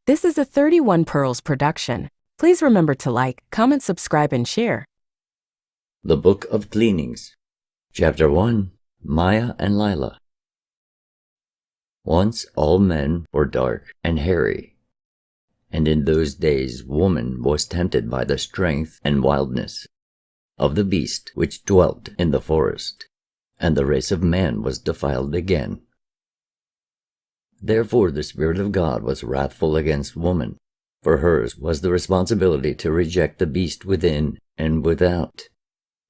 This is a 31 Pearls production. Please remember to like, comment, subscribe, and share. The Book of Gleanings, Chapter 1, Maya and Lila. Once all men were dark and hairy, and in those days woman was tempted by the strength and wildness of the beast which dwelt in the forest, and the race of man was defiled again. Therefore the Spirit of God was wrathful against woman, for hers was the responsibility to reject the beast within and without,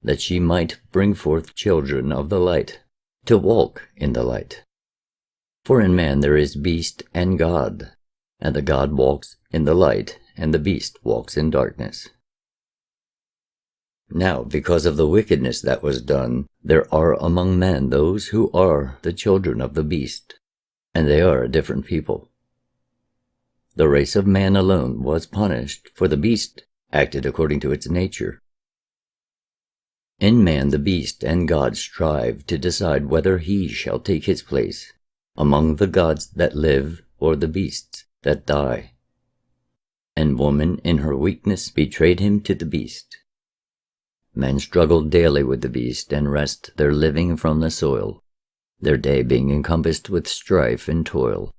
that she might bring forth children of the light, to walk in the light. For in man there is beast and God, and the God walks in the light, and the beast walks in darkness. Now, because of the wickedness that was done, there are among men those who are the children of the beast, and they are a different people. The race of man alone was punished, for the beast acted according to its nature. In man the beast and God strive to decide whether he shall take his place among the gods that live or the beasts that die. And woman in her weakness betrayed him to the beast. Men struggle daily with the beast and wrest their living from the soil, their day being encompassed with strife and toil.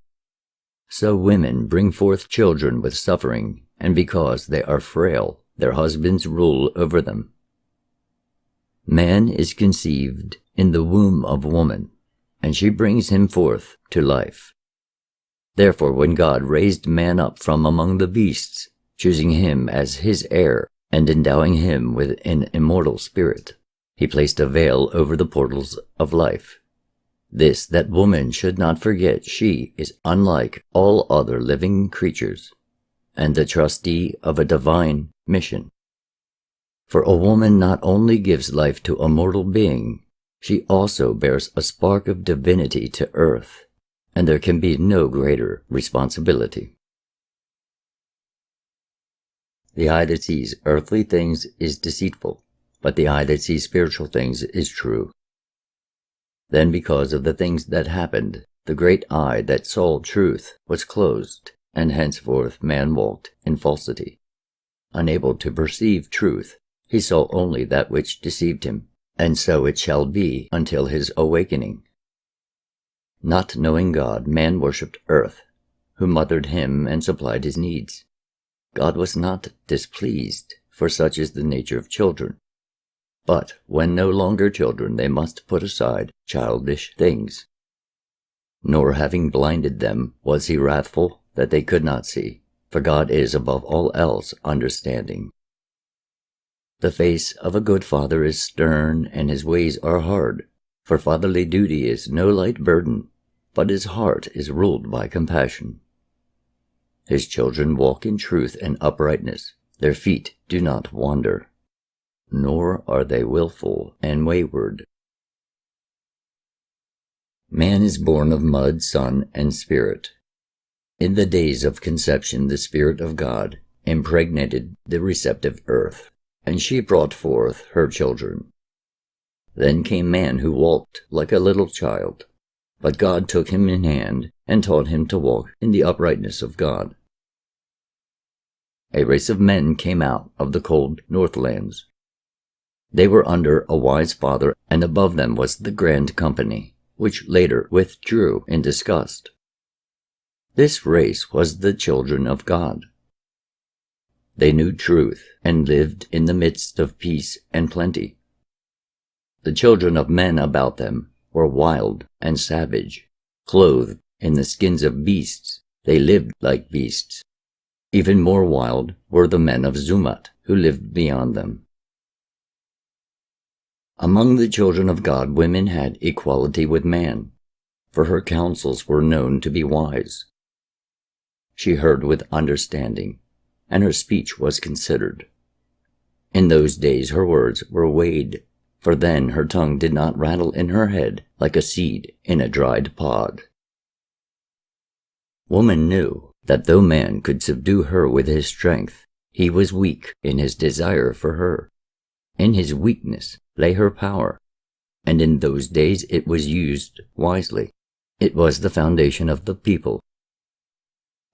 So women bring forth children with suffering, and because they are frail, their husbands rule over them. Man is conceived in the womb of woman, and she brings him forth to life. Therefore when God raised man up from among the beasts, choosing him as his heir, and endowing him with an immortal spirit, he placed a veil over the portals of life. This, that woman should not forget she is unlike all other living creatures, and the trustee of a divine mission. For a woman not only gives life to a mortal being, she also bears a spark of divinity to earth, and there can be no greater responsibility. The eye that sees earthly things is deceitful, but the eye that sees spiritual things is true. Then because of the things that happened, the great eye that saw truth was closed, and henceforth man walked in falsity. Unable to perceive truth, he saw only that which deceived him, and so it shall be until his awakening. Not knowing God, man worshipped earth, who mothered him and supplied his needs. God was not displeased, for such is the nature of children. But when no longer children, they must put aside childish things. Nor having blinded them, was he wrathful that they could not see, for God is above all else understanding. The face of a good father is stern, and his ways are hard, for fatherly duty is no light burden, but his heart is ruled by compassion. His children walk in truth and uprightness, their feet do not wander, nor are they willful and wayward. Man is born of mud, sun, and spirit. In the days of conception the Spirit of God impregnated the receptive earth, and she brought forth her children. Then came man who walked like a little child, but God took him in hand and taught him to walk in the uprightness of God. A race of men came out of the cold northlands. They were under a wise father, and above them was the grand company, which later withdrew in disgust. This race was the children of God. They knew truth and lived in the midst of peace and plenty. The children of men about them were wild and savage. Clothed in the skins of beasts, they lived like beasts. Even more wild were the men of Zumat, who lived beyond them. Among the children of God, women had equality with man, for her counsels were known to be wise. She heard with understanding, and her speech was considered. In those days her words were weighed, for then her tongue did not rattle in her head like a seed in a dried pod. Woman knew that though man could subdue her with his strength, he was weak in his desire for her. In his weakness lay her power, and in those days it was used wisely. It was the foundation of the people.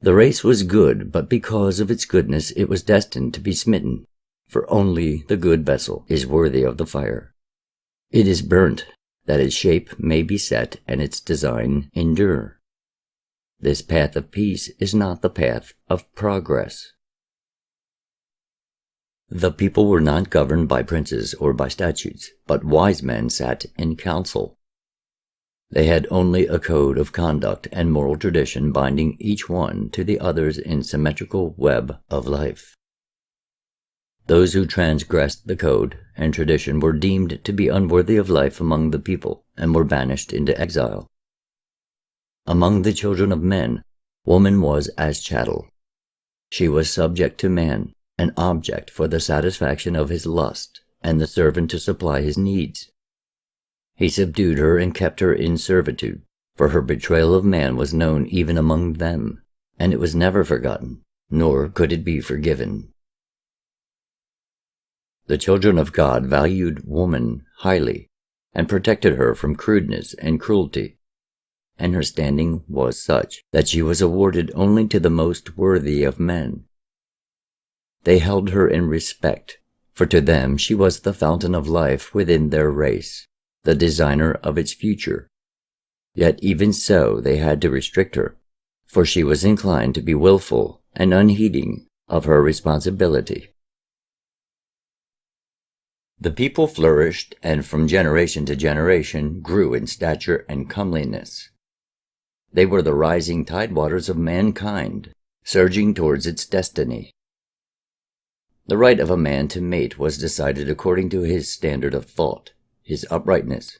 The race was good, but because of its goodness it was destined to be smitten, for only the good vessel is worthy of the fire. It is burnt, that its shape may be set and its design endure. This path of peace is not the path of progress. The people were not governed by princes or by statutes, but wise men sat in council. They had only a code of conduct and moral tradition binding each one to the others in symmetrical web of life. Those who transgressed the code and tradition were deemed to be unworthy of life among the people and were banished into exile. Among the children of men, woman was as chattel. She was subject to man, an object for the satisfaction of his lust, and the servant to supply his needs. He subdued her and kept her in servitude, for her betrayal of man was known even among them, and it was never forgotten, nor could it be forgiven. The children of God valued woman highly, and protected her from crudeness and cruelty, and her standing was such that she was awarded only to the most worthy of men. They held her in respect, for to them she was the fountain of life within their race, the designer of its future. Yet even so they had to restrict her, for she was inclined to be willful and unheeding of her responsibility. The people flourished, and from generation to generation grew in stature and comeliness. They were the rising tidewaters of mankind, surging towards its destiny. The right of a man to mate was decided according to his standard of thought, his uprightness,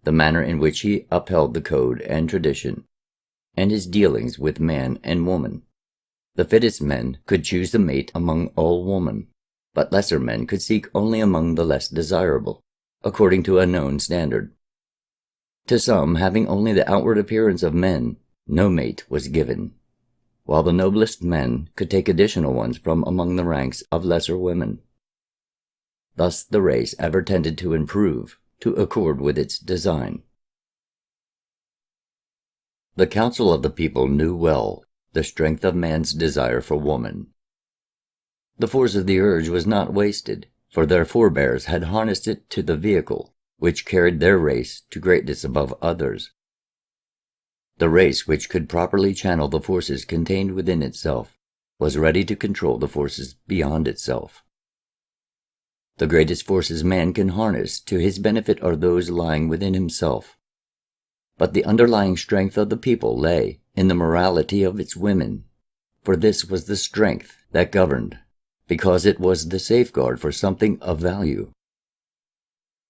the manner in which he upheld the code and tradition, and his dealings with man and woman. The fittest men could choose the mate among all women, but lesser men could seek only among the less desirable, according to a known standard. To some, having only the outward appearance of men, no mate was given, while the noblest men could take additional ones from among the ranks of lesser women. Thus the race ever tended to improve, to accord with its design. The council of the people knew well the strength of man's desire for woman. The force of the urge was not wasted, for their forebears had harnessed it to the vehicle which carried their race to greatness above others. The race which could properly channel the forces contained within itself was ready to control the forces beyond itself. The greatest forces man can harness to his benefit are those lying within himself. But the underlying strength of the people lay in the morality of its women, for this was the strength that governed, because it was the safeguard for something of value.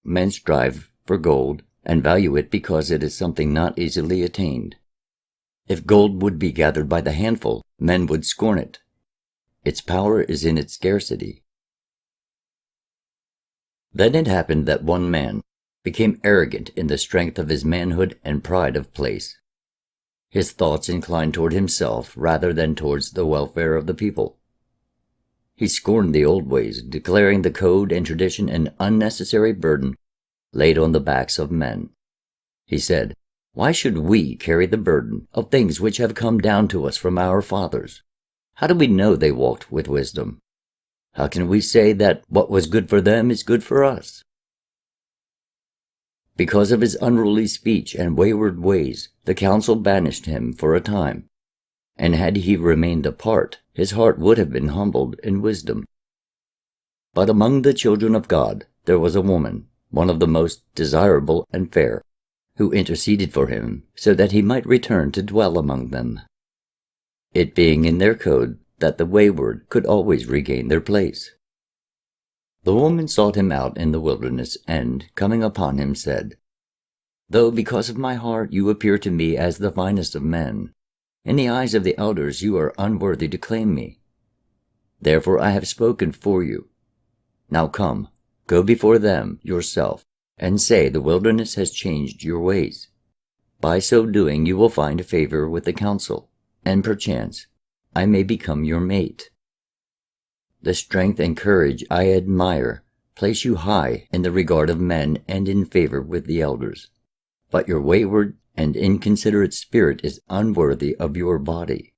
Men strive for gold and value it because it is something not easily attained. If gold would be gathered by the handful, men would scorn it. Its power is in its scarcity. Then it happened that one man became arrogant in the strength of his manhood and pride of place. His thoughts inclined toward himself rather than towards the welfare of the people. He scorned the old ways, declaring the code and tradition an unnecessary burden laid on the backs of men. He said, "Why should we carry the burden of things which have come down to us from our fathers? How do we know they walked with wisdom? How can we say that what was good for them is good for us?" Because of his unruly speech and wayward ways, the council banished him for a time, and had he remained apart, his heart would have been humbled in wisdom. But among the children of God there was a woman, one of the most desirable and fair, who interceded for him so that he might return to dwell among them, it being in their code that the wayward could always regain their place. The woman sought him out in the wilderness and, coming upon him, said, "Though because of my heart you appear to me as the finest of men, in the eyes of the elders you are unworthy to claim me. Therefore I have spoken for you. Now come, go before them yourself, and say the wilderness has changed your ways. By so doing you will find favor with the council, and perchance I may become your mate. The strength and courage I admire place you high in the regard of men and in favor with the elders. But your wayward and inconsiderate spirit is unworthy of your body.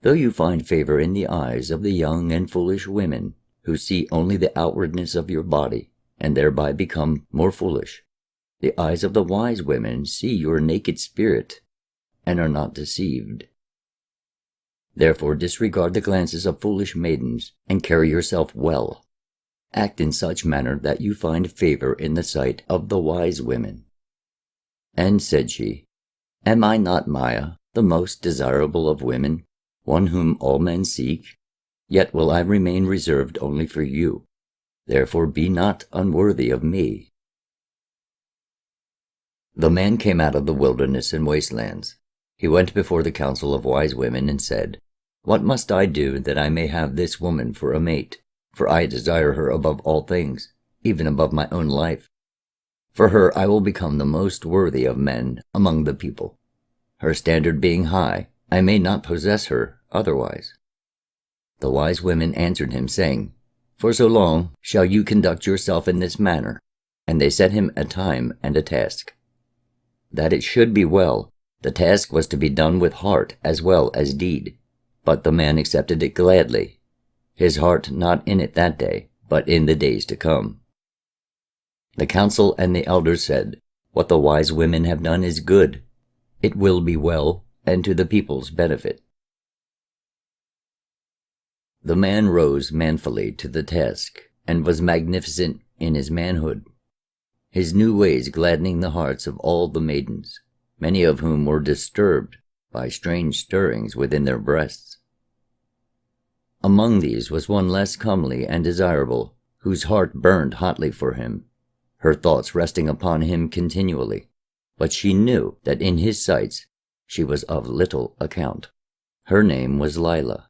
Though you find favor in the eyes of the young and foolish women, who see only the outwardness of your body, and thereby become more foolish, the eyes of the wise women see your naked spirit, and are not deceived. Therefore disregard the glances of foolish maidens, and carry yourself well. Act in such manner that you find favor in the sight of the wise women. And said she, Am I not Maya, the most desirable of women, one whom all men seek? Yet will I remain reserved only for you. Therefore be not unworthy of me. The man came out of the wilderness and wastelands. He went before the council of wise women and said, What must I do that I may have this woman for a mate? For I desire her above all things, even above my own life. For her I will become the most worthy of men among the people. Her standard being high, I may not possess her otherwise. The wise women answered him, saying, For so long shall you conduct yourself in this manner. And they set him a time and a task. That it should be well, the task was to be done with heart as well as deed. But the man accepted it gladly, his heart not in it that day, but in the days to come. The council and the elders said, What the wise women have done is good. It will be well, and to the people's benefit. The man rose manfully to the task, and was magnificent in his manhood, his new ways gladdening the hearts of all the maidens, many of whom were disturbed by strange stirrings within their breasts. Among these was one less comely and desirable, whose heart burned hotly for him, her thoughts resting upon him continually, but she knew that in his sights she was of little account. Her name was Lila.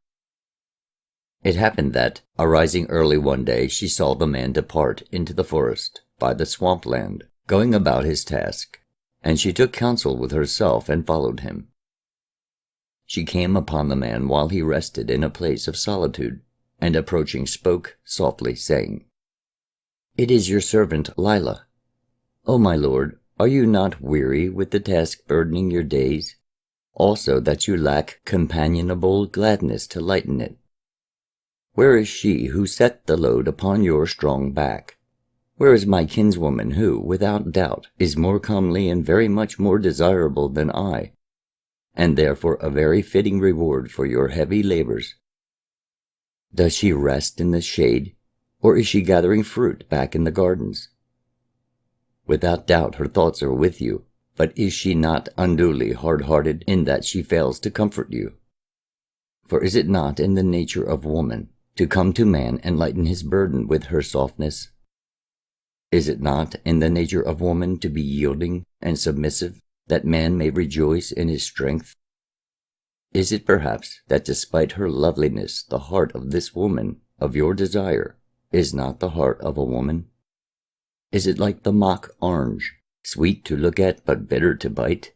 It happened that, arising early one day, she saw the man depart into the forest by the swamp land, going about his task, and she took counsel with herself and followed him. She came upon the man while he rested in a place of solitude, and approaching spoke softly, saying, It is your servant Lila. O my lord, are you not weary with the task burdening your days? Also that you lack companionable gladness to lighten it. Where is she who set the load upon your strong back? Where is my kinswoman who, without doubt, is more comely and very much more desirable than I, and therefore a very fitting reward for your heavy labors? Does she rest in the shade, or is she gathering fruit back in the gardens? Without doubt her thoughts are with you, but is she not unduly hard-hearted in that she fails to comfort you? For is it not in the nature of woman to come to man and lighten his burden with her softness? Is it not in the nature of woman to be yielding and submissive, that man may rejoice in his strength? Is it perhaps that despite her loveliness the heart of this woman, of your desire, is not the heart of a woman? Is it like the mock orange, sweet to look at but bitter to bite?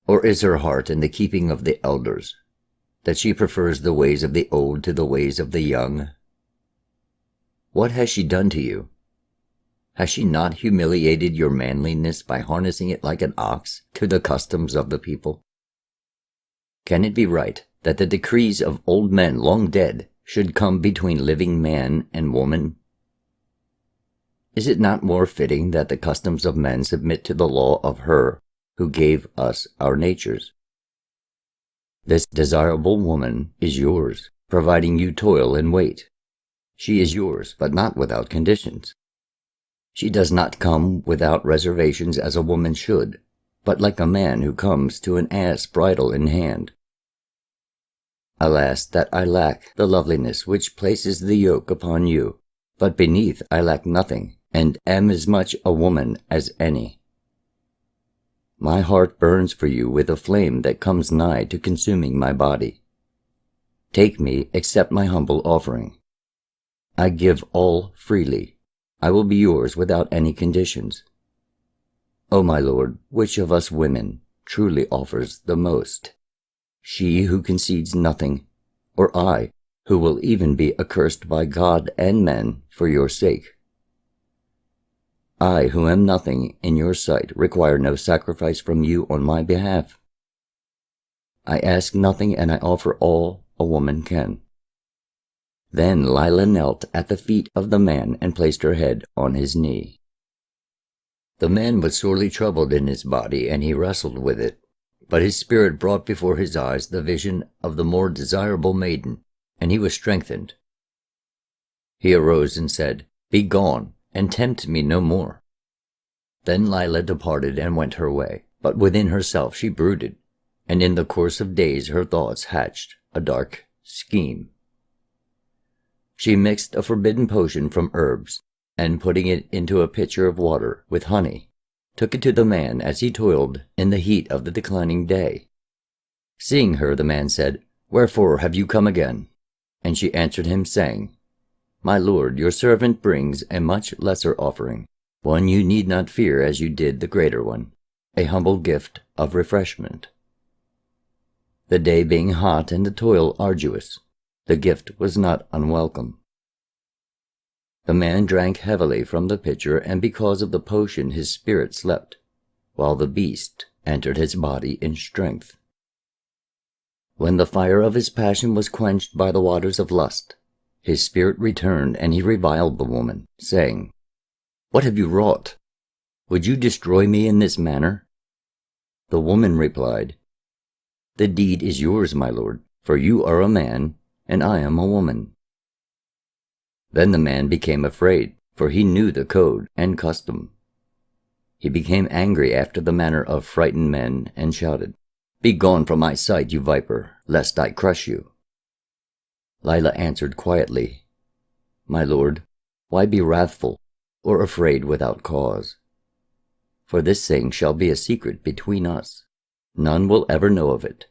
Or is her heart in the keeping of the elders, that she prefers the ways of the old to the ways of the young? What has she done to you? Has she not humiliated your manliness by harnessing it like an ox to the customs of the people? Can it be right that the decrees of old men long dead should come between living man and woman? Is it not more fitting that the customs of men submit to the law of her who gave us our natures? This desirable woman is yours, providing you toil and wait. She is yours, but not without conditions. She does not come without reservations as a woman should, but like a man who comes to an ass bridle in hand. Alas, that I lack the loveliness which places the yoke upon you, but beneath I lack nothing, and am as much a woman as any. My heart burns for you with a flame that comes nigh to consuming my body. Take me, accept my humble offering. I give all freely. I will be yours without any conditions. O my lord, which of us women truly offers the most? She who concedes nothing, or I, who will even be accursed by God and men for your sake? I, who am nothing in your sight, require no sacrifice from you on my behalf. I ask nothing and I offer all a woman can. Then Lila knelt at the feet of the man and placed her head on his knee. The man was sorely troubled in his body, and he wrestled with it, but his spirit brought before his eyes the vision of the more desirable maiden, and he was strengthened. He arose and said, "Be gone, and tempt me no more." Then Lila departed and went her way, but within herself she brooded, and in the course of days her thoughts hatched a dark scheme. She mixed a forbidden potion from herbs, and putting it into a pitcher of water with honey, took it to the man as he toiled in the heat of the declining day. Seeing her, the man said, "Wherefore have you come again?" And she answered him, saying, "My lord, your servant brings a much lesser offering, one you need not fear as you did the greater one, a humble gift of refreshment." The day being hot and the toil arduous, the gift was not unwelcome. The man drank heavily from the pitcher, and because of the potion his spirit slept, while the beast entered his body in strength. When the fire of his passion was quenched by the waters of lust, his spirit returned, and he reviled the woman, saying, "What have you wrought? Would you destroy me in this manner?" The woman replied, "The deed is yours, my lord, for you are a man, and I am a woman." Then the man became afraid, for he knew the code and custom. He became angry after the manner of frightened men, and shouted, "Be gone from my sight, you viper, lest I crush you." Lila answered quietly, "My lord, why be wrathful, or afraid without cause? For this thing shall be a secret between us. None will ever know of it.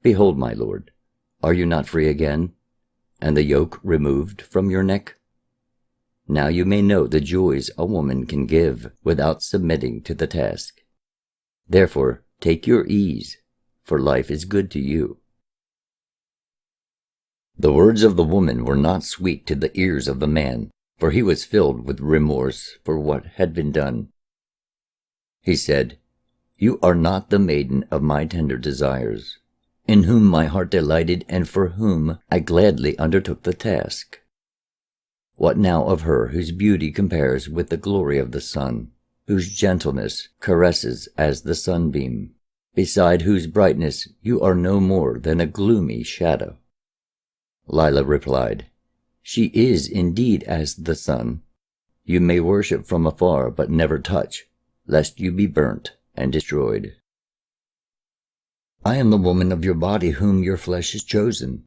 Behold, my lord, are you not free again, and the yoke removed from your neck? Now you may know the joys a woman can give without submitting to the task. Therefore, take your ease, for life is good to you." The words of the woman were not sweet to the ears of the man, for he was filled with remorse for what had been done. He said, "You are not the maiden of my tender desires, in whom my heart delighted and for whom I gladly undertook the task. What now of her whose beauty compares with the glory of the sun, whose gentleness caresses as the sunbeam, beside whose brightness you are no more than a gloomy shadow?" Lila replied, "She is indeed as the sun. You may worship from afar, but never touch, lest you be burnt and destroyed. I am the woman of your body whom your flesh has chosen.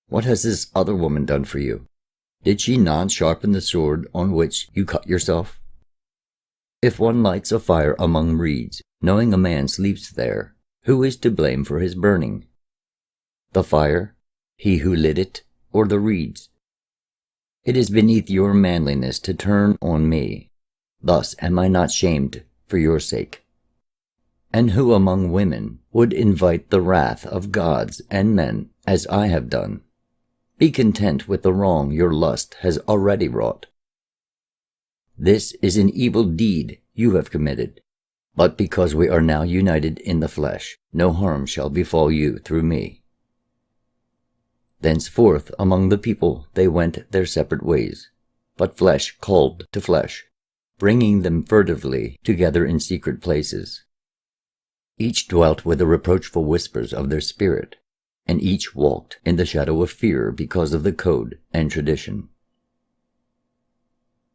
What has this other woman done for you? Did she not sharpen the sword on which you cut yourself? If one lights a fire among reeds, knowing a man sleeps there, who is to blame for his burning? The fire, he who lit it, or the reeds? It is beneath your manliness to turn on me. Thus am I not shamed for your sake. And who among women would invite the wrath of gods and men as I have done? Be content with the wrong your lust has already wrought. This is an evil deed you have committed, but because we are now united in the flesh, no harm shall befall you through me." Thenceforth among the people they went their separate ways, but flesh called to flesh, bringing them furtively together in secret places. Each dwelt with the reproachful whispers of their spirit, and each walked in the shadow of fear because of the code and tradition.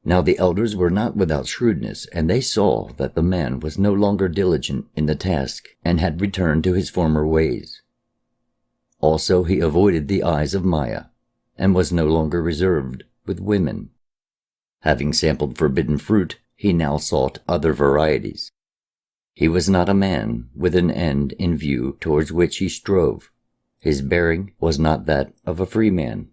Now the elders were not without shrewdness, and they saw that the man was no longer diligent in the task, and had returned to his former ways. Also he avoided the eyes of Maya, and was no longer reserved with women. Having sampled forbidden fruit, he now sought other varieties. He was not a man with an end in view towards which he strove. His bearing was not that of a free man.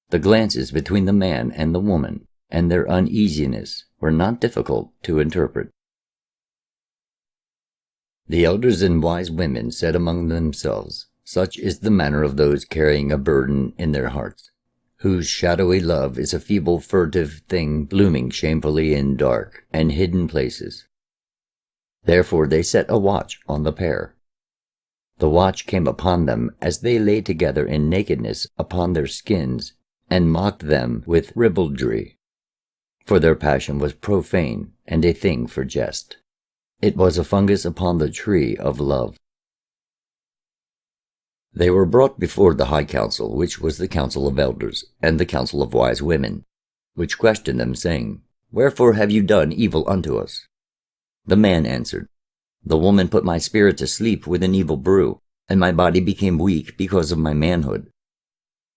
The glances between the man and the woman, and their uneasiness, were not difficult to interpret. The elders and wise women said among themselves, "Such is the manner of those carrying a burden in their hearts, whose shadowy love is a feeble furtive thing blooming shamefully in dark and hidden places." Therefore they set a watch on the pair. The watch came upon them as they lay together in nakedness upon their skins, and mocked them with ribaldry. For their passion was profane, and a thing for jest. It was a fungus upon the tree of love. They were brought before the high council, which was the council of elders, and the council of wise women, which questioned them, saying, Wherefore have you done evil unto us? The man answered, The woman put my spirit to sleep with an evil brew, and my body became weak because of my manhood.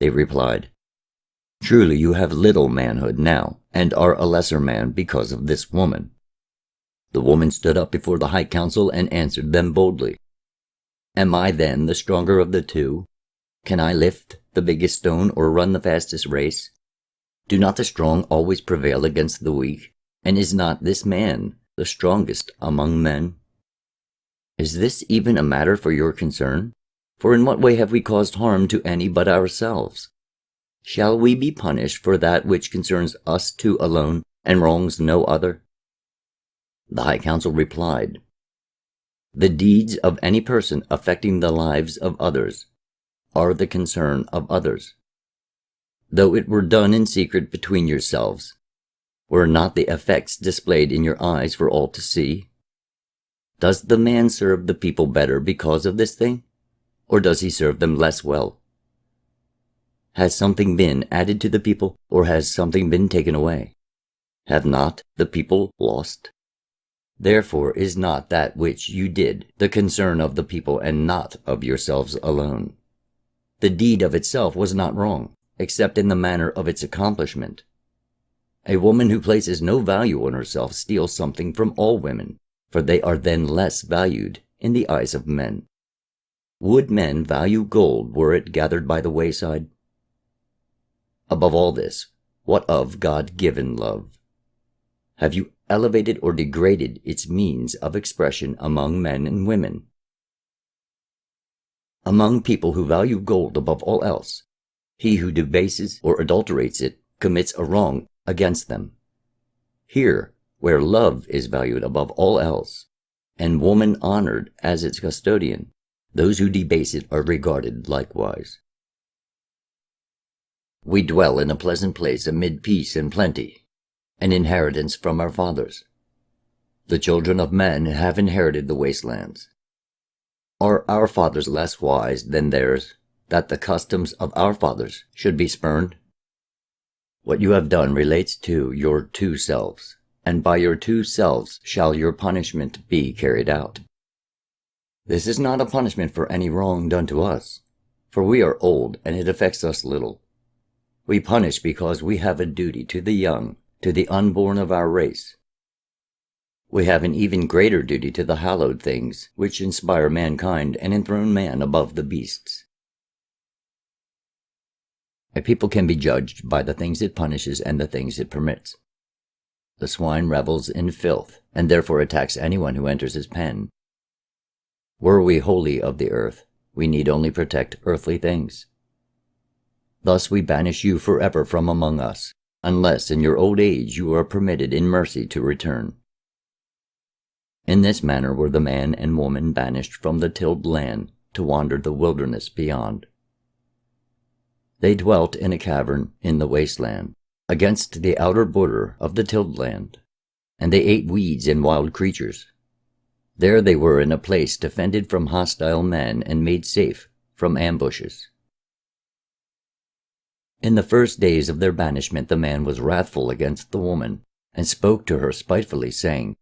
They replied, Truly you have little manhood now, and are a lesser man because of this woman. The woman stood up before the high council and answered them boldly, Am I then the stronger of the two? Can I lift the biggest stone or run the fastest race? Do not the strong always prevail against the weak? And is not this man the strongest among men? Is this even a matter for your concern? For in what way have we caused harm to any but ourselves? Shall we be punished for that which concerns us two alone, and wrongs no other? The high council replied, The deeds of any person affecting the lives of others are the concern of others. Though it were done in secret between yourselves, were not the effects displayed in your eyes for all to see? Does the man serve the people better because of this thing, or does he serve them less well? Has something been added to the people, or has something been taken away? Have not the people lost? Therefore is not that which you did the concern of the people, and not of yourselves alone. The deed of itself was not wrong, except in the manner of its accomplishment. A woman who places no value on herself steals something from all women, for they are then less valued in the eyes of men. Would men value gold were it gathered by the wayside? Above all this, what of God-given love? Have you elevated or degraded its means of expression among men and women? Among people who value gold above all else, he who debases or adulterates it commits a wrong against them. Here, where love is valued above all else, and woman honored as its custodian, those who debase it are regarded likewise. We dwell in a pleasant place amid peace and plenty, an inheritance from our fathers. The children of men have inherited the wastelands. Are our fathers less wise than theirs, that the customs of our fathers should be spurned? What you have done relates to your two selves, and by your two selves shall your punishment be carried out. This is not a punishment for any wrong done to us, for we are old and it affects us little. We punish because we have a duty to the young, to the unborn of our race. We have an even greater duty to the hallowed things which inspire mankind and enthrone man above the beasts. A people can be judged by the things it punishes and the things it permits. The swine revels in filth, and therefore attacks anyone who enters his pen. Were we wholly of the earth, we need only protect earthly things. Thus we banish you forever from among us, unless in your old age you are permitted in mercy to return. In this manner were the man and woman banished from the tilled land to wander the wilderness beyond. They dwelt in a cavern in the wasteland, against the outer border of the tilled land, and they ate weeds and wild creatures. There they were in a place defended from hostile men and made safe from ambushes. In the first days of their banishment the man was wrathful against the woman, and spoke to her spitefully, saying,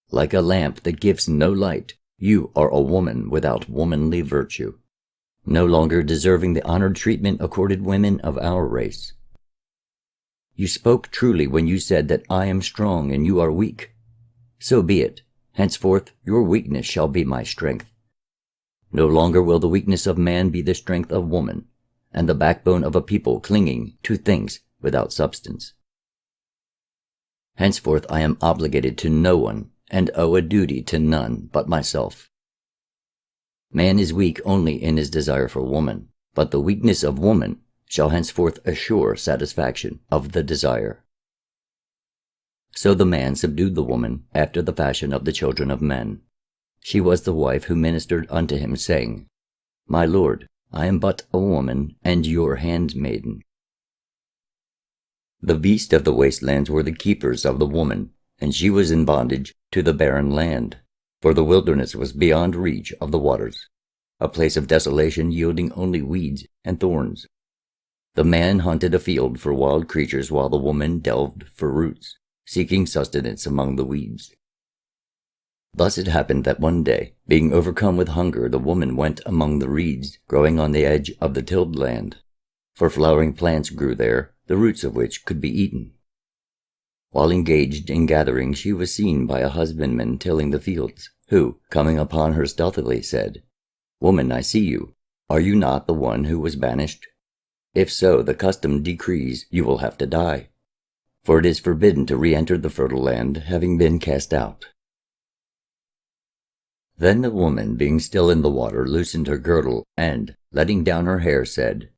Like a lamp that gives no light, you are a woman without womanly virtue, no longer deserving the honored treatment accorded women of our race. You spoke truly when you said that I am strong and you are weak. So be it. Henceforth your weakness shall be my strength. No longer will the weakness of man be the strength of woman, and the backbone of a people clinging to things without substance. Henceforth I am obligated to no one, and owe a duty to none but myself. Man is weak only in his desire for woman, but the weakness of woman shall henceforth assure satisfaction of the desire. So the man subdued the woman after the fashion of the children of men. She was the wife who ministered unto him, saying, My lord, I am but a woman, and your handmaiden. The beasts of the wastelands were the keepers of the woman, and she was in bondage to the barren land, for the wilderness was beyond reach of the waters, a place of desolation yielding only weeds and thorns. The man hunted a field for wild creatures, while the woman delved for roots, seeking sustenance among the weeds. Thus it happened that one day, being overcome with hunger, the woman went among the reeds growing on the edge of the tilled land, for flowering plants grew there, the roots of which could be eaten. While engaged in gathering, she was seen by a husbandman tilling the fields, who, coming upon her stealthily, said, Woman, I see you. Are you not the one who was banished? If so, the custom decrees you will have to die, for it is forbidden to re-enter the fertile land, having been cast out. Then the woman, being still in the water, loosened her girdle, and, letting down her hair, said,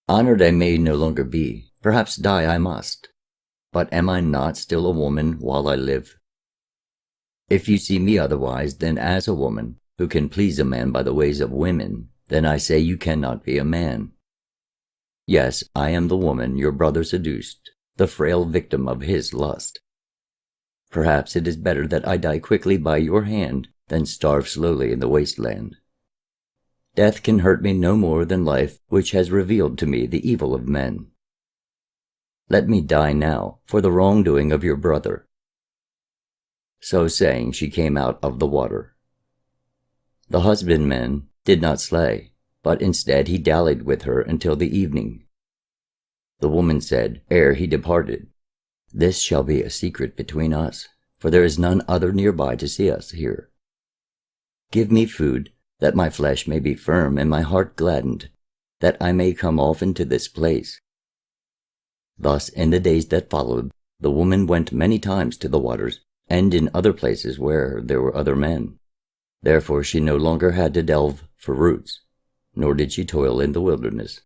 Honored I may no longer be, perhaps die I must. But am I not still a woman while I live? If you see me otherwise than as a woman, who can please a man by the ways of women, then I say you cannot be a man. Yes, I am the woman your brother seduced, the frail victim of his lust. Perhaps it is better that I die quickly by your hand than starve slowly in the wasteland. Death can hurt me no more than life, which has revealed to me the evil of men. Let me die now for the wrongdoing of your brother. So saying, she came out of the water. The husbandman did not slay, but instead he dallied with her until the evening. The woman said, ere he departed, This shall be a secret between us, for there is none other nearby to see us here. Give me food, that my flesh may be firm and my heart gladdened, that I may come often to this place. Thus in the days that followed, the woman went many times to the waters, and in other places where there were other men. Therefore she no longer had to delve for roots, nor did she toil in the wilderness.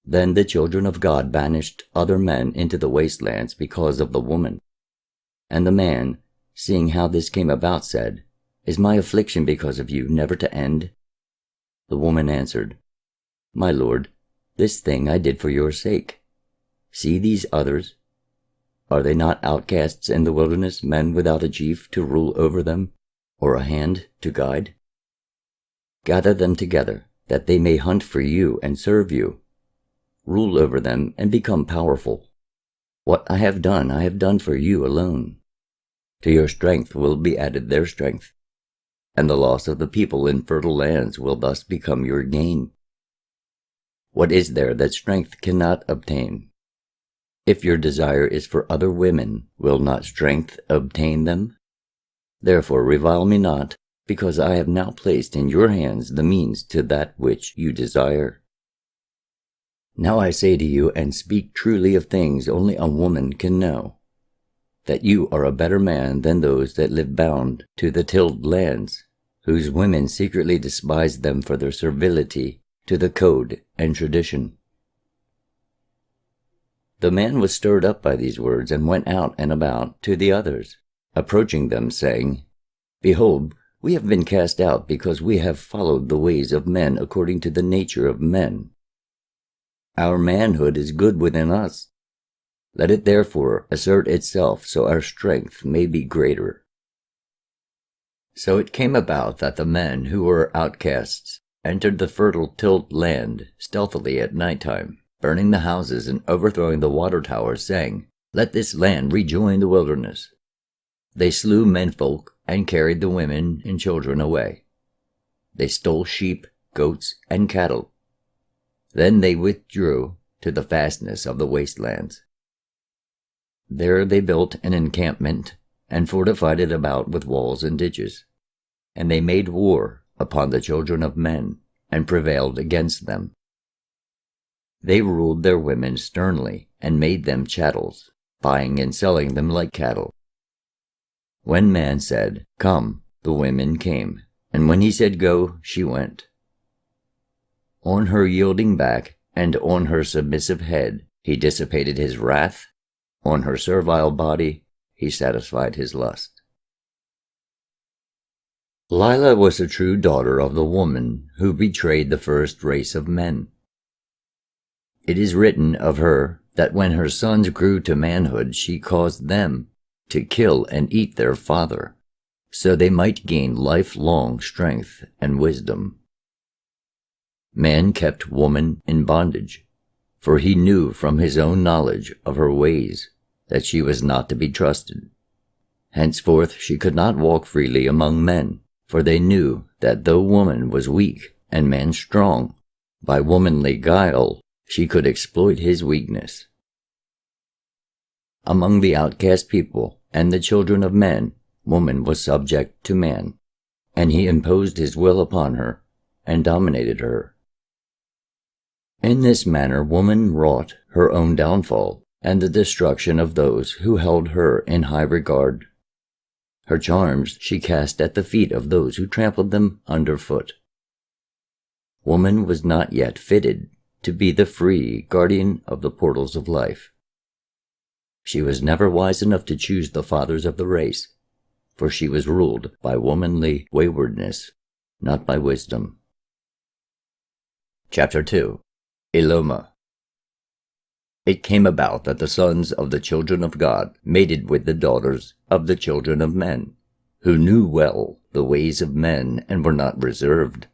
Then the children of God banished other men into the wastelands because of the woman. And the man, seeing how this came about, said, Is my affliction because of you never to end? The woman answered, My lord, this thing I did for your sake. See these others. Are they not outcasts in the wilderness, men without a chief to rule over them, or a hand to guide? Gather them together, that they may hunt for you and serve you. Rule over them and become powerful. What I have done for you alone. To your strength will be added their strength, and the loss of the people in fertile lands will thus become your gain. What is there that strength cannot obtain? If your desire is for other women, will not strength obtain them? Therefore revile me not, because I have now placed in your hands the means to that which you desire. Now I say to you, and speak truly of things only a woman can know, that you are a better man than those that live bound to the tilled lands, whose women secretly despise them for their servility to the code and tradition. The man was stirred up by these words, and went out and about to the others, approaching them, saying, Behold, we have been cast out because we have followed the ways of men according to the nature of men. Our manhood is good within us. Let it therefore assert itself, so our strength may be greater. So it came about that the men who were outcasts entered the fertile tilled land stealthily at night time, burning the houses and overthrowing the water towers, saying, Let this land rejoin the wilderness. They slew menfolk and carried the women and children away. They stole sheep, goats, and cattle. Then they withdrew to the fastness of the wastelands. There they built an encampment and fortified it about with walls and ditches. And they made war upon the children of men and prevailed against them. They ruled their women sternly and made them chattels, buying and selling them like cattle. When man said, Come, the women came, and when he said go, she went. On her yielding back and on her submissive head he dissipated his wrath, on her servile body he satisfied his lust. Lila was a true daughter of the woman who betrayed the first race of men. It is written of her that when her sons grew to manhood, she caused them to kill and eat their father, so they might gain lifelong strength and wisdom. Man kept woman in bondage, for he knew from his own knowledge of her ways that she was not to be trusted. Henceforth she could not walk freely among men, for they knew that though woman was weak and man strong, by womanly guile she could exploit his weakness. Among the outcast people and the children of men, woman was subject to man, and he imposed his will upon her and dominated her. In this manner woman wrought her own downfall and the destruction of those who held her in high regard. Her charms she cast at the feet of those who trampled them underfoot. Woman was not yet fitted to be the free guardian of the portals of life. She was never wise enough to choose the fathers of the race, for she was ruled by womanly waywardness, not by wisdom. Chapter 2. Eloma. It came about that the sons of the children of God mated with the daughters of the children of men, who knew well the ways of men and were not reserved.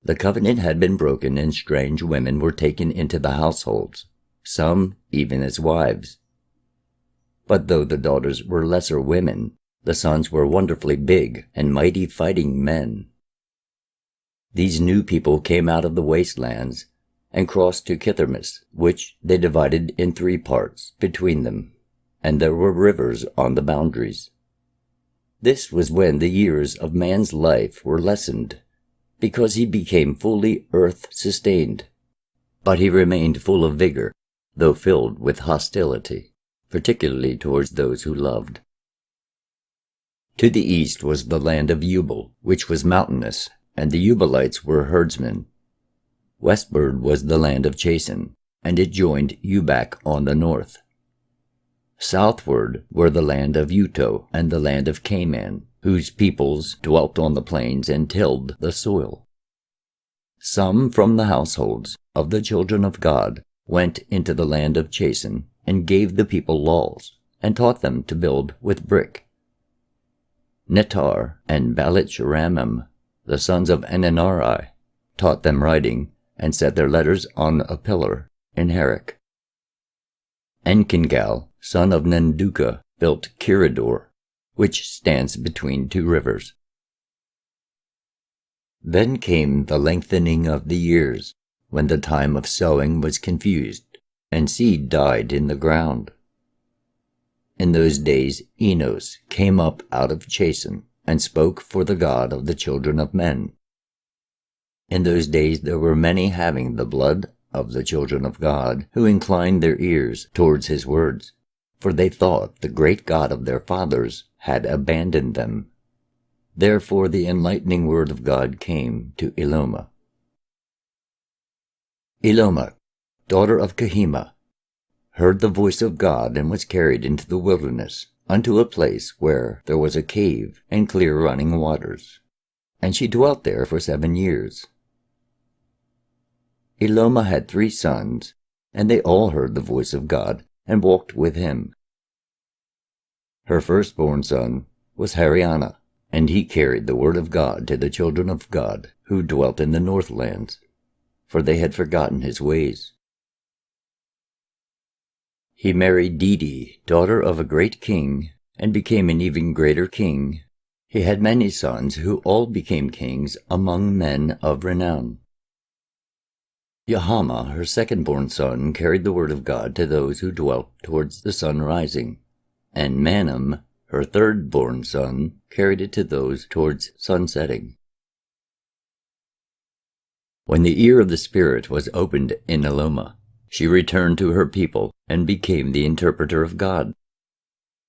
The covenant had been broken, and strange women were taken into the households, some even as wives. But though the daughters were lesser women, the sons were wonderfully big and mighty fighting men. These new people came out of the wastelands and crossed to Kitharmus, which they divided in 3 parts between them, and there were rivers on the boundaries. This was when the years of man's life were lessened, because he became fully earth-sustained, but he remained full of vigor, though filled with hostility, particularly towards those who loved. To the east was the land of Yubal, which was mountainous, and the Yubalites were herdsmen. Westward was the land of Chasen, and it joined Ubak on the north. Southward were the land of Uto and the land of Canaan, whose peoples dwelt on the plains and tilled the soil. Some from the households of the children of God went into the land of Chasen and gave the people laws, and taught them to build with brick. Netar and Balit-Sharamim, the sons of Enenari, taught them writing, and set their letters on a pillar in Herek. Enkingal, son of Nenduka, built Kiridor, which stands between 2 rivers. Then came the lengthening of the years, when the time of sowing was confused, and seed died in the ground. In those days Enos came up out of Chasen, and spoke for the God of the children of men. In those days there were many having the blood of the children of God, who inclined their ears towards his words, for they thought the great God of their fathers had abandoned them. Therefore the enlightening word of God came to Eloma. Eloma, daughter of Kahima, heard the voice of God and was carried into the wilderness, unto a place where there was a cave and clear running waters, and she dwelt there for 7 years. Eloma had 3 sons, and they all heard the voice of God and walked with him. Her firstborn son was Hariana, and he carried the word of God to the children of God who dwelt in the northlands, for they had forgotten his ways. He married Didi, daughter of a great king, and became an even greater king. He had many sons who all became kings among men of renown. Yahama, her second-born son, carried the word of God to those who dwelt towards the sun rising, and Manam, her third-born son, carried it to those towards sunsetting. When the ear of the Spirit was opened in Eloma, she returned to her people and became the interpreter of God.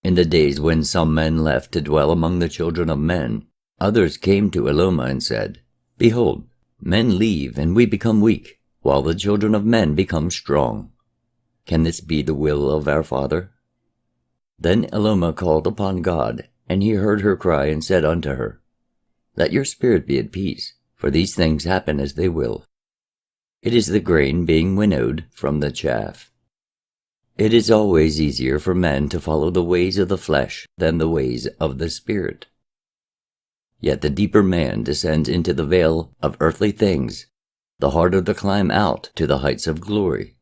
In the days when some men left to dwell among the children of men, others came to Eloma and said, Behold, men leave and we become weak, while the children of men become strong. Can this be the will of our Father? Then Eloma called upon God And he heard her cry and said unto her, Let your spirit be at peace, for these things happen as they will. It is the grain being winnowed from the chaff. It is always easier for men to follow the ways of the flesh than the ways of the Spirit. Yet the deeper man descends into the vale of earthly things, the harder the climb out to the heights of glory.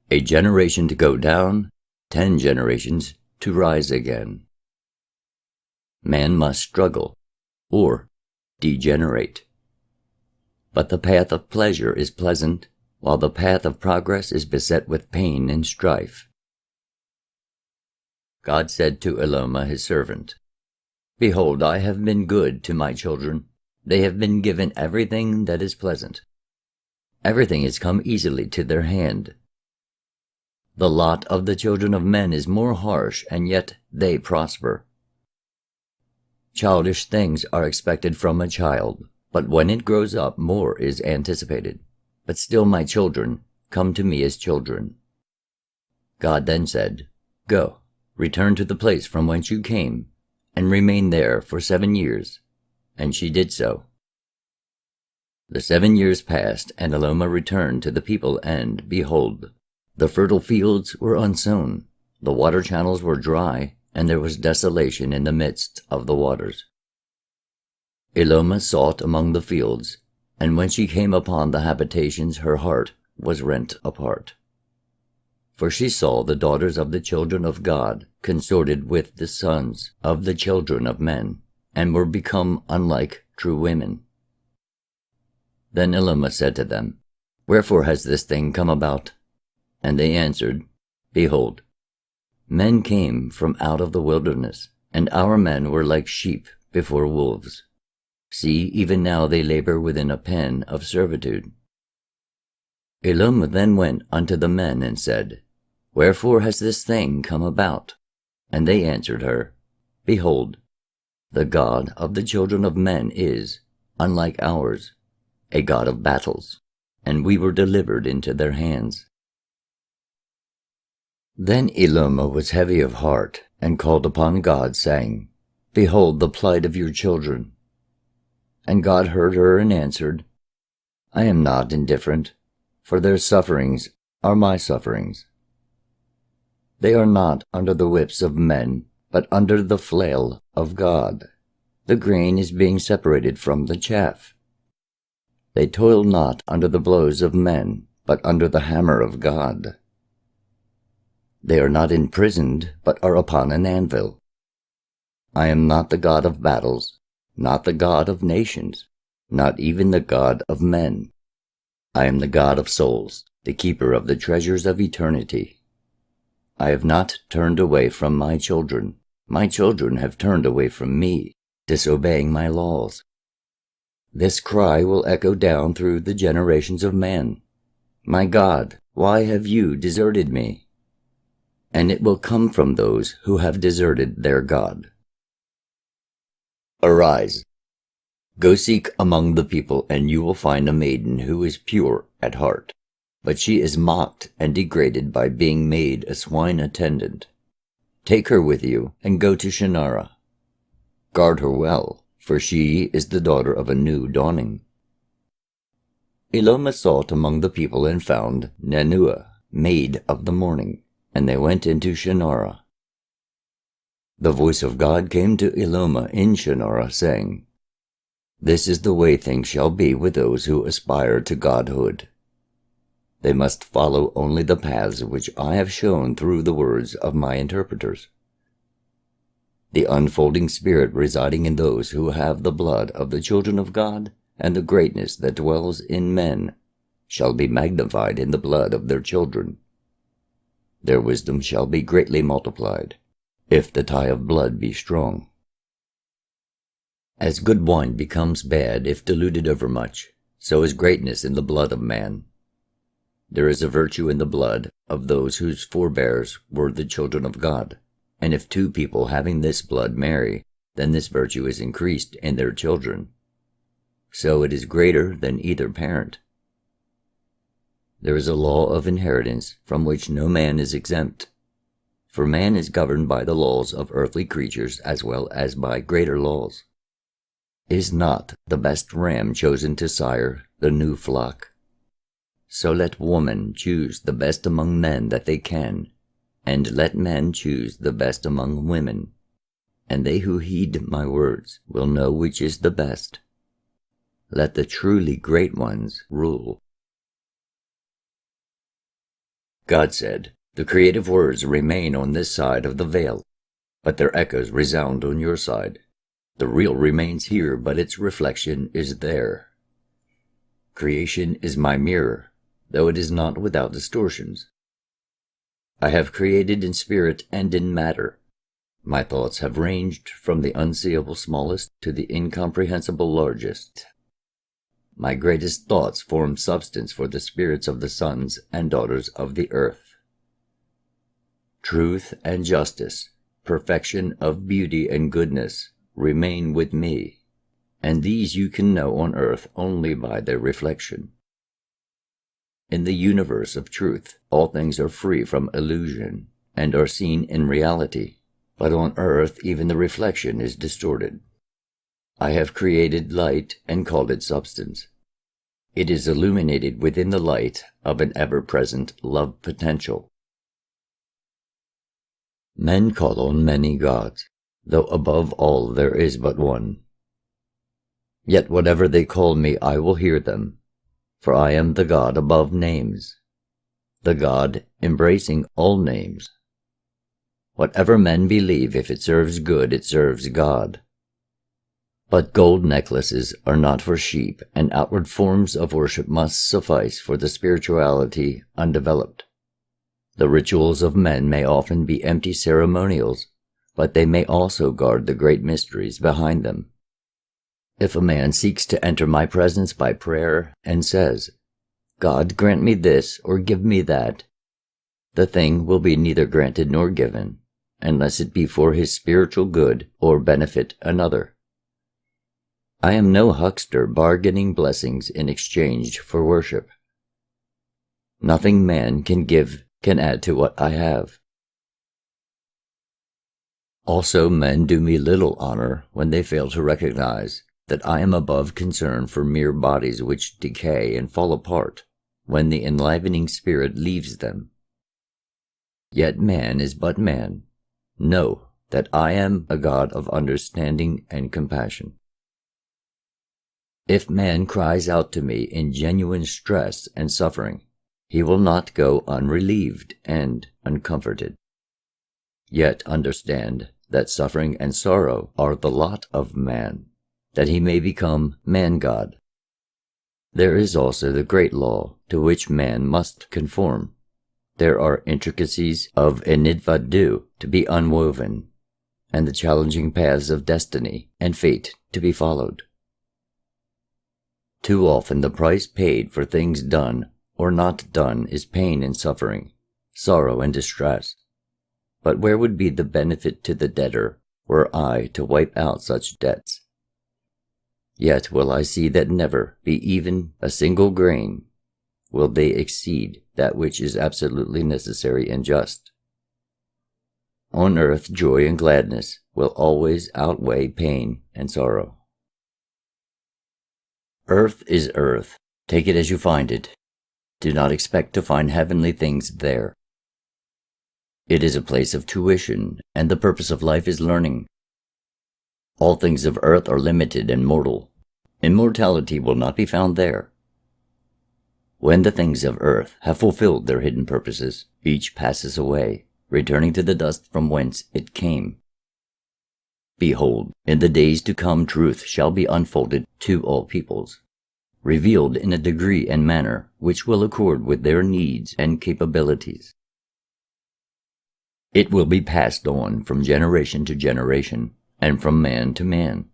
A generation to go down, 10 generations to rise again. Man must struggle, or degenerate. But the path of pleasure is pleasant, while the path of progress is beset with pain and strife. God said to Eloma his servant, Behold, I have been good to my children. They have been given everything that is pleasant. Everything has come easily to their hand. The lot of the children of men is more harsh, and yet they prosper. Childish things are expected from a child, but when it grows up more is anticipated. But still my children come to me as children. God then said, Go, return to the place from whence you came, and remain there for 7 years. And she did so. The 7 years passed, and Eloma returned to the people, and, behold, the fertile fields were unsown, the water channels were dry, and there was desolation in the midst of the waters. Eloma sought among the fields, and when she came upon the habitations, her heart was rent apart. For she saw the daughters of the children of God consorted with the sons of the children of men, and were become unlike true women. Then Eloma said to them, Wherefore has this thing come about? And they answered, Behold, men came from out of the wilderness, and our men were like sheep before wolves. See, even now they labor within a pen of servitude. Eloma then went unto the men and said, Wherefore has this thing come about? And they answered her, Behold, the God of the children of men is, unlike ours, a God of battles, and we were delivered into their hands. Then Eloma was heavy of heart, and called upon God, saying, Behold the plight of your children. And God heard her and answered, I am not indifferent, for their sufferings are my sufferings. They are not under the whips of men, but under the flail of God. The grain is being separated from the chaff. They toil not under the blows of men, but under the hammer of God. They are not imprisoned, but are upon an anvil. I am not the God of battles, not the God of nations, not even the God of men. I am the God of souls, the keeper of the treasures of eternity. I have not turned away from my children. My children have turned away from me, disobeying my laws. This cry will echo down through the generations of man. My God, why have you deserted me? And it will come from those who have deserted their God. Arise, go seek among the people, and you will find a maiden who is pure at heart. But she is mocked and degraded by being made a swine attendant. Take her with you, and go to Shinar. Guard her well, for she is the daughter of a new dawning. Eloma sought among the people and found Nenua, maid of the morning, and they went into Shinar. The voice of God came to Eloma in Shinar, saying, This is the way things shall be with those who aspire to godhood. They must follow only the paths which I have shown through the words of my interpreters. The unfolding spirit residing in those who have the blood of the children of God and the greatness that dwells in men shall be magnified in the blood of their children. Their wisdom shall be greatly multiplied, if the tie of blood be strong. As good wine becomes bad if diluted overmuch, so is greatness in the blood of man. There is a virtue in the blood of those whose forebears were the children of God, and if 2 people having this blood marry, then this virtue is increased in their children. So it is greater than either parent. There is a law of inheritance from which no man is exempt. For man is governed by the laws of earthly creatures as well as by greater laws. Is not the best ram chosen to sire the new flock? So let woman choose the best among men that they can, and let men choose the best among women, and they who heed my words will know which is the best. Let the truly great ones rule. God said, "The creative words remain on this side of the veil, but their echoes resound on your side. The real remains here, but its reflection is there. Creation is my mirror, though it is not without distortions. I have created in spirit and in matter. My thoughts have ranged from the unseeable smallest to the incomprehensible largest. My greatest thoughts form substance for the spirits of the sons and daughters of the earth. Truth and justice, perfection of beauty and goodness, remain with me, and these you can know on earth only by their reflection. In the universe of truth, all things are free from illusion and are seen in reality, but on earth even the reflection is distorted. I have created light and called it substance. It is illuminated within the light of an ever-present love potential. Men call on many gods, though above all there is but one. Yet whatever they call me, I will hear them, for I am the God above names, the God embracing all names. Whatever men believe, if it serves good, it serves God. But gold necklaces are not for sheep, and outward forms of worship must suffice for the spirituality undeveloped. The rituals of men may often be empty ceremonials, but they may also guard the great mysteries behind them. If a man seeks to enter my presence by prayer and says, "God, grant me this or give me that," the thing will be neither granted nor given, unless it be for his spiritual good or benefit another. I am no huckster bargaining blessings in exchange for worship. Nothing man can give can add to what I have. Also, men do me little honor when they fail to recognize that I am above concern for mere bodies which decay and fall apart when the enlivening spirit leaves them. Yet man is but man. Know that I am a God of understanding and compassion. If man cries out to me in genuine stress and suffering, he will not go unrelieved and uncomforted. Yet understand that suffering and sorrow are the lot of man, that he may become man-God. There is also the great law to which man must conform. There are intricacies of enidvadu to be unwoven, and the challenging paths of destiny and fate to be followed. Too often the price paid for things done or not done is pain and suffering, sorrow and distress. But where would be the benefit to the debtor were I to wipe out such debts? Yet will I see that never, be even a single grain, will they exceed that which is absolutely necessary and just. On earth joy and gladness will always outweigh pain and sorrow. Earth is earth. Take it as you find it. Do not expect to find heavenly things there. It is a place of tuition, and the purpose of life is learning. All things of earth are limited and mortal. Immortality will not be found there. When the things of earth have fulfilled their hidden purposes, each passes away, returning to the dust from whence it came. Behold, in the days to come truth shall be unfolded to all peoples, revealed in a degree and manner which will accord with their needs and capabilities. It will be passed on from generation to generation, and from man to man.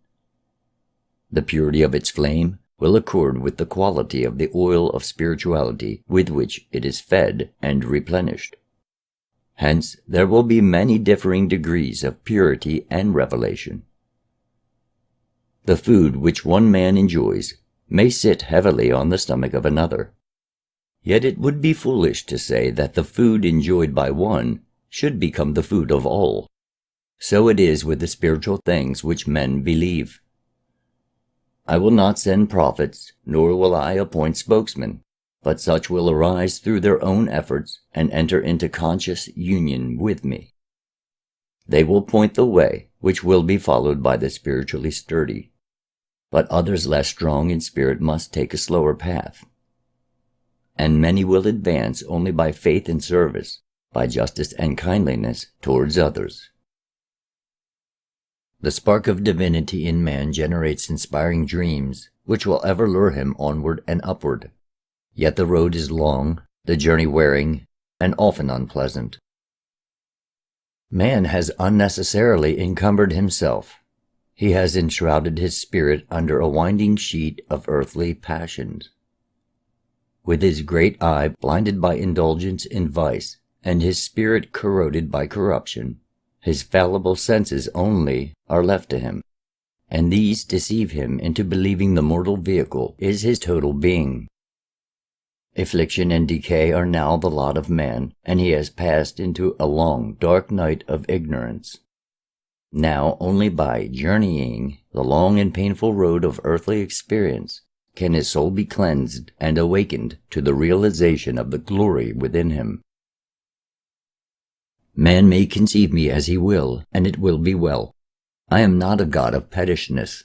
The purity of its flame will accord with the quality of the oil of spirituality with which it is fed and replenished. Hence, there will be many differing degrees of purity and revelation. The food which one man enjoys may sit heavily on the stomach of another. Yet it would be foolish to say that the food enjoyed by one should become the food of all. So it is with the spiritual things which men believe. I will not send prophets, nor will I appoint spokesmen, but such will arise through their own efforts and enter into conscious union with me. They will point the way, which will be followed by the spiritually sturdy, but others less strong in spirit must take a slower path. And many will advance only by faith and service, by justice and kindliness towards others. The spark of divinity in man generates inspiring dreams, which will ever lure him onward and upward. Yet the road is long, the journey wearing, and often unpleasant. Man has unnecessarily encumbered himself. He has enshrouded his spirit under a winding sheet of earthly passions. With his great eye blinded by indulgence in vice, and his spirit corroded by corruption, his fallible senses only are left to him, and these deceive him into believing the mortal vehicle is his total being. Affliction and decay are now the lot of man, and he has passed into a long, dark night of ignorance. Now only by journeying the long and painful road of earthly experience can his soul be cleansed and awakened to the realization of the glory within him. Man may conceive me as he will, and it will be well. I am not a god of pettishness.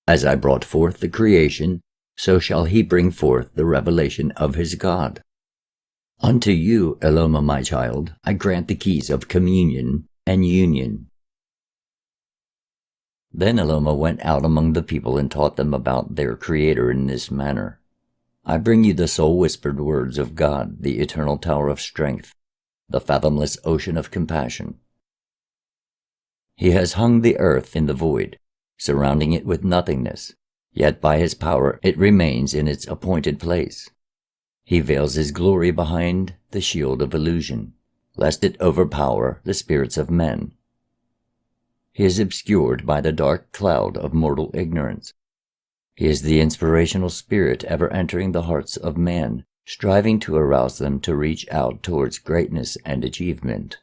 As I brought forth the creation, so shall he bring forth the revelation of his God. Unto you, Eloma, my child, I grant the keys of communion and union. Then Eloma went out among the people and taught them about their Creator in this manner. I bring you the soul-whispered words of God, the eternal tower of strength, the fathomless ocean of compassion. He has hung the earth in the void, surrounding it with nothingness, yet by his power it remains in its appointed place. He veils his glory behind the shield of illusion, lest it overpower the spirits of men. He is obscured by the dark cloud of mortal ignorance. He is the inspirational spirit ever entering the hearts of man, striving to arouse them to reach out towards greatness and achievement.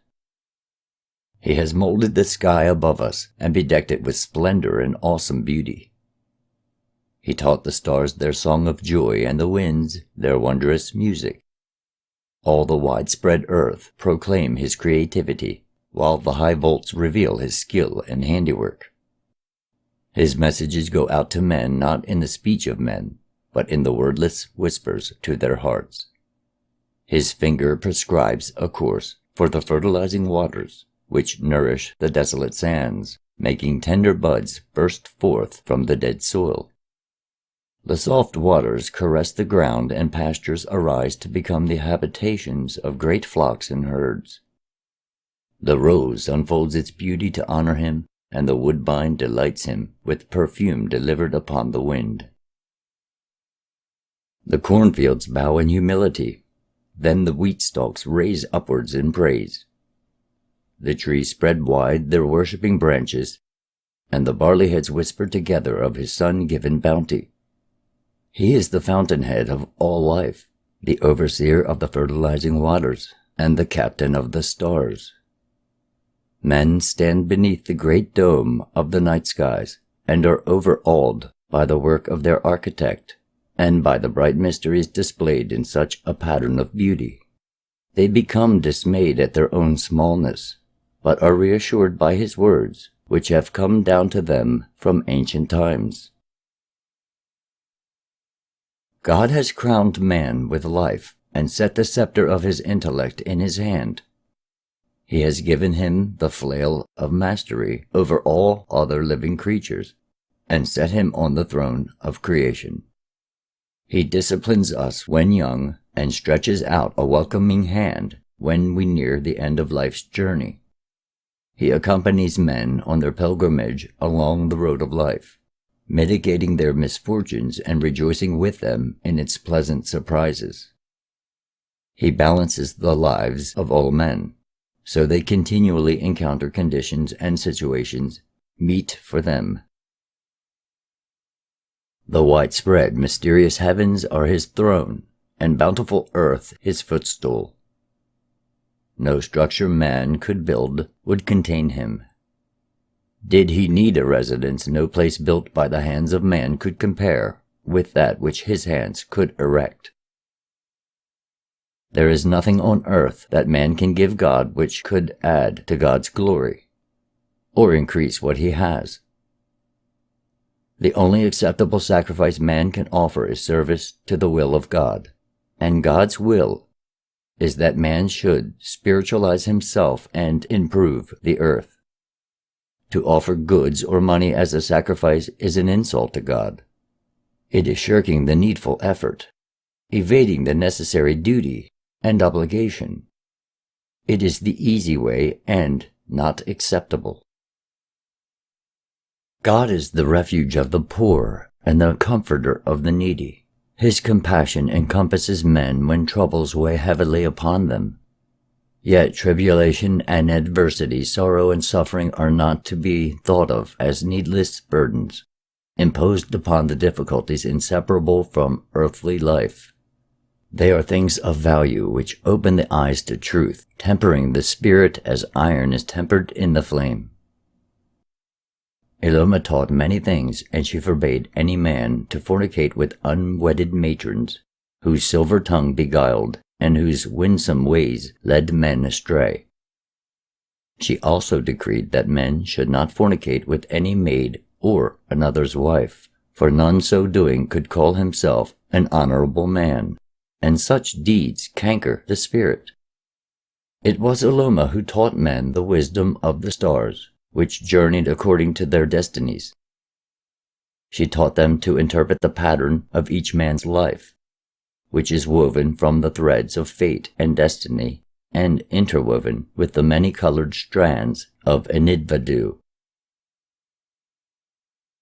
He has molded the sky above us and bedecked it with splendor and awesome beauty. He taught the stars their song of joy and the winds their wondrous music. All the widespread earth proclaim his creativity, while the high vaults reveal his skill and handiwork. His messages go out to men not in the speech of men, but in the wordless whispers to their hearts. His finger prescribes a course for the fertilizing waters, which nourish the desolate sands, making tender buds burst forth from the dead soil. The soft waters caress the ground, and pastures arise to become the habitations of great flocks and herds. The rose unfolds its beauty to honor him, and the woodbine delights him with perfume delivered upon the wind. The cornfields bow in humility, then the wheat stalks raise upwards in praise. The trees spread wide their worshipping branches, and the barley heads whisper together of his sun-given bounty. He is the fountainhead of all life, the overseer of the fertilizing waters, and the captain of the stars. Men stand beneath the great dome of the night skies, and are overawed by the work of their architect, and by the bright mysteries displayed in such a pattern of beauty. They become dismayed at their own smallness, but are reassured by his words, which have come down to them from ancient times. God has crowned man with life, and set the scepter of his intellect in his hand. He has given him the flail of mastery over all other living creatures, and set him on the throne of creation. He disciplines us when young, and stretches out a welcoming hand when we near the end of life's journey. He accompanies men on their pilgrimage along the road of life, mitigating their misfortunes and rejoicing with them in its pleasant surprises. He balances the lives of all men, so they continually encounter conditions and situations meet for them. The widespread, mysterious heavens are his throne, and bountiful earth his footstool. No structure man could build would contain him. Did he need a residence, no place built by the hands of man could compare with that which his hands could erect. There is nothing on earth that man can give God which could add to God's glory, or increase what he has. The only acceptable sacrifice man can offer is service to the will of God, and God's will is that man should spiritualize himself and improve the earth. To offer goods or money as a sacrifice is an insult to God. It is shirking the needful effort, evading the necessary duty and obligation. It is the easy way and not acceptable. God is the refuge of the poor and the comforter of the needy. His compassion encompasses men when troubles weigh heavily upon them. Yet tribulation and adversity, sorrow and suffering are not to be thought of as needless burdens, imposed upon the difficulties inseparable from earthly life. They are things of value which open the eyes to truth, tempering the spirit as iron is tempered in the flame. Eloma taught many things, and she forbade any man to fornicate with unwedded matrons, whose silver tongue beguiled, and whose winsome ways led men astray. She also decreed that men should not fornicate with any maid or another's wife, for none so doing could call himself an honorable man, and such deeds canker the spirit. It was Eloma who taught men the wisdom of the stars, which journeyed according to their destinies. She taught them to interpret the pattern of each man's life, which is woven from the threads of fate and destiny, and interwoven with the many-colored strands of Enidvadu.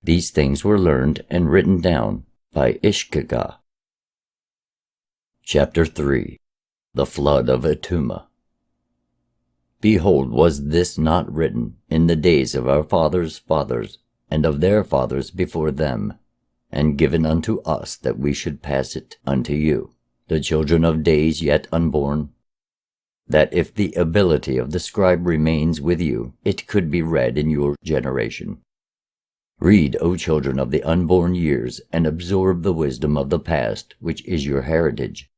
These things were learned and written down by Ishkaga. Chapter 3. The Flood of Atuma. Behold, was this not written in the days of our fathers' fathers, and of their fathers before them, and given unto us that we should pass it unto you, the children of days yet unborn, that if the ability of the scribe remains with you, it could be read in your generation. Read, O children of the unborn years, and absorb the wisdom of the past, which is your heritage,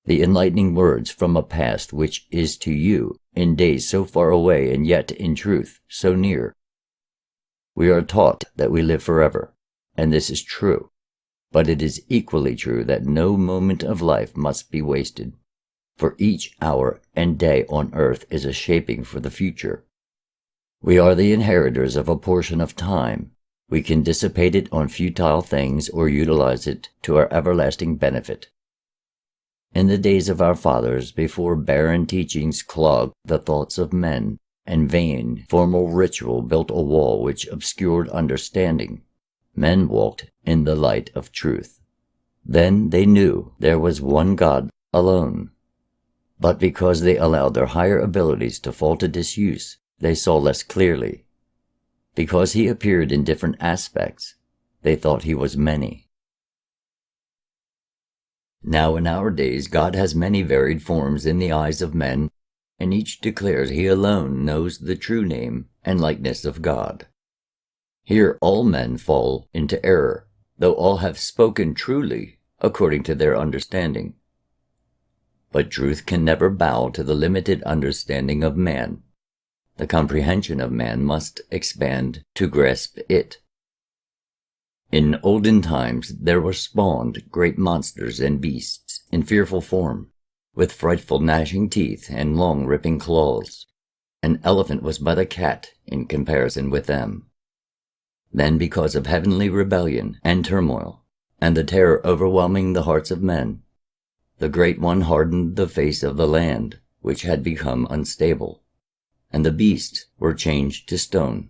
the enlightening words from a past which is to you in days so far away and yet in truth so near. We are taught that we live forever, and this is true, but it is equally true that no moment of life must be wasted, for each hour and day on earth is a shaping for the future. We are the inheritors of a portion of time. We can dissipate it on futile things or utilize it to our everlasting benefit. In the days of our fathers, before barren teachings clogged the thoughts of men, and vain, formal ritual built a wall which obscured understanding, men walked in the light of truth. Then they knew there was one God alone. But because they allowed their higher abilities to fall to disuse, they saw less clearly. Because he appeared in different aspects, they thought he was many. Now in our days God has many varied forms in the eyes of men, and each declares he alone knows the true name and likeness of God. Here all men fall into error, though all have spoken truly according to their understanding. But truth can never bow to the limited understanding of man. The comprehension of man must expand to grasp it. In olden times there were spawned great monsters and beasts in fearful form, with frightful gnashing teeth and long ripping claws. An elephant was but a cat in comparison with them. Then, because of heavenly rebellion and turmoil, and the terror overwhelming the hearts of men, the Great One hardened the face of the land, which had become unstable, and the beasts were changed to stone.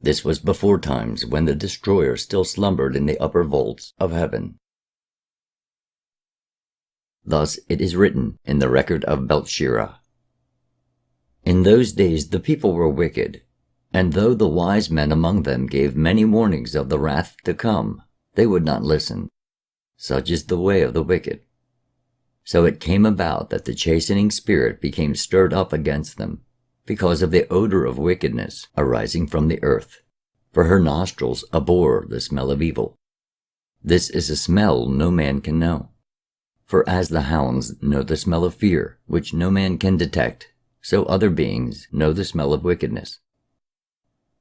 This was before times when the destroyer still slumbered in the upper vaults of heaven. Thus it is written in the record of Belshira. In those days the people were wicked, and though the wise men among them gave many warnings of the wrath to come, they would not listen. Such is the way of the wicked. So it came about that the chastening spirit became stirred up against them, because of the odor of wickedness arising from the earth, for her nostrils abhor the smell of evil. This is a smell no man can know. For as the hounds know the smell of fear, which no man can detect, so other beings know the smell of wickedness.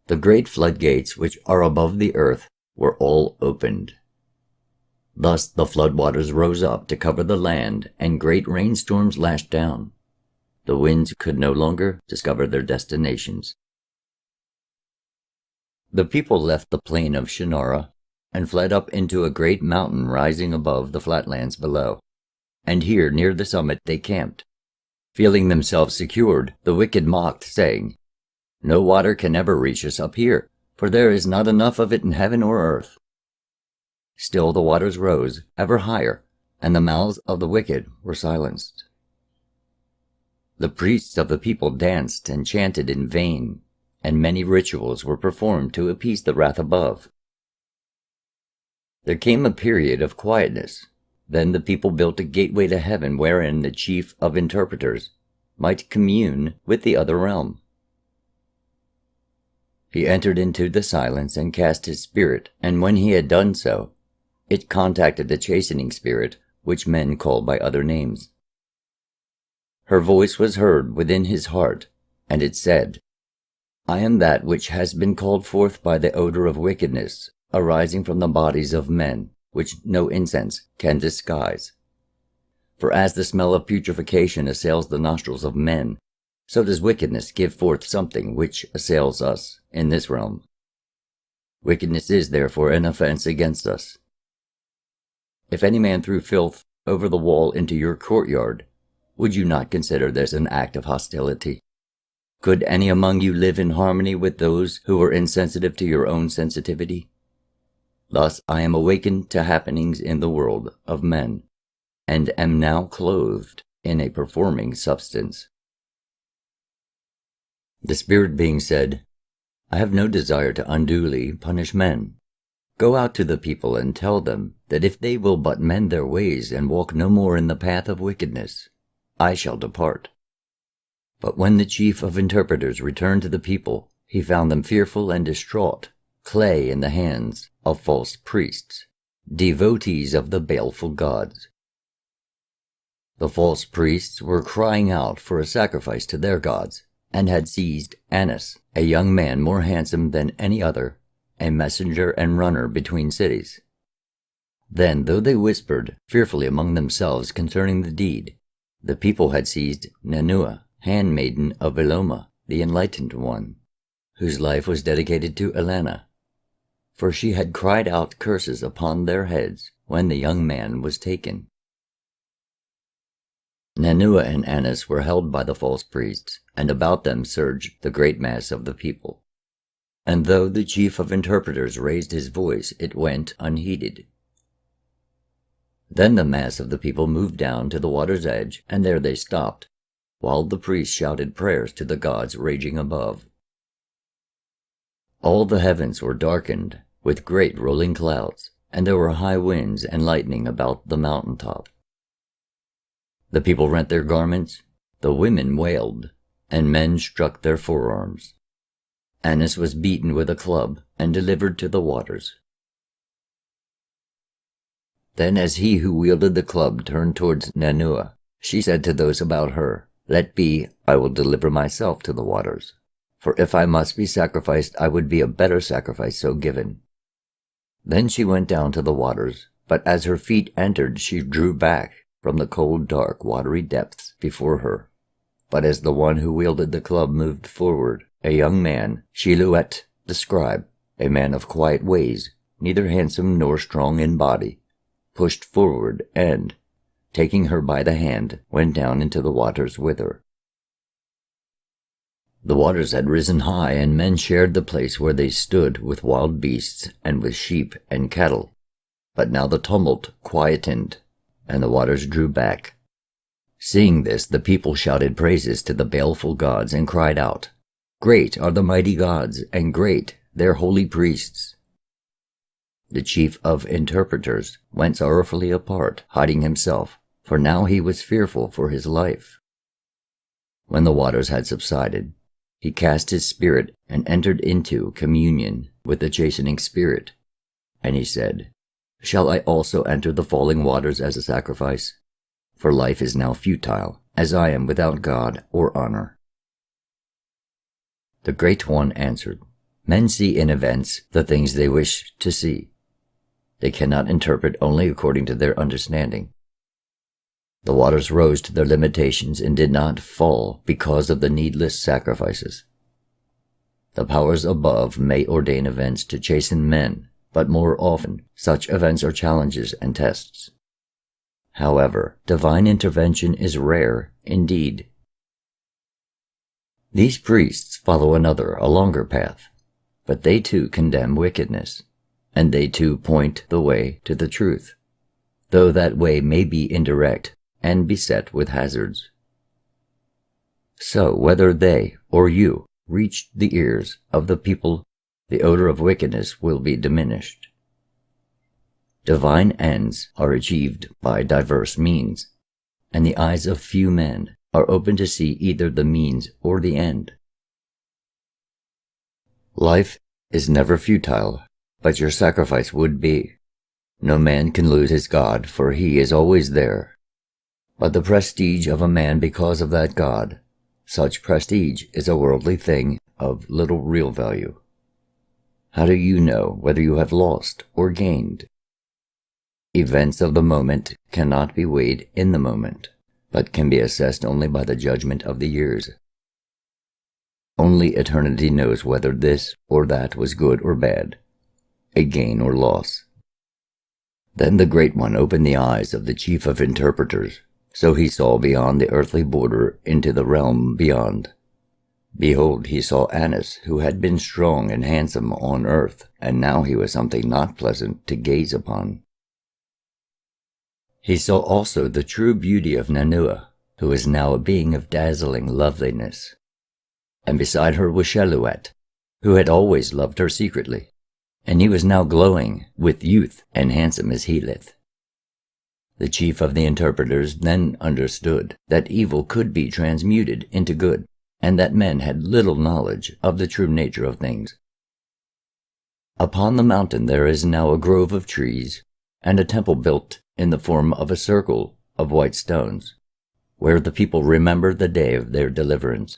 The great floodgates which are above the earth were all opened. Thus the floodwaters rose up to cover the land, and great rainstorms lashed down. The winds could no longer discover their destinations. The people left the plain of Shinnara and fled up into a great mountain rising above the flatlands below, and here near the summit they camped. Feeling themselves secured, the wicked mocked, saying, "No water can ever reach us up here, for there is not enough of it in heaven or earth." Still the waters rose ever higher, and the mouths of the wicked were silenced. The priests of the people danced and chanted in vain, and many rituals were performed to appease the wrath above. There came a period of quietness. Then the people built a gateway to heaven wherein the chief of interpreters might commune with the other realm. He entered into the silence and cast his spirit, and when he had done so, it contacted the chastening spirit, which men call by other names. Her voice was heard within his heart, and it said, "I am that which has been called forth by the odor of wickedness, arising from the bodies of men, which no incense can disguise. For as the smell of putrefaction assails the nostrils of men, so does wickedness give forth something which assails us in this realm. Wickedness is therefore an offense against us. If any man threw filth over the wall into your courtyard, would you not consider this an act of hostility? Could any among you live in harmony with those who are insensitive to your own sensitivity? Thus I am awakened to happenings in the world of men, and am now clothed in a performing substance." The spirit being said, "I have no desire to unduly punish men. Go out to the people and tell them that if they will but mend their ways and walk no more in the path of wickedness, I shall depart." But when the chief of interpreters returned to the people, he found them fearful and distraught, clay in the hands of false priests, devotees of the baleful gods. The false priests were crying out for a sacrifice to their gods, and had seized Annas, a young man more handsome than any other, a messenger and runner between cities. Then, though they whispered fearfully among themselves concerning the deed, the people had seized Nanua, handmaiden of Eloma, the enlightened one, whose life was dedicated to Elena, for she had cried out curses upon their heads when the young man was taken. Nanua and Annas were held by the false priests, and about them surged the great mass of the people. And though the chief of interpreters raised his voice, it went unheeded. Then the mass of the people moved down to the water's edge, and there they stopped, while the priests shouted prayers to the gods raging above. All the heavens were darkened with great rolling clouds, and there were high winds and lightning about the mountain top. The people rent their garments, the women wailed, and men struck their forearms. Annas was beaten with a club and delivered to the waters. Then as he who wielded the club turned towards Nanua, she said to those about her, "Let be, I will deliver myself to the waters. For if I must be sacrificed, I would be a better sacrifice so given." Then she went down to the waters, but as her feet entered she drew back from the cold, dark, watery depths before her. But as the one who wielded the club moved forward, a young man, Shiluet the scribe, a man of quiet ways, neither handsome nor strong in body, pushed forward and, taking her by the hand, went down into the waters with her. The waters had risen high, and men shared the place where they stood with wild beasts and with sheep and cattle. But now the tumult quietened, and the waters drew back. Seeing this, the people shouted praises to the baleful gods and cried out, "Great are the mighty gods, and great their holy priests." The chief of interpreters went sorrowfully apart, hiding himself, for now he was fearful for his life. When the waters had subsided, he cast his spirit and entered into communion with the chastening spirit. And he said, "Shall I also enter the falling waters as a sacrifice? For life is now futile, as I am without God or honor." The Great One answered, "Men see in events the things they wish to see. They cannot interpret only according to their understanding. The waters rose to their limitations and did not fall because of the needless sacrifices. The powers above may ordain events to chasten men, but more often such events are challenges and tests. However, divine intervention is rare indeed. These priests follow another, a longer path, but they too condemn wickedness, and they too point the way to the truth, though that way may be indirect and beset with hazards. So whether they or you reach the ears of the people, the odor of wickedness will be diminished. Divine ends are achieved by diverse means, and the eyes of few men are open to see either the means or the end. Life is never futile, but your sacrifice would be. No man can lose his God, for he is always there. But the prestige of a man because of that God, such prestige is a worldly thing of little real value. How do you know whether you have lost or gained? Events of the moment cannot be weighed in the moment, but can be assessed only by the judgment of the years. Only eternity knows whether this or that was good or bad, a gain or loss. Then the Great One opened the eyes of the chief of interpreters, so he saw beyond the earthly border into the realm beyond. Behold, he saw Annas, who had been strong and handsome on earth, and now he was something not pleasant to gaze upon. He saw also the true beauty of Nanua, who is now a being of dazzling loveliness. And beside her was Sheluet, who had always loved her secretly, and he was now glowing with youth and handsome as Helith. The chief of the interpreters then understood that evil could be transmuted into good, and that men had little knowledge of the true nature of things. Upon the mountain there is now a grove of trees, and a temple built in the form of a circle of white stones, where the people remember the day of their deliverance.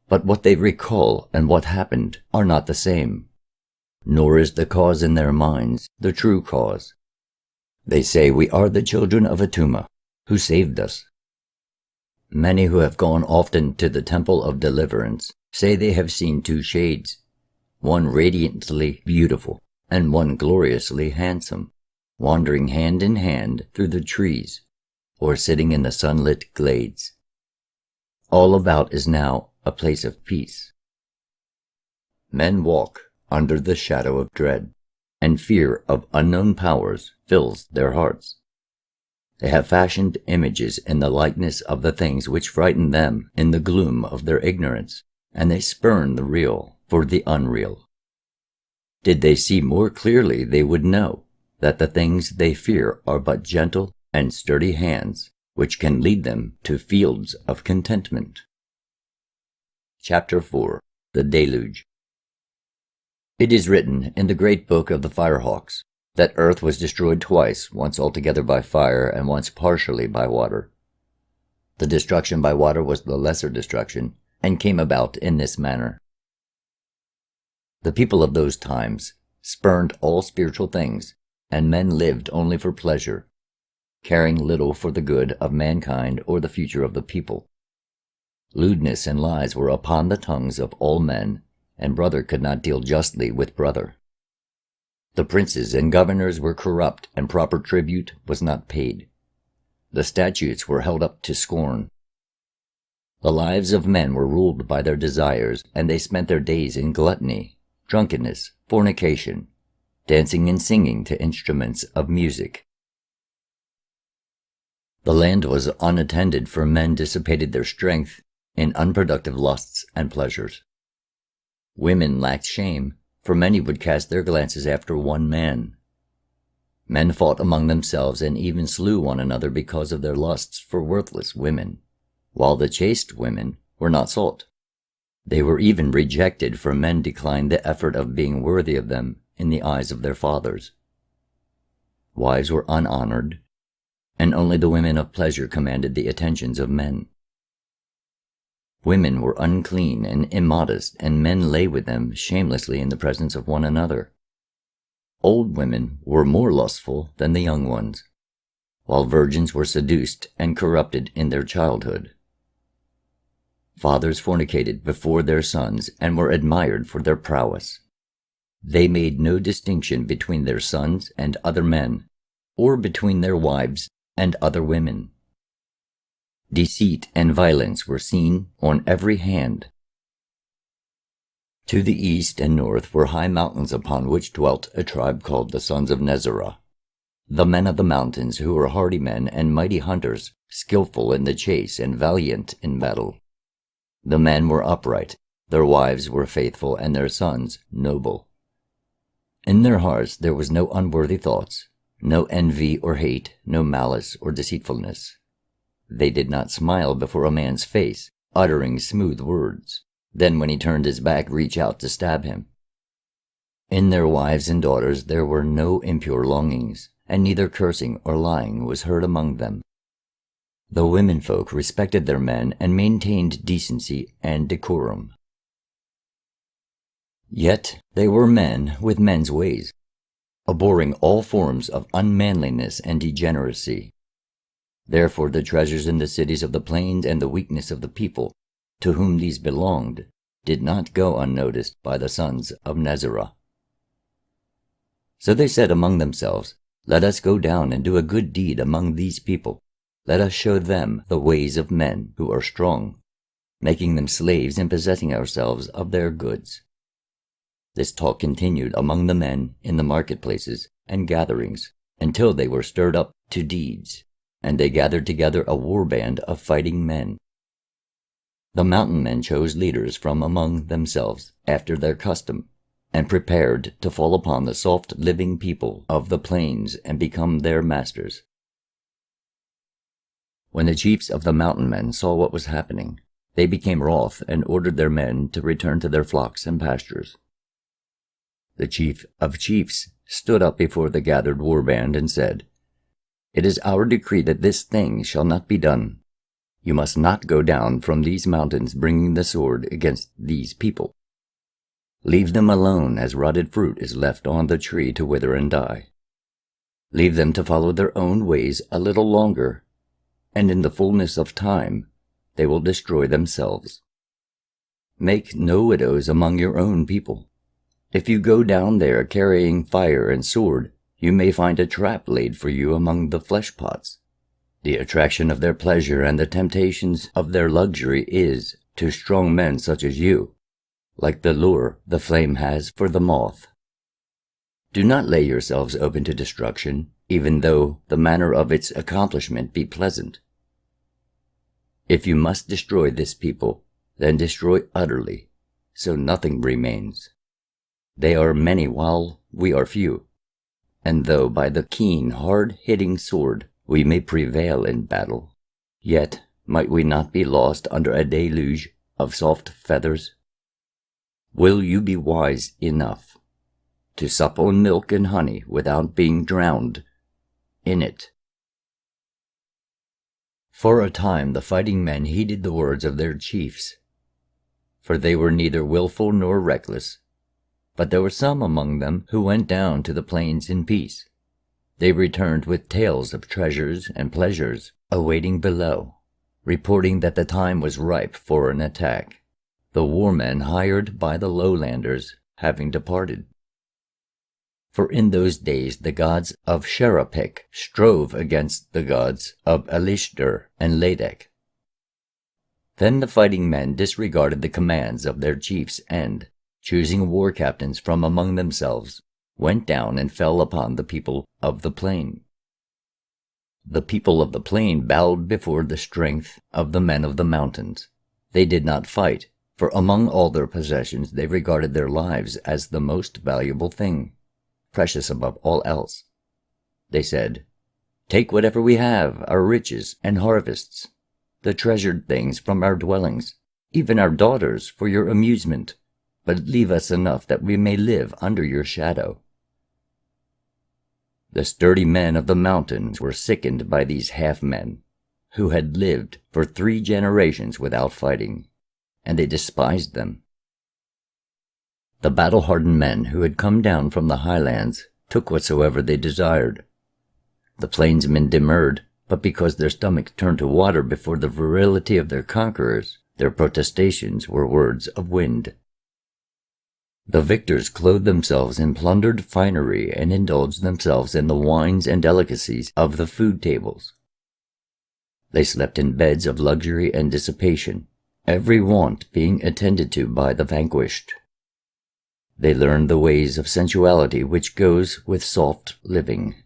But what they recall and what happened are not the same, nor is the cause in their minds the true cause. They say, "We are the children of Atuma, who saved us." Many who have gone often to the temple of deliverance say they have seen two shades, one radiantly beautiful and one gloriously handsome, wandering hand in hand through the trees or sitting in the sunlit glades. All about is now a place of peace. Men walk under the shadow of dread, and fear of unknown powers fills their hearts. They have fashioned images in the likeness of the things which frighten them in the gloom of their ignorance, and they spurn the real for the unreal. Did they see more clearly, they would know that the things they fear are but gentle and sturdy hands, which can lead them to fields of contentment. Chapter 4. The Deluge. It is written in the great book of the Firehawks that earth was destroyed twice, once altogether by fire and once partially by water. The destruction by water was the lesser destruction, and came about in this manner. The people of those times spurned all spiritual things, and men lived only for pleasure, caring little for the good of mankind or the future of the people. Lewdness and lies were upon the tongues of all men, and brother could not deal justly with brother. The princes and governors were corrupt, and proper tribute was not paid. The statutes were held up to scorn. The lives of men were ruled by their desires, and they spent their days in gluttony, drunkenness, fornication, dancing and singing to instruments of music. The land was unattended, for men dissipated their strength in unproductive lusts and pleasures. Women lacked shame, for many would cast their glances after one man. Men fought among themselves and even slew one another because of their lusts for worthless women, while the chaste women were not sought. They were even rejected, for men declined the effort of being worthy of them in the eyes of their fathers. Wives were unhonored, and only the women of pleasure commanded the attentions of men. Women were unclean and immodest, and men lay with them shamelessly in the presence of one another. Old women were more lustful than the young ones, while virgins were seduced and corrupted in their childhood. Fathers fornicated before their sons and were admired for their prowess. They made no distinction between their sons and other men, or between their wives and other women. Deceit and violence were seen on every hand. To the east and north were high mountains upon which dwelt a tribe called the sons of Nezerah, the men of the mountains, who were hardy men and mighty hunters, skillful in the chase and valiant in battle. The men were upright, their wives were faithful, and their sons noble. In their hearts there was no unworthy thoughts, no envy or hate, no malice or deceitfulness. They did not smile before a man's face, uttering smooth words, then when he turned his back reach out to stab him. In their wives and daughters there were no impure longings, and neither cursing or lying was heard among them. The womenfolk respected their men and maintained decency and decorum. Yet they were men with men's ways, abhorring all forms of unmanliness and degeneracy. Therefore the treasures in the cities of the plains and the weakness of the people, to whom these belonged, did not go unnoticed by the sons of Nezerah. So they said among themselves, "Let us go down and do a good deed among these people. Let us show them the ways of men who are strong, making them slaves and possessing ourselves of their goods." This talk continued among the men in the marketplaces and gatherings until they were stirred up to deeds, and they gathered together a war band of fighting men. The mountain men chose leaders from among themselves after their custom, and prepared to fall upon the soft living people of the plains and become their masters. When the chiefs of the mountain men saw what was happening, they became wroth and ordered their men to return to their flocks and pastures. The chief of chiefs stood up before the gathered war band and said, "It is our decree that this thing shall not be done. You must not go down from these mountains bringing the sword against these people. Leave them alone as rotted fruit is left on the tree to wither and die. Leave them to follow their own ways a little longer, and in the fullness of time they will destroy themselves. Make no widows among your own people. If you go down there carrying fire and sword, you may find a trap laid for you among the flesh pots. The attraction of their pleasure and the temptations of their luxury is, to strong men such as you, like the lure the flame has for the moth. Do not lay yourselves open to destruction, even though the manner of its accomplishment be pleasant. If you must destroy this people, then destroy utterly, so nothing remains. They are many while we are few, and though by the keen, hard-hitting sword we may prevail in battle, yet might we not be lost under a deluge of soft feathers? Will you be wise enough to sup on milk and honey without being drowned in it?" For a time the fighting men heeded the words of their chiefs, for they were neither willful nor reckless, but there were some among them who went down to the plains in peace. They returned with tales of treasures and pleasures awaiting below, reporting that the time was ripe for an attack, the war men hired by the lowlanders having departed. For in those days the gods of Sherapik strove against the gods of Elishter and Ladek. Then the fighting men disregarded the commands of their chiefs and, choosing war captains from among themselves, went down and fell upon the people of the plain. The people of the plain bowed before the strength of the men of the mountains. They did not fight, for among all their possessions they regarded their lives as the most valuable thing, precious above all else. they said. "Take whatever we have, our riches and harvests, the treasured things from our dwellings, even our daughters for your amusement, but leave us enough that we may live under your shadow." The sturdy men of the mountains were sickened by these half-men, who had lived for 3 generations without fighting, and they despised them. The battle-hardened men who had come down from the highlands took whatsoever they desired. The plainsmen demurred, but because their stomachs turned to water before the virility of their conquerors, their protestations were words of wind. The victors clothed themselves in plundered finery and indulged themselves in the wines and delicacies of the food tables. They slept in beds of luxury and dissipation, every want being attended to by the vanquished. They learned the ways of sensuality which goes with soft living.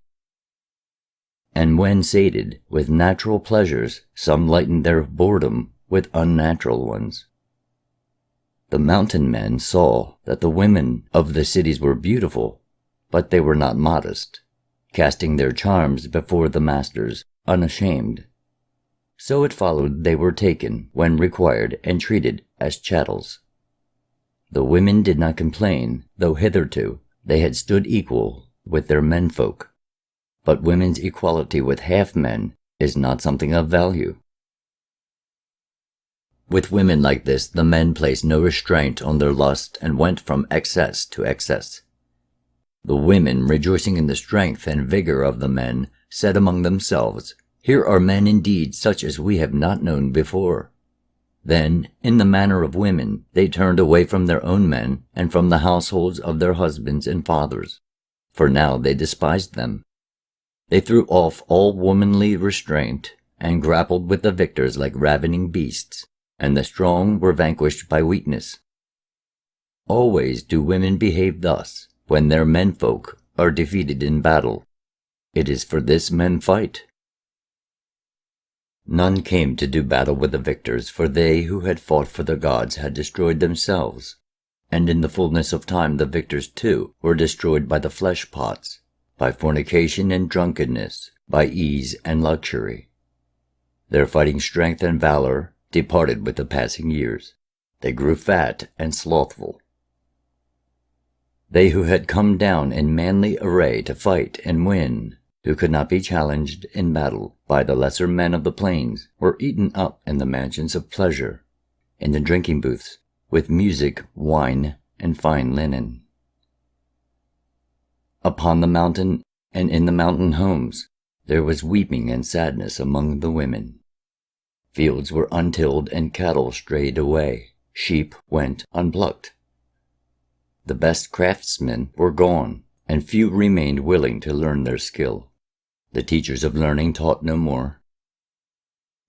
And when sated with natural pleasures, some lightened their boredom with unnatural ones. The mountain men saw that the women of the cities were beautiful, but they were not modest, casting their charms before the masters, unashamed. So it followed they were taken, when required, and treated as chattels. The women did not complain, though hitherto they had stood equal with their menfolk. But women's equality with half-men is not something of value. With women like this, the men placed no restraint on their lust and went from excess to excess. The women, rejoicing in the strength and vigor of the men, said among themselves, "Here are men indeed such as we have not known before." Then, in the manner of women, they turned away from their own men and from the households of their husbands and fathers, for now they despised them. They threw off all womanly restraint and grappled with the victors like ravening beasts, and the strong were vanquished by weakness. Always do women behave thus when their menfolk are defeated in battle. It is for this men fight. None came to do battle with the victors, for they who had fought for the gods had destroyed themselves, and in the fullness of time the victors too were destroyed by the flesh-pots, by fornication and drunkenness, by ease and luxury. Their fighting strength and valor departed with the passing years. They grew fat and slothful. They who had come down in manly array to fight and win, who could not be challenged in battle by the lesser men of the plains, were eaten up in the mansions of pleasure, in the drinking booths, with music, wine, and fine linen. Upon the mountain and in the mountain homes there was weeping and sadness among the women. Fields were untilled and cattle strayed away. Sheep went unplucked. The best craftsmen were gone, and few remained willing to learn their skill. The teachers of learning taught no more.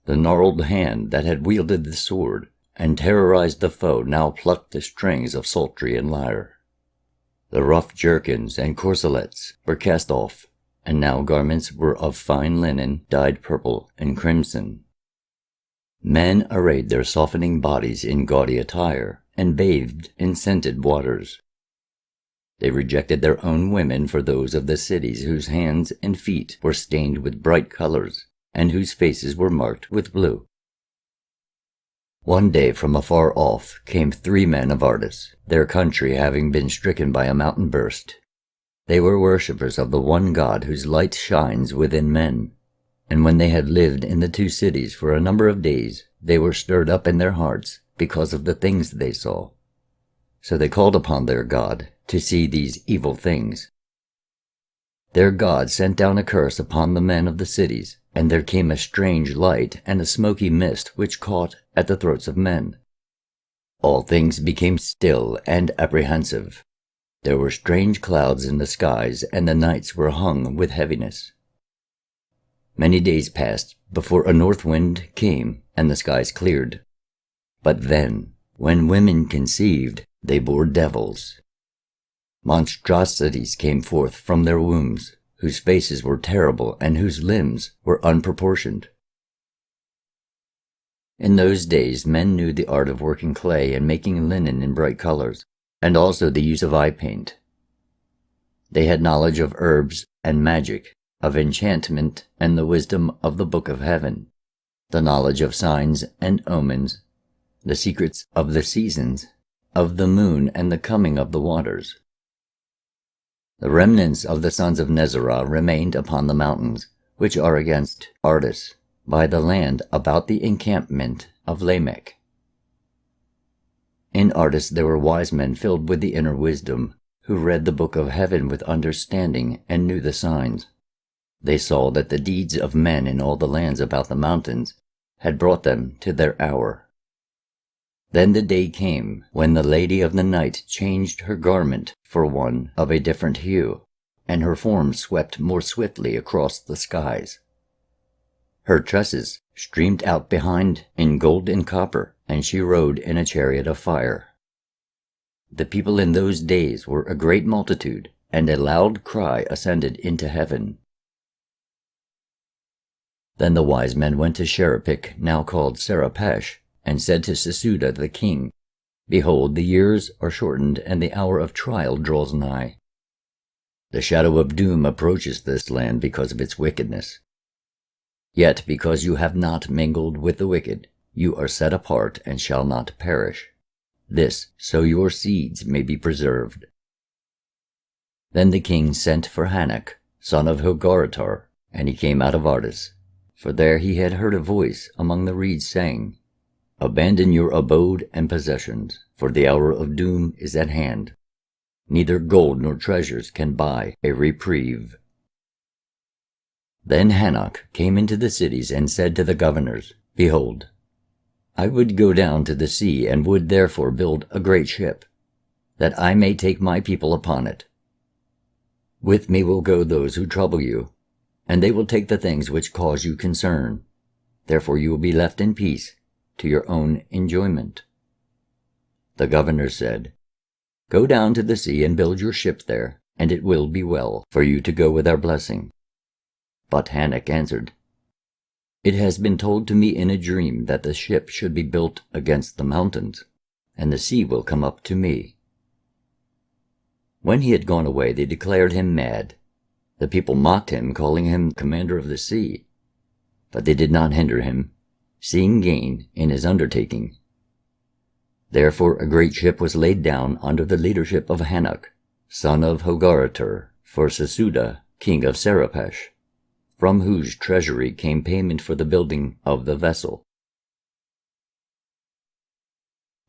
The gnarled hand that had wielded the sword and terrorized the foe now plucked the strings of psaltery and lyre. The rough jerkins and corselets were cast off, and now garments were of fine linen dyed purple and crimson. Men arrayed their softening bodies in gaudy attire, and bathed in scented waters. They rejected their own women for those of the cities whose hands and feet were stained with bright colors, and whose faces were marked with blue. One day from afar off came 3 men of Ardis, their country having been stricken by a mountain burst. They were worshippers of the one God whose light shines within men, and when they had lived in the 2 cities for a number of days, they were stirred up in their hearts because of the things they saw. So they called upon their God to see these evil things. Their God sent down a curse upon the men of the cities, and there came a strange light and a smoky mist which caught at the throats of men. All things became still and apprehensive. There were strange clouds in the skies, and the nights were hung with heaviness. Many days passed before a north wind came, and the skies cleared. But then, when women conceived, they bore devils. Monstrosities came forth from their wombs, whose faces were terrible and whose limbs were unproportioned. In those days men knew the art of working clay and making linen in bright colors, and also the use of eye paint. They had knowledge of herbs and magic, of enchantment and the wisdom of the Book of Heaven, the knowledge of signs and omens, the secrets of the seasons, of the moon and the coming of the waters. The remnants of the sons of Nezerah remained upon the mountains, which are against Ardis, by the land about the encampment of Lamech. In Ardis there were wise men filled with the inner wisdom, who read the Book of Heaven with understanding and knew the signs. They saw that the deeds of men in all the lands about the mountains had brought them to their hour. Then the day came when the Lady of the Night changed her garment for one of a different hue, and her form swept more swiftly across the skies. Her tresses streamed out behind in gold and copper, and she rode in a chariot of fire. The people in those days were a great multitude, and a loud cry ascended into heaven. Then the wise men went to Sherapik, now called Serapesh, and said to Sesuda the king, Behold, the years are shortened, and the hour of trial draws nigh. The shadow of doom approaches this land because of its wickedness. Yet because you have not mingled with the wicked, you are set apart and shall not perish. This, so your seeds may be preserved. Then the king sent for Hanok, son of Hurmanetar, and he came out of Ardis, for there he had heard a voice among the reeds saying, Abandon your abode and possessions, for the hour of doom is at hand. Neither gold nor treasures can buy a reprieve. Then Hanok came into the cities and said to the governors, Behold, I would go down to the sea, and would therefore build a great ship, that I may take my people upon it. With me will go those who trouble you, and they will take the things which cause you concern. Therefore you will be left in peace, to your own enjoyment. The governor said, Go down to the sea and build your ship there, and it will be well for you to go with our blessing. But Hanok answered, It has been told to me in a dream that the ship should be built against the mountains, and the sea will come up to me. When he had gone away, they declared him mad. The people mocked him, calling him commander of the sea. But they did not hinder him, seeing gain in his undertaking. Therefore a great ship was laid down under the leadership of Hanok, son of Hurmanetar, for Sesuda, king of Serapesh, from whose treasury came payment for the building of the vessel.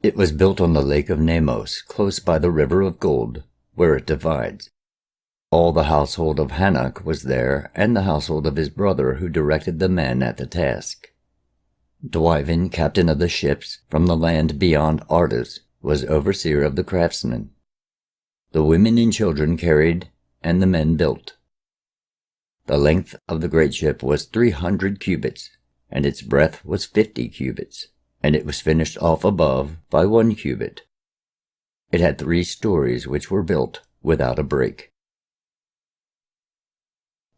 It was built on the lake of Nemos, close by the river of gold, where it divides. All the household of Hanok was there, and the household of his brother who directed the men at the task. Dwiven, captain of the ships from the land beyond Ardis, was overseer of the craftsmen. The women and children carried, and the men built. The length of the great ship was 300 cubits, and its breadth was 50 cubits, and it was finished off above by 1 cubit. It had 3 stories which were built without a break.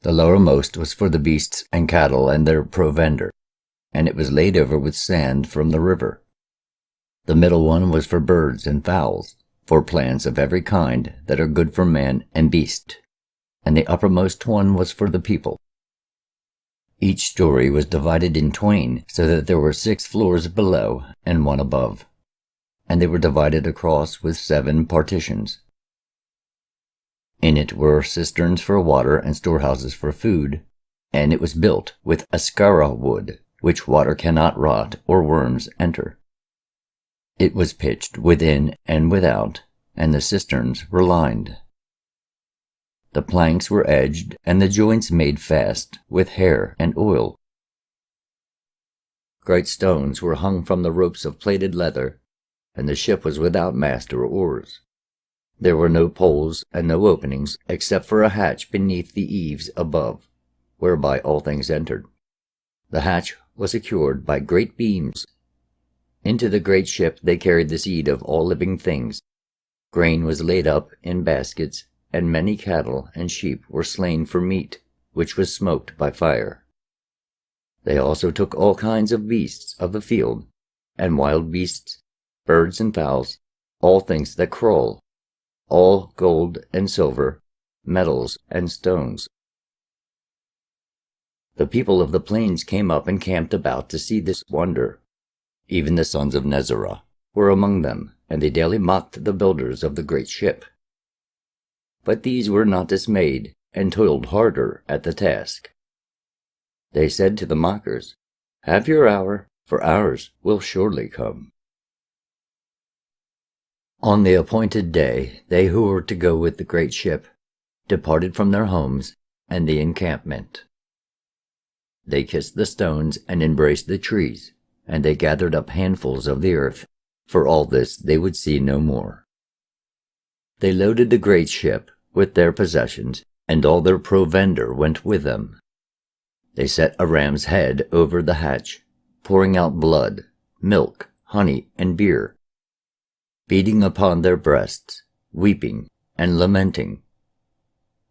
The lowermost was for the beasts and cattle and their provender, and it was laid over with sand from the river. The middle one was for birds and fowls, for plants of every kind that are good for man and beast, and the uppermost one was for the people. Each story was divided in twain, so that there were 6 floors below and 1 above, and they were divided across with 7 partitions. In it were cisterns for water and storehouses for food, and it was built with ascara wood, which water cannot rot or worms enter. It was pitched within and without, and the cisterns were lined. The planks were edged, and the joints made fast with hair and oil. Great stones were hung from the ropes of plaited leather, and the ship was without mast or oars. There were no poles and no openings, except for a hatch beneath the eaves above, whereby all things entered. The hatch was secured by great beams. Into the great ship they carried the seed of all living things. Grain was laid up in baskets, and many cattle and sheep were slain for meat, which was smoked by fire. They also took all kinds of beasts of the field, and wild beasts, birds and fowls, all things that crawl, all gold and silver, metals and stones. The people of the plains came up and camped about to see this wonder. Even the sons of Nezerah were among them, and they daily mocked the builders of the great ship. But these were not dismayed, and toiled harder at the task. They said to the mockers, "Have your hour, for ours will surely come." On the appointed day, they who were to go with the great ship departed from their homes and the encampment. They kissed the stones and embraced the trees, and they gathered up handfuls of the earth. For all this they would see no more. They loaded the great ship with their possessions, and all their provender went with them. They set a ram's head over the hatch, pouring out blood, milk, honey, and beer, beating upon their breasts, weeping and lamenting.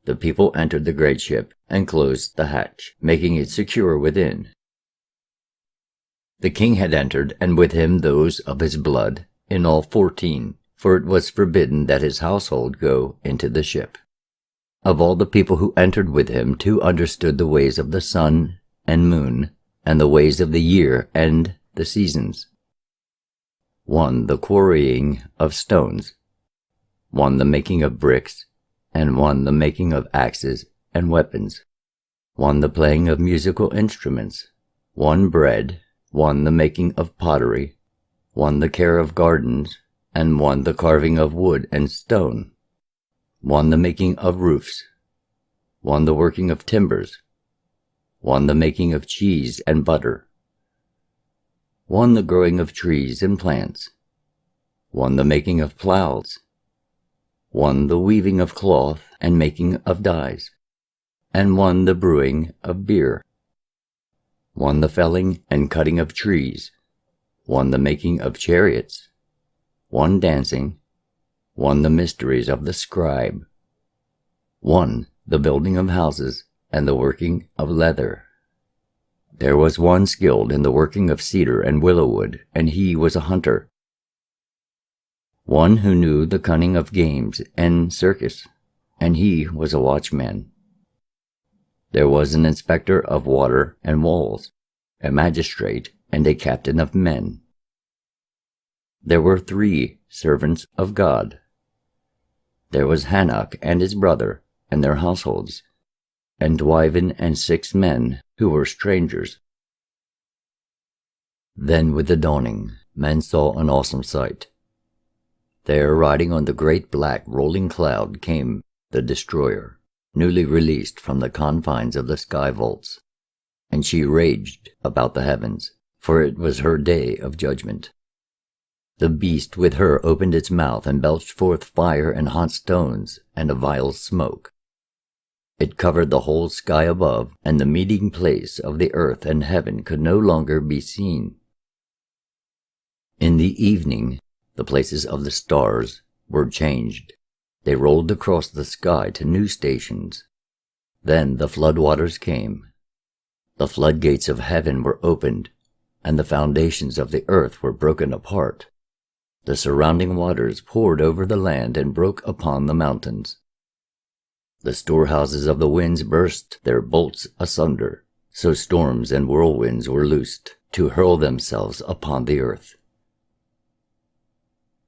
The people entered the great ship and closed the hatch, making it secure within. The king had entered, and with him those of his blood, in all 14, for it was forbidden that his household go into the ship. Of all the people who entered with him, 2 understood the ways of the sun and moon, and the ways of the year and the seasons. 1 the quarrying of stones, 1 the making of bricks, and 1 the making of axes and weapons, 1 the playing of musical instruments, 1 bread, 1 the making of pottery, 1 the care of gardens, and 1 the carving of wood and stone, 1 the making of roofs, 1 the working of timbers, 1 the making of cheese and butter, 1 the growing of trees and plants, 1 the making of plows, 1 the weaving of cloth and making of dyes, and 1 the brewing of beer, 1 the felling and cutting of trees, 1 the making of chariots, 1 dancing, 1 the mysteries of the scribe, 1 the building of houses and the working of leather. There was 1 skilled in the working of cedar and willow wood, and he was a hunter. 1 who knew the cunning of games and circus, and he was a watchman. There was an inspector of water and walls, a magistrate, and a captain of men. There were 3 servants of God. There was Hanok and his brother, and their households, and Dwiven and 6 men who were strangers. Then with the dawning, men saw an awesome sight. There, riding on the great black rolling cloud, came the destroyer, newly released from the confines of the sky vaults, and she raged about the heavens, for it was her day of judgment. The beast with her opened its mouth and belched forth fire and hot stones and a vile smoke. It covered the whole sky above, and the meeting place of the earth and heaven could no longer be seen. In the evening, the places of the stars were changed. They rolled across the sky to new stations. Then the flood waters came. The floodgates of heaven were opened, and the foundations of the earth were broken apart. The surrounding waters poured over the land and broke upon the mountains. The storehouses of the winds burst their bolts asunder, so storms and whirlwinds were loosed to hurl themselves upon the earth.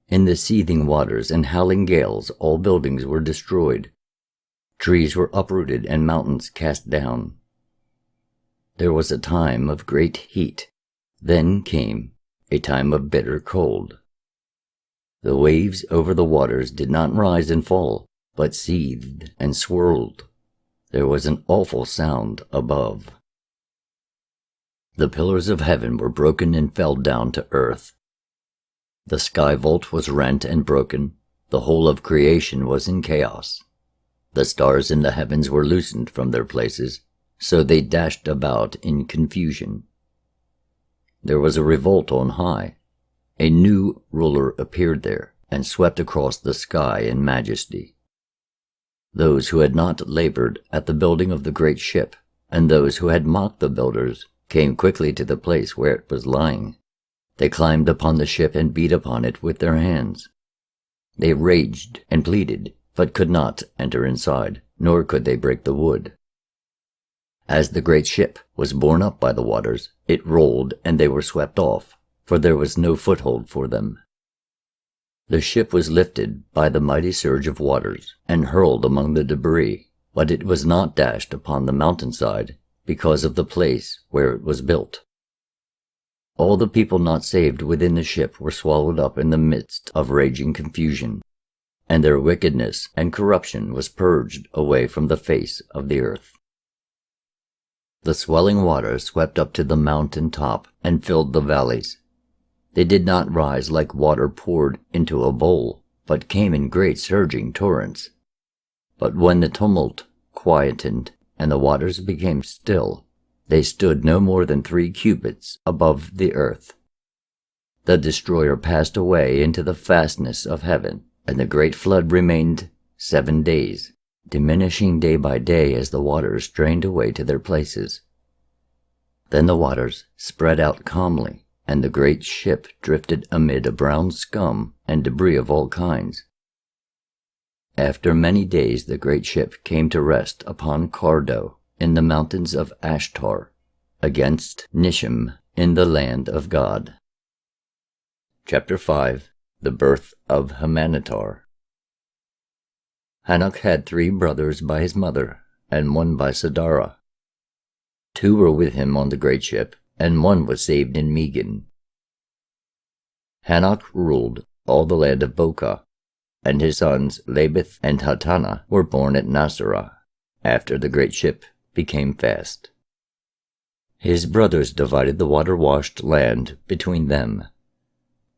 In the seething waters and howling gales all buildings were destroyed. Trees were uprooted and mountains cast down. There was a time of great heat. Then came a time of bitter cold. The waves over the waters did not rise and fall, but seethed and swirled. There was an awful sound above. The pillars of heaven were broken and fell down to earth. The sky vault was rent and broken. The whole of creation was in chaos. The stars in the heavens were loosened from their places, so they dashed about in confusion. There was a revolt on high. A new ruler appeared there and swept across the sky in majesty. Those who had not labored at the building of the great ship, and those who had mocked the builders, came quickly to the place where it was lying. They climbed upon the ship and beat upon it with their hands. They raged and pleaded, but could not enter inside, nor could they break the wood. As the great ship was borne up by the waters, it rolled and they were swept off, for there was no foothold for them. The ship was lifted by the mighty surge of waters and hurled among the debris, but it was not dashed upon the mountainside because of the place where it was built. All the people not saved within the ship were swallowed up in the midst of raging confusion, and their wickedness and corruption was purged away from the face of the earth. The swelling waters swept up to the mountain top and filled the valleys. They did not rise like water poured into a bowl, but came in great surging torrents. But when the tumult quietened and the waters became still, they stood no more than 3 cubits above the earth. The destroyer passed away into the fastness of heaven, and the great flood remained 7 days, diminishing day by day as the waters drained away to their places. Then the waters spread out calmly, and the great ship drifted amid a brown scum and debris of all kinds. After many days the great ship came to rest upon Cardo in the mountains of Ashtar, against Nishim in the land of God. Chapter 5. The Birth of Hurmanetar. Hanok had 3 brothers by his mother, and 1 by Sadara. 2 were with him on the great ship, and 1 was saved in Megan. Hanok ruled all the land of Boka, and his sons Labith and Hatana were born at Nasarah, after the great ship became fast. His brothers divided the water-washed land between them.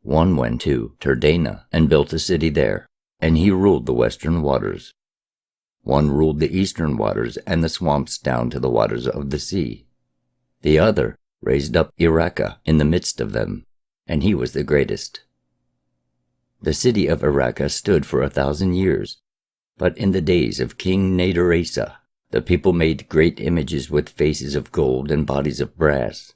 1 went to Turdana and built a city there, and he ruled the western waters. 1 ruled the eastern waters and the swamps down to the waters of the sea. The other raised up Iraka in the midst of them, and he was the greatest. The city of Iraka stood for 1,000 years, but in the days of King Nadaresa, the people made great images with faces of gold and bodies of brass.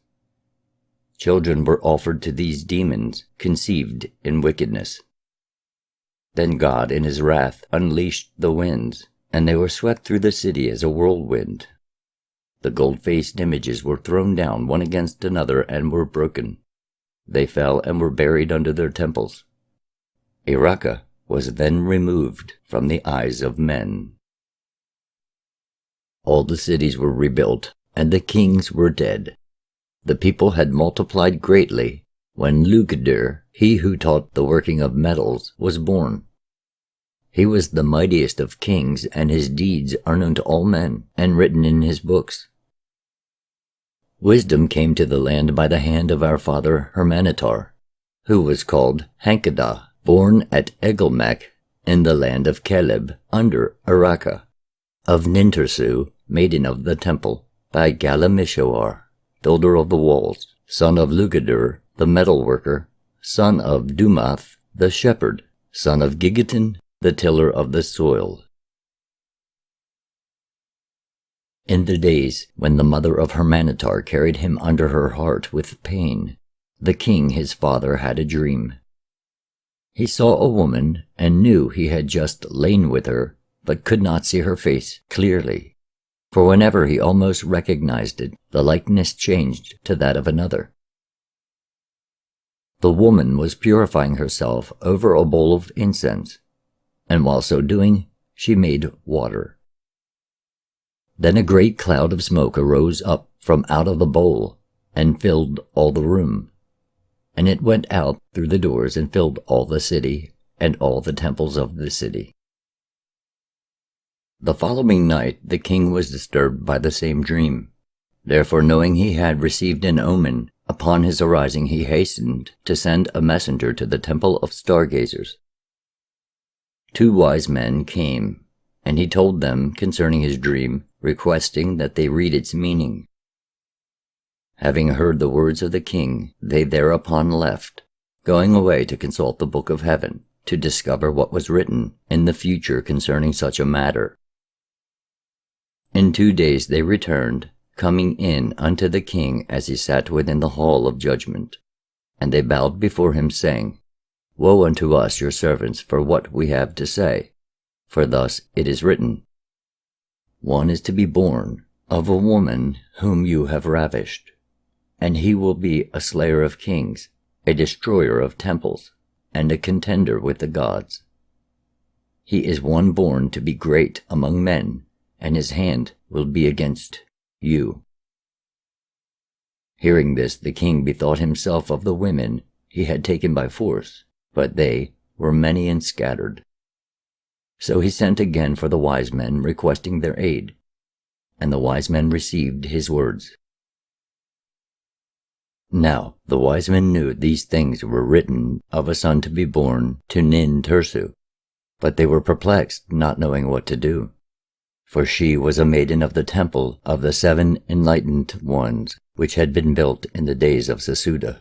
Children were offered to these demons, conceived in wickedness. Then God in his wrath unleashed the winds, and they were swept through the city as a whirlwind. The gold-faced images were thrown down one against another and were broken. They fell and were buried under their temples. Iraka was then removed from the eyes of men. All the cities were rebuilt, and the kings were dead. The people had multiplied greatly when Lugadir, he who taught the working of metals, was born. He was the mightiest of kings, and his deeds are known to all men, and written in his books. Wisdom came to the land by the hand of our father Hurmanetar, who was called Hankadah, born at Egelmach in the land of Caleb, under Iraka, of Nintersu, maiden of the temple, by Galamishawar, builder of the walls, son of Lugadur, the metal worker, son of Dumath, the shepherd, son of Gigaton, the tiller of the soil. In the days when the mother of Hurmanetar carried him under her heart with pain, the king his father had a dream. He saw a woman and knew he had just lain with her, but could not see her face clearly, for whenever he almost recognized it, the likeness changed to that of another. The woman was purifying herself over a bowl of incense, and while so doing, she made water. Then a great cloud of smoke arose up from out of the bowl and filled all the room, and it went out through the doors and filled all the city and all the temples of the city. The following night the king was disturbed by the same dream. Therefore, knowing he had received an omen, upon his arising he hastened to send a messenger to the temple of stargazers. 2 wise men came, and he told them concerning his dream, requesting that they read its meaning. Having heard the words of the king, they thereupon left, going away to consult the book of heaven, to discover what was written in the future concerning such a matter. In 2 days they returned, coming in unto the king as he sat within the hall of judgment. And they bowed before him, saying, Woe unto us, your servants, for what we have to say. For thus it is written, One is to be born, of a woman whom you have ravished, and he will be a slayer of kings, a destroyer of temples, and a contender with the gods. He is one born to be great among men, and his hand will be against you." Hearing this, the king bethought himself of the women he had taken by force, but they were many and scattered. So he sent again for the wise men, requesting their aid, and the wise men received his words. Now the wise men knew these things were written of a son to be born to Nintursu, but they were perplexed, not knowing what to do. For she was a maiden of the temple of the 7 enlightened ones, which had been built in the days of Sesuda.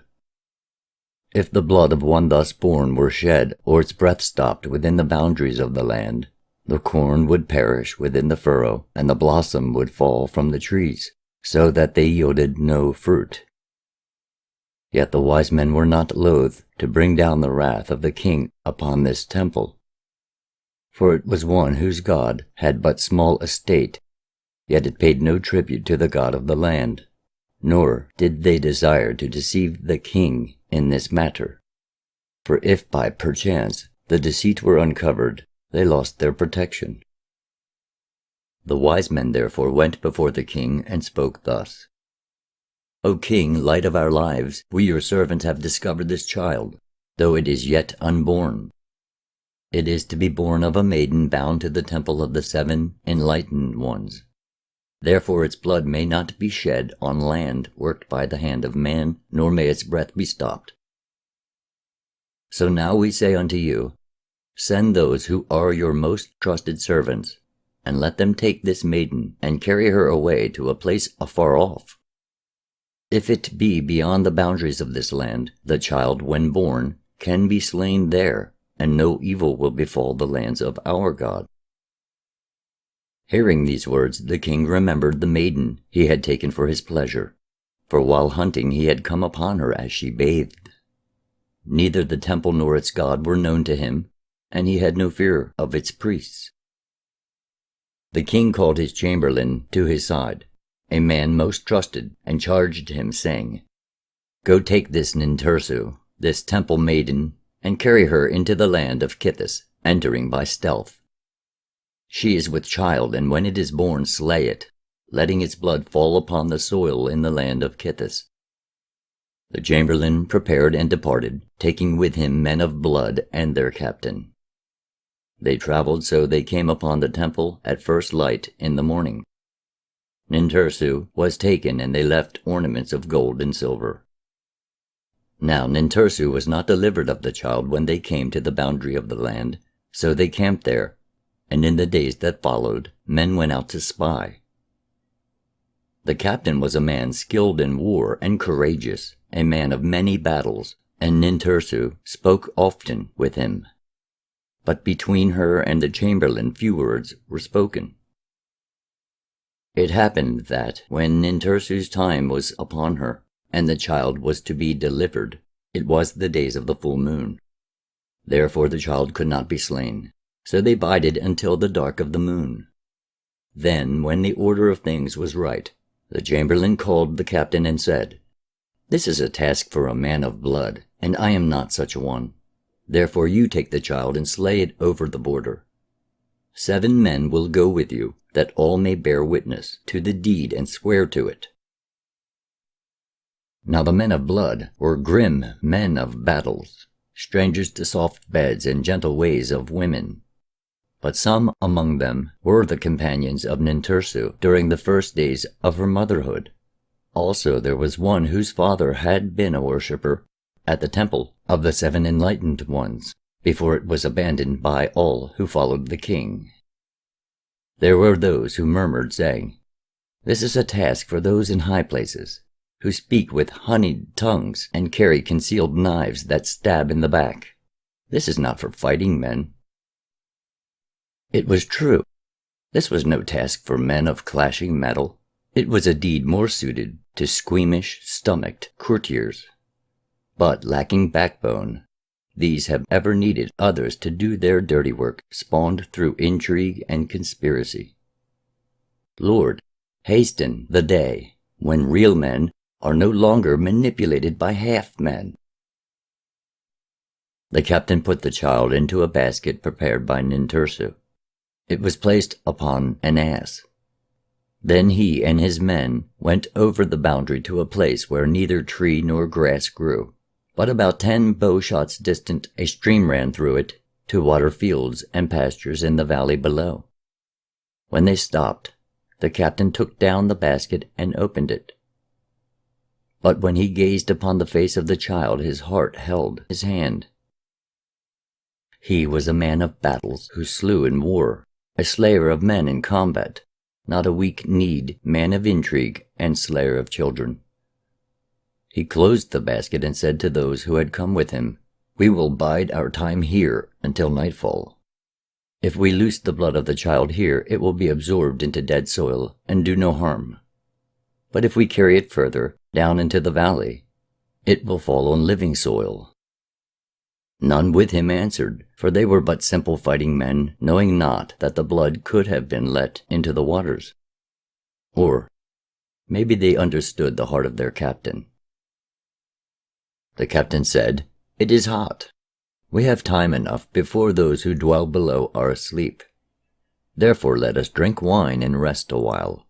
If the blood of one thus born were shed, or its breath stopped within the boundaries of the land, the corn would perish within the furrow, and the blossom would fall from the trees, so that they yielded no fruit. Yet the wise men were not loath to bring down the wrath of the king upon this temple. For it was one whose god had but small estate, yet it paid no tribute to the god of the land, nor did they desire to deceive the king in this matter. For if by perchance the deceit were uncovered, they lost their protection. The wise men therefore went before the king and spoke thus: "O king, light of our lives, we your servants have discovered this child, though it is yet unborn. It is to be born of a maiden bound to the temple of the 7 enlightened ones. Therefore its blood may not be shed on land worked by the hand of man, nor may its breath be stopped. So now we say unto you, send those who are your most trusted servants, and let them take this maiden and carry her away to a place afar off. If it be beyond the boundaries of this land, the child, when born, can be slain there, and no evil will befall the lands of our God." Hearing these words, the king remembered the maiden he had taken for his pleasure, for while hunting he had come upon her as she bathed. Neither the temple nor its god were known to him, and he had no fear of its priests. The king called his chamberlain to his side, a man most trusted, and charged him, saying, "Go take this Nintursu, this temple maiden, and carry her into the land of Kithis, entering by stealth. She is with child, and when it is born, slay it, letting its blood fall upon the soil in the land of Kithis." The chamberlain prepared and departed, taking with him men of blood and their captain. They traveled so they came upon the temple at first light in the morning. Nintursu was taken, and they left ornaments of gold and silver. Now Nintursu was not delivered of the child when they came to the boundary of the land, so they camped there, and in the days that followed, men went out to spy. The captain was a man skilled in war and courageous, a man of many battles, and Nintursu spoke often with him. But between her and the chamberlain few words were spoken. It happened that, when Nintursu's time was upon her, and the child was to be delivered, it was the days of the full moon. Therefore the child could not be slain, so they bided until the dark of the moon. Then, when the order of things was right, the chamberlain called the captain and said, "This is a task for a man of blood, and I am not such a one. Therefore you take the child and slay it over the border. 7 men will go with you, that all may bear witness to the deed and swear to it." Now the men of blood were grim men of battles, strangers to soft beds and gentle ways of women. But some among them were the companions of Nintursu during the first days of her motherhood. Also there was one whose father had been a worshipper at the temple of the 7 enlightened ones, before it was abandoned by all who followed the king. There were those who murmured, saying, "This is a task for those in high places, who speak with honeyed tongues and carry concealed knives that stab in the back. This is not for fighting men." It was true. This was no task for men of clashing metal. It was a deed more suited to squeamish, stomached courtiers. But lacking backbone, these have ever needed others to do their dirty work, spawned through intrigue and conspiracy. "Lord, Hasten the day when real men are no longer manipulated by half-men. The captain put the child into a basket prepared by Nintursu. It was placed upon an ass. Then he and his men went over the boundary to a place where neither tree nor grass grew, but about 10 bow shots distant a stream ran through it to water fields and pastures in the valley below. When they stopped, the captain took down the basket and opened it. But when he gazed upon the face of the child, his heart held his hand. He was a man of battles who slew in war, a slayer of men in combat, not a weak-kneed man of intrigue and slayer of children. He closed the basket and said to those who had come with him, "We will bide our time here until nightfall. If we loose the blood of the child here, it will be absorbed into dead soil and do no harm. But if we carry it further, down into the valley, it will fall on living soil." None with him answered, for they were but simple fighting men, knowing not that the blood could have been let into the waters. Or maybe they understood the heart of their captain. The captain said, "It is hot. We have time enough before those who dwell below are asleep. Therefore let us drink wine and rest a while."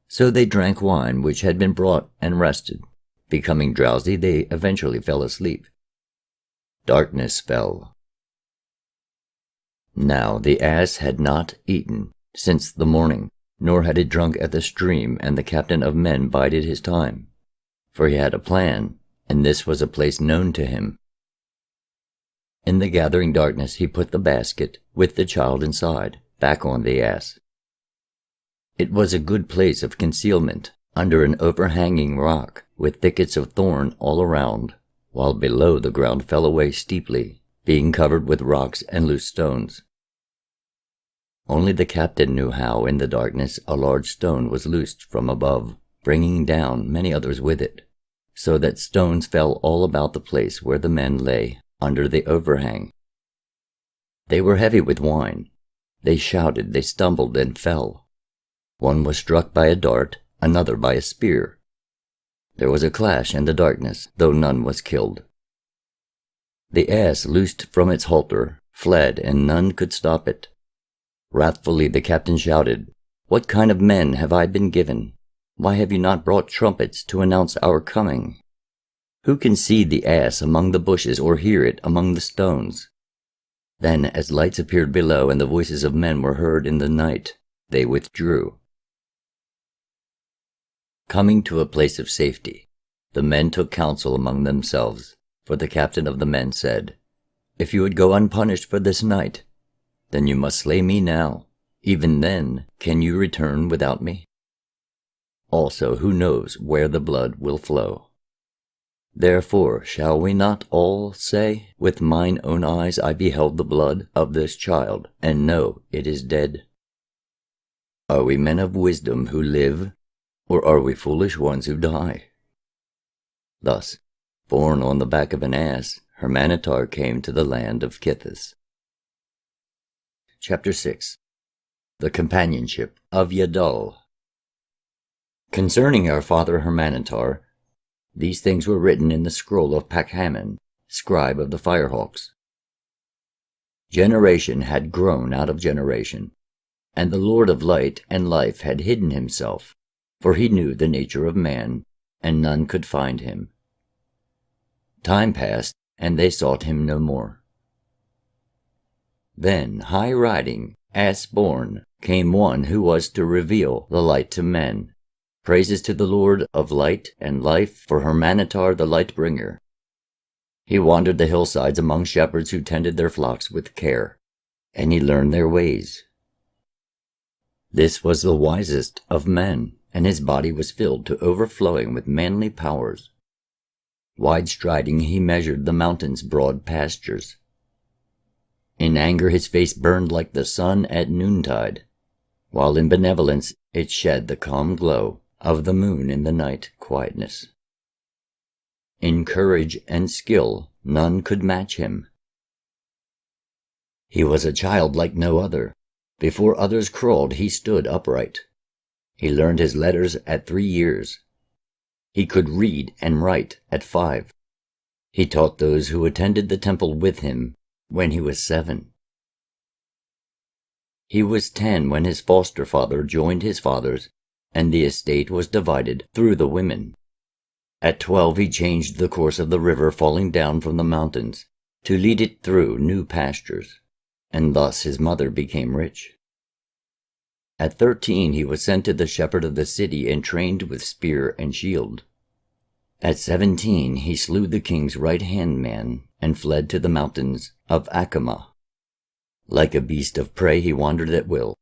So they drank wine which had been brought and rested. Becoming drowsy, they eventually fell asleep. Darkness fell. Now the ass had not eaten since the morning, nor had it drunk at the stream, and the captain of men bided his time, for he had a plan, and this was a place known to him. In the gathering darkness he put the basket, with the child inside, back on the ass. It was a good place of concealment, under an overhanging rock, with thickets of thorn all around, while below the ground fell away steeply, being covered with rocks and loose stones. Only the captain knew how in the darkness a large stone was loosed from above, bringing down many others with it, so that stones fell all about the place where the men lay under the overhang. They were heavy with wine. They shouted, they stumbled and fell. One was struck by a dart, another by a spear. There was a clash in the darkness, though none was killed. The ass, loosed from its halter, fled, and none could stop it. Wrathfully the captain shouted, "What kind of men have I been given? Why have you not brought trumpets to announce our coming? Who can see the ass among the bushes or hear it among the stones?" Then, as lights appeared below and the voices of men were heard in the night, they withdrew. Coming to a place of safety, the men took counsel among themselves, for the captain of the men said, "If you would go unpunished for this night, then you must slay me now. Even then, can you return without me? Also, who knows where the blood will flow? Therefore, shall we not all say, 'With mine own eyes I beheld the blood of this child, and know it is dead'? Are we men of wisdom who live, or are we foolish ones who die?" Thus, borne on the back of an ass, Hurmanetar came to the land of Kithis. Chapter 6. The Companionship of Yadol. Concerning our father Hurmanetar, these things were written in the scroll of Pakhaman, scribe of the Firehawks. Generation had grown out of generation, and the Lord of Light and Life had hidden himself, for he knew the nature of man, and none could find him. Time passed, and they sought him no more. Then, high-riding, ass-born, came one who was to reveal the light to men. Praises to the Lord of Light and Life for Hurmanetar the Light-bringer. He wandered the hillsides among shepherds who tended their flocks with care, and he learned their ways. This was the wisest of men, and his body was filled to overflowing with manly powers. Wide-striding, he measured the mountains' broad pastures. In anger his face burned like the sun at noontide, while in benevolence it shed the calm glow of the moon in the night quietness. In courage and skill none could match him. He was a child like no other. Before others crawled he stood upright. He learned his letters at 3 years. He could read and write at 5. He taught those who attended the temple with him when he was 7. He was 10 when his foster father joined his father's, and the estate was divided through the women. At 12 he changed the course of the river falling down from the mountains to lead it through new pastures, and thus his mother became rich. At 13 he was sent to the shepherd of the city and trained with spear and shield. At 17 he slew the king's right-hand man and fled to the mountains of Atuma. Like a beast of prey he wandered at will.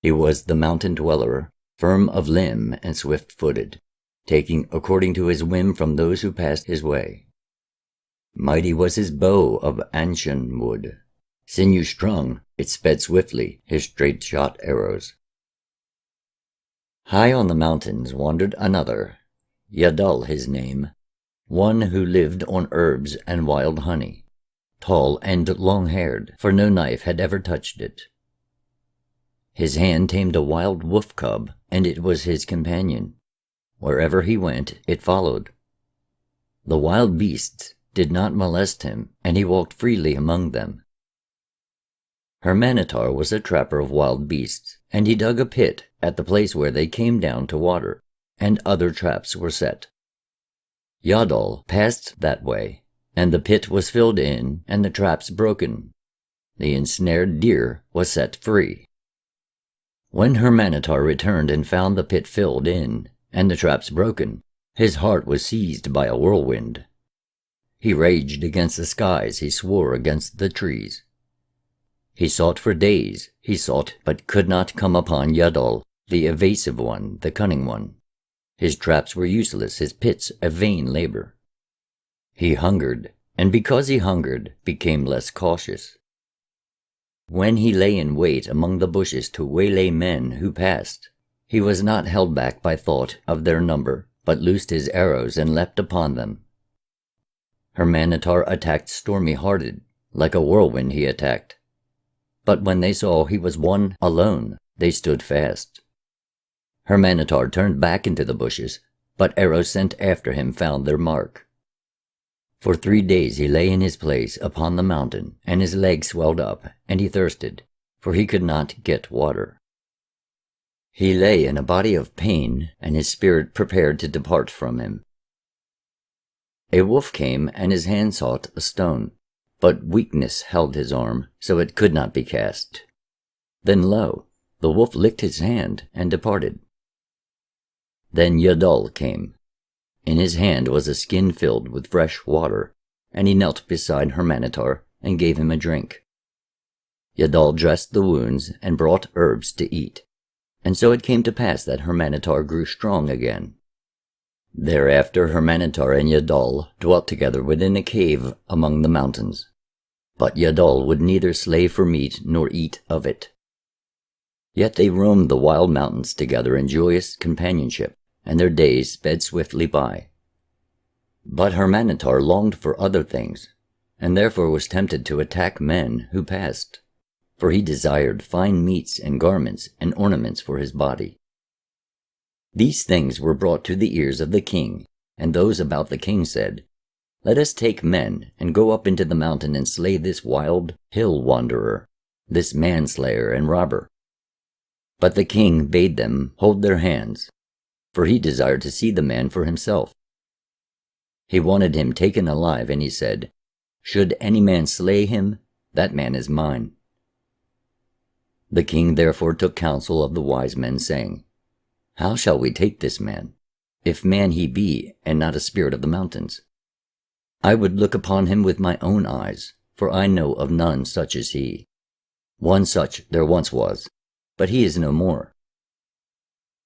He was the mountain dweller, firm of limb and swift-footed, taking according to his whim from those who passed his way. Mighty was his bow of ancient wood. Sinew-strung, it sped swiftly, his straight-shot arrows. High on the mountains wandered another, Yadol his name, one who lived on herbs and wild honey, tall and long-haired, for no knife had ever touched it. His hand tamed a wild wolf cub, and it was his companion. Wherever he went, it followed. The wild beasts did not molest him, and he walked freely among them. Hurmanetar was a trapper of wild beasts, and he dug a pit at the place where they came down to water, and other traps were set. Yadol passed that way, and the pit was filled in, and the traps broken. The ensnared deer was set free. When Hurmanetar returned and found the pit filled in, and the traps broken, his heart was seized by a whirlwind. He raged against the skies, he swore against the trees. He sought for days, he sought, but could not come upon Yadol, the evasive one, the cunning one. His traps were useless, his pits a vain labor. He hungered, and because he hungered, became less cautious. When he lay in wait among the bushes to waylay men who passed, he was not held back by thought of their number, but loosed his arrows and leapt upon them. Hurmanetar attacked stormy-hearted, like a whirlwind he attacked. But when they saw he was one alone, they stood fast. Hurmanetar turned back into the bushes, but arrows sent after him found their mark. For 3 days he lay in his place upon the mountain, and his legs swelled up, and he thirsted, for he could not get water. He lay in a body of pain, and his spirit prepared to depart from him. A wolf came, and his hand sought a stone, but weakness held his arm, so it could not be cast. Then lo, the wolf licked his hand and departed. Then Yadol came. In his hand was a skin filled with fresh water, and he knelt beside Hurmanetar and gave him a drink. Yadol dressed the wounds and brought herbs to eat, and so it came to pass that Hurmanetar grew strong again. Thereafter Hurmanetar and Yadol dwelt together within a cave among the mountains. But Yadol would neither slay for meat nor eat of it. Yet they roamed the wild mountains together in joyous companionship, and their days sped swiftly by. But Hurmanetar longed for other things, and therefore was tempted to attack men who passed, for he desired fine meats and garments and ornaments for his body. These things were brought to the ears of the king, and those about the king said, "Let us take men and go up into the mountain and slay this wild hill wanderer, this manslayer and robber." But the king bade them hold their hands, for he desired to see the man for himself. He wanted him taken alive, and he said, "Should any man slay him, that man is mine." The king therefore took counsel of the wise men, saying, "How shall we take this man, if man he be, and not a spirit of the mountains? I would look upon him with my own eyes, for I know of none such as he. One such there once was, but he is no more."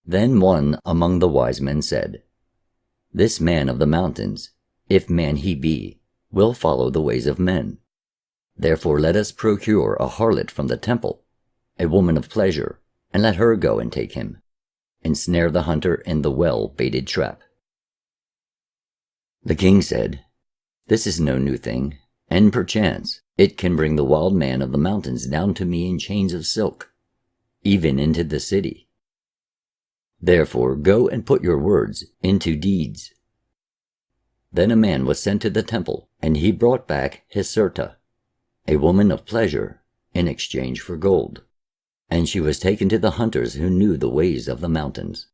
Then one among the wise men said, "This man of the mountains, if man he be, will follow the ways of men. Therefore let us procure a harlot from the temple, a woman of pleasure, and let her go and take him, and snare the hunter in the well-baited trap." The king said, "This is no new thing, and perchance it can bring the wild man of the mountains down to me in chains of silk, even into the city." Therefore go and put your words into deeds." Then a man was sent to the temple, and he brought back Yosira, a woman of pleasure, in exchange for gold, and she was taken to the hunters who knew the ways of the mountains.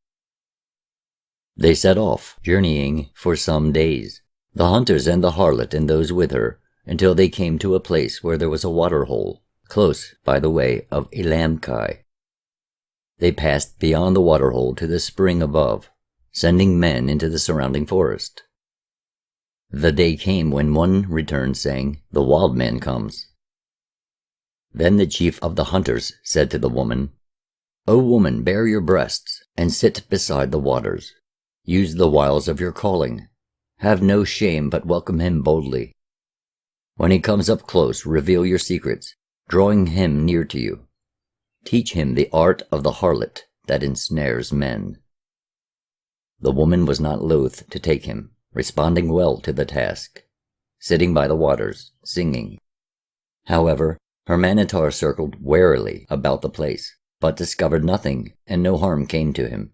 They set off, journeying for some days, the hunters and the harlot and those with her, until they came to a place where there was a water-hole, close by the way of Eloma. They passed beyond the water-hole to the spring above, sending men into the surrounding forest. The day came when one returned saying, "The wild man comes." Then the chief of the hunters said to the woman, "O woman, bare your breasts, and sit beside the waters. Use the wiles of your calling. Have no shame, but welcome him boldly. When he comes up close, reveal your secrets, drawing him near to you. Teach him the art of the harlot that ensnares men." The woman was not loath to take him, responding well to the task, sitting by the waters, singing. However, Hurmanetar circled warily about the place, but discovered nothing, and no harm came to him.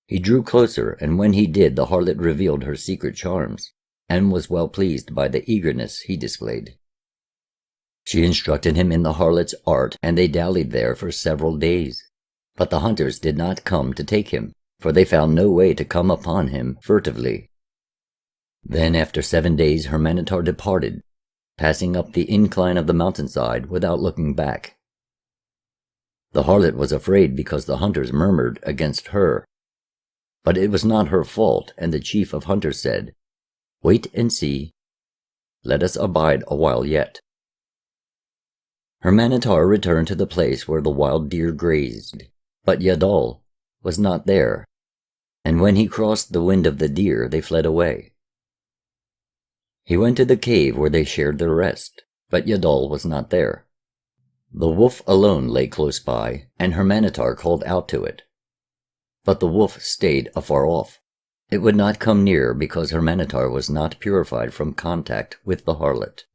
He drew closer, and when he did, the harlot revealed her secret charms, and was well pleased by the eagerness he displayed. She instructed him in the harlot's art, and they dallied there for several days. But the hunters did not come to take him, for they found no way to come upon him furtively. Then after 7 days Hurmanetar departed, passing up the incline of the mountainside without looking back. The harlot was afraid because the hunters murmured against her. But it was not her fault, and the chief of hunters said, "Wait and see. Let us abide a while yet." Hurmanetar returned to the place where the wild deer grazed, but Yadol was not there, and when he crossed the wind of the deer, they fled away. He went to the cave where they shared their rest, but Yadol was not there. The wolf alone lay close by, and Hurmanetar called out to it. But the wolf stayed afar off. It would not come near because Hurmanetar was not purified from contact with the harlot.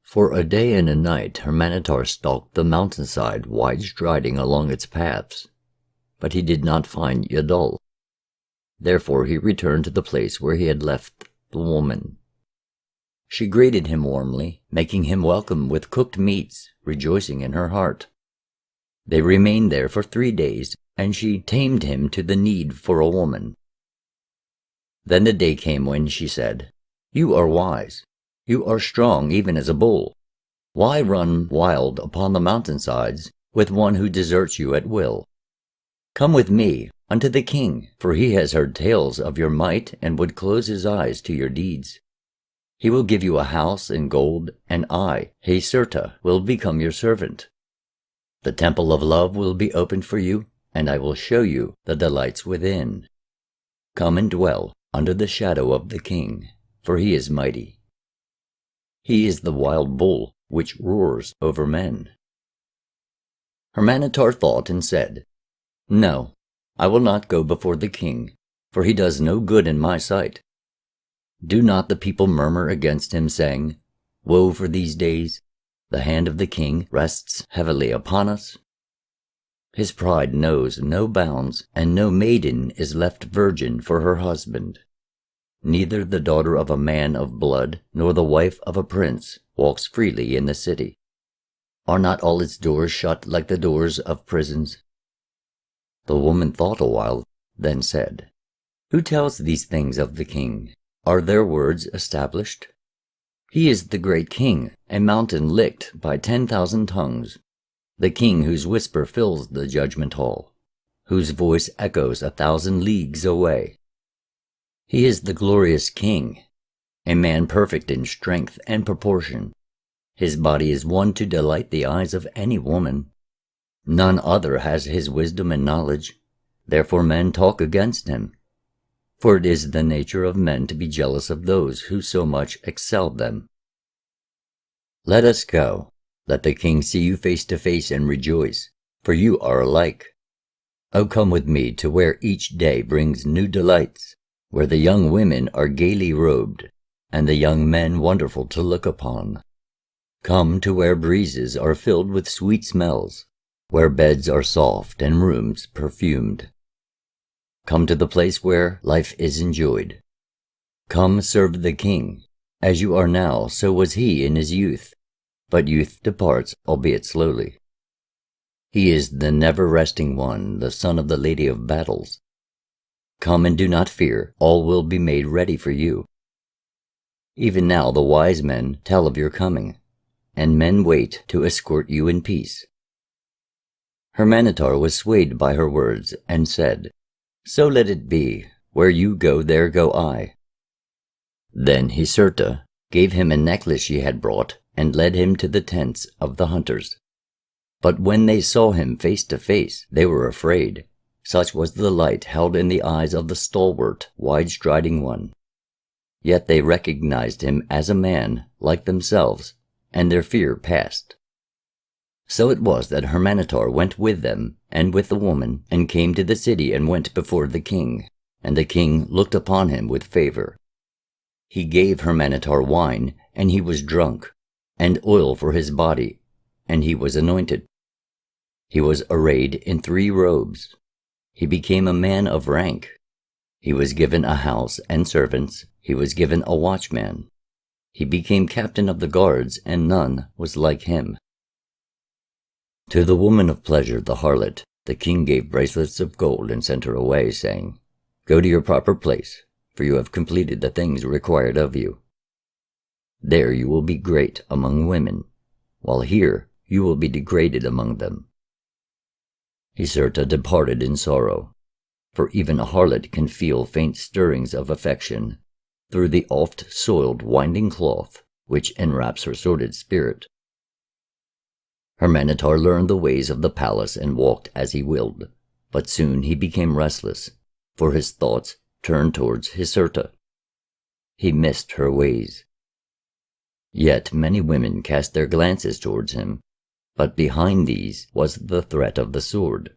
For a day and a night Hurmanetar stalked the mountainside, wide-striding along its paths, but he did not find Yadol. Therefore he returned to the place where he had left the woman. She greeted him warmly, making him welcome with cooked meats, rejoicing in her heart. They remained there for 3 days, and she tamed him to the need for a woman. Then the day came when she said, "You are wise. You are strong even as a bull. Why run wild upon the mountainsides with one who deserts you at will? Come with me unto the king, for he has heard tales of your might and would close his eyes to your deeds. He will give you a house and gold, and I, Yosira, will become your servant. The temple of love will be opened for you, and I will show you the delights within. Come and dwell under the shadow of the king, for he is mighty. He is the wild bull which roars over men." Hurmanetar thought and said, "No, I will not go before the king, for he does no good in my sight. Do not the people murmur against him, saying, 'Woe for these days! The hand of the king rests heavily upon us.' His pride knows no bounds, and no maiden is left virgin for her husband. Neither the daughter of a man of blood, nor the wife of a prince, walks freely in the city. Are not all its doors shut like the doors of prisons?" The woman thought a while, then said, "Who tells these things of the king? Are their words established? He is the great king, a mountain licked by 10,000 tongues, the king whose whisper fills the judgment hall, whose voice echoes 1,000 leagues away. He is the glorious king, a man perfect in strength and proportion. His body is one to delight the eyes of any woman. None other has his wisdom and knowledge, therefore men talk against him. For it is the nature of men to be jealous of those who so much excel them. Let us go. Let the king see you face to face and rejoice, for you are alike. O come with me to where each day brings new delights, where the young women are gaily robed, and the young men wonderful to look upon. Come to where breezes are filled with sweet smells, where beds are soft and rooms perfumed. Come to the place where life is enjoyed. Come serve the king. As you are now, so was he in his youth, but youth departs, albeit slowly. He is the never-resting one, the son of the Lady of Battles. Come and do not fear, all will be made ready for you. Even now the wise men tell of your coming, and men wait to escort you in peace. Hurmanetar was swayed by her words, and said, So let it be, where you go there go I. Then Yosira gave him a necklace she had brought, and led him to the tents of the hunters. But when they saw him face to face, they were afraid. Such was the light held in the eyes of the stalwart, wide-striding one. Yet they recognized him as a man like themselves, and their fear passed. So it was that Hurmanetar went with them, and with the woman, and came to the city and went before the king, and the king looked upon him with favor. He gave Hurmanetar wine, and he was drunk, and oil for his body, and he was anointed. He was arrayed in 3 robes. He became a man of rank. He was given a house and servants. He was given a watchman. He became captain of the guards, and none was like him. To the woman of pleasure, the harlot, the king gave bracelets of gold and sent her away, saying, Go to your proper place, for you have completed the things required of you. There you will be great among women, while here you will be degraded among them. Yosira departed in sorrow, for even a harlot can feel faint stirrings of affection through the oft-soiled winding cloth which enwraps her sordid spirit. Hurmanetar learned the ways of the palace and walked as he willed, but soon he became restless, for his thoughts turned towards Yosira. He missed her ways. Yet many women cast their glances towards him, but behind these was the threat of the sword.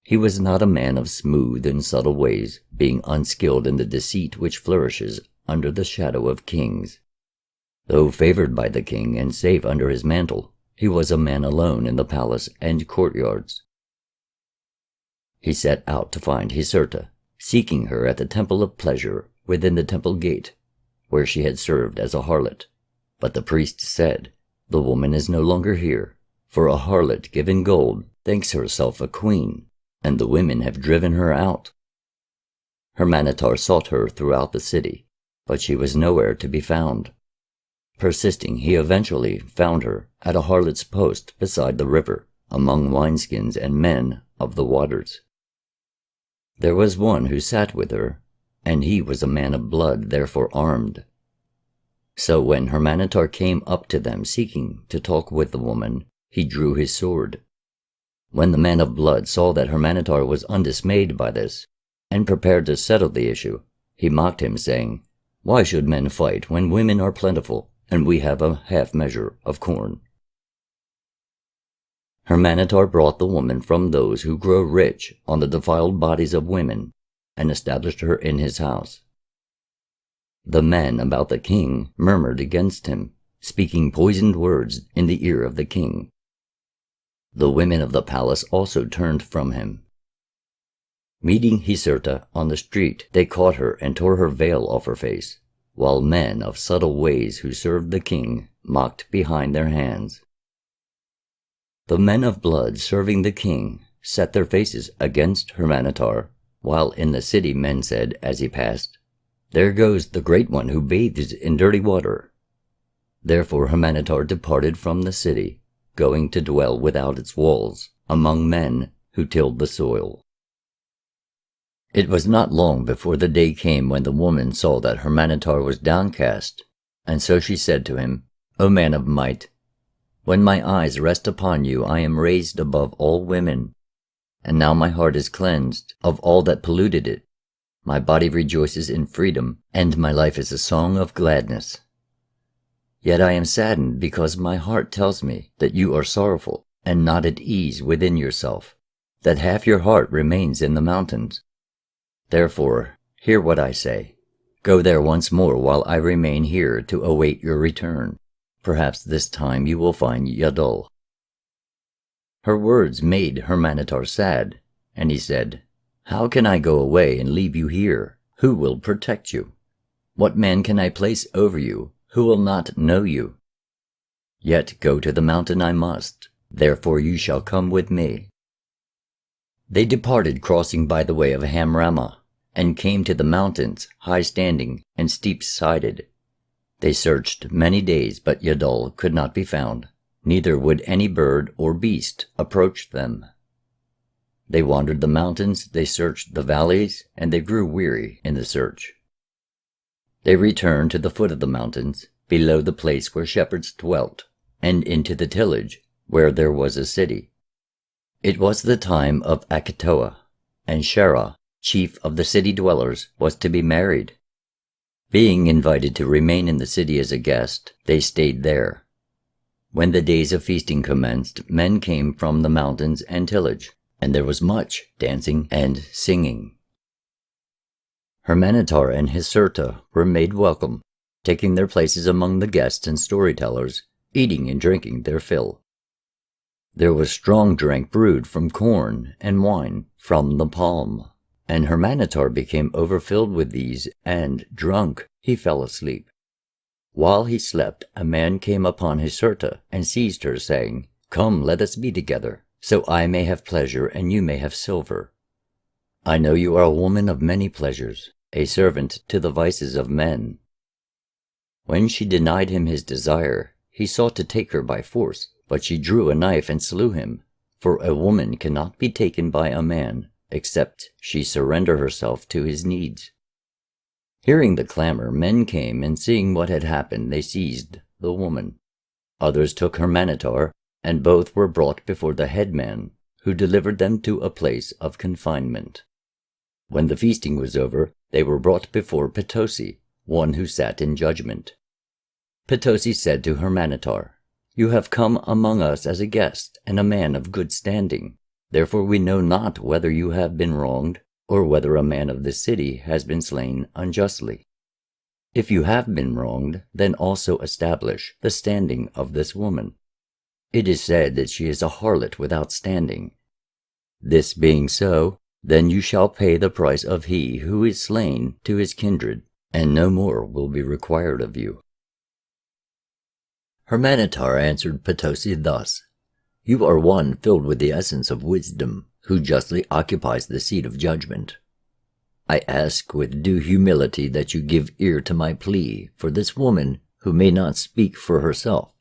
He was not a man of smooth and subtle ways, being unskilled in the deceit which flourishes under the shadow of kings. Though favored by the king and safe under his mantle, he was a man alone in the palace and courtyards. He set out to find Yosira, seeking her at the temple of pleasure within the temple gate, where she had served as a harlot. But the priest said, The woman is no longer here, for a harlot given gold thinks herself a queen, and the women have driven her out. Hurmanetar sought her throughout the city, but she was nowhere to be found. Persisting, he eventually found her at a harlot's post beside the river, among wineskins and men of the waters. There was one who sat with her, and he was a man of blood, therefore armed. So when Hurmanetar came up to them seeking to talk with the woman, he drew his sword. When the man of blood saw that Hurmanetar was undismayed by this, and prepared to settle the issue, he mocked him, saying, Why should men fight when women are plentiful, and we have a half measure of corn? Hurmanetar brought the woman from those who grow rich on the defiled bodies of women, and established her in his house. The men about the king murmured against him, speaking poisoned words in the ear of the king. The women of the palace also turned from him. Meeting Yosira on the street, they caught her and tore her veil off her face, while men of subtle ways who served the king mocked behind their hands. The men of blood serving the king set their faces against Hurmanetar, while in the city men said as he passed, There goes the great one who bathes in dirty water. Therefore Hurmanetar departed from the city, going to dwell without its walls, among men who tilled the soil. It was not long before the day came when the woman saw that Hurmanetar was downcast, and so she said to him, O man of might, when my eyes rest upon you I am raised above all women, and now my heart is cleansed of all that polluted it. My body rejoices in freedom, and my life is a song of gladness. Yet I am saddened because my heart tells me that you are sorrowful and not at ease within yourself, that half your heart remains in the mountains. Therefore, hear what I say. Go there once more while I remain here to await your return. Perhaps this time you will find Yadol. Her words made Hurmanetar sad, and he said, "How can I go away and leave you here? Who will protect you? What man can I place over you who will not know you? Yet go to the mountain I must, therefore you shall come with me." They departed, crossing by the way of Hamramah, and came to the mountains, high-standing and steep-sided. They searched many days, but Yadol could not be found, neither would any bird or beast approach them. They wandered the mountains, they searched the valleys, and they grew weary in the search. They returned to the foot of the mountains, below the place where shepherds dwelt, and into the tillage, where there was a city. It was the time of Akitoa, and Sherah, chief of the city dwellers, was to be married. Being invited to remain in the city as a guest, they stayed there. When the days of feasting commenced, men came from the mountains and tillage, and there was much dancing and singing. Hurmanetar and Hyserta were made welcome, taking their places among the guests and storytellers, eating and drinking their fill. There was strong drink brewed from corn and wine from the palm, and Hurmanetar became overfilled with these, and, drunk, he fell asleep. While he slept, a man came upon Hyserta and seized her, saying, "Come, let us be together, so I may have pleasure and you may have silver. I know you are a woman of many pleasures, a servant to the vices of men." When she denied him his desire, he sought to take her by force, but she drew a knife and slew him, for a woman cannot be taken by a man, except she surrender herself to his needs. Hearing the clamor, men came, and seeing what had happened, they seized the woman. Others took Hurmanetar, and both were brought before the headman, who delivered them to a place of confinement. When the feasting was over, they were brought before Potosi, one who sat in judgment. Potosi said to Hurmanetar, "You have come among us as a guest and a man of good standing. Therefore we know not whether you have been wronged, or whether a man of this city has been slain unjustly. If you have been wronged, then also establish the standing of this woman. It is said that she is a harlot without standing. This being so, then you shall pay the price of he who is slain to his kindred, and no more will be required of you." Hurmanetar answered Potosi thus, "You are one filled with the essence of wisdom, who justly occupies the seat of judgment. I ask with due humility that you give ear to my plea for this woman who may not speak for herself.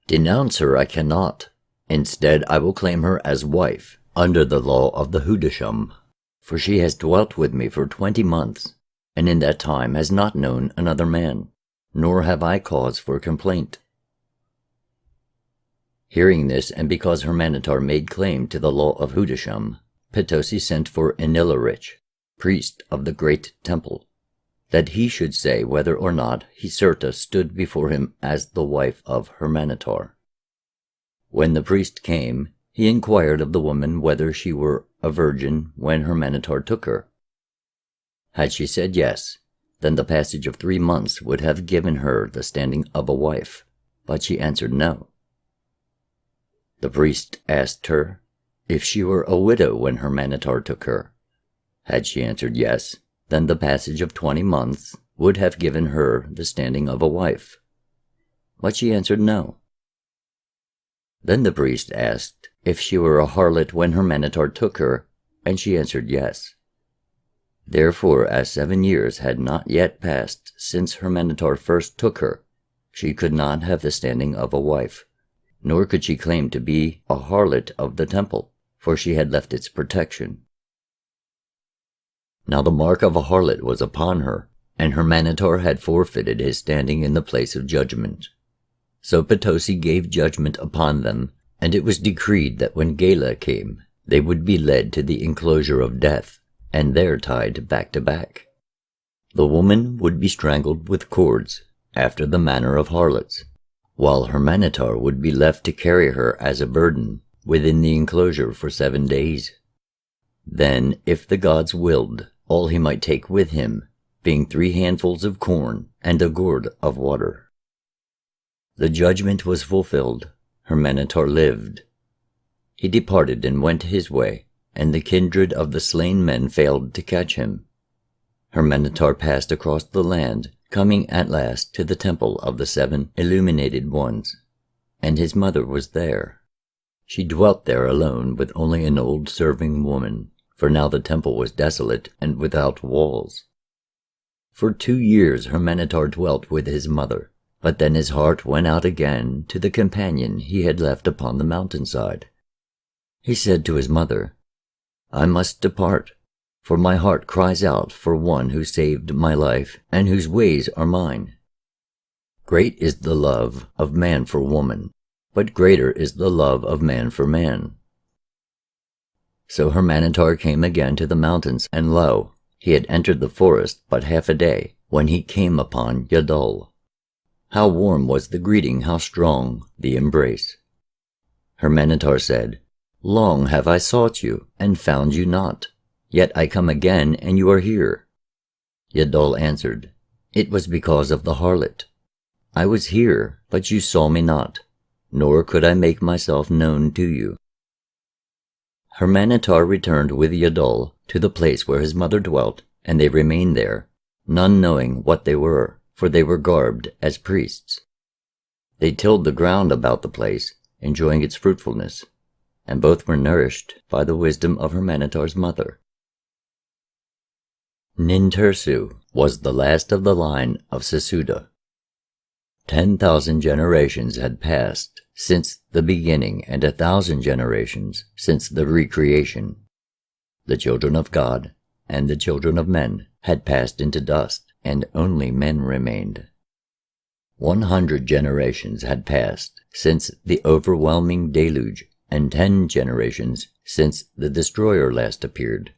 Denounce her I cannot. Instead, I will claim her as wife, under the law of the Hudasham, for she has dwelt with me for 20 months, and in that time has not known another man, nor have I cause for complaint." Hearing this, and because Hurmanetar made claim to the law of Hudasham, Potosi sent for Enilarich, priest of the great temple, that he should say whether or not Hyserta stood before him as the wife of Hurmanetar. When the priest came, he inquired of the woman whether she were a virgin when Hurmanetar took her. Had she said yes, then the passage of 3 months would have given her the standing of a wife, but she answered no. The priest asked her if she were a widow when Hurmanetar took her. Had she answered yes, then the passage of 20 months would have given her the standing of a wife, but she answered no. Then the priest asked if she were a harlot when Hurmanetar took her, and she answered yes. Therefore, as 7 years had not yet passed since Hurmanetar first took her, she could not have the standing of a wife, nor could she claim to be a harlot of the temple, for she had left its protection. Now the mark of a harlot was upon her, and Hurmanetar had forfeited his standing in the place of judgment. So Potosi gave judgment upon them, and it was decreed that when Gala came, they would be led to the enclosure of death, and there tied back to back. The woman would be strangled with cords, after the manner of harlots, while Hurmanetar would be left to carry her as a burden within the enclosure for 7 days. Then, if the gods willed, all he might take with him, being 3 handfuls of corn and a gourd of water. The judgment was fulfilled. Hurmanetar lived, He departed and went his way, and the kindred of the slain men failed to catch him. Hurmanetar passed across the land, coming at last to the temple of the 7 illuminated ones, and his mother was there. She dwelt there alone with only an old serving woman, for now the temple was desolate and without walls. For 2 years Hurmanetar dwelt with his mother, but then his heart went out again to the companion he had left upon the mountainside. He said to his mother, "I must depart, for my heart cries out for one who saved my life and whose ways are mine. Great is the love of man for woman, but greater is the love of man for man." So Hurmanetar came again to the mountains, and lo, he had entered the forest but half a day, when he came upon Yadol. How warm was the greeting, how strong the embrace! Hurmanetar said, "Long have I sought you, and found you not. Yet I come again, and you are here." Yadol answered, "It was because of the harlot. I was here, but you saw me not, nor could I make myself known to you." Hurmanetar returned with Yadol to the place where his mother dwelt, and they remained there, none knowing what they were, for they were garbed as priests. They tilled the ground about the place, enjoying its fruitfulness, and both were nourished by the wisdom of Hurmanetar's mother. Nintursu was the last of the line of Sesuda. 10,000 generations had passed since the beginning, and 1,000 generations since the recreation. The children of God and the children of men had passed into dust, and only men remained. 100 generations had passed since the overwhelming deluge, and 10 generations since the destroyer last appeared.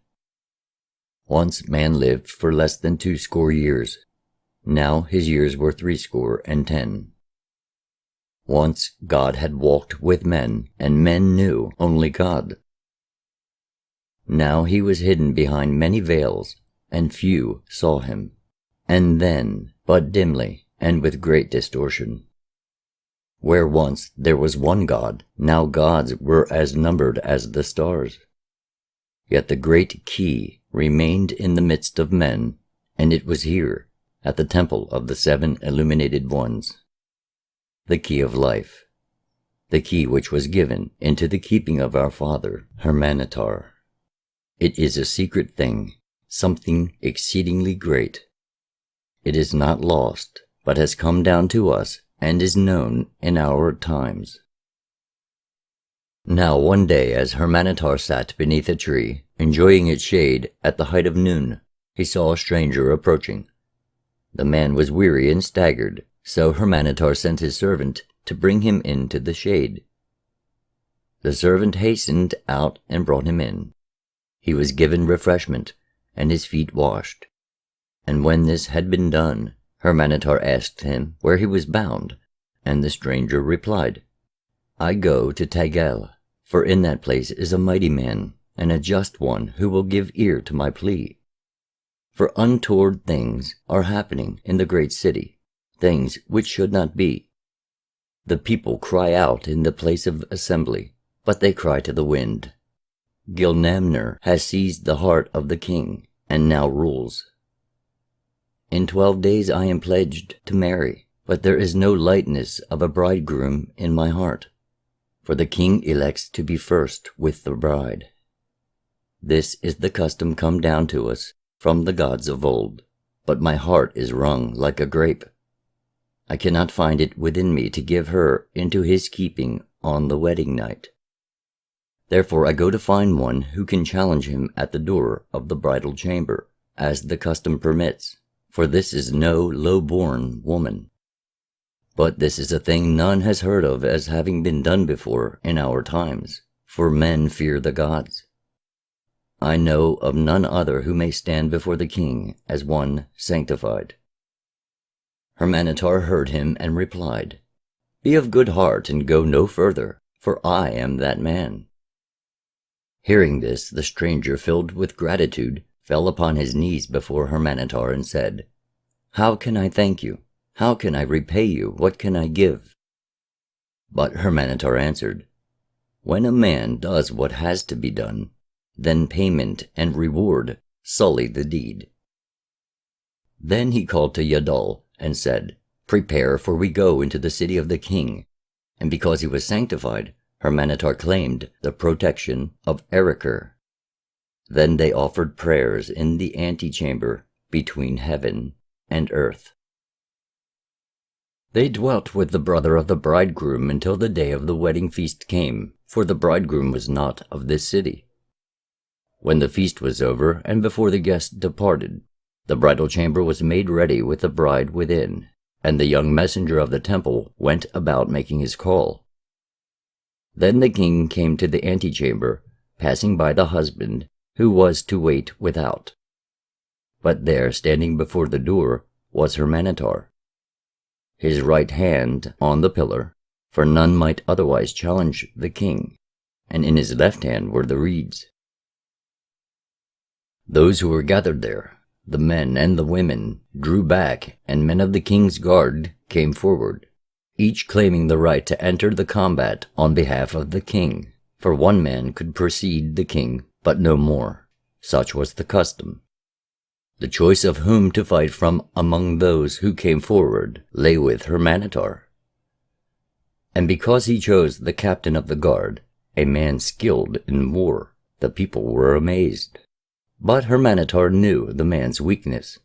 Once man lived for less than 80 years. Now his years were 70. Once God had walked with men, and men knew only God. Now he was hidden behind many veils, and few saw him, and then but dimly and with great distortion. Where once there was one God, now gods were as numbered as the stars. Yet the great key remained in the midst of men, and it was here, at the temple of the 7 illuminated ones. The key of life, the key which was given into the keeping of our father, Hurmanetar. It is a secret thing, something exceedingly great. It is not lost, but has come down to us and is known in our times. Now one day, as Hurmanetar sat beneath a tree, enjoying its shade at the height of noon, he saw a stranger approaching. The man was weary and staggered, so Hurmanetar sent his servant to bring him into the shade. The servant hastened out and brought him in. He was given refreshment, and his feet washed. And when this had been done, Hurmanetar asked him where he was bound, and the stranger replied, "I go to Tegel, for in that place is a mighty man, and a just one who will give ear to my plea. For untoward things are happening in the great city, things which should not be. The people cry out in the place of assembly, but they cry to the wind. Gilnamner has seized the heart of the king, and now rules. In 12 days I am pledged to marry, but there is no lightness of a bridegroom in my heart, for the king elects to be first with the bride. This is the custom come down to us from the gods of old, but my heart is wrung like a grape. I cannot find it within me to give her into his keeping on the wedding night. Therefore I go to find one who can challenge him at the door of the bridal chamber, as the custom permits, for this is no low-born woman. But this is a thing none has heard of as having been done before in our times, for men fear the gods. I know of none other who may stand before the king as one sanctified." Hurmanetar heard him and replied, "Be of good heart and go no further, for I am that man." Hearing this, the stranger, filled with gratitude, fell upon his knees before Hurmanetar and said, "How can I thank you? How can I repay you? What can I give?" But Hurmanetar answered, When a man does what has to be done, then payment and reward sully the deed. Then he called to Yadol and said, "Prepare, for we go into the city of the king." And because he was sanctified, Hurmanetar claimed the protection of Erechor. Then they offered prayers in the antechamber between heaven and earth. They dwelt with the brother of the bridegroom until the day of the wedding feast came, for the bridegroom was not of this city. When the feast was over, and before the guests departed, the bridal chamber was made ready with the bride within, and the young messenger of the temple went about making his call. Then the king came to the antechamber, passing by the husband, who was to wait without. But there, standing before the door, was Hurmanetar, his right hand on the pillar, for none might otherwise challenge the king, and in his left hand were the reeds. Those who were gathered there, the men and the women, drew back, and men of the king's guard came forward, each claiming the right to enter the combat on behalf of the king, for one man could precede the king, but no more. Such was the custom. The choice of whom to fight from among those who came forward lay with Hurmanetar. And because he chose the captain of the guard, a man skilled in war, the people were amazed. But Hurmanetar knew the man's weakness.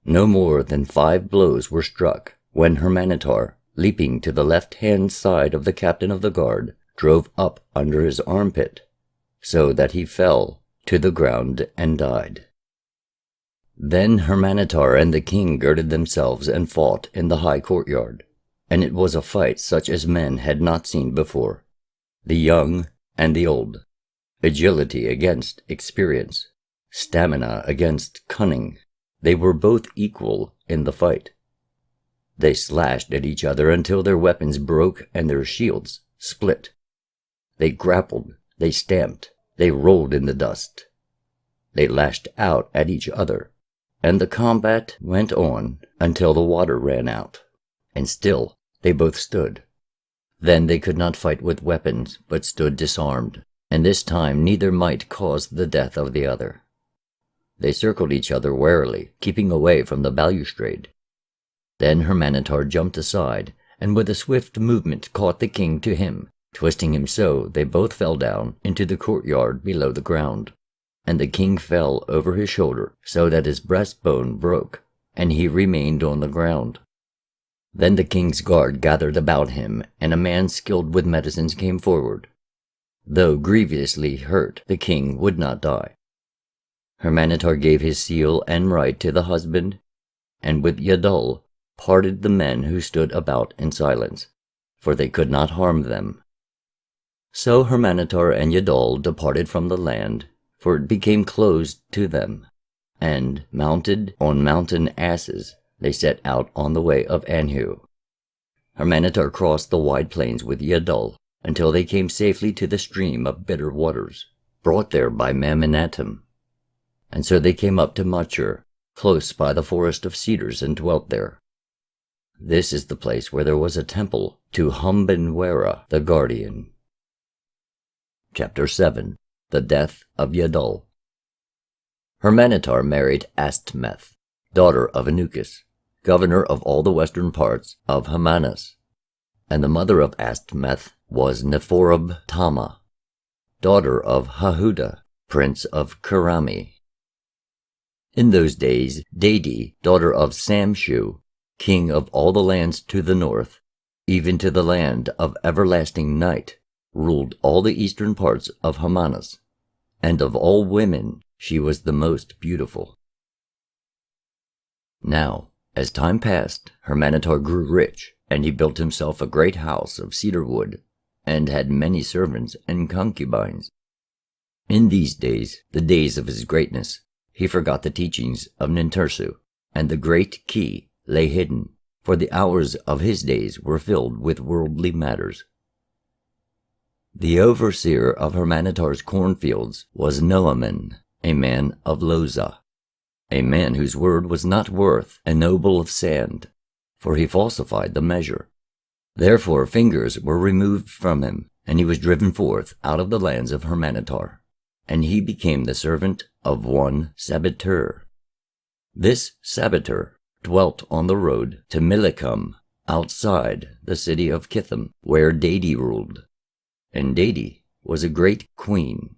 No more than 5 blows were struck, when Hurmanetar, leaping to the left-hand side of the captain of the guard, drove up under his armpit, so that he fell to the ground and died. Then Hurmanetar and the king girded themselves and fought in the high courtyard, and it was a fight such as men had not seen before, the young and the old, agility against experience, stamina against cunning. They were both equal in the fight. They slashed at each other until their weapons broke and their shields split. They grappled, they stamped, they rolled in the dust. They lashed out at each other, and the combat went on until the water ran out, and still they both stood. Then they could not fight with weapons, but stood disarmed, and this time neither might cause the death of the other. They circled each other warily, keeping away from the balustrade. Then Hurmanetar jumped aside, and with a swift movement caught the king to him. Twisting him so, they both fell down into the courtyard below the ground. And the king fell over his shoulder, so that his breastbone broke, and he remained on the ground. Then the king's guard gathered about him, and a man skilled with medicines came forward. Though grievously hurt, the king would not die. Hurmanetar gave his seal and right to the husband, and with Yadol parted the men who stood about in silence, for they could not harm them. So Hurmanetar and Yadol departed from the land, for it became closed to them, and, mounted on mountain asses, they set out on the way of Anhu. Hurmanetar crossed the wide plains with Yadol until they came safely to the stream of bitter waters, brought there by Maminatim. And so they came up to Machur, close by the forest of cedars, and dwelt there. This is the place where there was a temple to Humbenwera the guardian. Chapter 7. The Death of Yadol. Hurmanetar married Astmeth, daughter of Anukus, governor of all the western parts of Hamanas, and the mother of Astmeth was Nephorab Tama, daughter of Hahuda, prince of Karami. In those days, Dadi, daughter of Samshu, king of all the lands to the north, even to the land of everlasting night, ruled all the eastern parts of Hamanas, and of all women she was the most beautiful. Now, as time passed, Hurmanetar grew rich, and he built himself a great house of cedar wood, and had many servants and concubines. In these days, the days of his greatness, he forgot the teachings of Nintursu, and the great key lay hidden, for the hours of his days were filled with worldly matters. The overseer of Hurmanetar's cornfields was Noaman, a man of Loza, a man whose word was not worth a noble of sand, for he falsified the measure. Therefore fingers were removed from him, and he was driven forth out of the lands of Hurmanetar, and he became the servant of one Sabatur. This Sabatur dwelt on the road to Millicum, outside the city of Kithim, where Dadi ruled, and Dadi was a great queen.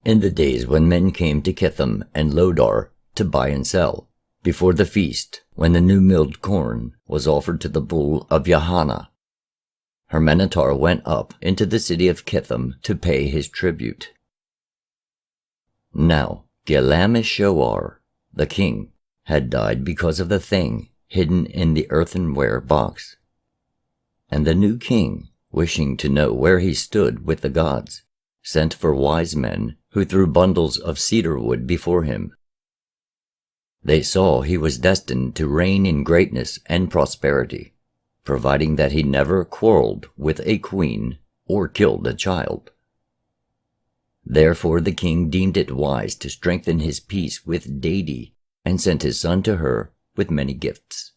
In the days when men came to Kithim and Lodar to buy and sell, before the feast, when the new milled corn was offered to the bull of Yahanna, Hurmanetar went up into the city of Kithim to pay his tribute. Now Gilamishowar, the king, had died because of the thing hidden in the earthenware box. And the new king, wishing to know where he stood with the gods, sent for wise men who threw bundles of cedar wood before him. They saw he was destined to reign in greatness and prosperity, providing that he never quarreled with a queen or killed a child. Therefore the king deemed it wise to strengthen his peace with Dadi, and sent his son to her with many gifts.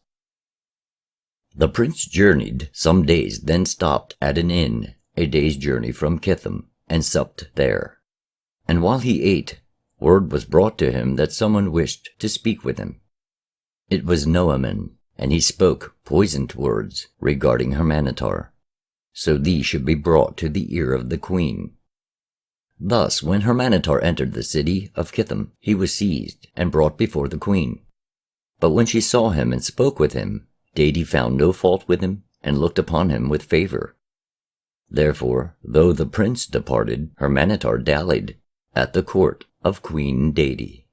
The prince journeyed some days, then stopped at an inn a day's journey from Kithim, and supped there. And while he ate, word was brought to him that someone wished to speak with him. It was Noaman, and he spoke poisoned words regarding Hurmanetar, so these should be brought to the ear of the queen. Thus, when Hurmanetar entered the city of Kithim, he was seized and brought before the queen. But when she saw him and spoke with him, Dadi found no fault with him and looked upon him with favor. Therefore, though the prince departed, Hurmanetar dallied at the court of Queen Dadi.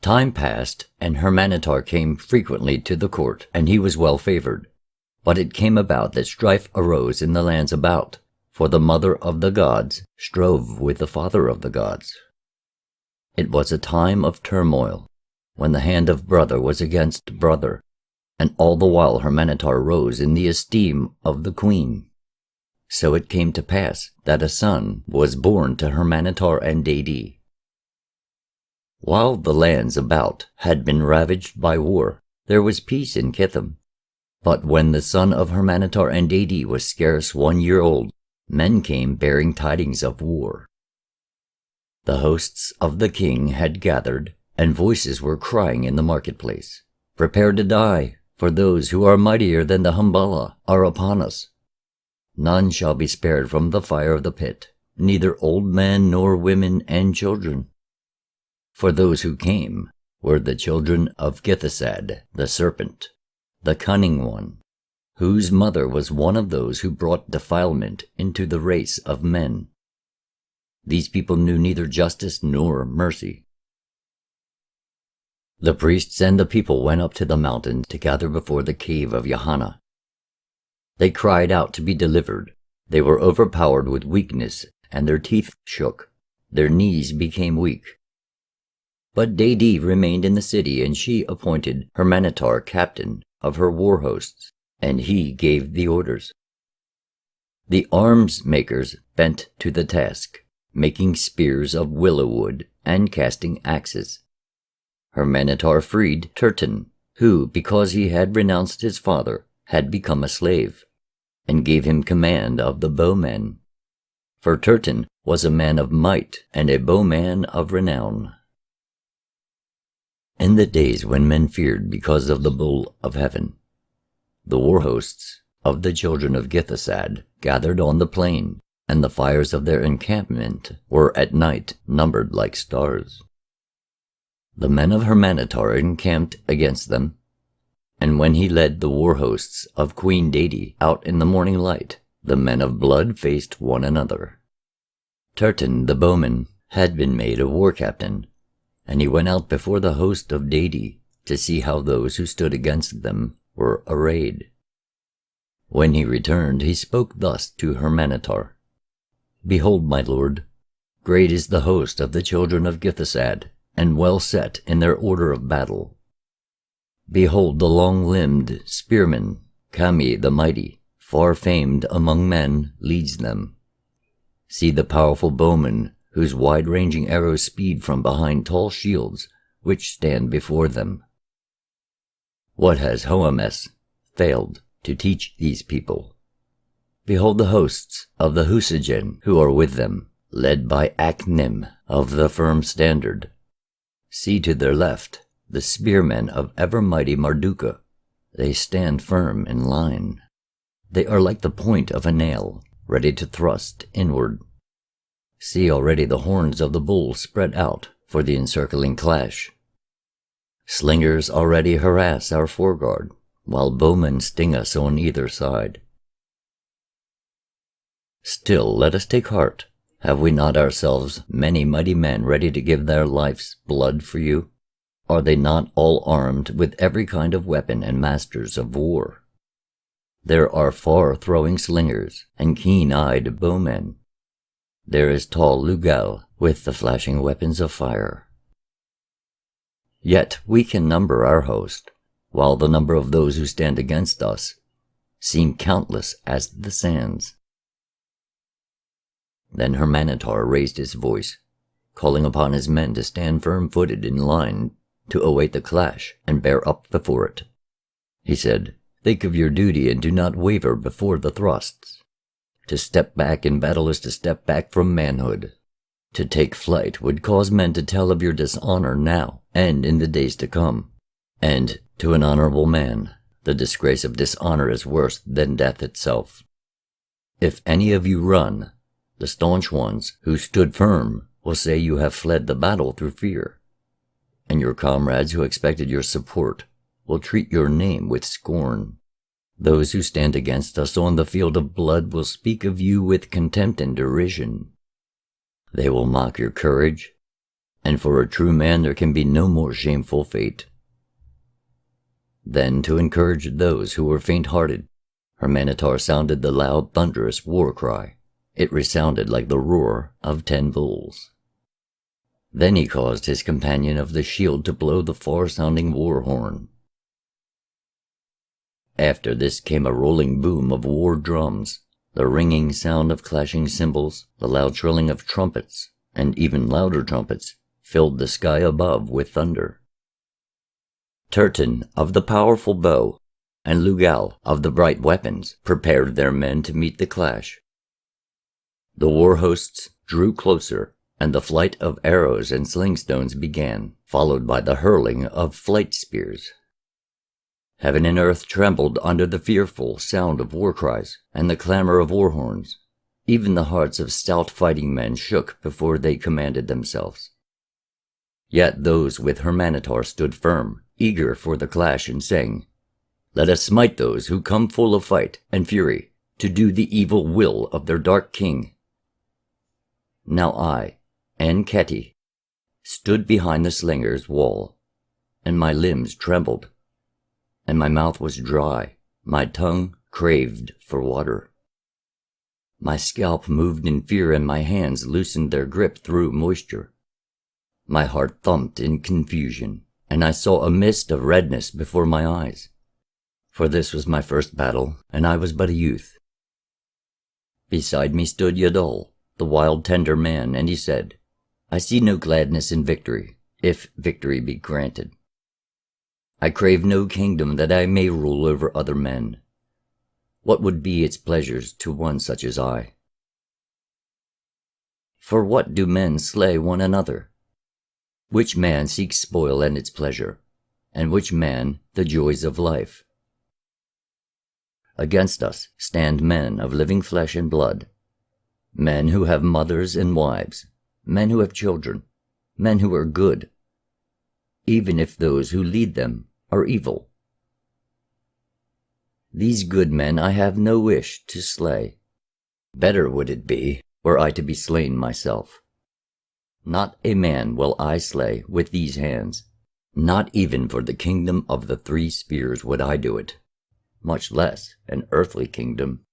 Time passed, and Hurmanetar came frequently to the court, and he was well favored. But it came about that strife arose in the lands about, for the mother of the gods strove with the father of the gods. It was a time of turmoil, when the hand of brother was against brother, and all the while Hurmanetar rose in the esteem of the queen. So it came to pass that a son was born to Hurmanetar and Dadi. While the lands about had been ravaged by war, there was peace in Kithim. But when the son of Hurmanetar and Dadi was scarce 1 year old, men came bearing tidings of war. The hosts of the king had gathered, and voices were crying in the marketplace, "Prepare to die, for those who are mightier than the Humbala are upon us. None shall be spared from the fire of the pit, neither old men nor women and children." For those who came were the children of Githesad, the serpent, the cunning one, whose mother was one of those who brought defilement into the race of men. These people knew neither justice nor mercy. The priests and the people went up to the mountain to gather before the cave of Yahanna. They cried out to be delivered. They were overpowered with weakness, and their teeth shook. Their knees became weak. But Dadi remained in the city, and she appointed Hurmanetar captain of her war hosts, and he gave the orders. The arms makers bent to the task, making spears of willow wood and casting axes. Hurmanetar freed Turton, who, because he had renounced his father, had become a slave, and gave him command of the bowmen. For Turton was a man of might and a bowman of renown. In the days when men feared because of the bull of heaven, the war hosts of the children of Githesad gathered on the plain, and the fires of their encampment were at night numbered like stars. The men of Hurmanetar encamped against them, and when he led the war hosts of Queen Dadi out in the morning light, the men of blood faced one another. Turton the bowman had been made a war captain, and he went out before the host of Dadi to see how those who stood against them were arrayed. When he returned, he spoke thus to Hurmanetar: "Behold, my lord, great is the host of the children of Githesad, and well set in their order of battle. Behold, the long-limbed spearman, Kami the mighty, far famed among men, leads them. See the powerful bowmen, whose wide-ranging arrows speed from behind tall shields which stand before them. What has Hoames failed to teach these people. Behold the hosts of the Husagen who are with them, led by Aknim of the firm standard. See to their left the spearmen of ever-mighty Marduka. They stand firm in line. They are like the point of a nail, ready to thrust inward. See already the horns of the bull spread out for the encircling clash. Slingers already harass our foreguard, while bowmen sting us on either side. Still, let us take heart. Have we not ourselves many mighty men ready to give their life's blood for you? Are they not all armed with every kind of weapon and masters of war? There are far-throwing slingers and keen-eyed bowmen. There is tall Lugal with the flashing weapons of fire. Yet we can number our host, while the number of those who stand against us seem countless as the sands. Then Hurmanetar raised his voice, calling upon his men to stand firm-footed in line to await the clash and bear up before it. He said, "Think of your duty and do not waver before the thrusts. To step back in battle is to step back from manhood. To take flight would cause men to tell of your dishonor now and in the days to come. And to an honorable man, the disgrace of dishonor is worse than death itself. If any of you run, the staunch ones who stood firm will say you have fled the battle through fear, and your comrades who expected your support will treat your name with scorn. Those who stand against us on the field of blood will speak of you with contempt and derision. They will mock your courage, and for a true man there can be no more shameful fate." Then, to encourage those who were faint-hearted, Hurmanetar sounded the loud, thunderous war cry. It resounded like the roar of 10 bulls. Then he caused his companion of the shield to blow the far-sounding war horn. After this came a rolling boom of war drums, the ringing sound of clashing cymbals, the loud shrilling of trumpets, and even louder trumpets filled the sky above with thunder. Turton of the powerful bow and Lugal of the bright weapons prepared their men to meet the clash. The war hosts drew closer, and the flight of arrows and slingstones began, followed by the hurling of flight spears. Heaven and earth trembled under the fearful sound of war cries and the clamor of war horns. Even the hearts of stout fighting men shook before they commanded themselves. Yet those with Hurmanetar stood firm, eager for the clash, and sang, "Let us smite those who come full of fight and fury to do the evil will of their dark king." Now I, and Keti, stood behind the slinger's wall, and my limbs trembled, and my mouth was dry, my tongue craved for water. My scalp moved in fear, and my hands loosened their grip through moisture. My heart thumped in confusion, and I saw a mist of redness before my eyes. For this was my first battle, and I was but a youth. Beside me stood Yadol, the wild tender man, and he said, "I see no gladness in victory, if victory be granted. I crave no kingdom that I may rule over other men. What would be its pleasures to one such as I? For what do men slay one another? Which man seeks spoil and its pleasure, and which man the joys of life? Against us stand men of living flesh and blood, men who have mothers and wives, men who have children, men who are good, even if those who lead them are evil. These good men I have no wish to slay. Better would it be were I to be slain myself. Not a man will I slay with these hands. Not even for the kingdom of the 3 spears would I do it, much less an earthly kingdom.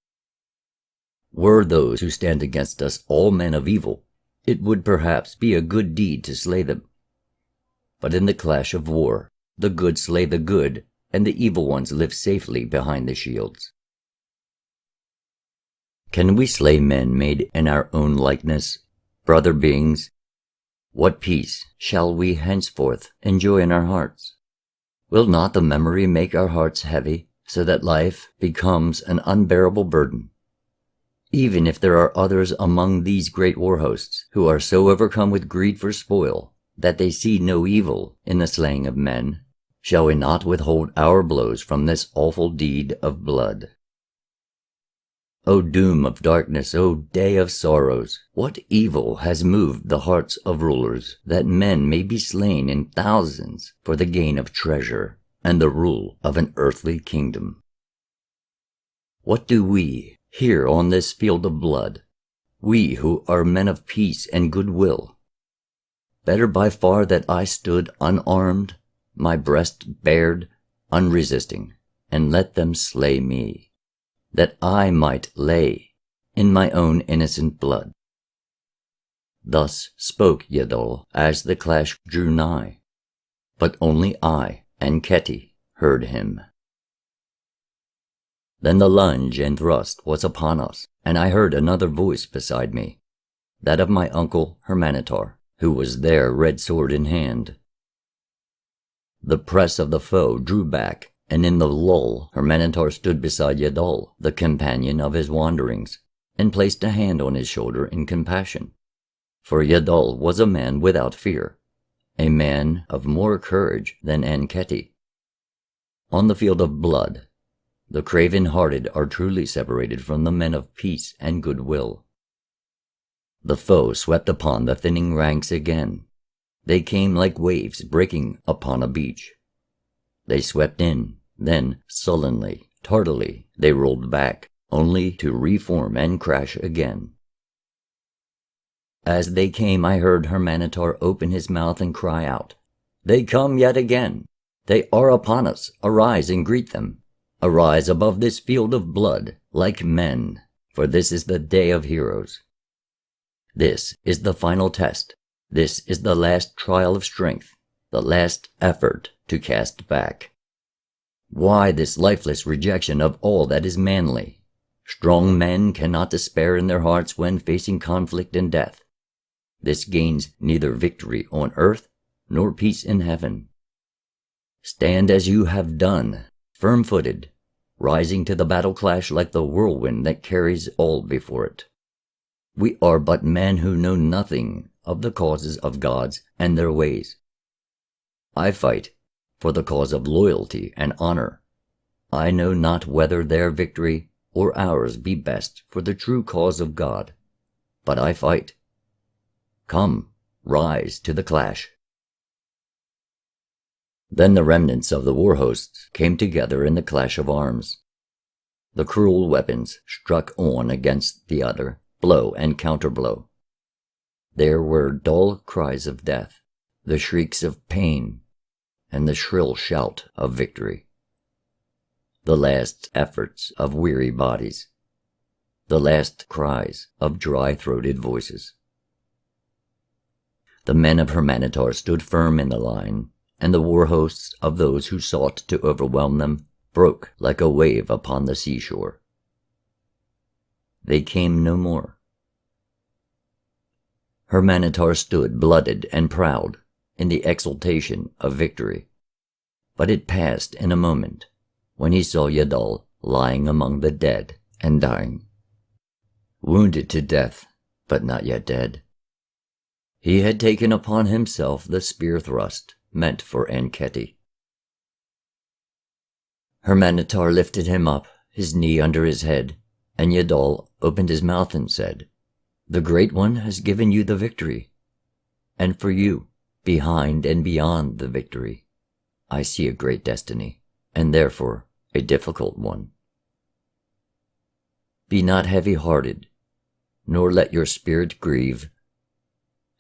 Were those who stand against us all men of evil, it would perhaps be a good deed to slay them. But in the clash of war, the good slay the good, and the evil ones live safely behind the shields. Can we slay men made in our own likeness, brother beings? What peace shall we henceforth enjoy in our hearts? Will not the memory make our hearts heavy, so that life becomes an unbearable burden. Even if there are others among these great war hosts who are so overcome with greed for spoil that they see no evil in the slaying of men, shall we not withhold our blows from this awful deed of blood? O doom of darkness, O day of sorrows, what evil has moved the hearts of rulers, that men may be slain in thousands for the gain of treasure and the rule of an earthly kingdom? What do we here on this field of blood, we who are men of peace and goodwill? Better by far that I stood unarmed, my breast bared, unresisting, and let them slay me, that I might lay in my own innocent blood. Thus spoke Yadol as the clash drew nigh, but only I and Keti heard him. Then the lunge and thrust was upon us, and I heard another voice beside me, that of my uncle Hurmanetar, who was there red sword in hand. The press of the foe drew back, and in the lull Hurmanetar stood beside Yadol, the companion of his wanderings, and placed a hand on his shoulder in compassion. For Yadol was a man without fear, a man of more courage than Anketi. On the field of blood, the craven-hearted are truly separated from the men of peace and goodwill. The foe swept upon the thinning ranks again. They came like waves breaking upon a beach. They swept in, then sullenly, tardily, they rolled back, only to reform and crash again. As they came, I heard Hurmanetar open his mouth and cry out, "They come yet again! They are upon us! Arise and greet them! Arise above this field of blood, like men, for this is the day of heroes. This is the final test. This is the last trial of strength, the last effort to cast back. Why this lifeless rejection of all that is manly? Strong men cannot despair in their hearts when facing conflict and death. This gains neither victory on earth nor peace in heaven. Stand as you have done, firm-footed, rising to the battle clash like the whirlwind that carries all before it. We are but men who know nothing of the causes of gods and their ways. I fight for the cause of loyalty and honor. I know not whether their victory or ours be best for the true cause of God, but I fight. Come, rise to the clash." Then the remnants of the war hosts came together in the clash of arms. The cruel weapons struck on against the other, blow and counterblow. There were dull cries of death, the shrieks of pain, and the shrill shout of victory. The last efforts of weary bodies, the last cries of dry-throated voices. The men of Hurmanetar stood firm in the line, and the war hosts of those who sought to overwhelm them broke like a wave upon the seashore. They came no more. Hurmanetar stood blooded and proud in the exultation of victory, but it passed in a moment when he saw Yadol lying among the dead and dying, wounded to death, but not yet dead. He had taken upon himself the spear thrust meant for Anketi. Hurmanetar lifted him up, his knee under his head, and Yadol opened his mouth and said, "The Great One has given you the victory, and for you, behind and beyond the victory, I see a great destiny, and therefore a difficult one. Be not heavy-hearted, nor let your spirit grieve,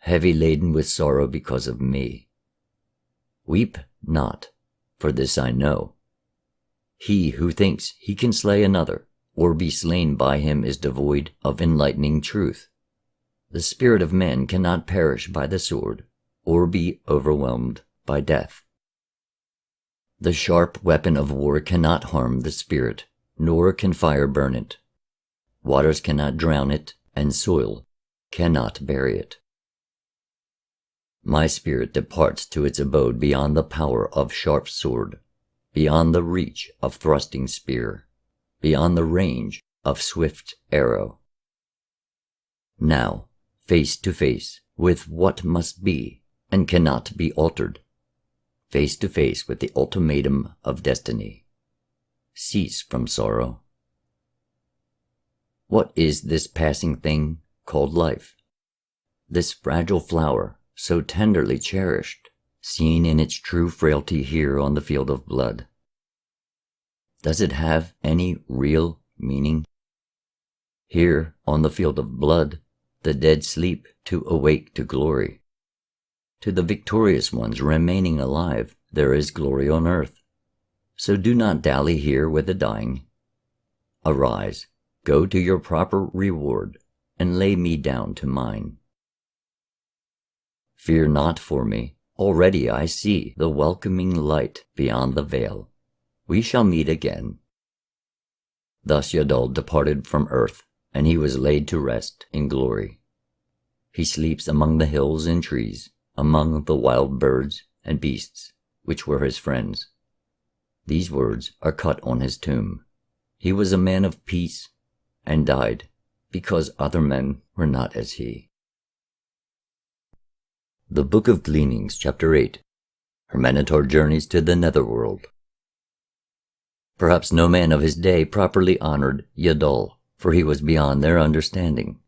heavy laden with sorrow because of me. Weep not, for this I know. He who thinks he can slay another, or be slain by him, is devoid of enlightening truth. The spirit of man cannot perish by the sword, or be overwhelmed by death. The sharp weapon of war cannot harm the spirit, nor can fire burn it. Waters cannot drown it, and soil cannot bury it. My spirit departs to its abode beyond the power of sharp sword. beyond the reach of thrusting spear, beyond the range of swift arrow. Now, face to face with what must be and cannot be altered, face to face with the ultimatum of destiny. Cease from sorrow. What is this passing thing called life? This fragile flower, so tenderly cherished, seen in its true frailty here on the field of blood. Does it have any real meaning? Here on the field of blood, the dead sleep to awake to glory. To the victorious ones remaining alive, there is glory on earth. So do not dally here with the dying. Arise, go to your proper reward, and lay me down to mine. Fear not for me, already I see the welcoming light beyond the veil. We shall meet again. Thus Yadol departed from earth, and he was laid to rest in glory. He sleeps among the hills and trees, among the wild birds and beasts, which were his friends. These words are cut on his tomb. He was a man of peace, and died, because other men were not as he. The Book of Gleanings, Chapter 8. Hurmanetar journeys to the Netherworld. Perhaps no man of his day properly honored Yadol, for he was beyond their understanding.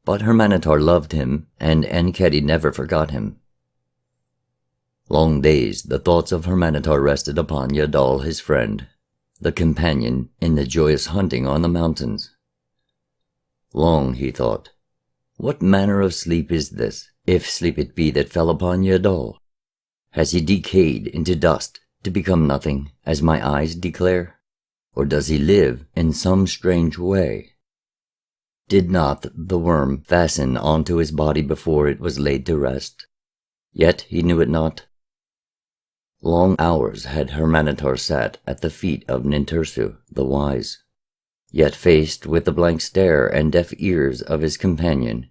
But Hurmanetar loved him, and Enkhedi never forgot him. Long days the thoughts of Hurmanetar rested upon Yadol his friend, the companion in the joyous hunting on the mountains. Long he thought, what manner of sleep is this, if sleep it be that fell upon Yadol? Has he decayed into dust to become nothing, as my eyes declare? Or does he live in some strange way? Did not the worm fasten onto his body before it was laid to rest? Yet he knew it not. Long hours had Hurmanetar sat at the feet of Nintursu, the wise. Yet faced with the blank stare and deaf ears of his companion,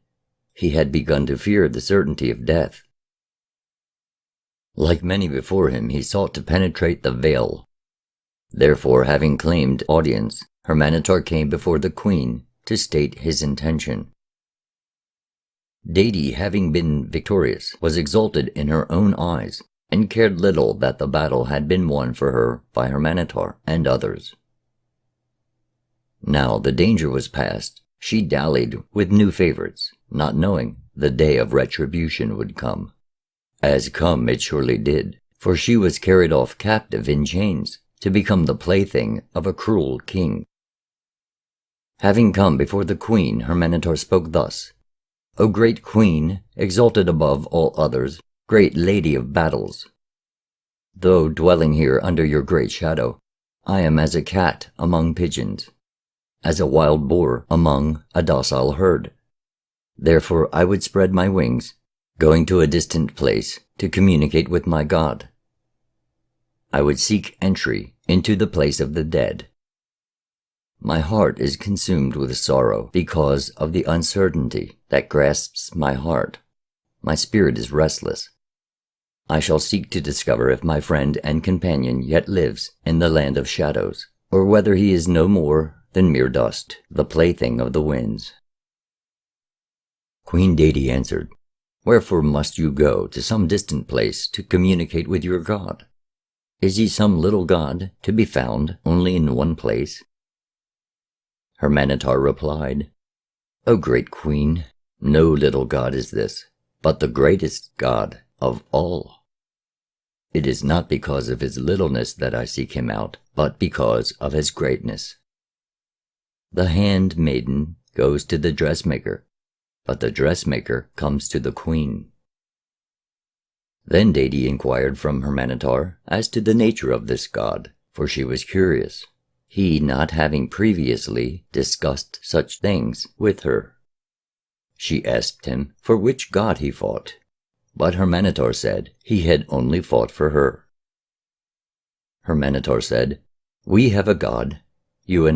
he had begun to fear the certainty of death. Like many before him, he sought to penetrate the veil. Therefore, having claimed audience, Hurmanetar came before the queen to state his intention. Deity, having been victorious, was exalted in her own eyes, and cared little that the battle had been won for her by Hurmanetar and others. Now the danger was past. She dallied with new favorites, not knowing the day of retribution would come. As come it surely did, for she was carried off captive in chains to become the plaything of a cruel king. Having come before the queen, Hurmanetar spoke thus, O great queen, exalted above all others, great lady of battles. Though dwelling here under your great shadow, I am as a cat among pigeons, as a wild boar among a docile herd. Therefore I would spread my wings, going to a distant place to communicate with my God. I would seek entry into the place of the dead. My heart is consumed with sorrow because of the uncertainty that grasps my heart. My spirit is restless. I shall seek to discover if my friend and companion yet lives in the land of shadows, or whether he is no more than mere dust, the plaything of the winds. Queen Deity answered, Wherefore must you go to some distant place to communicate with your God? Is he some little god to be found only in one place? Hurmanetar replied, O great queen, no little god is this, but the greatest God of all. It is not because of his littleness that I seek him out, but because of his greatness. The handmaiden goes to the dressmaker, but the dressmaker comes to the queen. Then Deity inquired from Hurmanetar as to the nature of this god, for she was curious, he not having previously discussed such things with her. She asked him for which god he fought, but Hurmanetar said he had only fought for her. Hurmanetar said, We have a god, you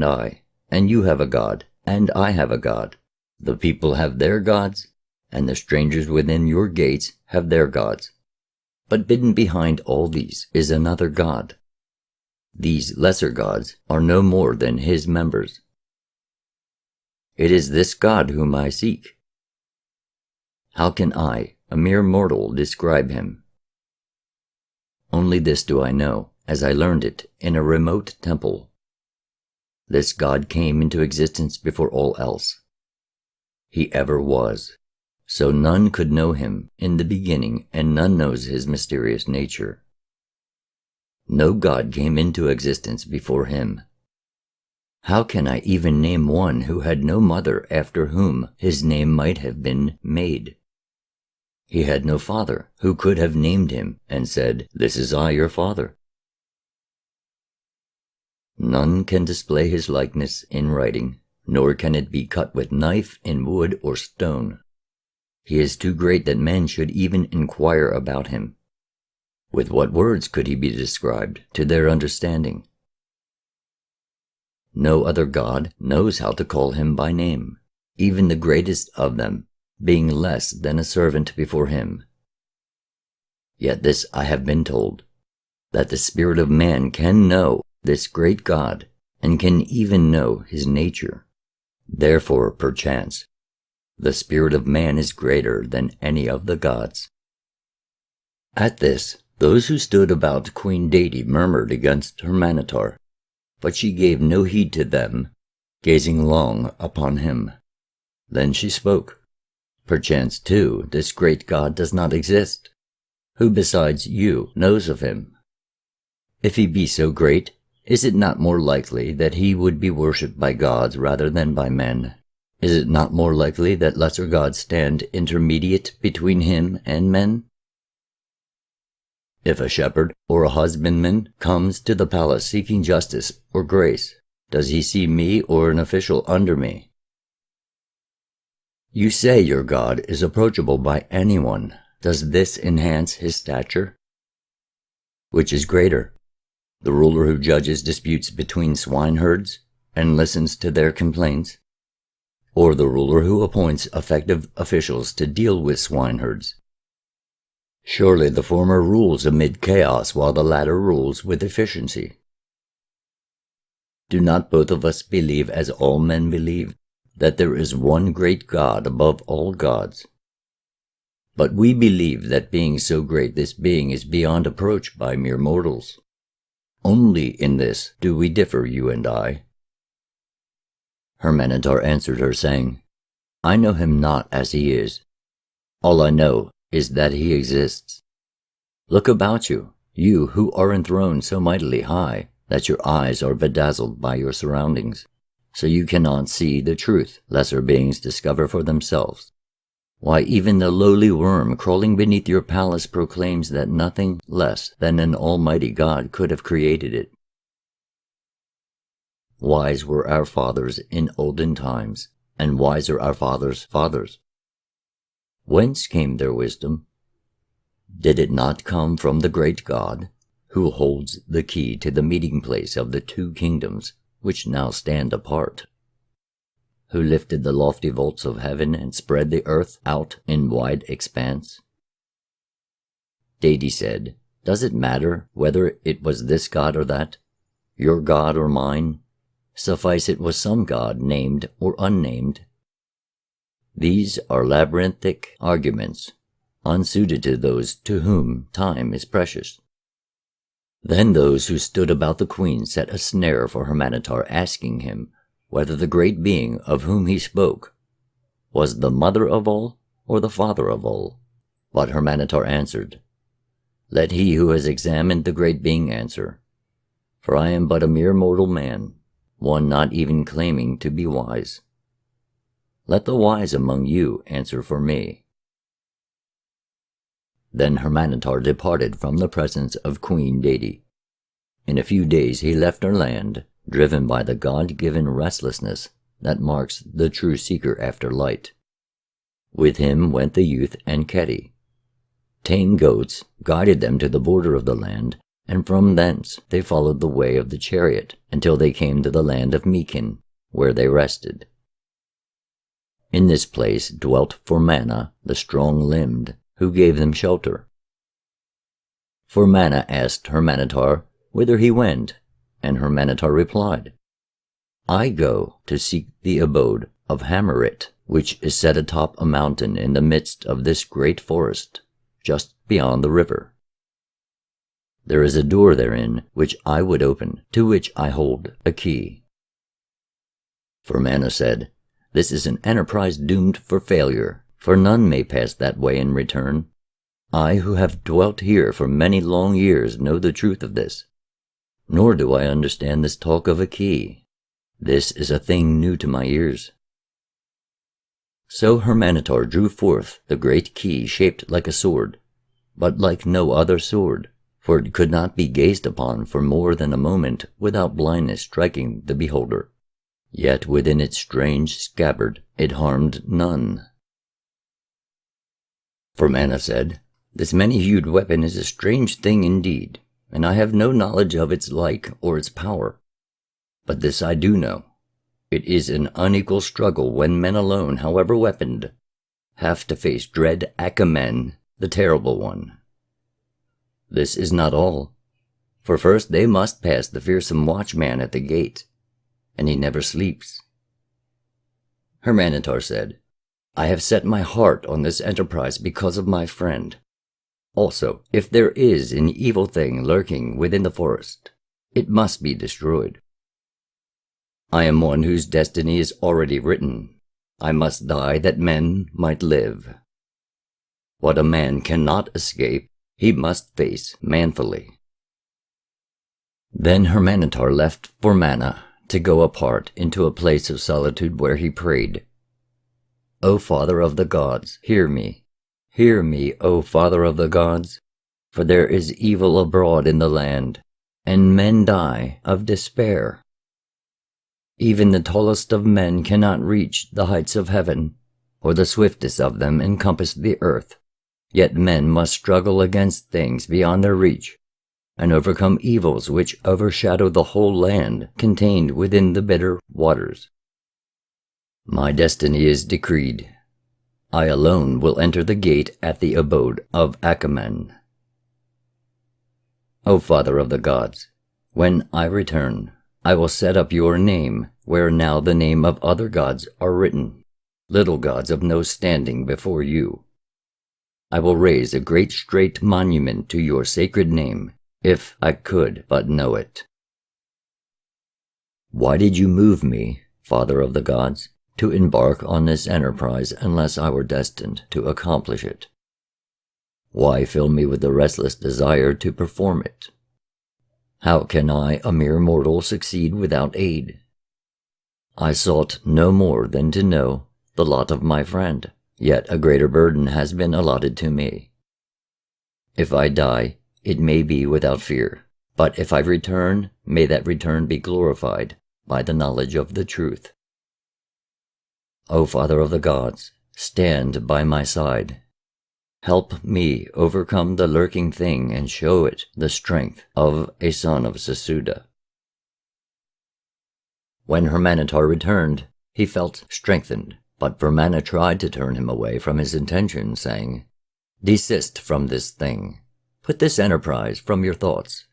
and you have a god, and I have a god. The people have their gods, and the strangers within your gates have their gods. But hidden behind all these is another God, These lesser gods are no more than his members. It is this God whom I seek. How can I, a mere mortal, describe him? Only this do I know, as I learned it in a remote temple. This God came into existence before all else. He ever was, so none could know him in the beginning, and none knows his mysterious nature. No God came into existence before him. How can I even name one who had no mother after whom his name might have been made? He had no father who could have named him and said, "This is I, your father." None can display his likeness in writing, nor can it be cut with knife in wood or stone. He is too great that men should even inquire about him. With what words could he be described to their understanding? No other God knows how to call him by name, even the greatest of them being less than a servant before him. Yet this I have been told, that the spirit of man can know this great God, and can even know his nature. Therefore, perchance, the spirit of man is greater than any of the gods. At this, those who stood about Queen Deity murmured against Hurmanetar, but she gave no heed to them, gazing long upon him. Then she spoke. Perchance, too, this great God does not exist. Who besides you knows of him? If he be so great, is it not more likely that he would be worshipped by gods rather than by men? Is it not more likely that lesser gods stand intermediate between him and men? If a shepherd or a husbandman comes to the palace seeking justice or grace, does he see me or an official under me? You say your God is approachable by anyone. Does this enhance his stature? Which is greater, the ruler who judges disputes between swineherds and listens to their complaints, or the ruler who appoints effective officials to deal with swineherds? Surely the former rules amid chaos while the latter rules with efficiency. Do not both of us believe, as all men believe, that there is one great God above all gods? But we believe that being so great, this being is beyond approach by mere mortals. Only in this do we differ, you and I. Hurmanetar answered her, saying, I know him not as he is. All I know is that he exists. Look about you, you who are enthroned so mightily high that your eyes are bedazzled by your surroundings, so you cannot see the truth lesser beings discover for themselves. Why, even the lowly worm crawling beneath your palace proclaims that nothing less than an almighty God could have created it. Wise were our fathers in olden times, and wise are our fathers' fathers. Whence came their wisdom? Did it not come from the great God, who holds the key to the meeting place of the two kingdoms which now stand apart? Who lifted the lofty vaults of heaven and spread the earth out in wide expanse? Deity said, Does it matter whether it was this God or that, your God or mine? Suffice it was some God, named or unnamed. These are labyrinthic arguments, unsuited to those to whom time is precious. Then those who stood about the queen set a snare for Hurmanetar, asking him whether the great being of whom he spoke was the mother of all or the father of all. But Hurmanetar answered, Let he who has examined the great being answer, for I am but a mere mortal man, one not even claiming to be wise. Let the wise among you answer for me. Then Hurmanetar departed from the presence of Queen Deity. In a few days he left her land, driven by the God-given restlessness that marks the true seeker after light. With him went the youth and Keti. Tame goats guided them to the border of the land, and from thence they followed the way of the chariot until they came to the land of Mekin, where they rested. In this place dwelt Formanna, the strong-limbed, who gave them shelter. Formanna asked Hurmanetar whither he went, And Hurmanetar replied, I go to seek the abode of Hurmanetar, which is set atop a mountain in the midst of this great forest, just beyond the river. There is a door therein which I would open, to which I hold a key. Hurmanetar said, This is an enterprise doomed for failure, for none may pass that way in return. I who have dwelt here for many long years know the truth of this. Nor do I understand this talk of a key. This is a thing new to my ears. So Hurmanetar drew forth the great key shaped like a sword, but like no other sword, for it could not be gazed upon for more than a moment without blindness striking the beholder. Yet within its strange scabbard it harmed none. Hurmanetar said, This many-hued weapon is a strange thing indeed, and I have no knowledge of its like or its power. But this I do know. It is an unequal struggle when men alone, however weaponed, have to face dread Achamen, the terrible one. This is not all, for first they must pass the fearsome watchman at the gate, and he never sleeps. Hurmanetar said, I have set my heart on this enterprise because of my friend. Also, if there is an evil thing lurking within the forest, it must be destroyed. I am one whose destiny is already written. I must die that men might live. What a man cannot escape, he must face manfully. Then Hurmanetar left Hurmanetar to go apart into a place of solitude where he prayed. O Father of the gods, hear me. Hear me, O Father of the gods, for there is evil abroad in the land, and men die of despair. Even the tallest of men cannot reach the heights of heaven, or the swiftest of them encompass the earth. Yet men must struggle against things beyond their reach, and overcome evils which overshadow the whole land contained within the bitter waters. My destiny is decreed. I alone will enter the gate at the abode of Achamen. O Father of the gods, when I return, I will set up your name where now the name of other gods are written, little gods of no standing before you. I will raise a great straight monument to your sacred name, if I could but know it. Why did you move me, Father of the gods, to embark on this enterprise unless I were destined to accomplish it? Why fill me with the restless desire to perform it? How can I, a mere mortal, succeed without aid? I sought no more than to know the lot of my friend, yet a greater burden has been allotted to me. If I die, it may be without fear, but if I return, may that return be glorified by the knowledge of the truth. O Father of the gods, stand by my side. Help me overcome the lurking thing and show it the strength of a son of Sesuda. When Hurmanetar returned, he felt strengthened, but Hurmanetar tried to turn him away from his intention, saying, Desist from this thing. Put this enterprise from your thoughts.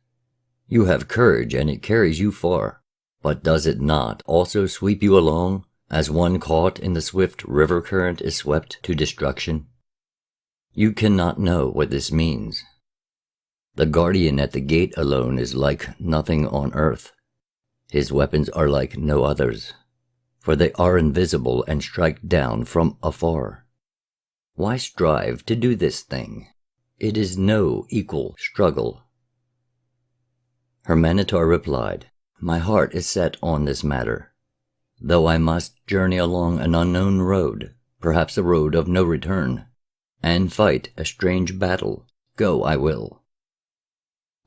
You have courage and it carries you far, but does it not also sweep you along, as one caught in the swift river current is swept to destruction? You cannot know what this means. The guardian at the gate alone is like nothing on earth. His weapons are like no others, for they are invisible and strike down from afar. Why strive to do this thing? It is no equal struggle. Hurmanetar replied, My heart is set on this matter. Though I must journey along an unknown road, perhaps a road of no return, and fight a strange battle, go I will.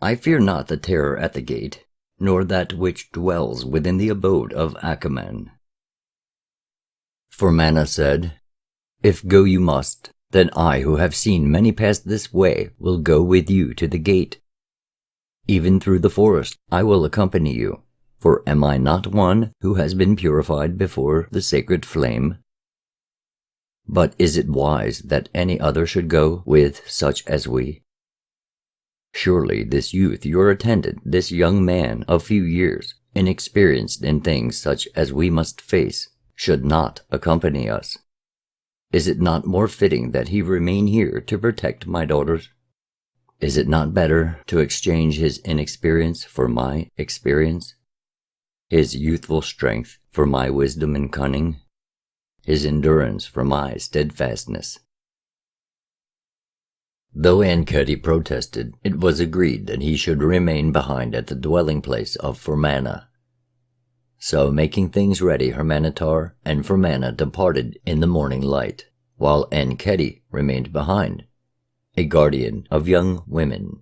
I fear not the terror at the gate, nor that which dwells within the abode of Achamen. Hurmanetar said, If go you must, then I who have seen many pass this way will go with you to the gate. Even through the forest I will accompany you, for am I not one who has been purified before the sacred flame? But is it wise that any other should go with such as we? Surely this youth, your attendant, this young man of few years, inexperienced in things such as we must face, should not accompany us. Is it not more fitting that he remain here to protect my daughters? Is it not better to exchange his inexperience for my experience, his youthful strength for my wisdom and cunning, his endurance for my steadfastness? Though Enchedi protested, it was agreed that he should remain behind at the dwelling place of Hurmana. So, making things ready, Hurmanetar and Hurmana departed in the morning light, while Enchedi remained behind, a guardian of young women,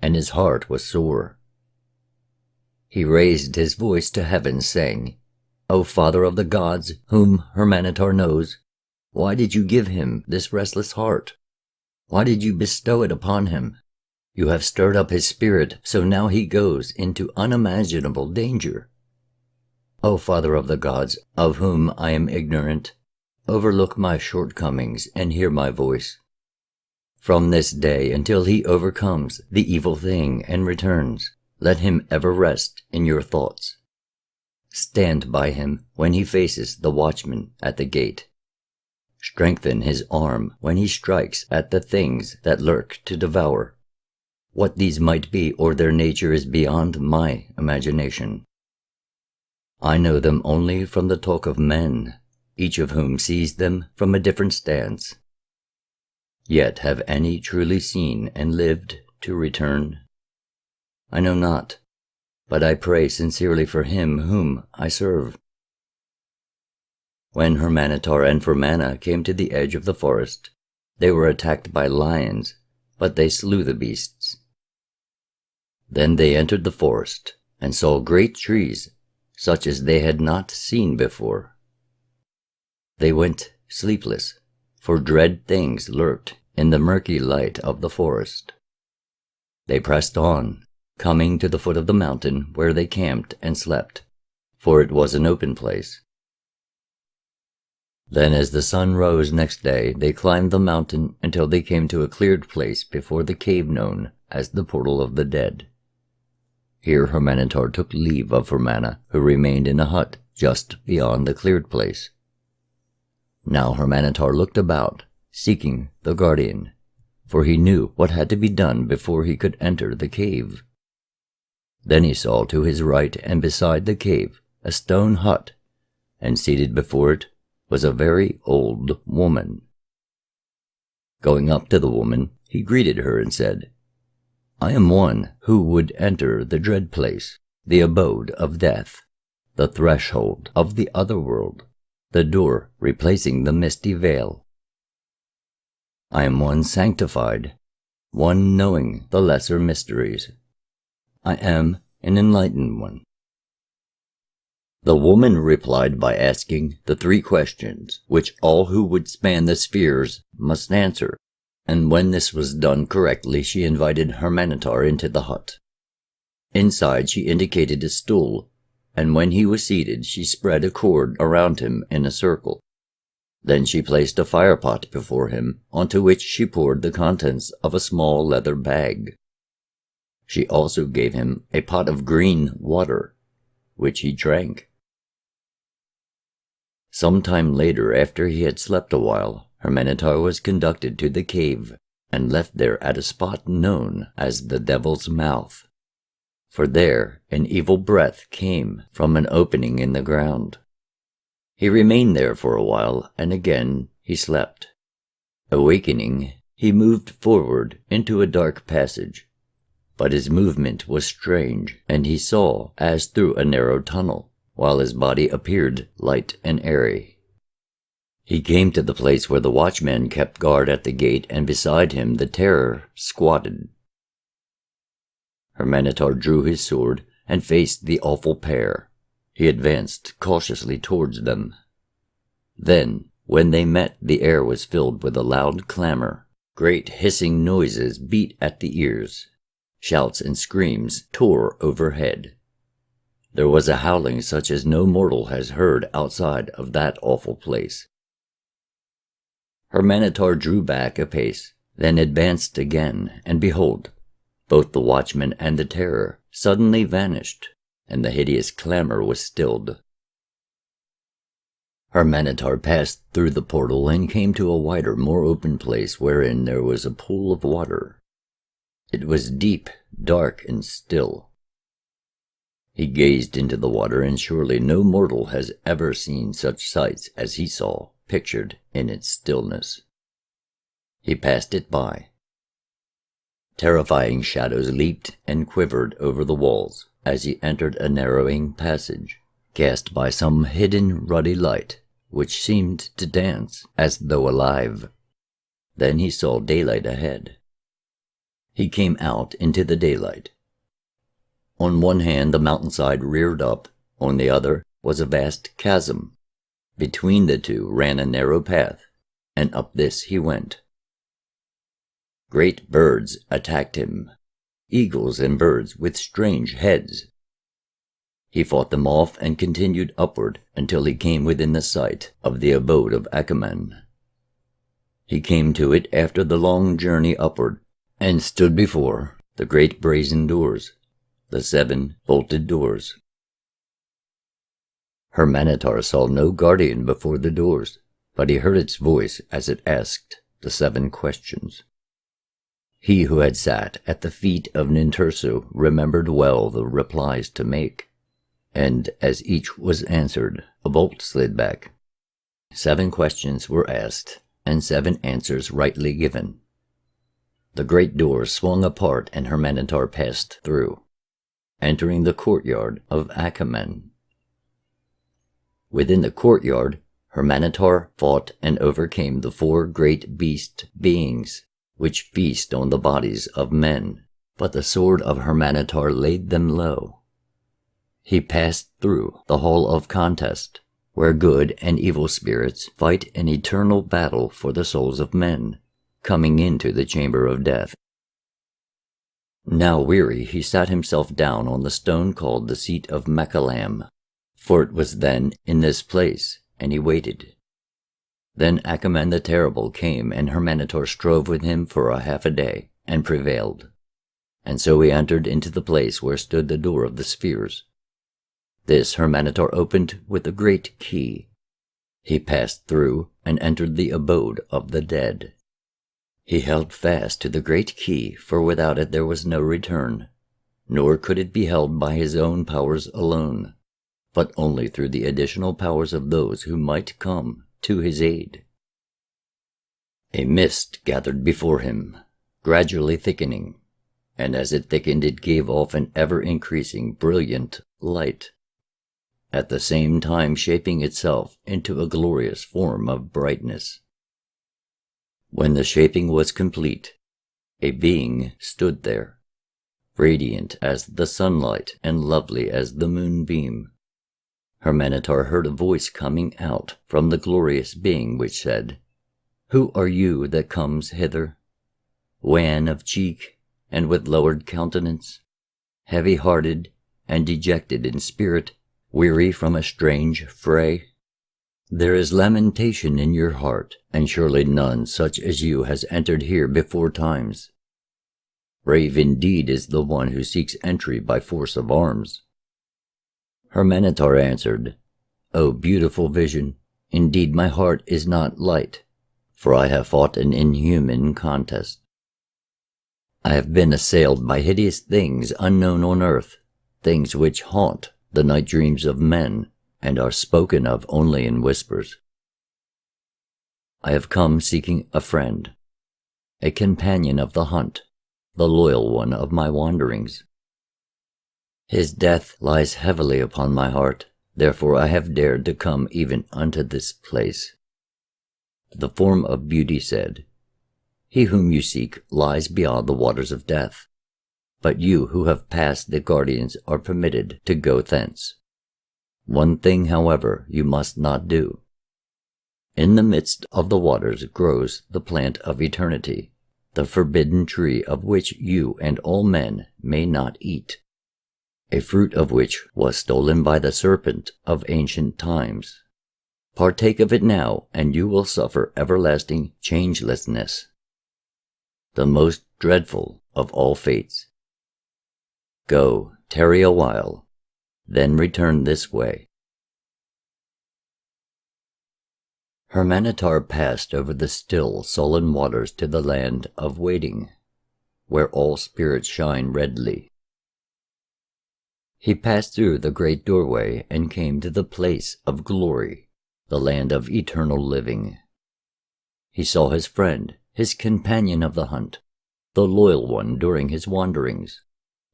and his heart was sore. He raised his voice to heaven, saying, O Father of the gods, whom Hurmanetar knows, why did you give him this restless heart? Why did you bestow it upon him? You have stirred up his spirit, so now he goes into unimaginable danger. O Father of the gods, of whom I am ignorant, overlook my shortcomings and hear my voice. From this day until he overcomes the evil thing and returns, let him ever rest in your thoughts. Stand by him when he faces the watchman at the gate. Strengthen his arm when he strikes at the things that lurk to devour. What these might be or their nature is beyond my imagination. I know them only from the talk of men, each of whom sees them from a different stance. Yet have any truly seen and lived to return? I know not, but I pray sincerely for him whom I serve. When Hurmanetar and Hurmana came to the edge of the forest, they were attacked by lions, but they slew the beasts. Then they entered the forest, and saw great trees, such as they had not seen before. They went sleepless, for dread things lurked in the murky light of the forest. They pressed on, coming to the foot of the mountain where they camped and slept, for it was an open place. Then as the sun rose next day, they climbed the mountain until they came to a cleared place before the cave known as the Portal of the Dead. Here Hurmanetar took leave of Hurmana, who remained in a hut just beyond the cleared place. Now Hurmanetar looked about, seeking the guardian, for he knew what had to be done before he could enter the cave. Then he saw to his right and beside the cave a stone hut, and seated before it was a very old woman. Going up to the woman, he greeted her and said, I am one who would enter the dread place, the abode of death, the threshold of the other world, the door replacing the misty veil. I am one sanctified, one knowing the lesser mysteries. I am an enlightened one. The woman replied by asking the 3 questions which all who would span the spheres must answer, and when this was done correctly she invited Hurmanetar into the hut. Inside she indicated a stool, and when he was seated she spread a cord around him in a circle. Then she placed a firepot before him, onto which she poured the contents of a small leather bag. She also gave him a pot of green water, which he drank. Some time later, after he had slept a while, Hurmanetar was conducted to the cave, and left there at a spot known as the Devil's Mouth. For there an evil breath came from an opening in the ground. He remained there for a while, and again he slept. Awakening, he moved forward into a dark passage, but his movement was strange, and he saw as through a narrow tunnel, while his body appeared light and airy. He came to the place where the watchman kept guard at the gate, and beside him the terror squatted. Hurmanetar drew his sword and faced the awful pair. He advanced cautiously towards them. Then, when they met, the air was filled with a loud clamor. Great hissing noises beat at the ears. Shouts and screams tore overhead. There was a howling such as no mortal has heard outside of that awful place. Hurmanetar drew back a pace, then advanced again, and behold, Both the watchman and the terror suddenly vanished, and the hideous clamor was stilled. Hurmanetar passed through the portal and came to a wider, more open place wherein there was a pool of water. It was deep, dark, and still. He gazed into the water, and surely no mortal has ever seen such sights as he saw, pictured in its stillness. He passed it by. Terrifying shadows leaped and quivered over the walls as he entered a narrowing passage, cast by some hidden ruddy light, which seemed to dance as though alive. Then he saw daylight ahead. He came out into the daylight. On one hand the mountainside reared up, on the other was a vast chasm. Between the two ran a narrow path, and up this he went. Great birds attacked him, eagles and birds with strange heads. He fought them off and continued upward until he came within the sight of the abode of Achaman. He came to it after the long journey upward, and stood before the great brazen doors, the 7 bolted doors. Hurmanetar saw no guardian before the doors, but he heard its voice as it asked the 7 questions. He who had sat at the feet of Ninturso remembered well the replies to make, and as each was answered, a bolt slid back. 7 questions were asked, and 7 answers rightly given. The great doors swung apart, and Hurmanetar passed through, entering the courtyard of Achaman. Within the courtyard, Hurmanetar fought and overcame the 4 great beast beings, which feast on the bodies of men, but the sword of Hurmanetar laid them low. He passed through the hall of contest, where good and evil spirits fight an eternal battle for the souls of men, coming into the chamber of death. Now weary, he sat himself down on the stone called the seat of Makalam, for it was then in this place, and he waited. Then Achaman the Terrible came, and Hurmanetar strove with him for a half a day, and prevailed. And so he entered into the place where stood the door of the spheres. This Hurmanetar opened with a great key. He passed through, and entered the abode of the dead. He held fast to the great key, for without it there was no return, nor could it be held by his own powers alone, but only through the additional powers of those who might come to his aid. A mist gathered before him, gradually thickening, and as it thickened it gave off an ever-increasing brilliant light, at the same time shaping itself into a glorious form of brightness. When the shaping was complete, a being stood there, radiant as the sunlight and lovely as the moonbeam. Hurmanetar heard a voice coming out from the glorious being which said, "Who are you that comes hither, wan of cheek and with lowered countenance, heavy-hearted and dejected in spirit, weary from a strange fray? There is lamentation in your heart, and surely none such as you has entered here before times. Brave indeed is the one who seeks entry by force of arms." Hurmanetar answered, "O beautiful vision, indeed my heart is not light, for I have fought an inhuman contest. I have been assailed by hideous things unknown on earth, things which haunt the night dreams of men, and are spoken of only in whispers. I have come seeking a friend, a companion of the hunt, the loyal one of my wanderings. His death lies heavily upon my heart, therefore I have dared to come even unto this place." The form of beauty said, "He whom you seek lies beyond the waters of death, but you who have passed the guardians are permitted to go thence. One thing, however, you must not do. In the midst of the waters grows the plant of eternity, the forbidden tree of which you and all men may not eat, a fruit of which was stolen by the serpent of ancient times. Partake of it now, and you will suffer everlasting changelessness. The most dreadful of all fates Go, tarry a while, then return this way. Hurmanetar passed over the still, sullen waters to the land of waiting, where all spirits shine redly. He passed through the great doorway and came to the place of glory, the land of eternal living. He saw his friend, his companion of the hunt, the loyal one during his wanderings.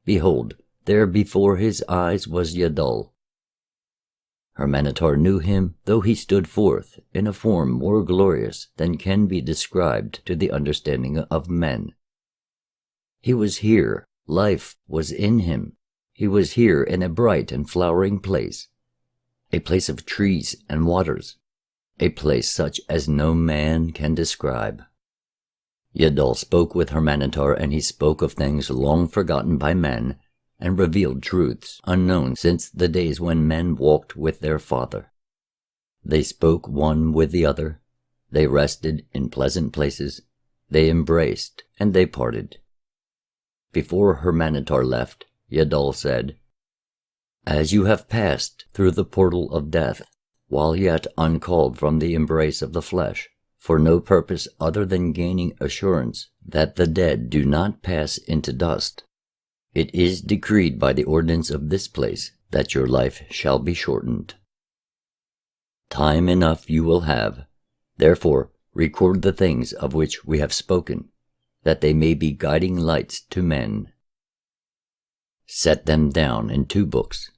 Behold, there before his eyes was Yadol. Hurmanetar knew him, though he stood forth in a form more glorious than can be described to the understanding of men. He was here, life was in him. He was here in a bright and flowering place, a place of trees and waters, a place such as no man can describe. Yadol spoke with Hurmanetar, and he spoke of things long forgotten by men, and revealed truths unknown since the days when men walked with their father. They spoke one with the other, they rested in pleasant places, they embraced, and they parted. Before Hurmanetar left, Yadol said, As you have passed through the portal of death, while yet uncalled from the embrace of the flesh, for no purpose other than gaining assurance that the dead do not pass into dust, it is decreed by the ordinance of this place that your life shall be shortened. Time enough you will have, therefore record the things of which we have spoken, that they may be guiding lights to men. Set them down in 2 books,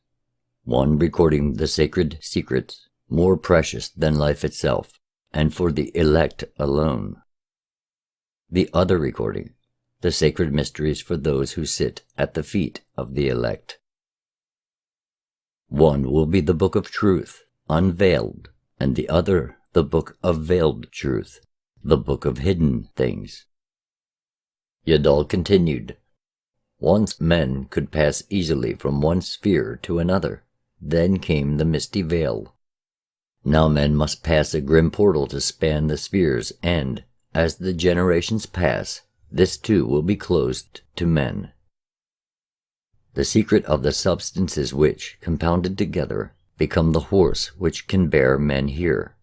one recording the sacred secrets, more precious than life itself, and for the elect alone. The other recording, the sacred mysteries for those who sit at the feet of the elect. One will be the book of truth, unveiled, and the other the book of veiled truth, the book of hidden things. Yadol continued, Once men could pass easily from one sphere to another, then came the misty veil. Now men must pass a grim portal to span the spheres, and, as the generations pass, this too will be closed to men. The secret of the substances which, compounded together, become the horse which can bear men here,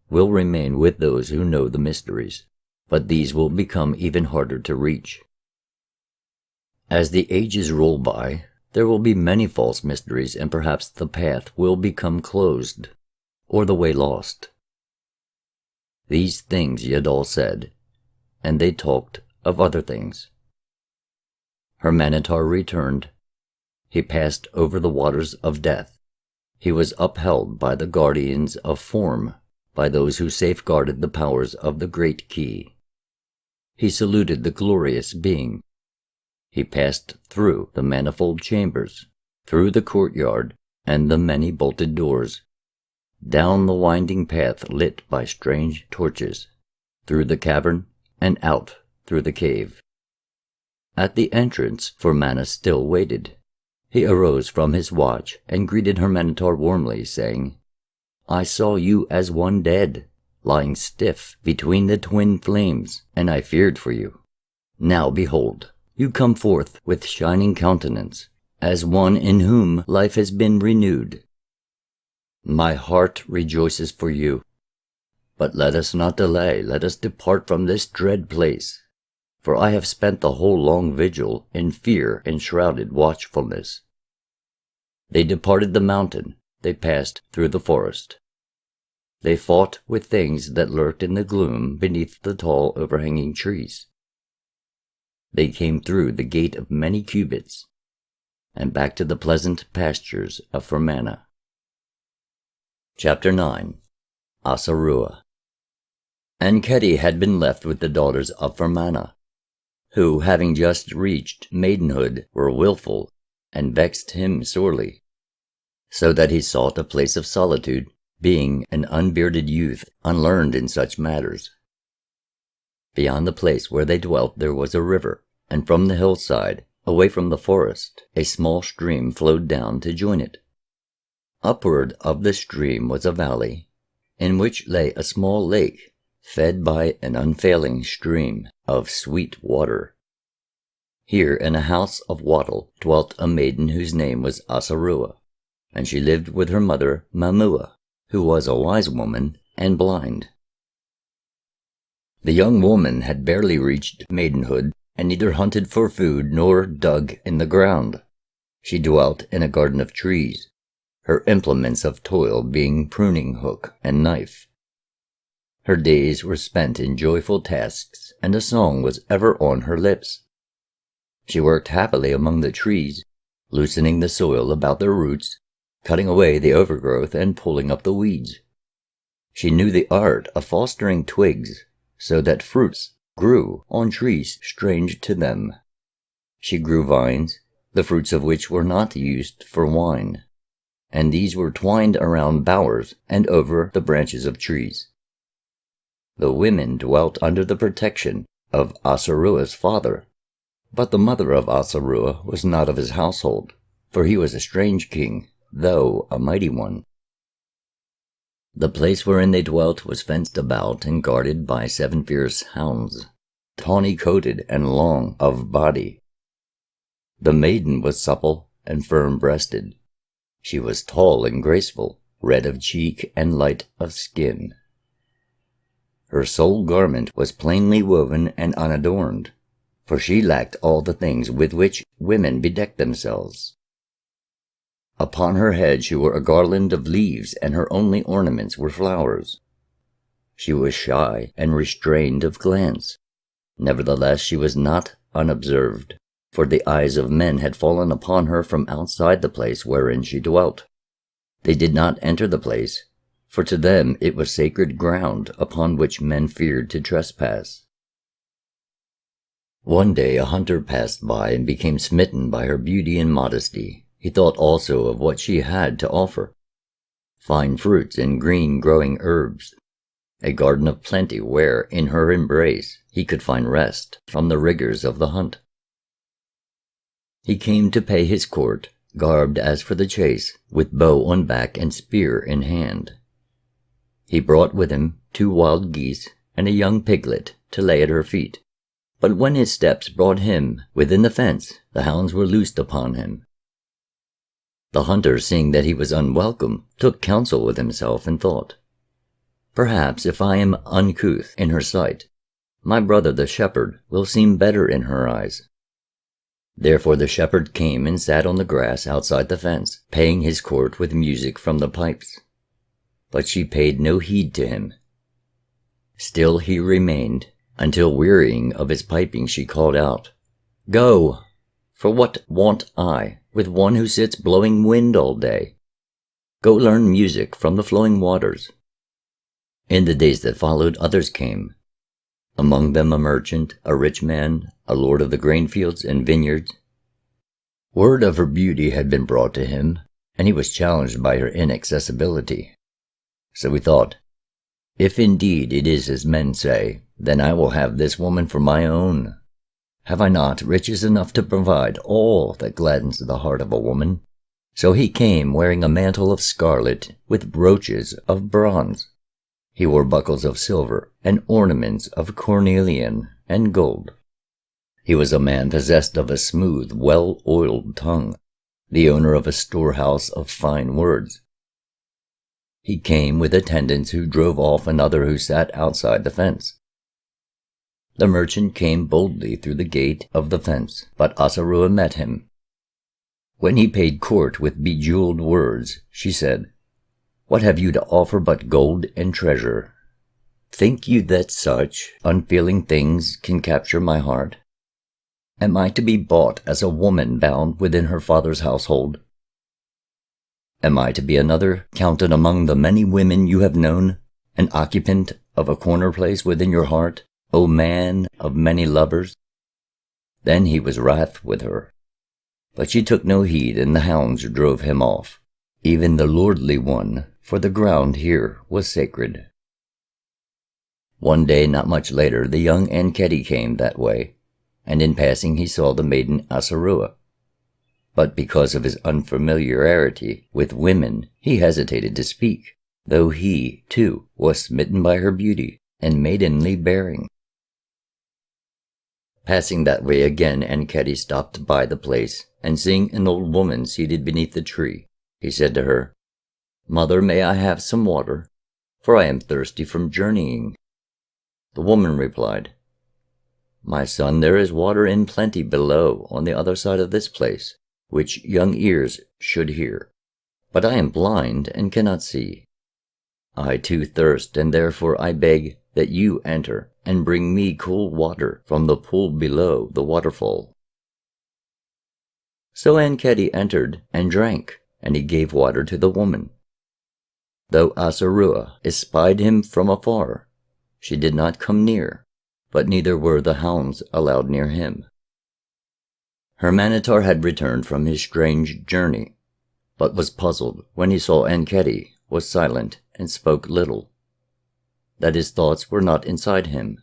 will remain with those who know the mysteries, but these will become even harder to reach. As the ages roll by, there will be many false mysteries, and perhaps the path will become closed, or the way lost. These things Yadol said, and they talked of other things. Hurmanetar returned. He passed over the waters of death. He was upheld by the guardians of form, by those who safeguarded the powers of the great key. He saluted the glorious being. He passed through the manifold chambers, through the courtyard and the many bolted doors, down the winding path lit by strange torches, through the cavern and out through the cave. At the entrance, Hurmanetar still waited. He arose from his watch and greeted Hurmanetar warmly, saying, I saw you as one dead, lying stiff between the twin flames, and I feared for you. Now behold, you come forth with shining countenance, as one in whom life has been renewed. My heart rejoices for you. But let us not delay, let us depart from this dread place. For I have spent the whole long vigil in fear-enshrouded watchfulness. They departed the mountain, they passed through the forest. They fought with things that lurked in the gloom beneath the tall overhanging trees. They came through the gate of many cubits, and back to the pleasant pastures of Hurmanetar. Chapter 9. Asarua. Enkhedi had been left with the daughters of Hurmanetar, who, having just reached maidenhood, were wilful, and vexed him sorely, so that he sought a place of solitude, being an unbearded youth, unlearned in such matters. Beyond the place where they dwelt there was a river, and from the hillside, away from the forest, a small stream flowed down to join it. Upward of the stream was a valley, in which lay a small lake, fed by an unfailing stream of sweet water. Here in a house of wattle dwelt a maiden whose name was Asarua, and she lived with her mother Mamua, who was a wise woman and blind. The young woman had barely reached maidenhood, and neither hunted for food nor dug in the ground. She dwelt in a garden of trees, her implements of toil being pruning hook and knife. Her days were spent in joyful tasks, and a song was ever on her lips. She worked happily among the trees, loosening the soil about their roots, cutting away the overgrowth and pulling up the weeds. She knew the art of fostering twigs so that fruits grew on trees strange to them. She grew vines, the fruits of which were not used for wine, and these were twined around bowers and over the branches of trees. The women dwelt under the protection of Asarua's father, but the mother of Asarua was not of his household, for he was a strange king, though a mighty one. The place wherein they dwelt was fenced about and guarded by 7 fierce hounds, tawny-coated and long of body. The maiden was supple and firm-breasted. She was tall and graceful, red of cheek and light of skin. Her sole garment was plainly woven and unadorned, for she lacked all the things with which women bedeck themselves. Upon her head she wore a garland of leaves, and her only ornaments were flowers. She was shy and restrained of glance. Nevertheless, she was not unobserved, for the eyes of men had fallen upon her from outside the place wherein she dwelt. They did not enter the place, for to them it was sacred ground upon which men feared to trespass. One day a hunter passed by and became smitten by her beauty and modesty. He thought also of what she had to offer: fine fruits and green growing herbs, a garden of plenty where, in her embrace, he could find rest from the rigors of the hunt. He came to pay his court, garbed as for the chase, with bow on back and spear in hand. He brought with him 2 wild geese and a young piglet to lay at her feet. But when his steps brought him within the fence, the hounds were loosed upon him. The hunter, seeing that he was unwelcome, took counsel with himself and thought, "Perhaps if I am uncouth in her sight, my brother the shepherd will seem better in her eyes." Therefore the shepherd came and sat on the grass outside the fence, paying his court with music from the pipes. But she paid no heed to him. Still he remained, until wearying of his piping she called out, "Go! For what want I with one who sits blowing wind all day? Go learn music from the flowing waters." In the days that followed others came, among them a merchant, a rich man, a lord of the grain fields and vineyards. Word of her beauty had been brought to him, and he was challenged by her inaccessibility. So he thought, "If indeed it is as men say, then I will have this woman for my own. Have I not riches enough to provide all that gladdens the heart of a woman?" So he came wearing a mantle of scarlet with brooches of bronze. He wore buckles of silver and ornaments of cornelian and gold. He was a man possessed of a smooth, well-oiled tongue, the owner of a storehouse of fine words. He came with attendants who drove off another who sat outside the fence. The merchant came boldly through the gate of the fence, but Asarua met him. When he paid court with bejeweled words, she said, "What have you to offer but gold and treasure? Think you that such unfeeling things can capture my heart? Am I to be bought as a woman bound within her father's household? Am I to be another, counted among the many women you have known, an occupant of a corner place within your heart, O man of many lovers?" Then he was wrath with her. But she took no heed, and the hounds drove him off, even the lordly one, for the ground here was sacred. One day, not much later, the young Anketi came that way, and in passing he saw the maiden Asarua. But because of his unfamiliarity with women, he hesitated to speak, though he, too, was smitten by her beauty and maidenly bearing. Passing that way again, Enketti stopped by the place, and seeing an old woman seated beneath the tree, he said to her, "Mother, may I have some water? For I am thirsty from journeying." The woman replied, "My son, there is water in plenty below on the other side of this place, which young ears should hear. But I am blind and cannot see. I too thirst, and therefore I beg that you enter and bring me cool water from the pool below the waterfall." So Enketti entered and drank, and he gave water to the woman. Though Asarua espied him from afar, she did not come near, but neither were the hounds allowed near him. Hurmanetar had returned from his strange journey, but was puzzled when he saw Enketti was silent and spoke little, that his thoughts were not inside him.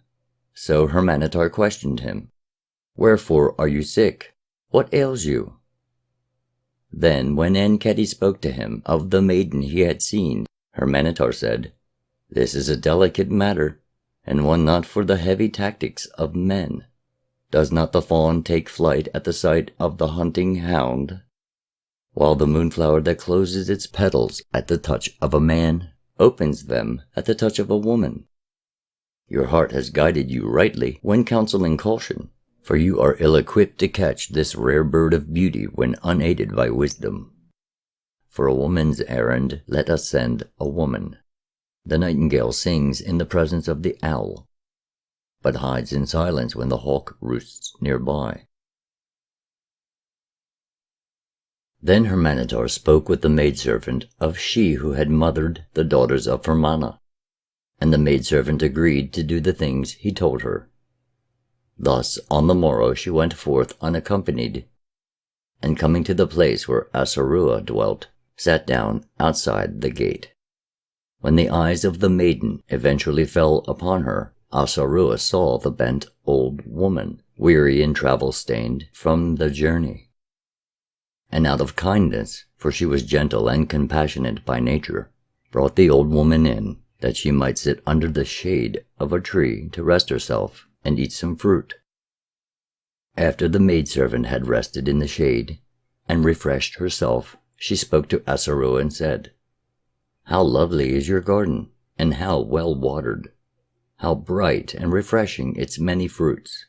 So Hurmanetar questioned him, "Wherefore are you sick? What ails you?" Then, when Enketti spoke to him of the maiden he had seen, Hurmanetar said, "This is a delicate matter, and one not for the heavy tactics of men. Does not the fawn take flight at the sight of the hunting hound? While the moonflower that closes its petals at the touch of a man opens them at the touch of a woman. Your heart has guided you rightly when counseling caution, for you are ill-equipped to catch this rare bird of beauty when unaided by wisdom. For a woman's errand let us send a woman. The nightingale sings in the presence of the owl, but hides in silence when the hawk roosts nearby." Then Hurmanetar spoke with the maidservant of she who had mothered the daughters of Hurmana, and the maidservant agreed to do the things he told her. Thus on the morrow she went forth unaccompanied, and coming to the place where Asarua dwelt, sat down outside the gate. When the eyes of the maiden eventually fell upon her, Asarua saw the bent old woman, weary and travel-stained from the journey. And out of kindness, for she was gentle and compassionate by nature, brought the old woman in, that she might sit under the shade of a tree to rest herself and eat some fruit. After the maidservant had rested in the shade and refreshed herself, she spoke to Asarua and said, "How lovely is your garden, and how well watered! How bright and refreshing its many fruits!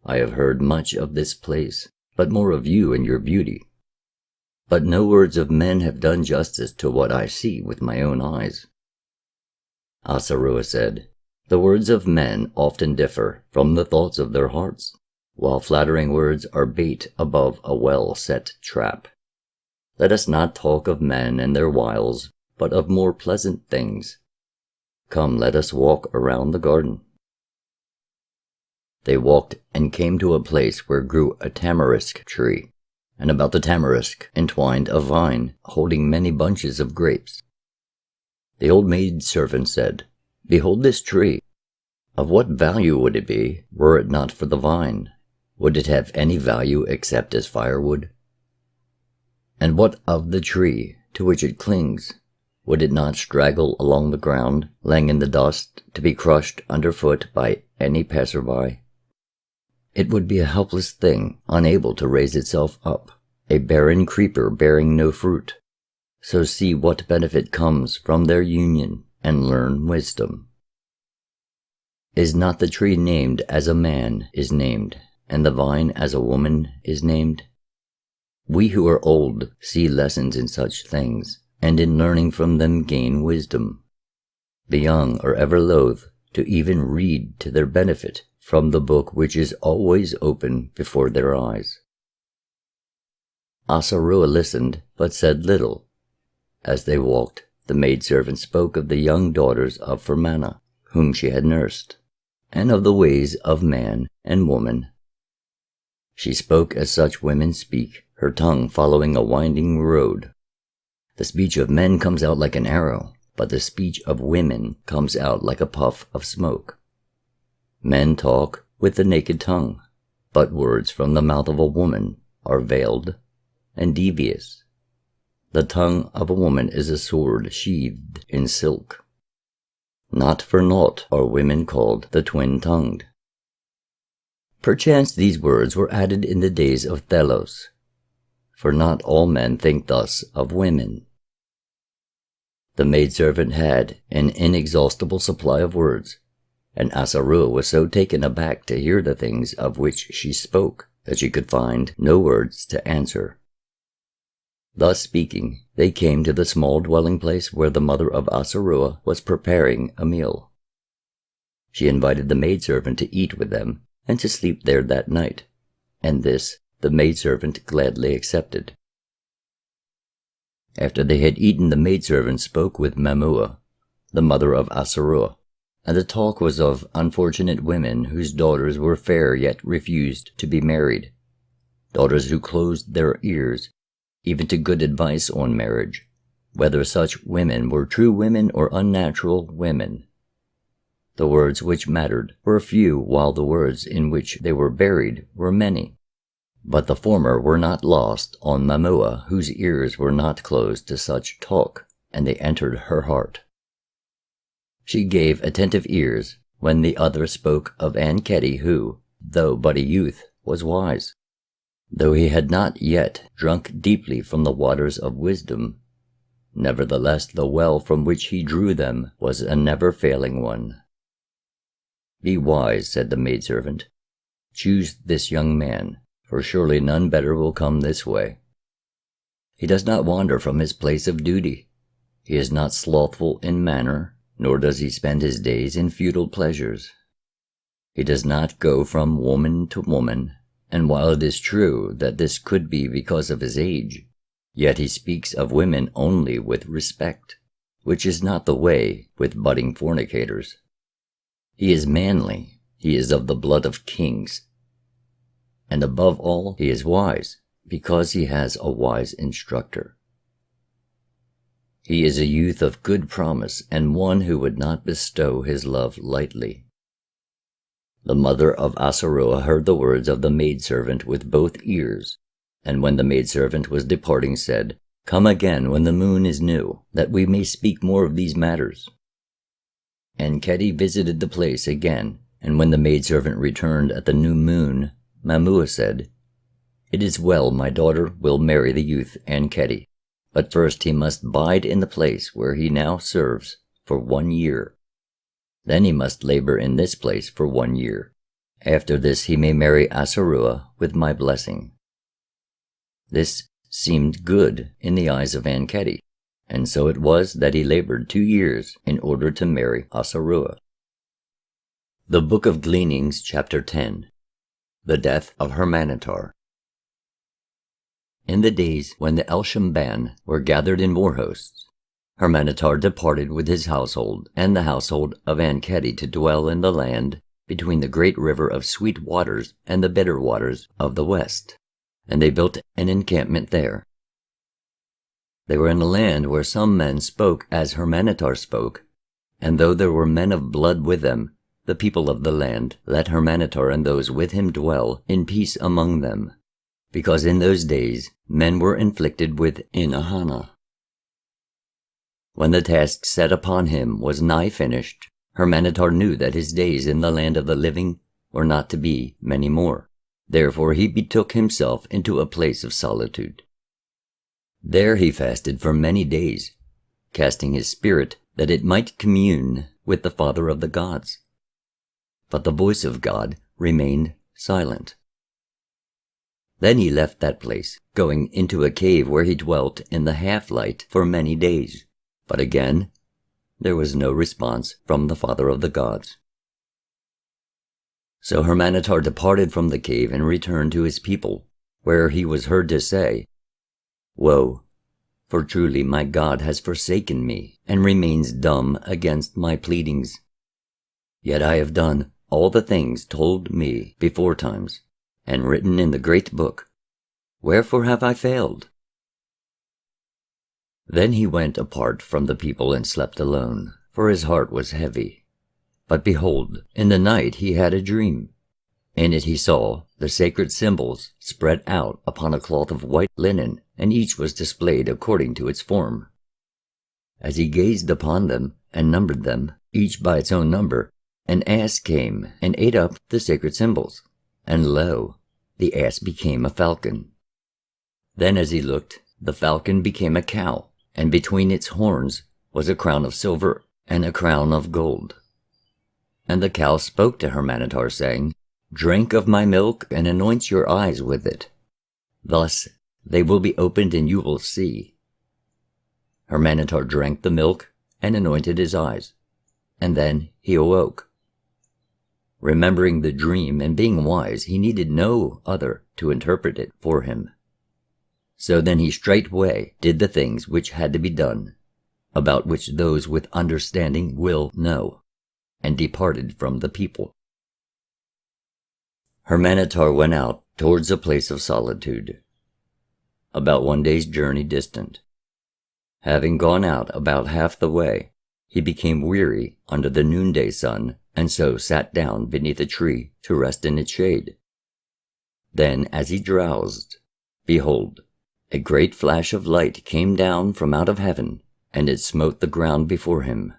I have heard much of this place, but more of you and your beauty. But no words of men have done justice to what I see with my own eyes." Asarua said, "The words of men often differ from the thoughts of their hearts, while flattering words are bait above a well-set trap. Let us not talk of men and their wiles, but of more pleasant things. Come, let us walk around the garden." They walked and came to a place where grew a tamarisk tree, and about the tamarisk entwined a vine holding many bunches of grapes. The old maidservant said, "Behold this tree. Of what value would it be, were it not for the vine? Would it have any value except as firewood? And what of the tree to which it clings? Would it not straggle along the ground, lying in the dust, to be crushed underfoot by any passer-by? It would be a helpless thing, unable to raise itself up, a barren creeper bearing no fruit. So see what benefit comes from their union, and learn wisdom. Is not the tree named as a man is named, and the vine as a woman is named? We who are old see lessons in such things, and in learning from them gain wisdom. The young are ever loath to even read to their benefit from the book which is always open before their eyes." Asarua listened, but said little. As they walked, the maidservant spoke of the young daughters of Hurmana, whom she had nursed, and of the ways of man and woman. She spoke as such women speak, her tongue following a winding road. The speech of men comes out like an arrow, but the speech of women comes out like a puff of smoke. Men talk with the naked tongue, but words from the mouth of a woman are veiled and devious. The tongue of a woman is a sword sheathed in silk. Not for naught are women called the twin-tongued. Perchance these words were added in the days of Delos, for not all men think thus of women. The maidservant had an inexhaustible supply of words, and Asarua was so taken aback to hear the things of which she spoke that she could find no words to answer. Thus speaking, they came to the small dwelling place where the mother of Asarua was preparing a meal. She invited the maidservant to eat with them and to sleep there that night, and this the maidservant gladly accepted. After they had eaten, the maidservant spoke with Mamua, the mother of Asarua, and the talk was of unfortunate women whose daughters were fair yet refused to be married, daughters who closed their ears even to good advice on marriage, whether such women were true women or unnatural women. The words which mattered were few, while the words in which they were buried were many. But the former were not lost on Mamua, whose ears were not closed to such talk, and they entered her heart. She gave attentive ears when the other spoke of Enchedi, who, though but a youth, was wise. Though he had not yet drunk deeply from the waters of wisdom, nevertheless the well from which he drew them was a never-failing one. "Be wise," said the maidservant. "Choose this young man, for surely none better will come this way. He does not wander from his place of duty. He is not slothful in manner, nor does he spend his days in futile pleasures. He does not go from woman to woman, and while it is true that this could be because of his age, yet he speaks of women only with respect, which is not the way with budding fornicators. He is manly, he is of the blood of kings, and above all he is wise, because he has a wise instructor. He is a youth of good promise, and one who would not bestow his love lightly." The mother of Asarua heard the words of the maidservant with both ears, and when the maidservant was departing said, "Come again when the moon is new, that we may speak more of these matters." Enchedi visited the place again, and when the maidservant returned at the new moon, Mamua said, "It is well, my daughter will marry the youth Enchedi, but first he must bide in the place where he now serves for 1 year. Then he must labor in this place for 1 year. After this he may marry Asarua with my blessing." This seemed good in the eyes of Enchedi, and so it was that he labored 2 years in order to marry Asarua. The Book of Gleanings, Chapter 10. The Death of Hurmanetar. In the days when the Elshamban were gathered in war hosts, Hurmanetar departed with his household and the household of Enchedi to dwell in the land between the great river of sweet waters and the bitter waters of the west, and they built an encampment there. They were in a land where some men spoke as Hurmanetar spoke, and though there were men of blood with them, the people of the land let Hurmanetar and those with him dwell in peace among them, because in those days men were inflicted with Inahana. When the task set upon him was nigh finished, Hurmanetar knew that his days in the land of the living were not to be many more. Therefore he betook himself into a place of solitude. There he fasted for many days, casting his spirit that it might commune with the Father of the gods. But the voice of God remained silent. Then he left that place, going into a cave where he dwelt in the half-light for many days. But again, there was no response from the Father of the gods. So Hurmanetar departed from the cave and returned to his people, where he was heard to say, "Woe, for truly my God has forsaken me, and remains dumb against my pleadings. Yet I have done all the things told me beforetimes, and written in the great book. Wherefore have I failed?" Then he went apart from the people and slept alone, for his heart was heavy. But behold, in the night he had a dream. In it he saw the sacred symbols spread out upon a cloth of white linen, and each was displayed according to its form. As he gazed upon them and numbered them, each by its own number, an ass came and ate up the sacred symbols, and lo, the ass became a falcon. Then as he looked, the falcon became a cow, and between its horns was a crown of silver and a crown of gold. And the cow spoke to Hurmanetar, saying, "Drink of my milk and anoint your eyes with it. Thus they will be opened and you will see." Hurmanetar drank the milk and anointed his eyes, and then he awoke. Remembering the dream and being wise, he needed no other to interpret it for him. So then he straightway did the things which had to be done, about which those with understanding will know, and departed from the people. Hurmanetar went out towards a place of solitude, about 1 day's journey distant. Having gone out about half the way, he became weary under the noonday sun, and so sat down beneath a tree to rest in its shade. Then as he drowsed, behold, a great flash of light came down from out of heaven, and it smote the ground before him.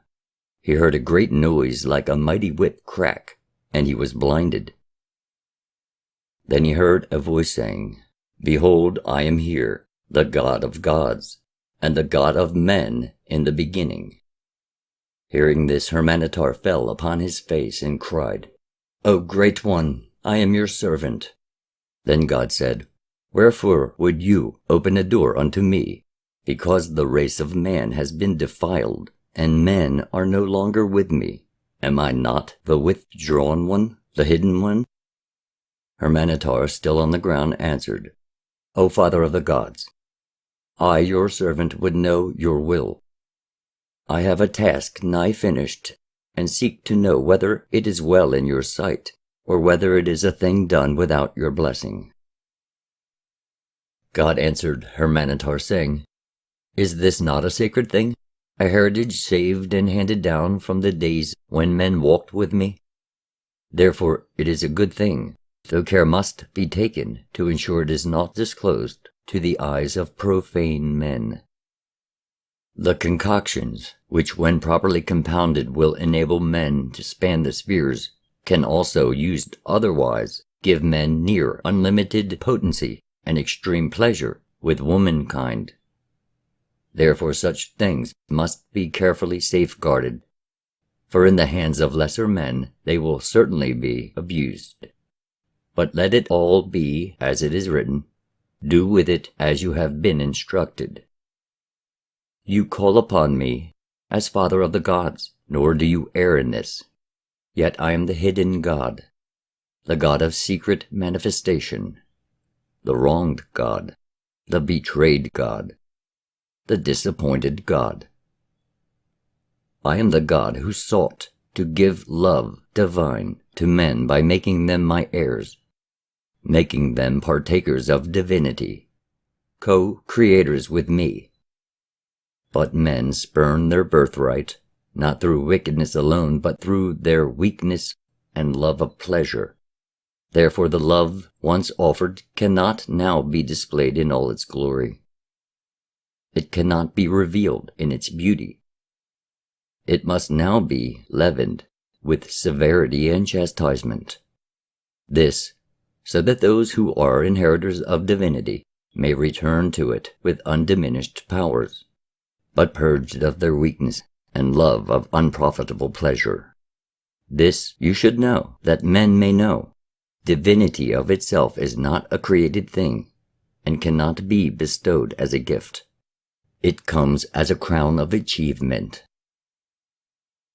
He heard a great noise like a mighty whip crack, and he was blinded. Then he heard a voice saying, "Behold, I am here, the God of gods, and the God of men in the beginning." Hearing this, Hurmanetar fell upon his face and cried, "O Great One, I am your servant." Then God said, "Wherefore would you open a door unto me? Because the race of man has been defiled, and men are no longer with me. Am I not the withdrawn one, the hidden one?" Hurmanetar, still on the ground, answered, "O Father of the gods, I, your servant, would know your will. I have a task nigh finished, and seek to know whether it is well in your sight, or whether it is a thing done without your blessing." God answered Hurmanetar, saying, "Is this not a sacred thing, a heritage saved and handed down from the days when men walked with me? Therefore it is a good thing, though care must be taken to ensure it is not disclosed to the eyes of profane men. The concoctions, which when properly compounded will enable men to span the spheres, can also, used otherwise, give men near unlimited potency and extreme pleasure with womankind. Therefore such things must be carefully safeguarded, for in the hands of lesser men they will certainly be abused. But let it all be as it is written, do with it as you have been instructed. You call upon me as Father of the gods, nor do you err in this. Yet I am the hidden God, the God of secret manifestation, the wronged God, the betrayed God, the disappointed God. I am the God who sought to give love divine to men by making them my heirs, making them partakers of divinity, co-creators with me. But men spurn their birthright, not through wickedness alone, but through their weakness and love of pleasure. Therefore the love once offered cannot now be displayed in all its glory. It cannot be revealed in its beauty. It must now be leavened with severity and chastisement. This, so that those who are inheritors of divinity may return to it with undiminished powers, but purged of their weakness and love of unprofitable pleasure. This you should know, that men may know. Divinity of itself is not a created thing, and cannot be bestowed as a gift. It comes as a crown of achievement.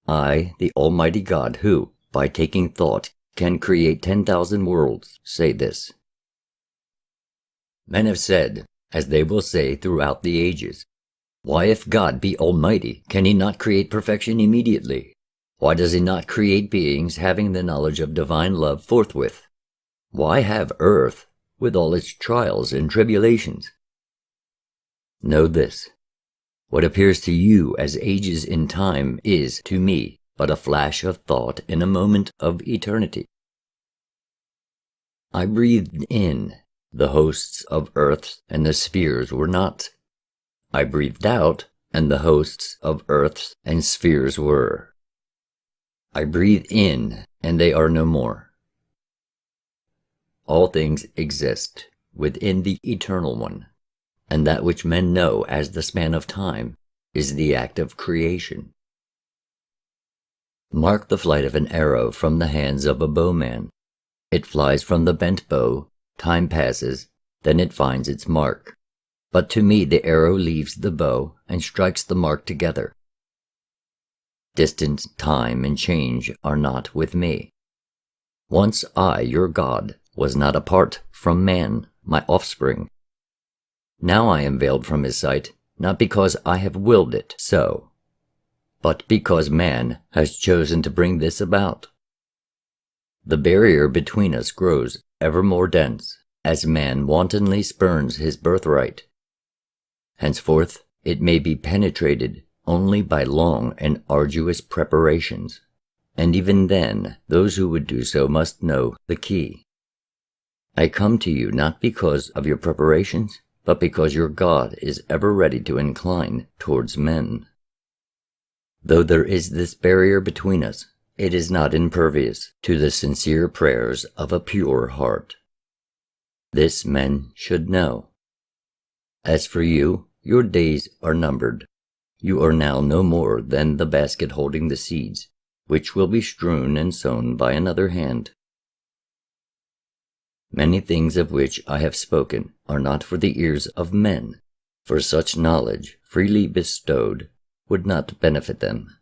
I, the Almighty God, who, by taking thought, can create 10,000 worlds, say this. Men have said, as they will say throughout the ages, why, if God be almighty, can he not create perfection immediately? Why does he not create beings having the knowledge of divine love forthwith? Why have earth, with all its trials and tribulations? Know this. What appears to you as ages in time is, to me, but a flash of thought in a moment of eternity. I breathed in, the hosts of earths and the spheres were not. I breathed out, and the hosts of earths and spheres were. I breathe in, and they are no more. all things exist within the Eternal One, and that which men know as the span of time is the act of creation. Mark the flight of an arrow from the hands of a bowman. It flies from the bent bow, time passes, then it finds its mark. But to me the arrow leaves the bow and strikes the mark together. Distance, time, and change are not with me. Once I, your God, was not apart from man, my offspring. Now I am veiled from his sight, not because I have willed it so, but because man has chosen to bring this about. The barrier between us grows ever more dense as man wantonly spurns his birthright. Henceforth it may be penetrated only by long and arduous preparations, and even then those who would do so must know the key. I come to you not because of your preparations, but because your God is ever ready to incline towards men. Though there is this barrier between us, it is not impervious to the sincere prayers of a pure heart. This men should know. As for you, your days are numbered. You are now no more than the basket holding the seeds, which will be strewn and sown by another hand. Many things of which I have spoken are not for the ears of men, for such knowledge, freely bestowed, would not benefit them.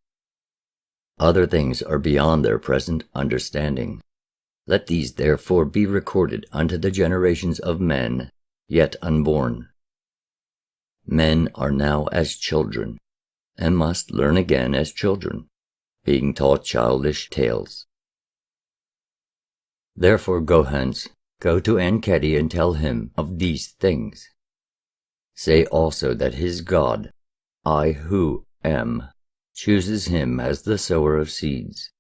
Other things are beyond their present understanding. Let these therefore be recorded unto the generations of men yet unborn. Men are now as children, and must learn again as children, being taught childish tales. Therefore go hence, go to Enchedi and tell him of these things. Say also that his God, I who am, chooses him as the sower of seeds.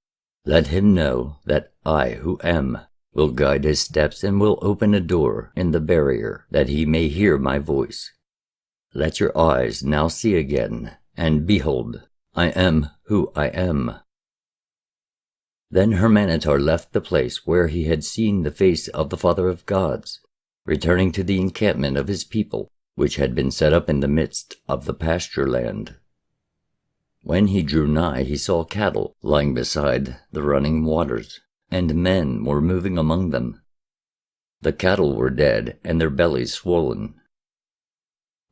Let him know that I who am will guide his steps and will open a door in the barrier that he may hear my voice. Let your eyes now see again, and behold, I am who I am. Then Hurmanetar left the place where he had seen the face of the Father of Gods, returning to the encampment of his people, which had been set up in the midst of the pasture land. When he drew nigh, he saw cattle lying beside the running waters, and men were moving among them. The cattle were dead, and their bellies swollen.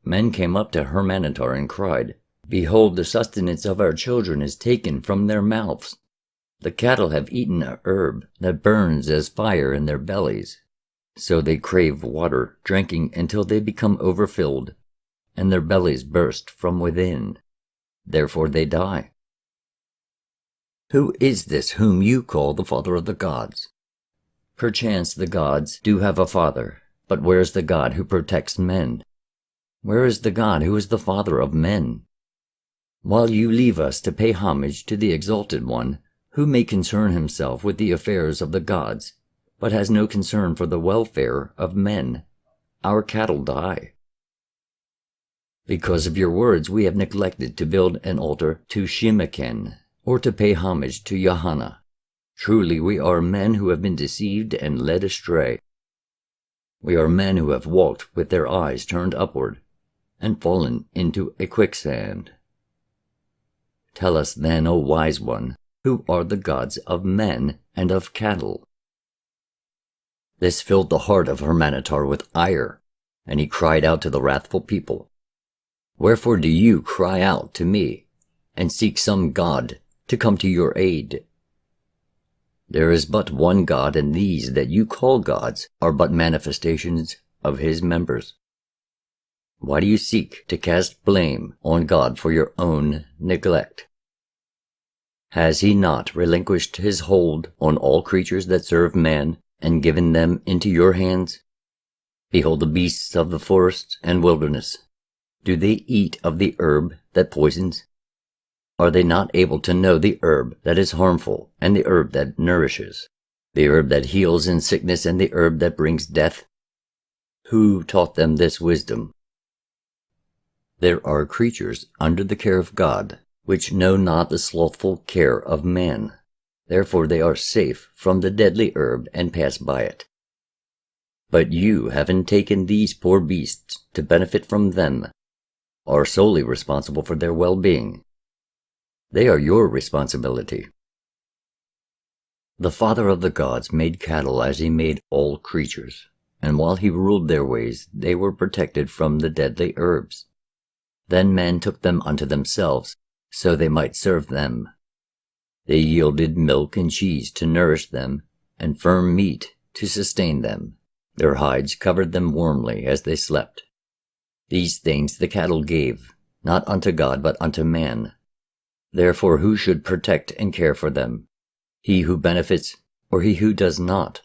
Men came up to Hurmanetar and cried, Behold, the sustenance of our children is taken from their mouths. The cattle have eaten a herb that burns as fire in their bellies. So they crave water, drinking until they become overfilled, and their bellies burst from within. Therefore they die. Who is this whom you call the Father of the gods? Perchance the gods do have a father, but where is the God who protects men? Where is the God who is the Father of men? While you leave us to pay homage to the Exalted One, who may concern himself with the affairs of the gods, but has no concern for the welfare of men, our cattle die. Because of your words we have neglected to build an altar to Shemaken, or to pay homage to Yahanna. Truly we are men who have been deceived and led astray. We are men who have walked with their eyes turned upward, and fallen into a quicksand. Tell us then, O wise one, who are the gods of men and of cattle? This filled the heart of Hurmanetar with ire, and he cried out to the wrathful people, Wherefore do you cry out to me, and seek some god to come to your aid? There is but one God, and these that you call gods are but manifestations of his members. Why do you seek to cast blame on God for your own neglect? Has he not relinquished his hold on all creatures that serve man, and given them into your hands? Behold the beasts of the forest and wilderness. Do they eat of the herb that poisons? Are they not able to know the herb that is harmful, and the herb that nourishes, the herb that heals in sickness, and the herb that brings death? Who taught them this wisdom? There are creatures under the care of God, which know not the slothful care of man. Therefore they are safe from the deadly herb and pass by it. But you, having taken these poor beasts to benefit from them, are solely responsible for their well-being. They are your responsibility. The Father of the gods made cattle as he made all creatures, and while he ruled their ways, they were protected from the deadly herbs. Then men took them unto themselves, so they might serve them. They yielded milk and cheese to nourish them, and firm meat to sustain them. Their hides covered them warmly as they slept. These things the cattle gave, not unto God but unto man. Therefore who should protect and care for them? He who benefits, or he who does not?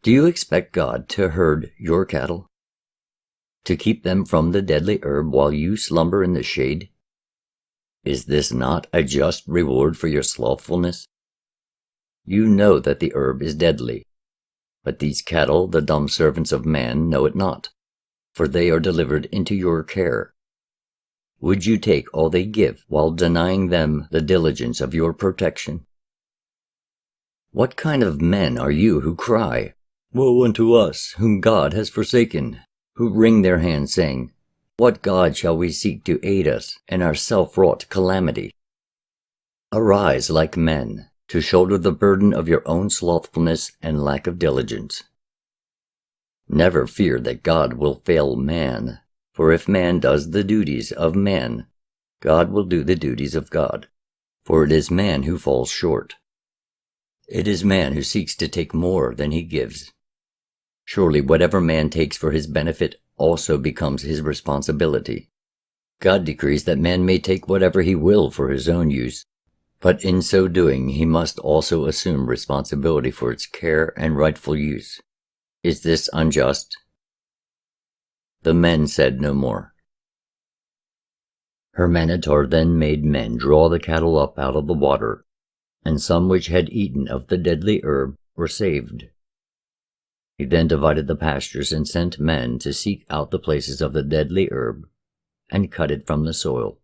Do you expect God to herd your cattle? To keep them from the deadly herb while you slumber in the shade? Is this not a just reward for your slothfulness? You know that the herb is deadly, but these cattle, the dumb servants of man, know it not, for they are delivered into your care. Would you take all they give while denying them the diligence of your protection? What kind of men are you who cry, "Woe unto us, whom God has forsaken," who wring their hands, saying, "What God shall we seek to aid us in our self-wrought calamity?" Arise like men, to shoulder the burden of your own slothfulness and lack of diligence. Never fear that God will fail man, for if man does the duties of man, God will do the duties of God, for it is man who falls short. It is man who seeks to take more than he gives. Surely whatever man takes for his benefit also becomes his responsibility. God decrees that man may take whatever he will for his own use, but in so doing he must also assume responsibility for its care and rightful use. Is this unjust? The men said no more. Hurmanetar then made men draw the cattle up out of the water, and some which had eaten of the deadly herb were saved. He then divided the pastures and sent men to seek out the places of the deadly herb and cut it from the soil.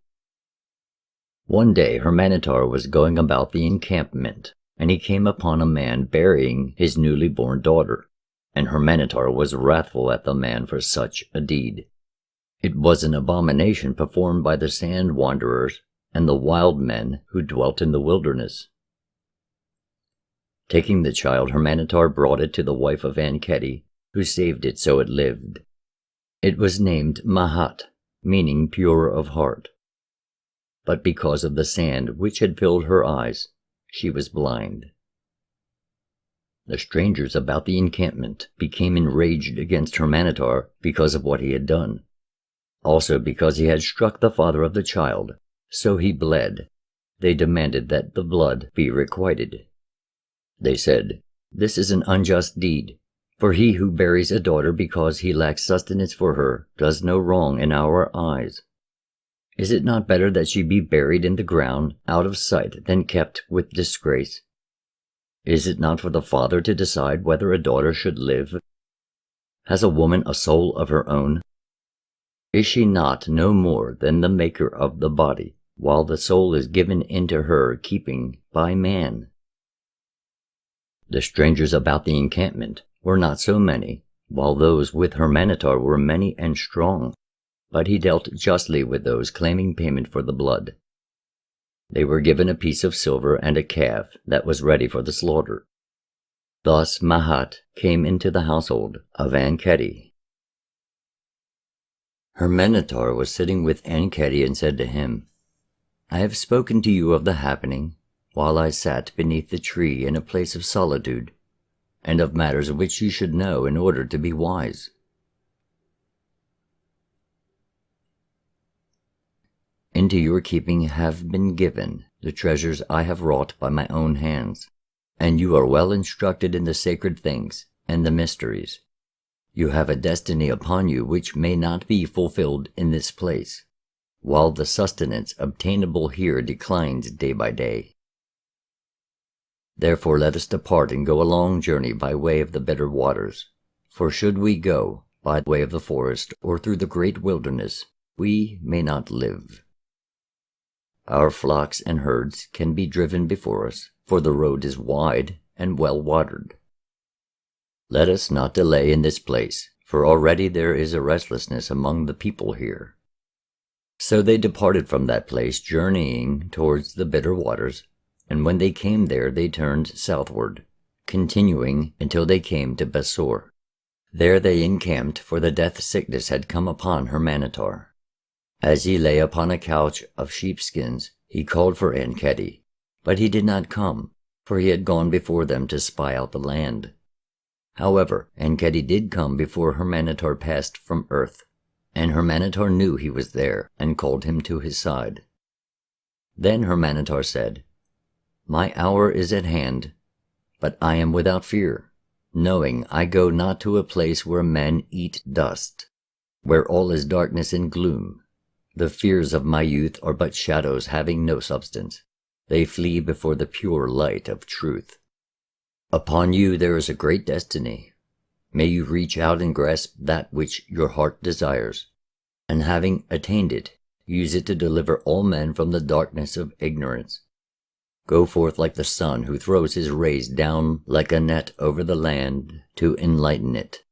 One day Hurmanetar was going about the encampment, and he came upon a man burying his newly born daughter, and Hurmanetar was wrathful at the man for such a deed. It was an abomination performed by the sand wanderers and the wild men who dwelt in the wilderness. Taking the child, Hurmanetar brought it to the wife of Enkhedi, who saved it so it lived. It was named Mahat, meaning pure of heart. But because of the sand which had filled her eyes, she was blind. The strangers about the encampment became enraged against Hurmanetar because of what he had done. Also because he had struck the father of the child, so he bled. They demanded that the blood be requited. They said, "This is an unjust deed, for he who buries a daughter because he lacks sustenance for her does no wrong in our eyes. Is it not better that she be buried in the ground, out of sight, than kept with disgrace? Is it not for the father to decide whether a daughter should live? Has a woman a soul of her own? Is she not no more than the maker of the body, while the soul is given into her keeping by man?" The strangers about the encampment were not so many, while those with Hurmanetar were many and strong, but he dealt justly with those claiming payment for the blood. They were given a piece of silver and a calf that was ready for the slaughter. Thus Mahat came into the household of Enkhedi. Hurmanetar was sitting with Enkhedi and said to him, "I have spoken to you of the happening while I sat beneath the tree in a place of solitude, and of matters which you should know in order to be wise. Into your keeping have been given the treasures I have wrought by my own hands, and you are well instructed in the sacred things and the mysteries. You have a destiny upon you which may not be fulfilled in this place, while the sustenance obtainable here declines day by day. Therefore let us depart and go a long journey by way of the bitter waters, for should we go by the way of the forest or through the great wilderness, we may not live. Our flocks and herds can be driven before us, for the road is wide and well watered. Let us not delay in this place, for already there is a restlessness among the people here." So they departed from that place, journeying towards the bitter waters, and when they came there they turned southward, continuing until they came to Besor. There they encamped, for the death sickness had come upon Hurmanetar. As he lay upon a couch of sheepskins, he called for Enchedi, but he did not come, for he had gone before them to spy out the land. However, Enchedi did come before Hurmanetar passed from earth, and Hurmanetar knew he was there, and called him to his side. Then Hurmanetar said, "My hour is at hand, but I am without fear, knowing I go not to a place where men eat dust, where all is darkness and gloom. The fears of my youth are but shadows having no substance. They flee before the pure light of truth. Upon you there is a great destiny. May you reach out and grasp that which your heart desires, and having attained it, use it to deliver all men from the darkness of ignorance. Go forth like the sun who throws his rays down like a net over the land to enlighten it.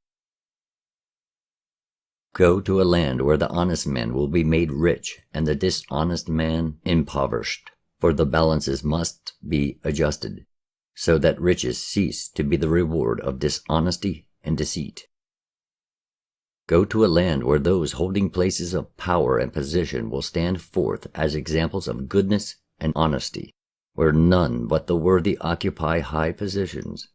Go to a land where the honest man will be made rich and the dishonest man impoverished, for the balances must be adjusted, so that riches cease to be the reward of dishonesty and deceit. Go to a land where those holding places of power and position will stand forth as examples of goodness and honesty, where none but the worthy occupy high positions,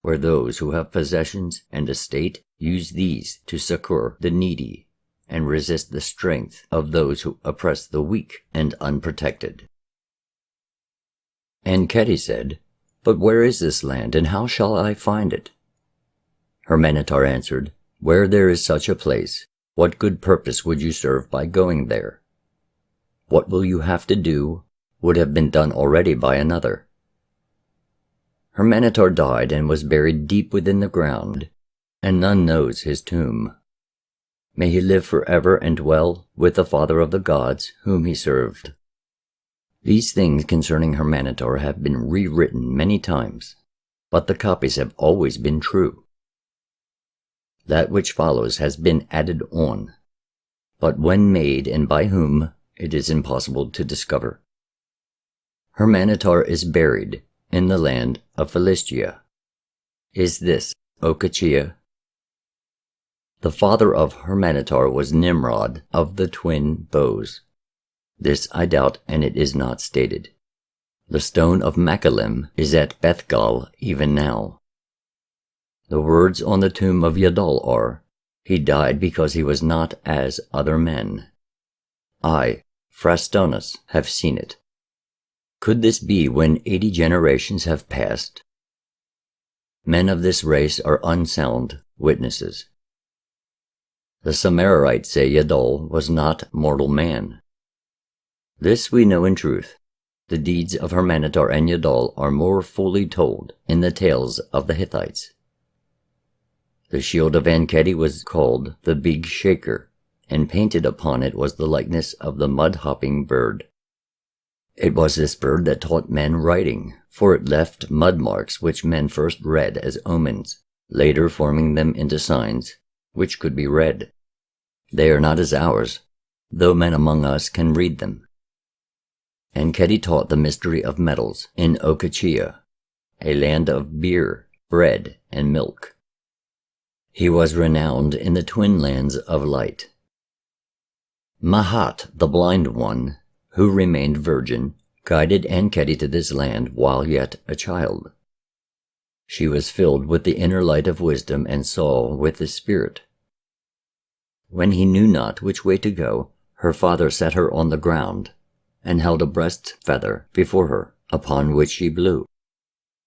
where those who have possessions and estate use these to succor the needy and resist the strength of those who oppress the weak and unprotected." Enchedi said, "But where is this land, and how shall I find it?" Hurmanetar answered, "Where there is such a place, what good purpose would you serve by going there? What will you have to do would have been done already by another." Hurmanetar died and was buried deep within the ground, and none knows his tomb. May he live forever and dwell with the Father of the gods whom he served. These things concerning Hurmanetar have been rewritten many times, but the copies have always been true. That which follows has been added on, but when made and by whom, it is impossible to discover. Hurmanetar is buried in the land of Philistia. Is this Okachia? The father of Hurmanetar was Nimrod of the twin bows. This I doubt, and it is not stated. The stone of Machpelah is at Bethgal even now. The words on the tomb of Yadol are, "He died because he was not as other men." I, Frastonus, have seen it. Could this be when 80 generations have passed? Men of this race are unsound witnesses. The Samarites say Yadol was not mortal man. This we know in truth. The deeds of Hurmanetar and Yadol are more fully told in the tales of the Hittites. The shield of Enchedi was called the Big Shaker, and painted upon it was the likeness of the mud-hopping bird. It was this bird that taught men writing, for it left mud marks which men first read as omens, later forming them into signs, which could be read. They are not as ours, though men among us can read them. Enchedi taught the mystery of metals in Okachia, a land of beer, bread, and milk. He was renowned in the twin lands of light. Mahat, the blind one, who remained virgin, guided Enchedi to this land while yet a child. She was filled with the inner light of wisdom and saw with the Spirit. When he knew not which way to go, her father set her on the ground, and held a breast feather before her, upon which she blew.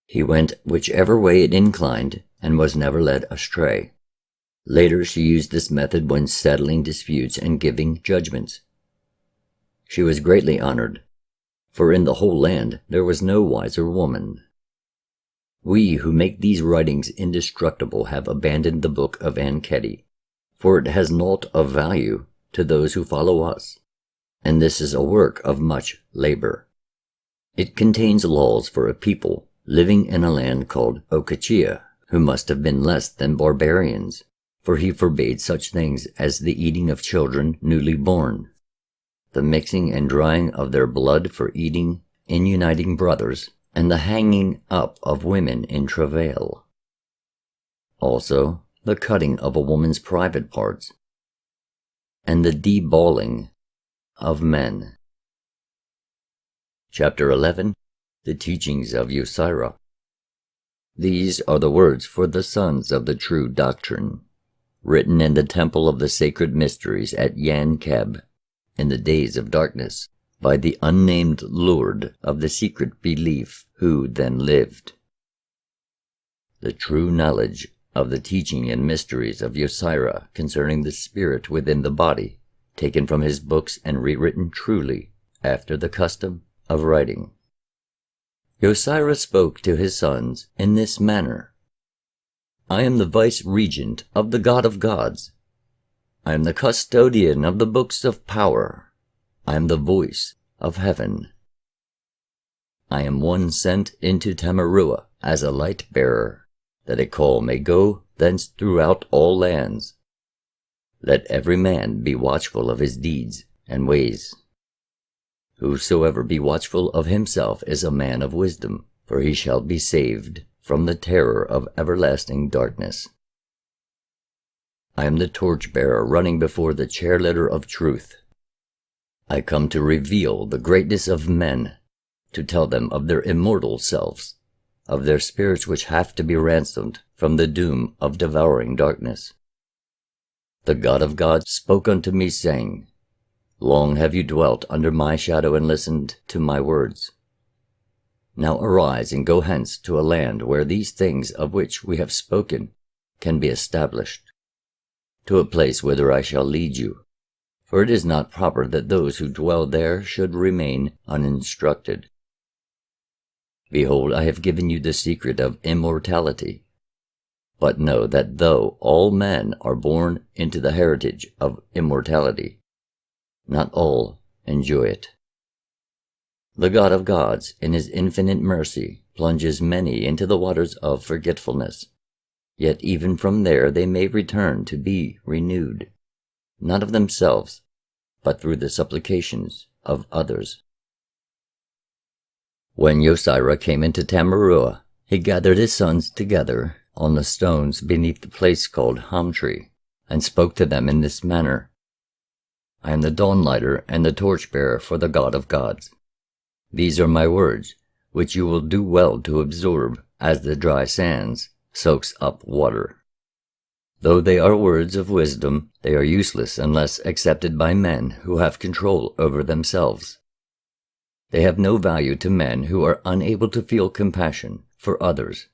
He went whichever way it inclined, and was never led astray. Later she used this method when settling disputes and giving judgments. She was greatly honored, for in the whole land there was no wiser woman. We who make these writings indestructible have abandoned the book of Enchedi, for it has naught of value to those who follow us, and this is a work of much labor. It contains laws for a people living in a land called Okachia, who must have been less than barbarians, for he forbade such things as the eating of children newly born, the mixing and drying of their blood for eating in uniting brothers, and the hanging up of women in travail. Also, the cutting of a woman's private parts, and the deballing of men. Chapter 11. The Teachings of Yosira. These are the words for the sons of the true doctrine, written in the temple of the sacred mysteries at Yan-Keb, in the days of darkness, by the unnamed Lord of the secret belief who then lived. The true knowledge of the teaching and mysteries of Yosira concerning the spirit within the body, taken from his books and rewritten truly after the custom of writing. Yosira spoke to his sons in this manner: I am the vice-regent of the God of gods. I am the custodian of the books of power. I am the voice of heaven. I am one sent into Tamarua as a light-bearer, that a call may go thence throughout all lands. Let every man be watchful of his deeds and ways. Whosoever be watchful of himself is a man of wisdom, for he shall be saved from the terror of everlasting darkness. I am the torch-bearer running before the chair-litter of truth. I come to reveal the greatness of men, to tell them of their immortal selves, of their spirits which have to be ransomed from the doom of devouring darkness. The God of gods spoke unto me, saying, Long have you dwelt under my shadow and listened to my words. Now arise and go hence to a land where these things of which we have spoken can be established, to a place whither I shall lead you, for it is not proper that those who dwell there should remain uninstructed. Behold, I have given you the secret of immortality. But know that though all men are born into the heritage of immortality, not all enjoy it. The God of gods, in his infinite mercy, plunges many into the waters of forgetfulness, yet even from there they may return to be renewed, not of themselves, but through the supplications of others. When Yosira came into Tamarua, he gathered his sons together on the stones beneath the place called Tree, and spoke to them in this manner: I am the dawn-lighter and the torch-bearer for the God of gods. These are my words, which you will do well to absorb, as the dry sands soaks up water. Though they are words of wisdom, they are useless unless accepted by men who have control over themselves. They have no value to men who are unable to feel compassion for others,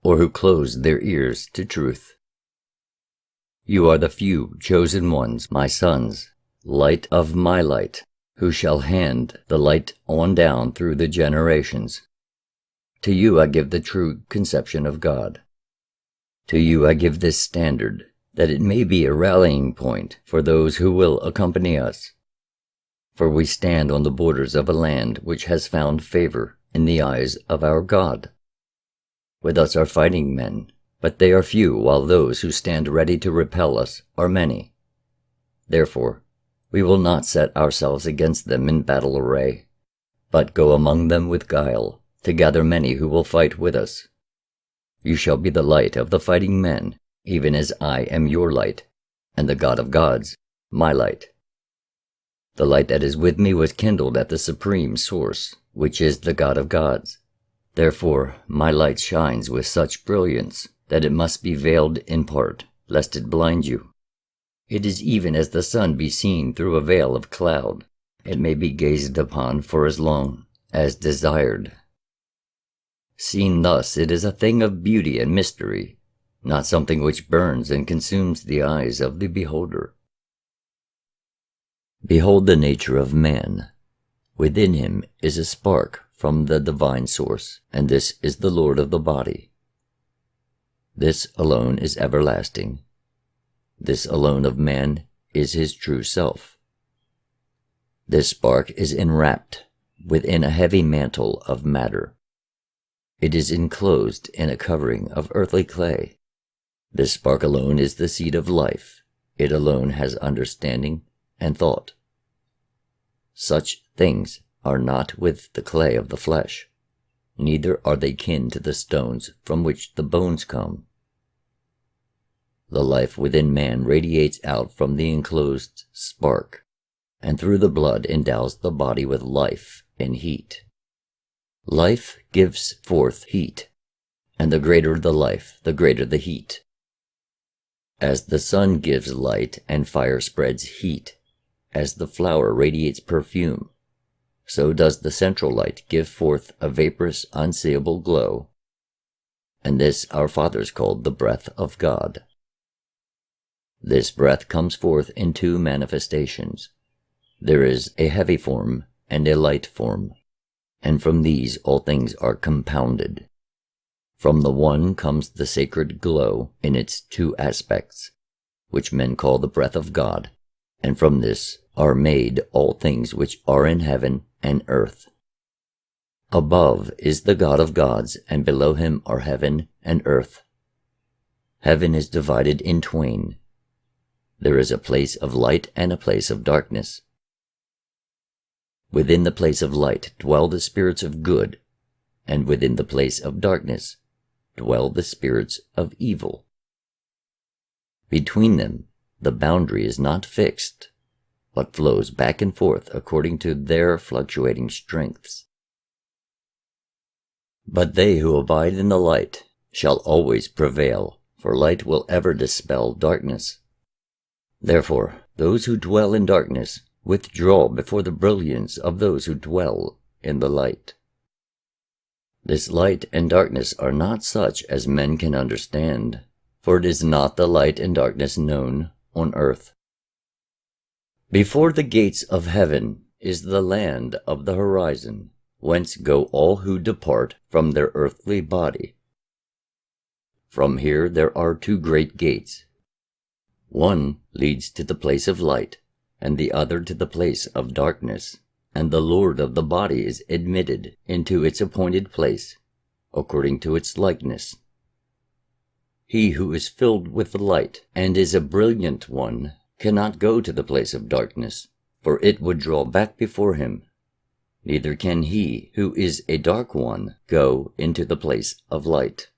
or who close their ears to truth. You are the few chosen ones, my sons, light of my light, who shall hand the light on down through the generations. To you I give the true conception of God. To you I give this standard, that it may be a rallying point for those who will accompany us. For we stand on the borders of a land which has found favor in the eyes of our God. With us are fighting men, but they are few, while those who stand ready to repel us are many. Therefore, we will not set ourselves against them in battle array, but go among them with guile, to gather many who will fight with us. You shall be the light of the fighting men, even as I am your light, and the God of gods, my light. The light that is with me was kindled at the supreme source, which is the God of gods. Therefore my light shines with such brilliance that it must be veiled in part, lest it blind you. It is even as the sun be seen through a veil of cloud. It may be gazed upon for as long as desired. Seen thus, it is a thing of beauty and mystery, not something which burns and consumes the eyes of the beholder. Behold the nature of man. Within him is a spark from the divine source, and this is the Lord of the body. This alone is everlasting. This alone of man is his true self. This spark is enwrapped within a heavy mantle of matter. It is enclosed in a covering of earthly clay. This spark alone is the seed of life. It alone has understanding and thought. Such things are not with the clay of the flesh, neither are they kin to the stones from which the bones come. The life within man radiates out from the enclosed spark, and through the blood endows the body with life and heat. Life gives forth heat, and the greater the life, the greater the heat. As the sun gives light and fire spreads heat, as the flower radiates perfume, so does the central light give forth a vaporous, unseeable glow, and this our fathers called the breath of God. This breath comes forth in two manifestations. There is a heavy form and a light form, and from these all things are compounded. From the one comes the sacred glow in its two aspects, which men call the breath of God, and from this are made all things which are in heaven and earth. Above is the God of gods, and below him are heaven and earth. Heaven is divided in twain. There is a place of light and a place of darkness. Within the place of light dwell the spirits of good, and within the place of darkness dwell the spirits of evil. Between them the boundary is not fixed, but flows back and forth according to their fluctuating strengths. But they who abide in the light shall always prevail, for light will ever dispel darkness. Therefore, those who dwell in darkness withdraw before the brilliance of those who dwell in the light. This light and darkness are not such as men can understand, for it is not the light and darkness known on earth. Before the gates of heaven is the land of the horizon, whence go all who depart from their earthly body. From here there are two great gates. One leads to the place of light, and the other to the place of darkness, and the Lord of the body is admitted into its appointed place, according to its likeness. He who is filled with the light, and is a brilliant one, cannot go to the place of darkness, for it would draw back before him. Neither can he who is a dark one go into the place of light,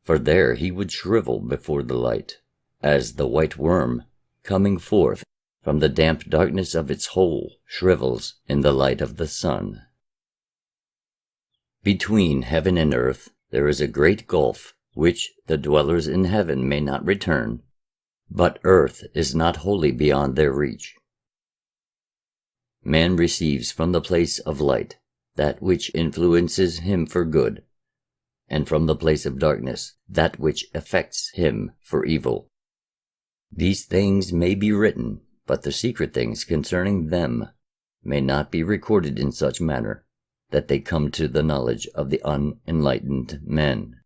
for there he would shrivel before the light, as the white worm, coming forth from the damp darkness of its hole, shrivels in the light of the sun. Between heaven and earth there is a great gulf, which the dwellers in heaven may not return, but earth is not wholly beyond their reach. Man receives from the place of light that which influences him for good, and from the place of darkness that which affects him for evil. These things may be written, but the secret things concerning them may not be recorded in such manner that they come to the knowledge of the unenlightened men.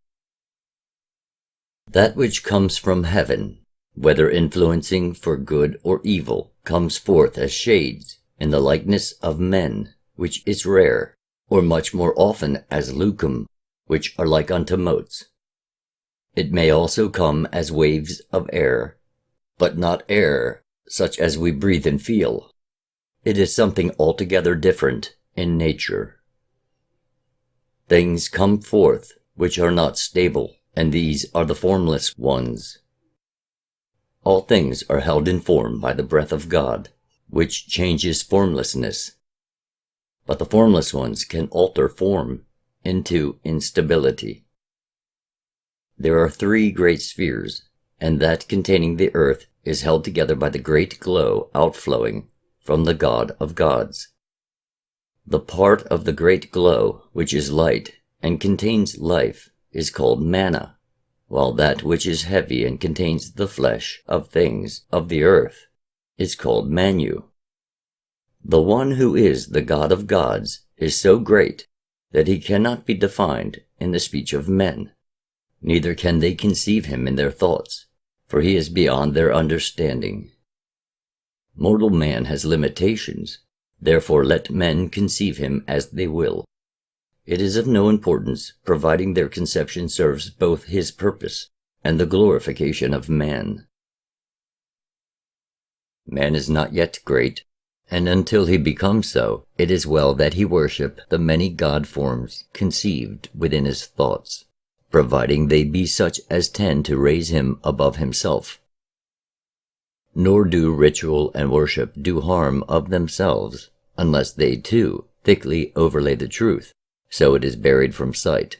That which comes from heaven, whether influencing for good or evil, comes forth as shades in the likeness of men, which is rare, or much more often as lucum, which are like unto motes. It may also come as waves of air, but not air such as we breathe and feel. It is something altogether different in nature. Things come forth which are not stable, and these are the formless ones. All things are held in form by the breath of God, which changes formlessness. But the formless ones can alter form into instability. There are three great spheres, and that containing the earth is held together by the great glow outflowing from the God of gods. The part of the great glow which is light and contains life is called manna, while that which is heavy and contains the flesh of things of the earth is called manu. The one who is the God of gods is so great that he cannot be defined in the speech of men, neither can they conceive him in their thoughts, for he is beyond their understanding. Mortal man has limitations, therefore let men conceive him as they will. it is of no importance, providing their conception serves both his purpose and the glorification of man. Man is not yet great, and until he becomes so, it is well that he worship the many god forms conceived within his thoughts, providing they be such as tend to raise him above himself. Nor do ritual and worship do harm of themselves, unless they too thickly overlay the truth, so it is buried from sight.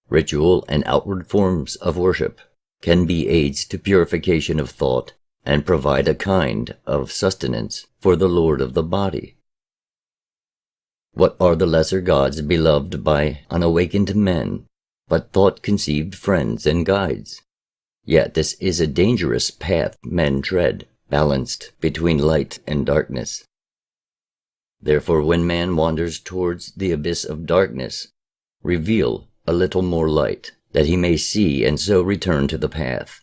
Ritual and outward forms of worship can be aids to purification of thought and provide a kind of sustenance for the Lord of the body. What are the lesser gods beloved by unawakened men, but thought-conceived friends and guides? Yet this is a dangerous path men tread, balanced between light and darkness. Therefore, when man wanders towards the abyss of darkness, reveal a little more light, that he may see and so return to the path.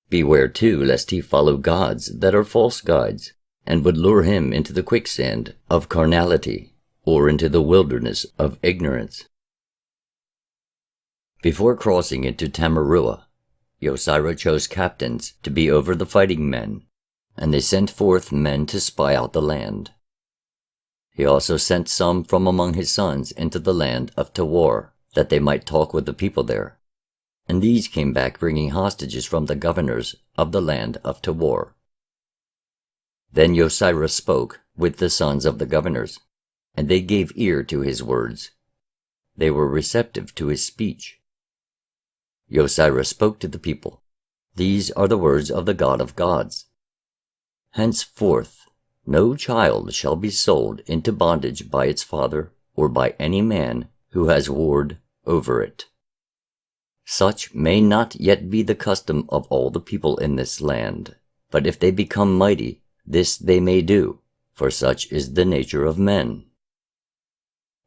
Beware too lest he follow gods that are false guides, and would lure him into the quicksand of carnality, or into the wilderness of ignorance. Before crossing into Tamarua, Yosira chose captains to be over the fighting men, and they sent forth men to spy out the land. He also sent some from among his sons into the land of Tawar, that they might talk with the people there. And these came back bringing hostages from the governors of the land of Tawar. Then Yosira spoke with the sons of the governors, and they gave ear to his words. They were receptive to his speech. Yosira spoke to the people. These are the words of the God of gods. Henceforth, no child shall be sold into bondage by its father or by any man who has ward over it. Such may not yet be the custom of all the people in this land, but if they become mighty, this they may do, for such is the nature of men.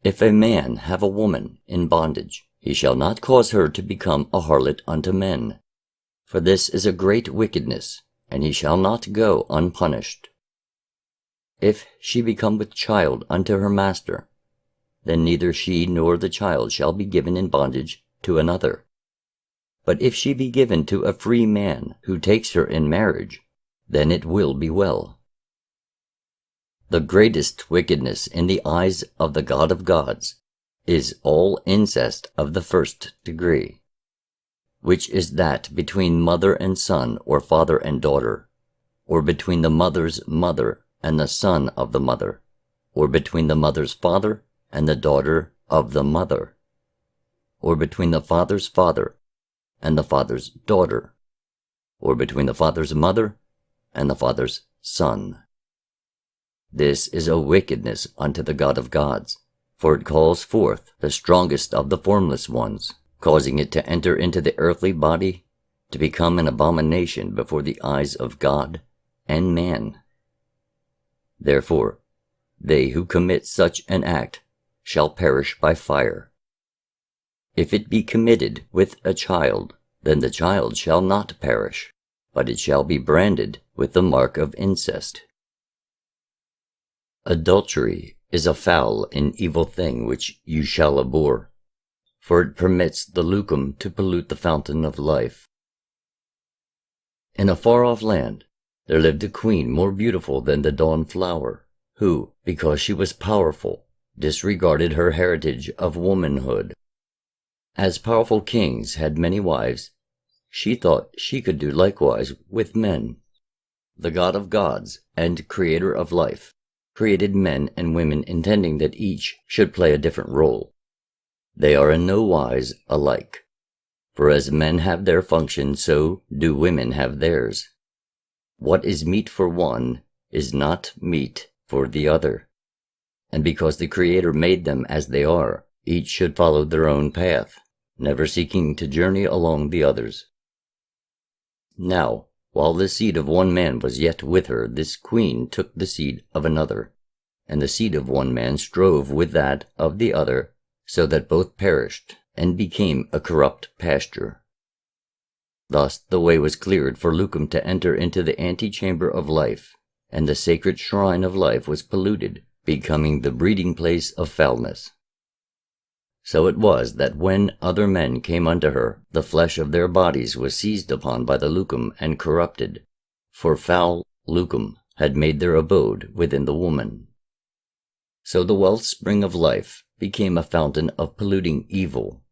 If a man have a woman in bondage, he shall not cause her to become a harlot unto men, for this is a great wickedness, and he shall not go unpunished. If she become with child unto her master, then neither she nor the child shall be given in bondage to another. But if she be given to a free man who takes her in marriage, then it will be well. The greatest wickedness in the eyes of the God of gods is all incest of the first degree, which is that between mother and son, or father and daughter, or between the mother's mother and the son of the mother, or between the mother's father and the daughter of the mother, or between the father's father and the father's daughter, or between the father's mother and the father's son. This is a wickedness unto the God of gods, for it calls forth the strongest of the formless ones, causing it to enter into the earthly body, to become an abomination before the eyes of God and man. Therefore, they who commit such an act shall perish by fire. If it be committed with a child, then the child shall not perish, but it shall be branded with the mark of incest. Adultery is a foul and evil thing which you shall abhor, for it permits the lucum to pollute the fountain of life. In a far-off land, there lived a queen more beautiful than the dawn flower, who, because she was powerful, disregarded her heritage of womanhood. As powerful kings had many wives, she thought she could do likewise with men. The God of gods and creator of life created men and women intending that each should play a different role. They are in no wise alike, for as men have their function, so do women have theirs. What is meet for one is not meet for the other, and because the Creator made them as they are, each should follow their own path, never seeking to journey along the others. Now, while the seed of one man was yet with her, this queen took the seed of another, and the seed of one man strove with that of the other, so that both perished, and became a corrupt pasture. Thus the way was cleared for Lucum to enter into the antechamber of life, and the sacred shrine of life was polluted, becoming the breeding place of foulness. So it was that when other men came unto her, the flesh of their bodies was seized upon by the lucum and corrupted, for foul lucum had made their abode within the woman. So the wellspring of life became a fountain of polluting evil.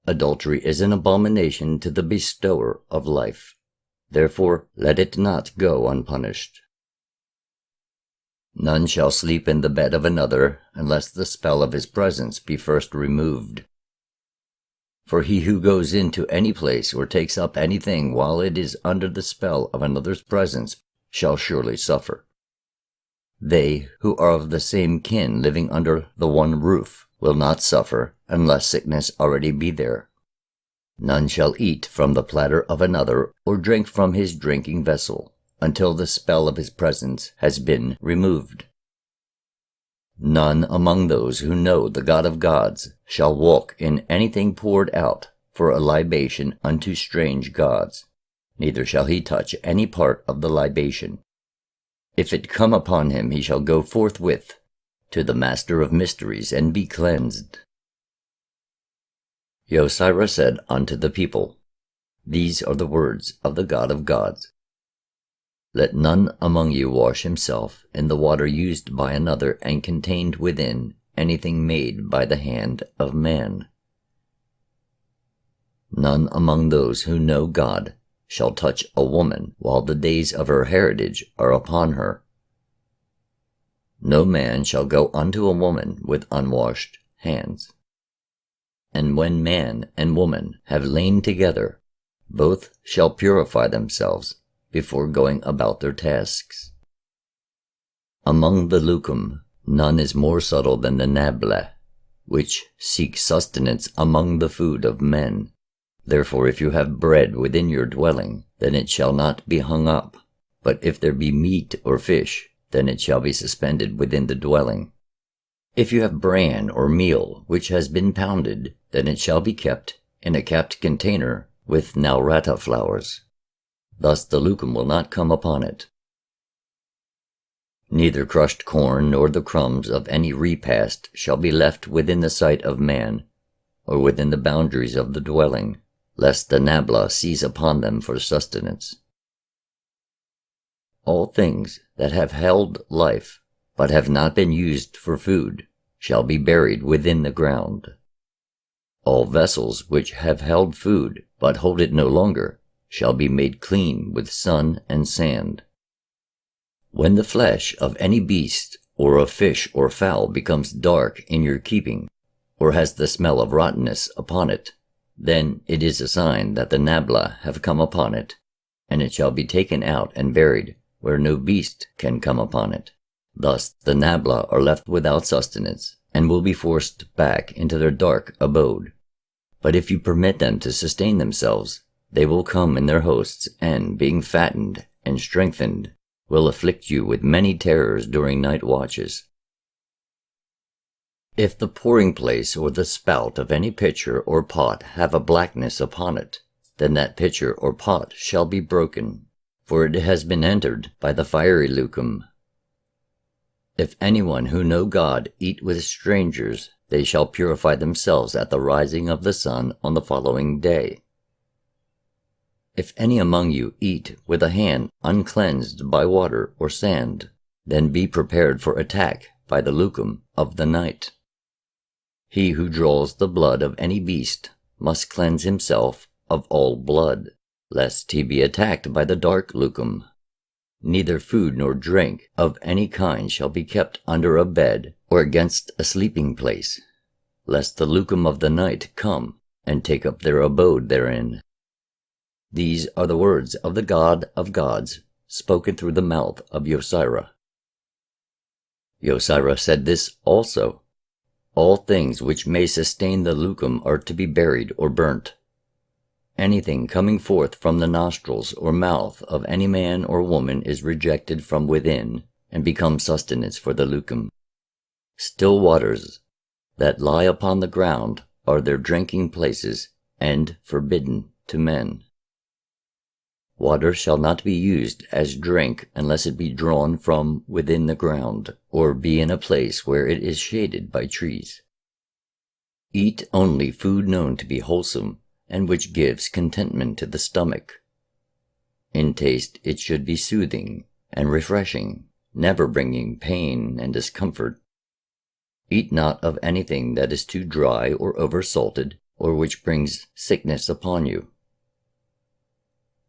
Adultery is an abomination to the bestower of life. Therefore let it not go unpunished. None shall sleep in the bed of another, unless the spell of his presence be first removed. For he who goes into any place or takes up anything while it is under the spell of another's presence shall surely suffer. They who are of the same kin living under the one roof will not suffer unless sickness already be there. None shall eat from the platter of another or drink from his drinking vessel until the spell of his presence has been removed. None among those who know the God of gods shall walk in anything poured out for a libation unto strange gods, neither shall he touch any part of the libation. If it come upon him, he shall go forthwith to the master of mysteries and be cleansed. Yosira said unto the people, These are the words of the God of gods. Let none among you wash himself in the water used by another and contained within anything made by the hand of man. None among those who know God shall touch a woman while the days of her heritage are upon her. No man shall go unto a woman with unwashed hands. And when man and woman have lain together, both shall purify themselves before going about their tasks. Among the lucum, none is more subtle than the nabla, which seeks sustenance among the food of men. Therefore, if you have bread within your dwelling, then it shall not be hung up. But if there be meat or fish, then it shall be suspended within the dwelling. If you have bran or meal which has been pounded, then it shall be kept in a capped container with naurata flowers. Thus the lucum will not come upon it. Neither crushed corn nor the crumbs of any repast shall be left within the sight of man, or within the boundaries of the dwelling, lest the nabla seize upon them for sustenance. All things that have held life, but have not been used for food, shall be buried within the ground. All vessels which have held food, but hold it no longer, shall be made clean with sun and sand. When the flesh of any beast or of fish or fowl becomes dark in your keeping, or has the smell of rottenness upon it, then it is a sign that the nabla have come upon it, and it shall be taken out and buried where no beast can come upon it. Thus the nabla are left without sustenance, and will be forced back into their dark abode. But if you permit them to sustain themselves, they will come in their hosts, and, being fattened and strengthened, will afflict you with many terrors during night watches. If the pouring place or the spout of any pitcher or pot have a blackness upon it, then that pitcher or pot shall be broken, for it has been entered by the fiery lucum. If anyone who know God eat with strangers, they shall purify themselves at the rising of the sun on the following day. If any among you eat with a hand uncleansed by water or sand, then be prepared for attack by the lucum of the night. He who draws the blood of any beast must cleanse himself of all blood, lest he be attacked by the dark lucum. Neither food nor drink of any kind shall be kept under a bed or against a sleeping place, lest the lucum of the night come and take up their abode therein. These are the words of the God of gods, spoken through the mouth of Yosira. Yosira said this also: All things which may sustain the lucum are to be buried or burnt. Anything coming forth from the nostrils or mouth of any man or woman is rejected from within, and becomes sustenance for the lucum. Still waters that lie upon the ground are their drinking places, and forbidden to men. Water shall not be used as drink unless it be drawn from within the ground, or be in a place where it is shaded by trees. Eat only food known to be wholesome, and which gives contentment to the stomach. In taste it should be soothing and refreshing, never bringing pain and discomfort. Eat not of anything that is too dry or over-salted, or which brings sickness upon you.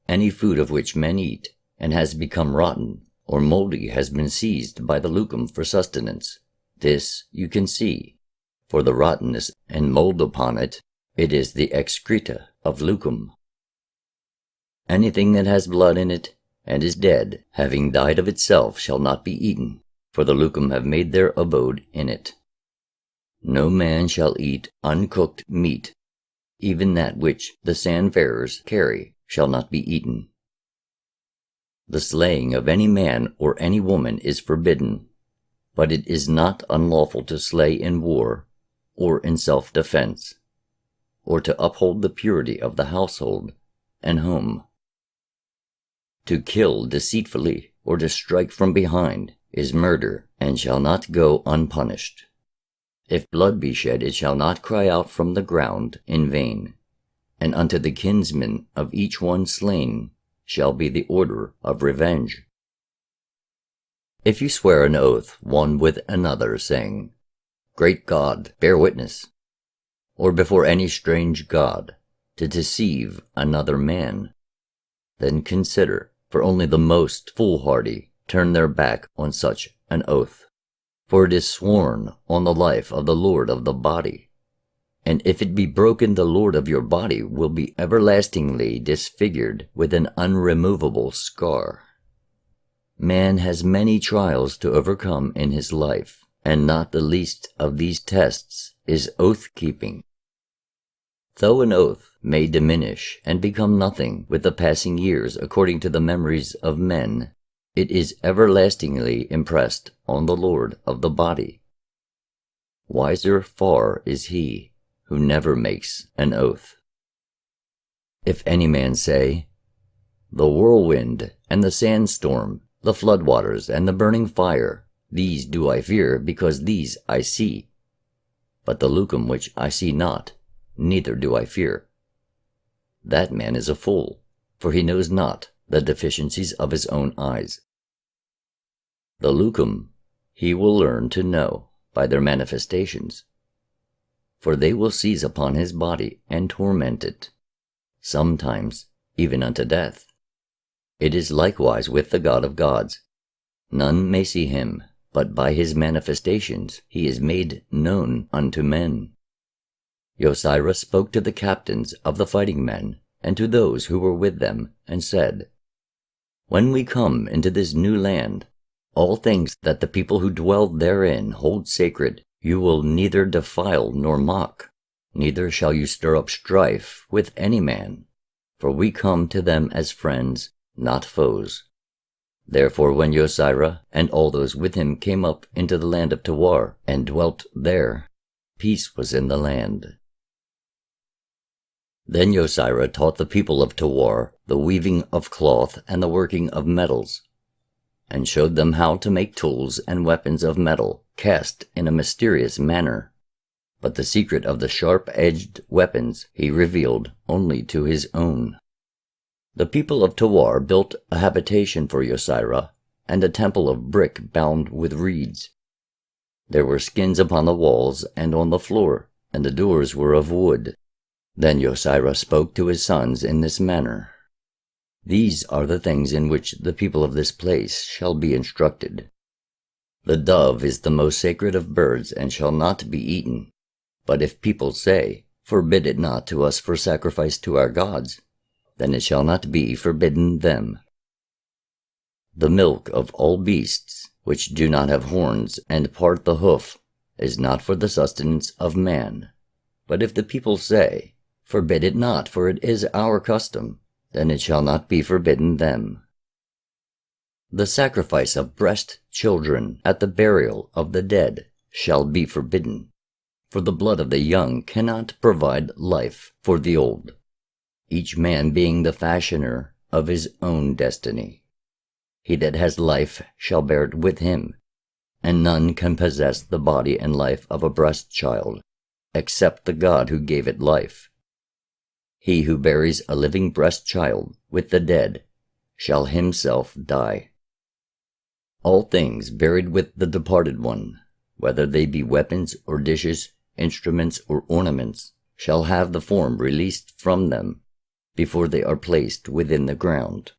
Any food of which men eat, and has become rotten, or moldy has been seized by the lucum for sustenance, this you can see, for the rottenness and mold upon it, it is the excreta of lucum. Anything that has blood in it, and is dead, having died of itself, shall not be eaten, for the lucum have made their abode in it. No man shall eat uncooked meat, even that which the sandfarers carry shall not be eaten. The slaying of any man or any woman is forbidden, but it is not unlawful to slay in war, or in self-defense, or to uphold the purity of the household and home. To kill deceitfully or to strike from behind is murder, and shall not go unpunished. If blood be shed, it shall not cry out from the ground in vain, and unto the kinsman of each one slain shall be the order of revenge. If you swear an oath one with another, saying, Great God, bear witness, or before any strange god, to deceive another man, then consider, for only the most foolhardy turn their back on such an oath. For it is sworn on the life of the Lord of the body, and if it be broken, the Lord of your body will be everlastingly disfigured with an unremovable scar. Man has many trials to overcome in his life, and not the least of these tests is oath-keeping. Though an oath may diminish and become nothing with the passing years according to the memories of men, it is everlastingly impressed on the Lord of the body. Wiser far is he who never makes an oath. If any man say, The whirlwind and the sandstorm, the floodwaters and the burning fire, these do I fear, because these I see. But the lucum which I see not, neither do I fear. That man is a fool, for he knows not the deficiencies of his own eyes. The lucum he will learn to know by their manifestations, for they will seize upon his body and torment it, sometimes even unto death. It is likewise with the God of gods. None may see him, but by his manifestations he is made known unto men. Yosira spoke to the captains of the fighting men, and to those who were with them, and said, When we come into this new land, all things that the people who dwell therein hold sacred, you will neither defile nor mock, neither shall you stir up strife with any man, for we come to them as friends, not foes. Therefore when Yosira and all those with him came up into the land of Tawar, and dwelt there, peace was in the land. Then Yosira taught the people of Tawar the weaving of cloth and the working of metals, and showed them how to make tools and weapons of metal cast in a mysterious manner. But the secret of the sharp-edged weapons he revealed only to his own. The people of Tawar built a habitation for Yosira, and a temple of brick bound with reeds. There were skins upon the walls and on the floor, and the doors were of wood. Then Yosira spoke to his sons in this manner, These are the things in which the people of this place shall be instructed. The dove is the most sacred of birds, and shall not be eaten. But if people say, Forbid it not to us for sacrifice to our gods, then it shall not be forbidden them. The milk of all beasts, which do not have horns and part the hoof, is not for the sustenance of man. But if the people say, Forbid it not, for it is our custom, then it shall not be forbidden them. The sacrifice of breast children at the burial of the dead shall be forbidden, for the blood of the young cannot provide life for the old, each man being the fashioner of his own destiny. He that has life shall bear it with him, and none can possess the body and life of a breast child. except the God who gave it life. He who buries a living breast child with the dead shall himself die. All things buried with the departed one, whether they be weapons or dishes, instruments or ornaments, shall have the form released from them before they are placed within the ground.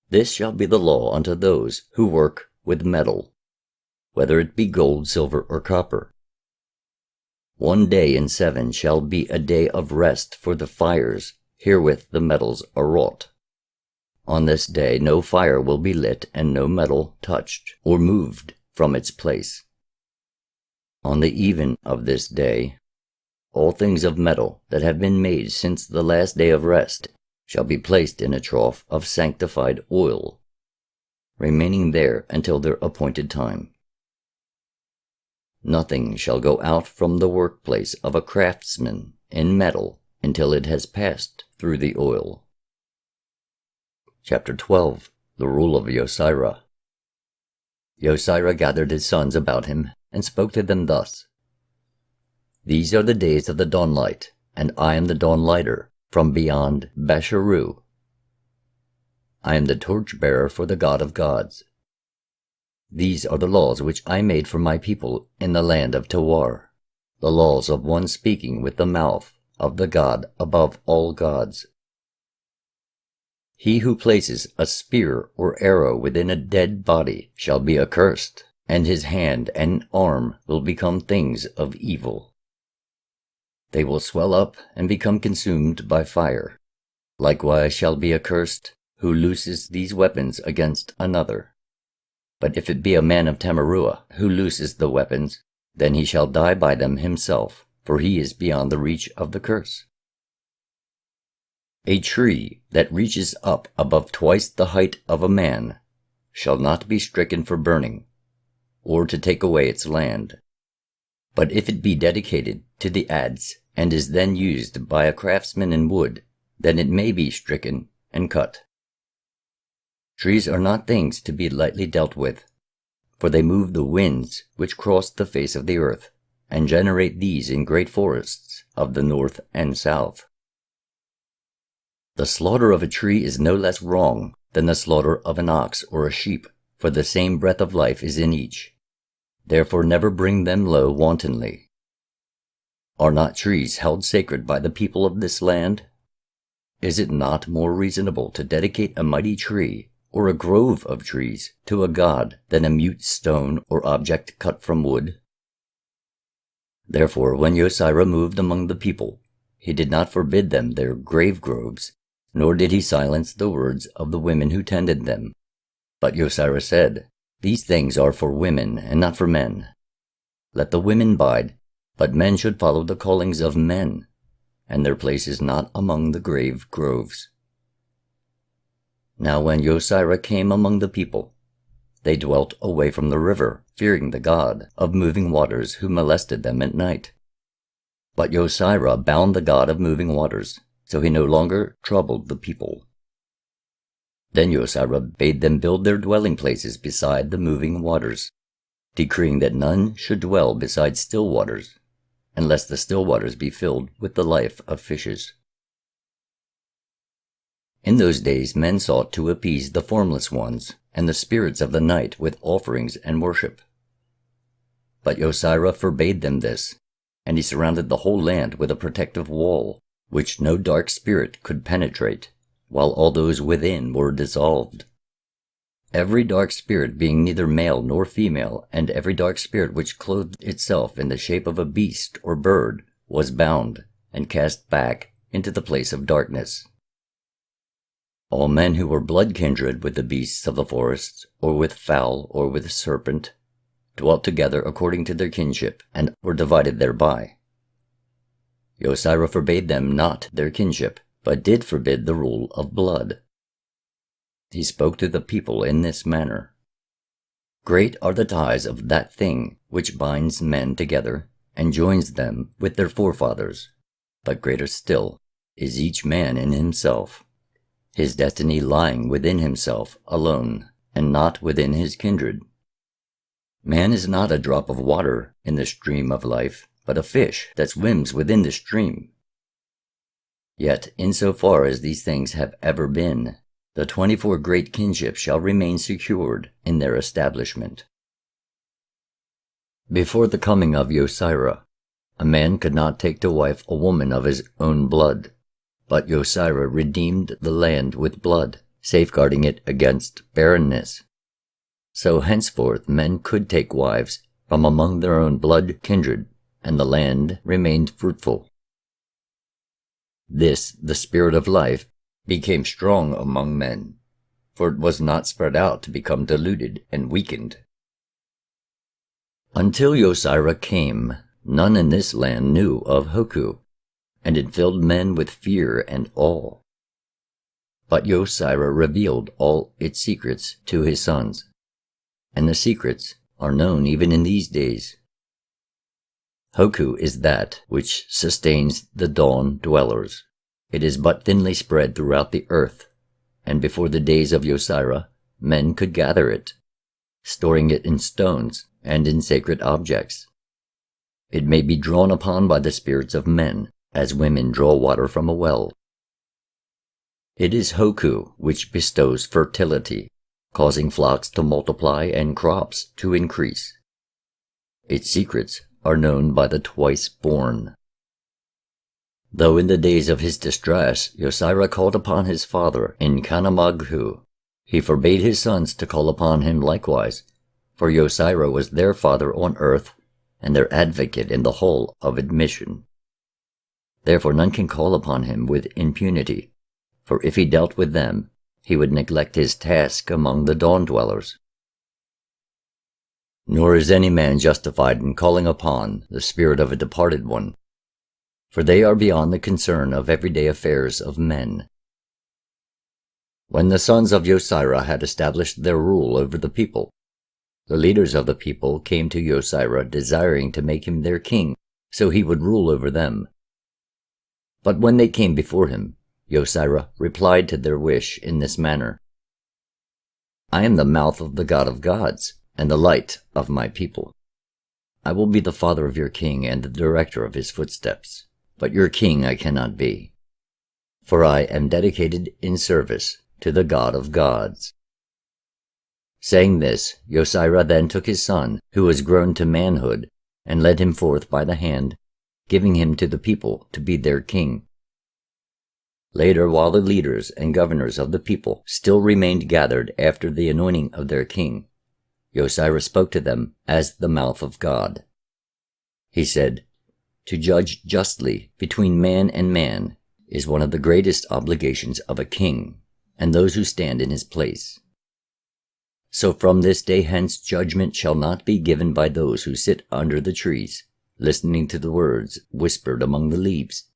This shall be the law unto those who work with metal, whether it be gold, silver, or copper. 1 day in 7 shall be a day of rest for the fires herewith the metals are wrought. On this day no fire will be lit and no metal touched or moved from its place. On the even of this day, all things of metal that have been made since the last day of rest shall be placed in a trough of sanctified oil, remaining there until their appointed time. Nothing shall go out from the workplace of a craftsman in metal until it has passed through the oil. Chapter 12. The Rule of Yosira. Yosira gathered his sons about him and spoke to them thus: These are the days of the dawnlight, and I am the dawnlighter from beyond Basharu. I am the torchbearer for the God of gods. These are the laws which I made for my people in the land of Tawar, the laws of one speaking with the mouth of the God above all gods. He who places a spear or arrow within a dead body shall be accursed, and his hand and arm will become things of evil. They will swell up and become consumed by fire. Likewise shall be accursed who looses these weapons against another. But if it be a man of Tamarua who looses the weapons, then he shall die by them himself, for he is beyond the reach of the curse. A tree that reaches up above twice the height of a man shall not be stricken for burning, or to take away its land. But if it be dedicated to the adze and is then used by a craftsman in wood, then it may be stricken and cut. Trees are not things to be lightly dealt with, for they move the winds which cross the face of the earth, and generate these in great forests of the north and south. The slaughter of a tree is no less wrong than the slaughter of an ox or a sheep, for the same breath of life is in each. Therefore never bring them low wantonly. Are not trees held sacred by the people of this land? Is it not more reasonable to dedicate a mighty tree, or a grove of trees, to a god than a mute stone or object cut from wood? Therefore when Yosira moved among the people, he did not forbid them their grave groves, nor did he silence the words of the women who tended them. But Yosira said, These things are for women and not for men. Let the women bide, but men should follow the callings of men, and their place is not among the grave groves. Now when Yosira came among the people, they dwelt away from the river, fearing the god of moving waters who molested them at night. But Yosira bound the god of moving waters, so he no longer troubled the people. Then Yosira bade them build their dwelling places beside the moving waters, decreeing that none should dwell beside still waters, unless the still waters be filled with the life of fishes. In those days men sought to appease the formless ones and the spirits of the night with offerings and worship. But Yosira forbade them this, and he surrounded the whole land with a protective wall, which no dark spirit could penetrate, while all those within were dissolved. Every dark spirit being neither male nor female, and every dark spirit which clothed itself in the shape of a beast or bird, was bound and cast back into the place of darkness. All men who were blood kindred with the beasts of the forests, or with fowl, or with serpent, dwelt together according to their kinship, and were divided thereby. Yosira forbade them not their kinship, but did forbid the rule of blood. He spoke to the people in this manner: Great are the ties of that thing which binds men together, and joins them with their forefathers, but greater still is each man in himself, his destiny lying within himself alone, and not within his kindred. Man is not a drop of water in the stream of life, but a fish that swims within the stream. Yet, insofar as these things have ever been, the 24 great kinships shall remain secured in their establishment. Before the coming of Yosira, a man could not take to wife a woman of his own blood, but Yosira redeemed the land with blood, safeguarding it against barrenness. So henceforth men could take wives from among their own blood kindred, and the land remained fruitful. This, the spirit of life, became strong among men, for it was not spread out to become diluted and weakened. Until Yosira came, none in this land knew of Hoku, and it filled men with fear and awe. But Yosira revealed all its secrets to his sons, and the secrets are known even in these days. Hoku is that which sustains the dawn dwellers. It is but thinly spread throughout the earth, and before the days of Yosira, men could gather it, storing it in stones and in sacred objects. It may be drawn upon by the spirits of men, as women draw water from a well. It is Hoku which bestows fertility, causing flocks to multiply and crops to increase. Its secrets are known by the twice-born. Though in the days of his distress Yosira called upon his father in Kanamaghu, he forbade his sons to call upon him likewise, for Yosira was their father on earth and their advocate in the hall of admission. Therefore none can call upon him with impunity, for if he dealt with them, he would neglect his task among the dawn-dwellers. Nor is any man justified in calling upon the spirit of a departed one, for they are beyond the concern of everyday affairs of men. When the sons of Yosira had established their rule over the people, the leaders of the people came to Yosira desiring to make him their king, so he would rule over them. But when they came before him, Yosira replied to their wish in this manner: I am the mouth of the God of gods, and the light of my people. I will be the father of your king and the director of his footsteps, but your king I cannot be, for I am dedicated in service to the God of gods. Saying this, Yosira then took his son, who was grown to manhood, and led him forth by the hand, giving him to the people to be their king. Later, while the leaders and governors of the people still remained gathered after the anointing of their king, Yosira spoke to them as the mouth of God. He said, To judge justly between man and man is one of the greatest obligations of a king, and those who stand in his place. So from this day hence judgment shall not be given by those who sit under the trees, listening to the words whispered among the leaves.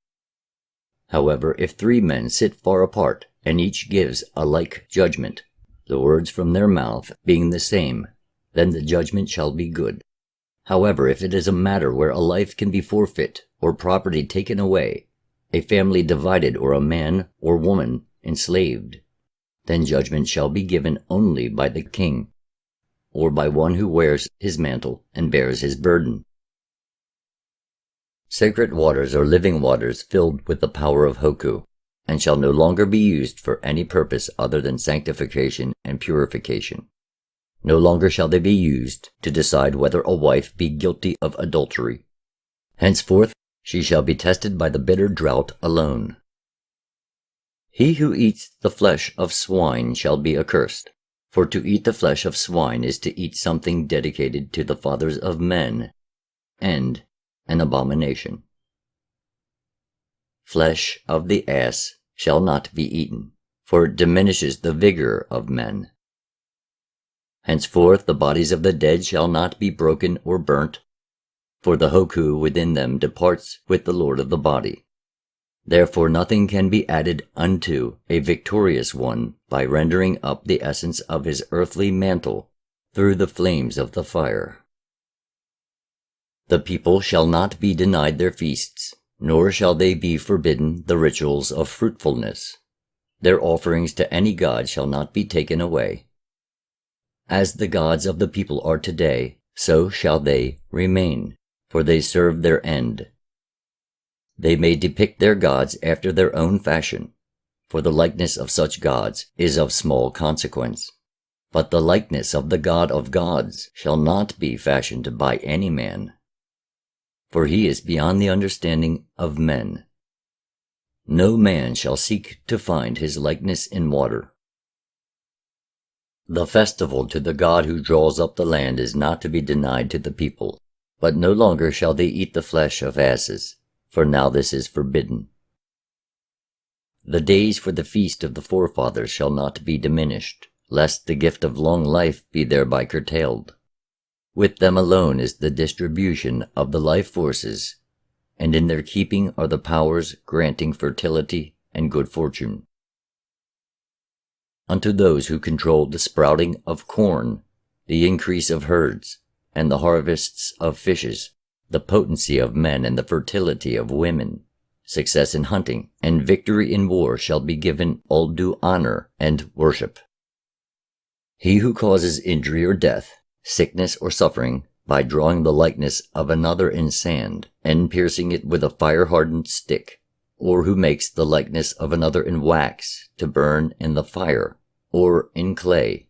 However, if 3 men sit far apart, and each gives a like judgment, the words from their mouth being the same, then the judgment shall be good. However, if it is a matter where a life can be forfeit, or property taken away, a family divided, or a man or woman enslaved, then judgment shall be given only by the king, or by one who wears his mantle and bears his burden. Sacred waters are living waters filled with the power of Hoku, and shall no longer be used for any purpose other than sanctification and purification. No longer shall they be used to decide whether a wife be guilty of adultery. Henceforth she shall be tested by the bitter drought alone. He who eats the flesh of swine shall be accursed, for to eat the flesh of swine is to eat something dedicated to the fathers of men, and an abomination. Flesh of the ass shall not be eaten, for it diminishes the vigor of men. Henceforth the bodies of the dead shall not be broken or burnt, for the Hoku within them departs with the Lord of the body. Therefore nothing can be added unto a victorious one by rendering up the essence of his earthly mantle through the flames of the fire. The people shall not be denied their feasts, nor shall they be forbidden the rituals of fruitfulness. Their offerings to any god shall not be taken away. As the gods of the people are today, so shall they remain, for they serve their end. They may depict their gods after their own fashion, for the likeness of such gods is of small consequence. But the likeness of the God of gods shall not be fashioned by any man, for he is beyond the understanding of men. No man shall seek to find his likeness in water. The festival to the God who draws up the land is not to be denied to the people, but no longer shall they eat the flesh of asses, for now this is forbidden. The days for the feast of the forefathers shall not be diminished, lest the gift of long life be thereby curtailed. With them alone is the distribution of the life forces, and in their keeping are the powers granting fertility and good fortune. Unto those who control the sprouting of corn, the increase of herds, and the harvests of fishes, the potency of men and the fertility of women, success in hunting, and victory in war shall be given all due honor and worship. He who causes injury or death, sickness or suffering, by drawing the likeness of another in sand, and piercing it with a fire-hardened stick, or who makes the likeness of another in wax, to burn in the fire, or in clay,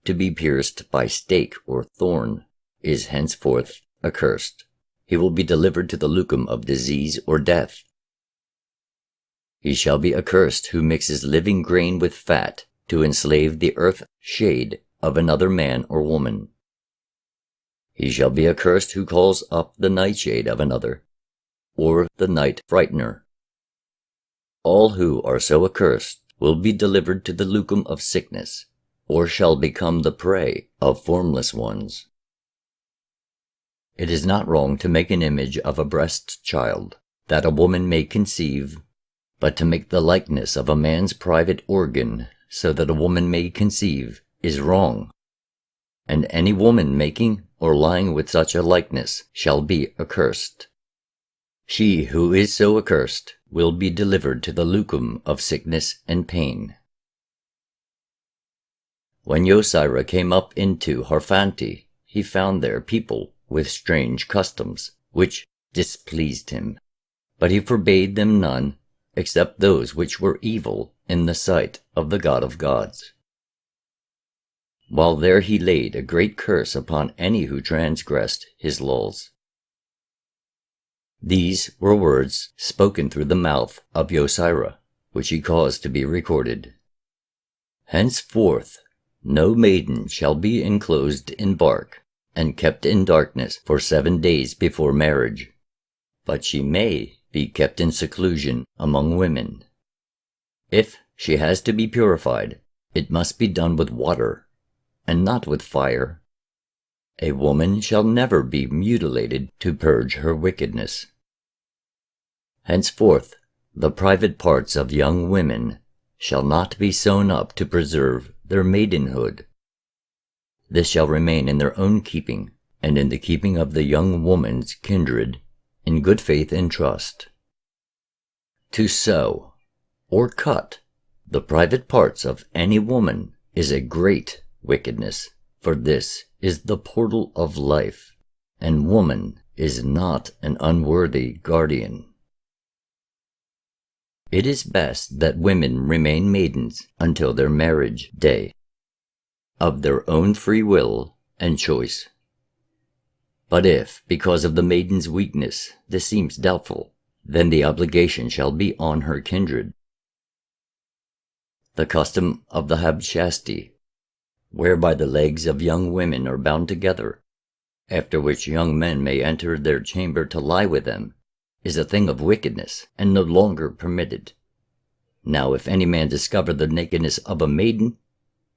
to be pierced by stake or thorn, is henceforth accursed. He will be delivered to the lucum of disease or death. He shall be accursed who mixes living grain with fat, to enslave the earth shade of another man or woman. He shall be accursed who calls up the nightshade of another, or the night frightener. All who are so accursed will be delivered to the lucum of sickness, or shall become the prey of formless ones. It is not wrong to make an image of a breast child, that a woman may conceive, but to make the likeness of a man's private organ, so that a woman may conceive, is wrong. And any woman making or lying with such a likeness shall be accursed. She who is so accursed will be delivered to the lucum of sickness and pain. When Yosira came up into Harphanti, he found there people with strange customs, which displeased him. But he forbade them none, except those which were evil in the sight of the God of gods. While there he laid a great curse upon any who transgressed his laws. These were words spoken through the mouth of Yosira, which he caused to be recorded. Henceforth no maiden shall be enclosed in bark, and kept in darkness for 7 days before marriage, but she may be kept in seclusion among women. If she has to be purified, it must be done with water, and not with fire. A woman shall never be mutilated to purge her wickedness. Henceforth, the private parts of young women shall not be sewn up to preserve their maidenhood. This shall remain in their own keeping, and in the keeping of the young woman's kindred, in good faith and trust. To sew, or cut, the private parts of any woman is a great wickedness, for this is the portal of life, and woman is not an unworthy guardian. It is best that women remain maidens until their marriage day, of their own free will and choice. But if, because of the maiden's weakness, this seems doubtful, then the obligation shall be on her kindred. The custom of the habshasti, whereby the legs of young women are bound together, after which young men may enter their chamber to lie with them, is a thing of wickedness, and no longer permitted. Now if any man discover the nakedness of a maiden,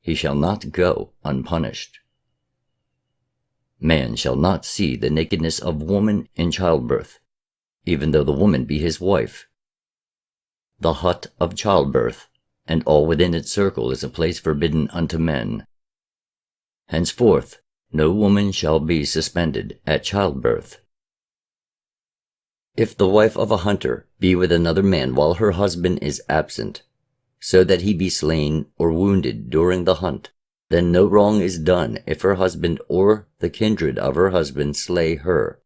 he shall not go unpunished. Man shall not see the nakedness of woman in childbirth, even though the woman be his wife. The hut of childbirth, and all within its circle, is a place forbidden unto men. Henceforth no woman shall be suspended at childbirth. If the wife of a hunter be with another man while her husband is absent, so that he be slain or wounded during the hunt, then no wrong is done if her husband or the kindred of her husband slay her.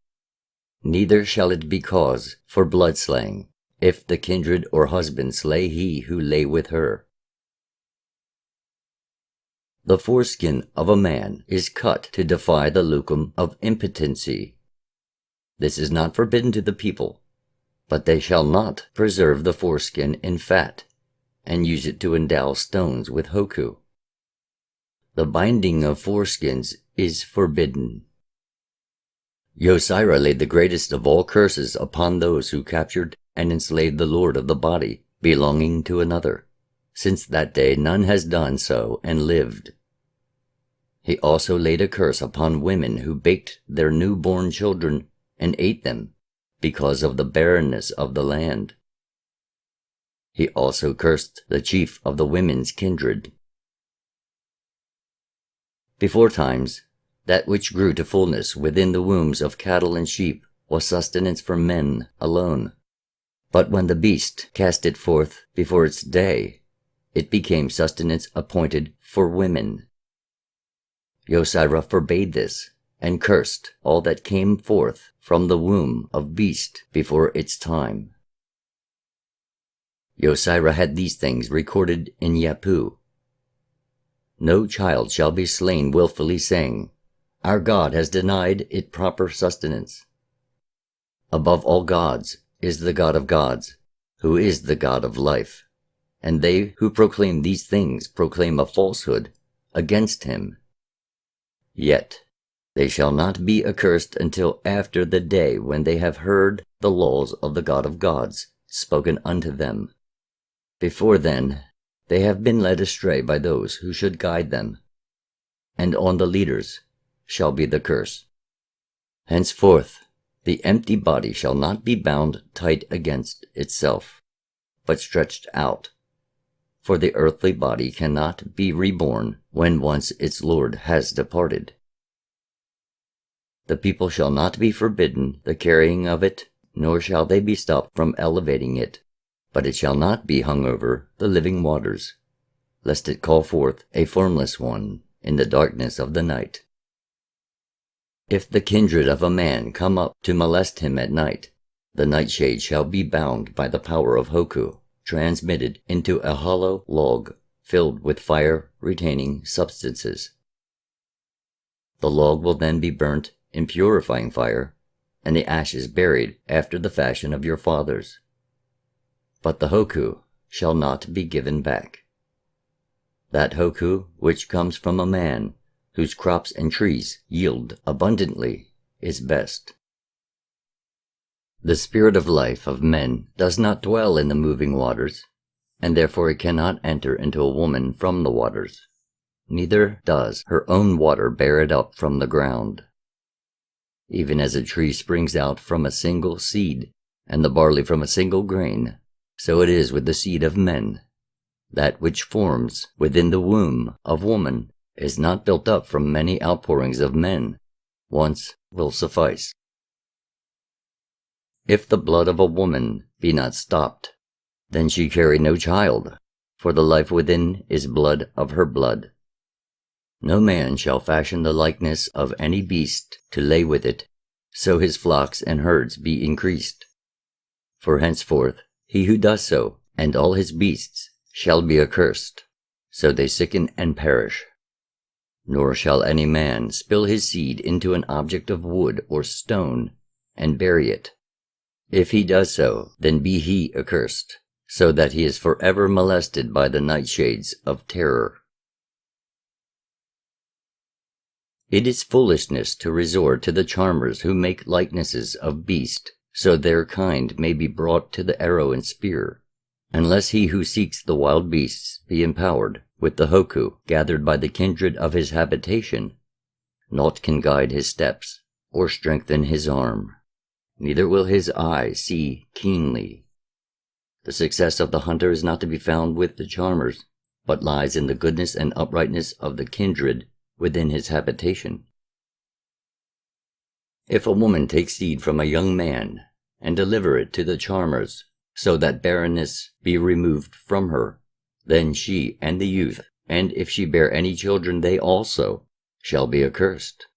neither shall it be cause for bloodslaying, if the kindred or husband slay he who lay with her. The foreskin of a man is cut to defy the lucum of impotency. This is not forbidden to the people, but they shall not preserve the foreskin in fat, and use it to endow stones with hoku. The binding of foreskins is forbidden. Yosira laid the greatest of all curses upon those who captured and enslaved the lord of the body belonging to another. Since that day none has done so and lived. He also laid a curse upon women who baked their newborn children and ate them, because of the barrenness of the land. He also cursed the chief of the women's kindred. Before times, that which grew to fullness within the wombs of cattle and sheep was sustenance for men alone. But when the beast cast it forth before its day, it became sustenance appointed for women. Yosira forbade this, and cursed all that came forth from the womb of beast before its time. Yosira had these things recorded in Yapu. No child shall be slain willfully, saying, "Our God has denied it proper sustenance." Above all gods is the God of gods, who is the God of life, and they who proclaim these things proclaim a falsehood against him. Yet they shall not be accursed until after the day when they have heard the laws of the God of gods spoken unto them. Before then, they have been led astray by those who should guide them, and on the leaders shall be the curse. Henceforth, the empty body shall not be bound tight against itself, but stretched out, for the earthly body cannot be reborn when once its Lord has departed. The people shall not be forbidden the carrying of it, nor shall they be stopped from elevating it, but it shall not be hung over the living waters, lest it call forth a formless one in the darkness of the night. If the kindred of a man come up to molest him at night, the nightshade shall be bound by the power of hoku, transmitted into a hollow log filled with fire-retaining substances. The log will then be burnt in purifying fire, and the ashes buried after the fashion of your fathers. But the hoku shall not be given back. That hoku which comes from a man, whose crops and trees yield abundantly, is best. The spirit of life of men does not dwell in the moving waters, and therefore it cannot enter into a woman from the waters. Neither does her own water bear it up from the ground. Even as a tree springs out from a single seed, and the barley from a single grain, so it is with the seed of men. That which forms within the womb of woman is not built up from many outpourings of men. Once will suffice. If the blood of a woman be not stopped, then she carry no child, for the life within is blood of her blood. No man shall fashion the likeness of any beast to lay with it, so his flocks and herds be increased. For henceforth he who does so, and all his beasts, shall be accursed, so they sicken and perish. Nor shall any man spill his seed into an object of wood or stone, and bury it. If he does so, then be he accursed, so that he is forever molested by the nightshades of terror. It is foolishness to resort to the charmers who make likenesses of beast, so their kind may be brought to the arrow and spear, unless he who seeks the wild beasts be empowered with the hoku gathered by the kindred of his habitation. Naught can guide his steps, or strengthen his arm, neither will his eye see keenly. The success of the hunter is not to be found with the charmers, but lies in the goodness and uprightness of the kindred within his habitation. If a woman take seed from a young man, and deliver it to the charmers, so that barrenness be removed from her, then she and the youth, and if she bear any children, they also shall be accursed.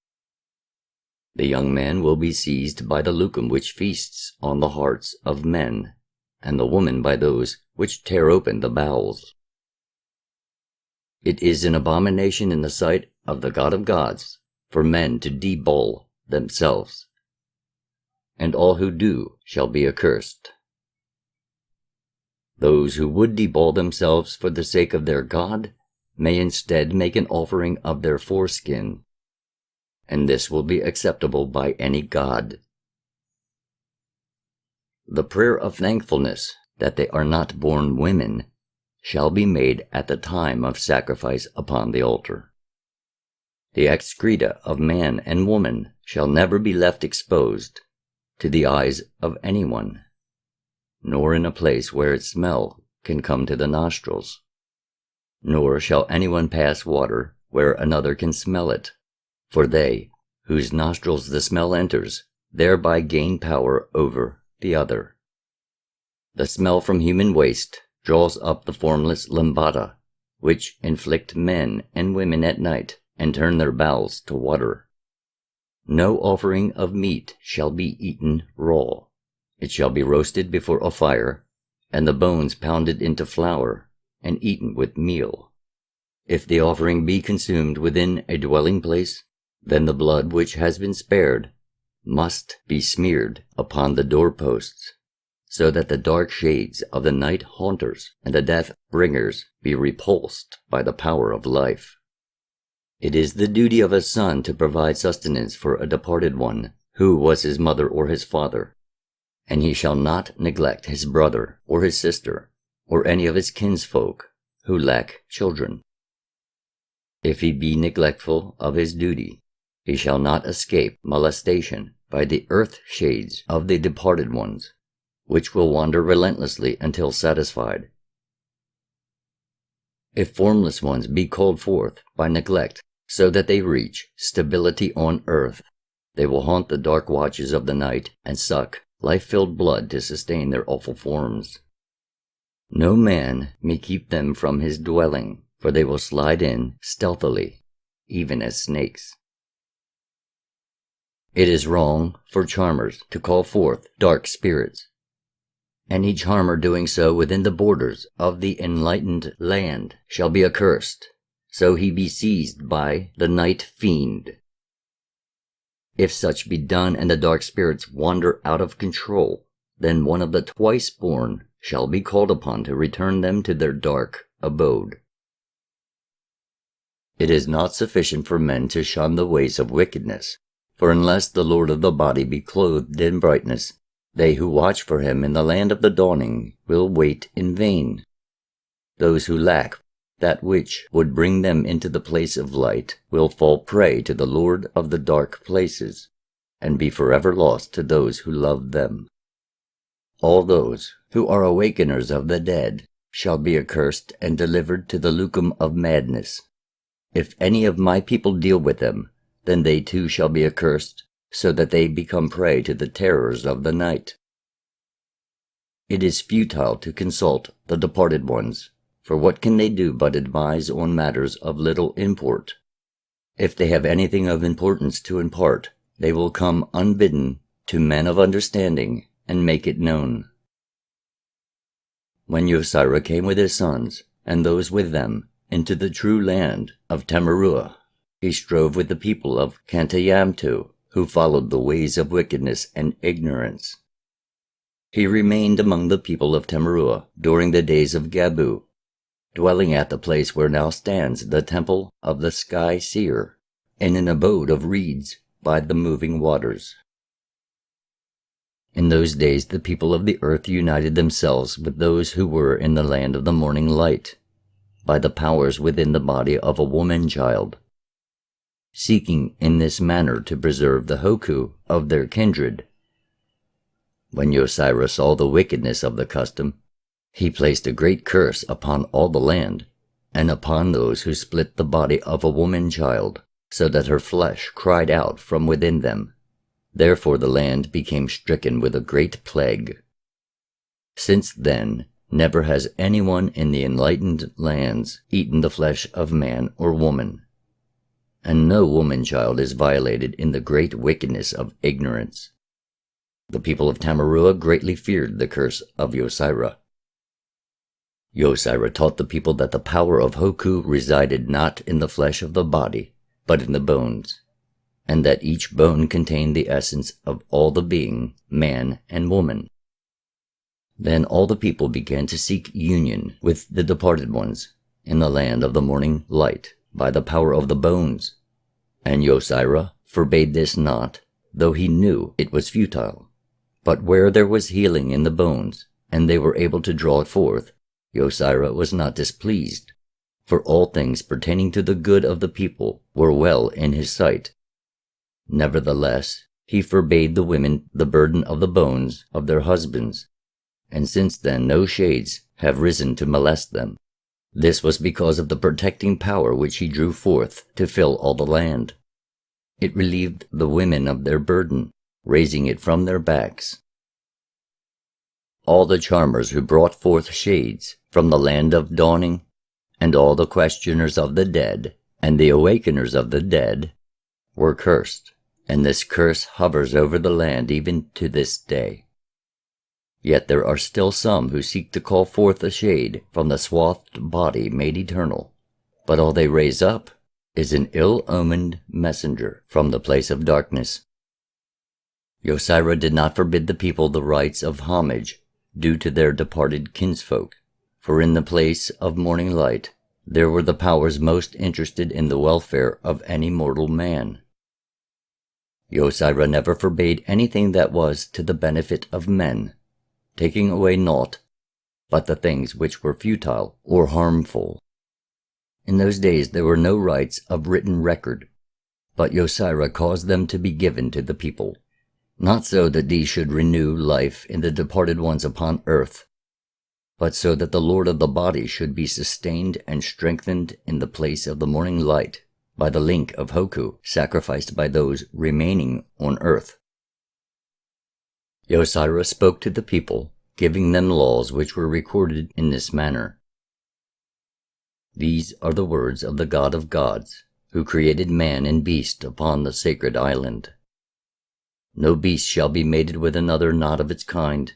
The young man will be seized by the lucum which feasts on the hearts of men, and the woman by those which tear open the bowels. It is an abomination in the sight of the God of gods for men to deball themselves, and all who do shall be accursed. Those who would deball themselves for the sake of their God may instead make an offering of their foreskin, and this will be acceptable by any god. The prayer of thankfulness that they are not born women shall be made at the time of sacrifice upon the altar. The excreta of man and woman shall never be left exposed to the eyes of anyone, nor in a place where its smell can come to the nostrils, nor shall anyone pass water where another can smell it, for they, whose nostrils the smell enters, thereby gain power over the other. The smell from human waste draws up the formless lambada, which inflict men and women at night and turn their bowels to water. No offering of meat shall be eaten raw. It shall be roasted before a fire, and the bones pounded into flour, and eaten with meal. If the offering be consumed within a dwelling place, then the blood which has been spared must be smeared upon the doorposts, so that the dark shades of the night haunters and the death bringers be repulsed by the power of life. It is the duty of a son to provide sustenance for a departed one, who was his mother or his father, and he shall not neglect his brother or his sister, or any of his kinsfolk who lack children. If he be neglectful of his duty, he shall not escape molestation by the earth shades of the departed ones, which will wander relentlessly until satisfied. If formless ones be called forth by neglect so that they reach stability on earth, they will haunt the dark watches of the night and suck life-filled blood to sustain their awful forms. No man may keep them from his dwelling, for they will slide in stealthily, even as snakes. It is wrong for charmers to call forth dark spirits, and each charmer doing so within the borders of the enlightened land shall be accursed, so he be seized by the night fiend. If such be done and the dark spirits wander out of control, then one of the twice-born shall be called upon to return them to their dark abode. It is not sufficient for men to shun the ways of wickedness, for unless the Lord of the body be clothed in brightness, they who watch for him in the land of the dawning will wait in vain. Those who lack that which would bring them into the place of light will fall prey to the Lord of the dark places, and be forever lost to those who love them. All those who are awakeners of the dead shall be accursed and delivered to the lucum of madness. If any of my people deal with them, then they too shall be accursed, so that they become prey to the terrors of the night. It is futile to consult the departed ones, for what can they do but advise on matters of little import? If they have anything of importance to impart, they will come unbidden to men of understanding and make it known. When Yosira came with his sons, and those with them, into the true land of Temerua, he strove with the people of Kantayamtu, who followed the ways of wickedness and ignorance. He remained among the people of Temerua during the days of Gabu, dwelling at the place where now stands the temple of the Sky Seer, in an abode of reeds by the moving waters. In those days the people of the earth united themselves with those who were in the land of the morning light, by the powers within the body of a woman-child, seeking in this manner to preserve the hoku of their kindred. When Yosira saw the wickedness of the custom, he placed a great curse upon all the land, and upon those who split the body of a woman-child, so that her flesh cried out from within them. Therefore the land became stricken with a great plague. Since then, never has anyone in the enlightened lands eaten the flesh of man or woman, and no woman-child is violated in the great wickedness of ignorance. The people of Tamarua greatly feared the curse of Yosira. Yosira taught the people that the power of Hoku resided not in the flesh of the body, but in the bones, and that each bone contained the essence of all the being, man and woman. Then all the people began to seek union with the departed ones in the land of the morning light by the power of the bones, and Yosira forbade this not, though he knew it was futile. But where there was healing in the bones, and they were able to draw it forth, Yosira was not displeased, for all things pertaining to the good of the people were well in his sight. Nevertheless, he forbade the women the burden of the bones of their husbands, and since then no shades have risen to molest them. This was because of the protecting power which he drew forth to fill all the land. It relieved the women of their burden, raising it from their backs. All the charmers who brought forth shades from the land of dawning, and all the questioners of the dead, and the awakeners of the dead, were cursed, and this curse hovers over the land even to this day. Yet there are still some who seek to call forth a shade from the swathed body made eternal, but all they raise up is an ill-omened messenger from the place of darkness. Yosira did not forbid the people the rites of homage due to their departed kinsfolk, for in the place of morning light there were the powers most interested in the welfare of any mortal man. Yosira never forbade anything that was to the benefit of men, taking away naught but the things which were futile or harmful. In those days there were no rites of written record, but Yosira caused them to be given to the people, not so that these should renew life in the departed ones upon earth, but so that the Lord of the body should be sustained and strengthened in the place of the morning light by the link of Hoku sacrificed by those remaining on earth. Yosira spoke to the people, giving them laws which were recorded in this manner. These are the words of the God of gods, who created man and beast upon the sacred island. No beast shall be mated with another not of its kind,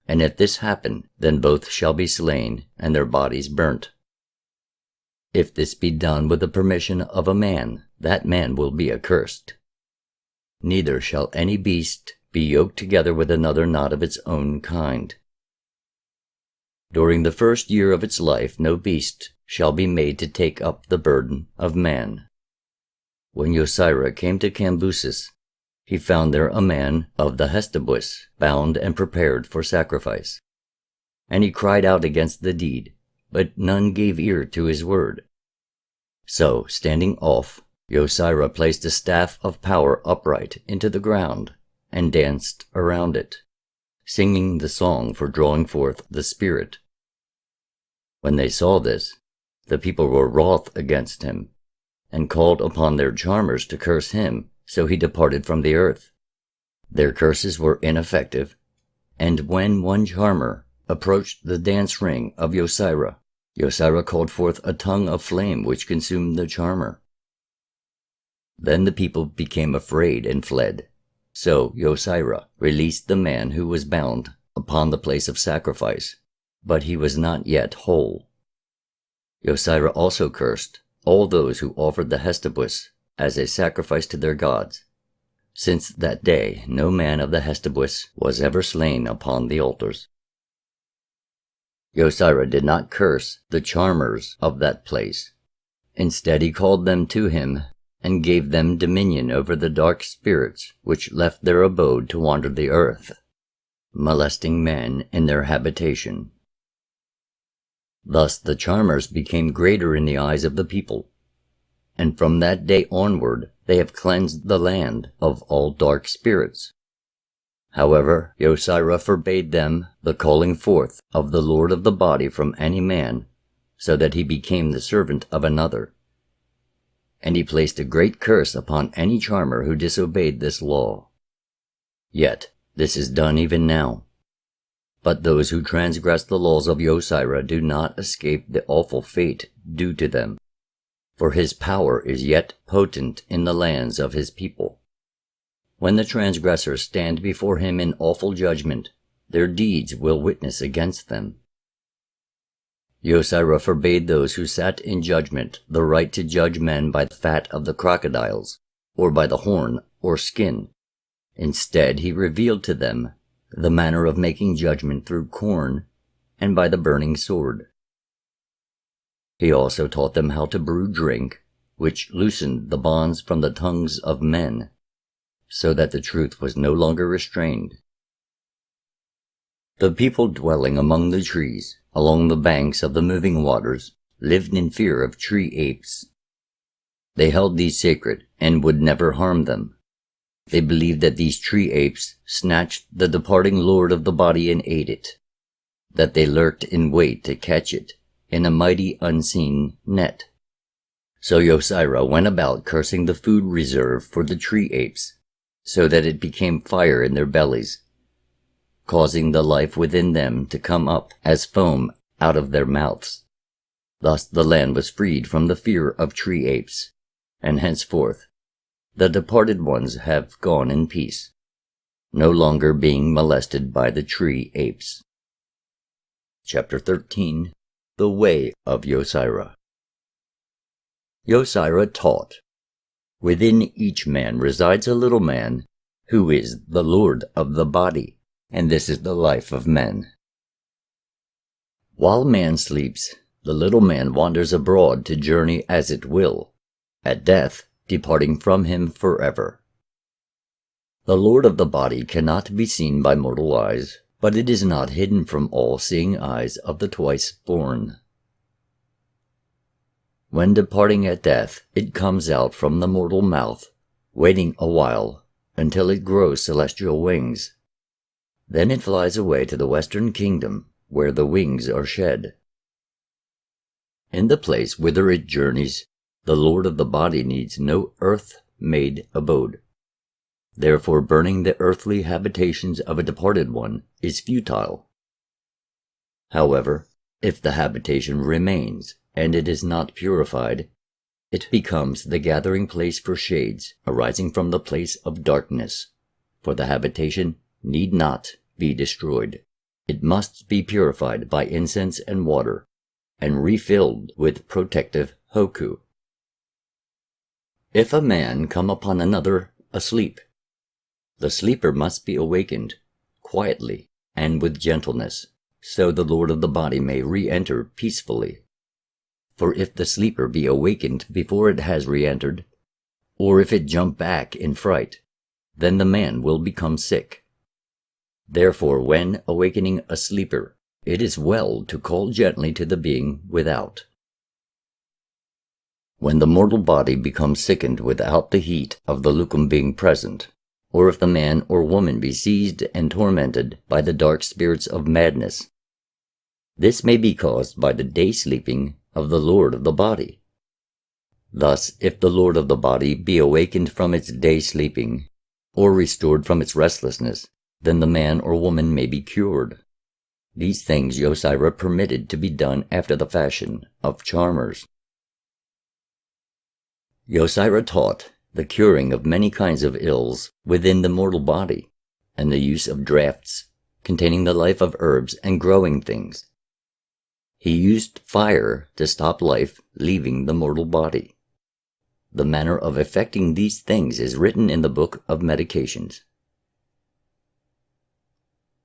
and if this happen, then both shall be slain and their bodies burnt. If this be done with the permission of a man, that man will be accursed. Neither shall any beast be yoked together with another not of its own kind. During the first year of its life no beast shall be made to take up the burden of man. When Yosira came to Cambusis, he found there a man of the Hestabus, bound and prepared for sacrifice. And he cried out against the deed, but none gave ear to his word. So, standing off, Yosira placed a staff of power upright into the ground, and danced around it, singing the song for drawing forth the spirit. When they saw this, the people were wroth against him, and called upon their charmers to curse him, so he departed from the earth. Their curses were ineffective, and when one charmer approached the dance ring of Yosira, Yosira called forth a tongue of flame which consumed the charmer. Then the people became afraid and fled. So Yosira released the man who was bound upon the place of sacrifice, but he was not yet whole. Yosira also cursed all those who offered the Hestabus as a sacrifice to their gods. Since that day no man of the Hestabus was ever slain upon the altars. Yosira did not curse the charmers of that place. Instead he called them to him and gave them dominion over the dark spirits which left their abode to wander the earth, molesting men in their habitation. Thus the charmers became greater in the eyes of the people, and from that day onward they have cleansed the land of all dark spirits. However, Yosira forbade them the calling forth of the Lord of the body from any man, so that he became the servant of another. And he placed a great curse upon any charmer who disobeyed this law. Yet this is done even now. But those who transgress the laws of Yosira do not escape the awful fate due to them. for his power is yet potent in the lands of his people. When the transgressors stand before him in awful judgment, their deeds will witness against them. Yosira forbade those who sat in judgment the right to judge men by the fat of the crocodiles, or by the horn or skin. Instead, he revealed to them the manner of making judgment through corn and by the burning sword. He also taught them how to brew drink, which loosened the bonds from the tongues of men, so that the truth was no longer restrained. The people dwelling among the trees, along the banks of the moving waters, lived in fear of tree apes. They held these sacred and would never harm them. They believed that these tree apes snatched the departing lord of the body and ate it, that they lurked in wait to catch it in a mighty unseen net. So Yosira went about cursing the food reserve for the tree apes, so that it became fire in their bellies, causing the life within them to come up as foam out of their mouths. Thus the land was freed from the fear of tree apes, and henceforth the departed ones have gone in peace, no longer being molested by the tree apes. Chapter 13. The Way of Yosira. Yosira taught, within each man resides a little man, who is the Lord of the body, and this is the life of men. While man sleeps, the little man wanders abroad to journey as it will, at death departing from him forever. The Lord of the body cannot be seen by mortal eyes, but it is not hidden from all seeing eyes of the twice born. When departing at death, it comes out from the mortal mouth, waiting a while until it grows celestial wings. Then it flies away to the western kingdom, where the wings are shed. In the place whither it journeys, the Lord of the body needs no earth-made abode. Therefore burning the earthly habitations of a departed one is futile. However, if the habitation remains, and it is not purified, it becomes the gathering place for shades arising from the place of darkness, for the habitation need not be destroyed. It must be purified by incense and water, and refilled with protective hoku. If a man come upon another asleep, the sleeper must be awakened quietly and with gentleness, so the Lord of the body may re-enter peacefully. For if the sleeper be awakened before it has re-entered, or if it jump back in fright, then the man will become sick. Therefore, when awakening a sleeper, it is well to call gently to the being without. When the mortal body becomes sickened without the heat of the lucum being present, or if the man or woman be seized and tormented by the dark spirits of madness, this may be caused by the day sleeping of the Lord of the body. Thus, if the Lord of the body be awakened from its day sleeping, or restored from its restlessness, then the man or woman may be cured. These things Yosira permitted to be done after the fashion of charmers. Yosira taught the curing of many kinds of ills within the mortal body, and the use of draughts containing the life of herbs and growing things. He used fire to stop life leaving the mortal body. The manner of effecting these things is written in the Book of Medications.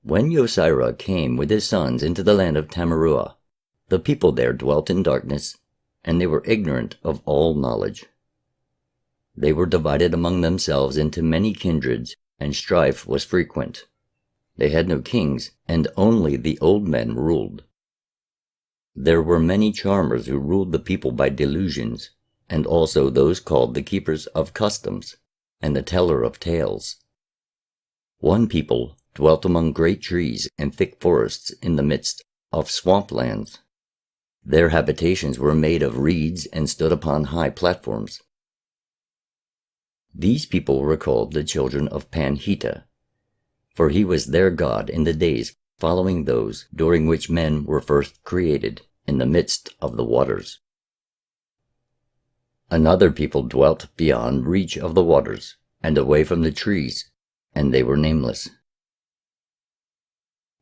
When Yosira came with his sons into the land of Tamarua, the people there dwelt in darkness, and they were ignorant of all knowledge. They were divided among themselves into many kindreds, and strife was frequent. They had no kings, and only the old men ruled. There were many charmers who ruled the people by delusions, and also those called the keepers of customs, and the teller of tales. One people dwelt among great trees and thick forests in the midst of swamplands. Their habitations were made of reeds and stood upon high platforms. These people were called the children of Panhita, for he was their god in the days following those during which men were first created in the midst of the waters. Another people dwelt beyond reach of the waters, and away from the trees, and they were nameless.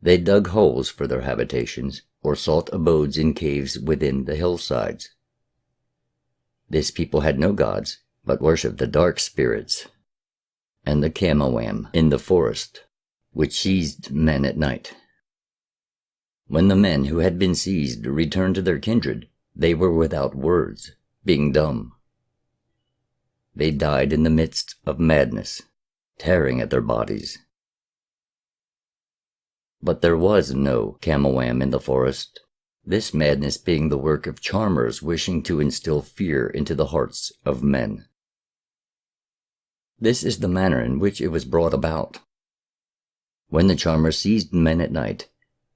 They dug holes for their habitations, or sought abodes in caves within the hillsides. This people had no gods, but worshipped the dark spirits, and the Camawam in the forest, which seized men at night. When the men who had been seized returned to their kindred, they were without words, being dumb. They died in the midst of madness, tearing at their bodies. But there was no Camawam in the forest, this madness being the work of charmers wishing to instill fear into the hearts of men. This is the manner in which it was brought about. When the charmers seized men at night,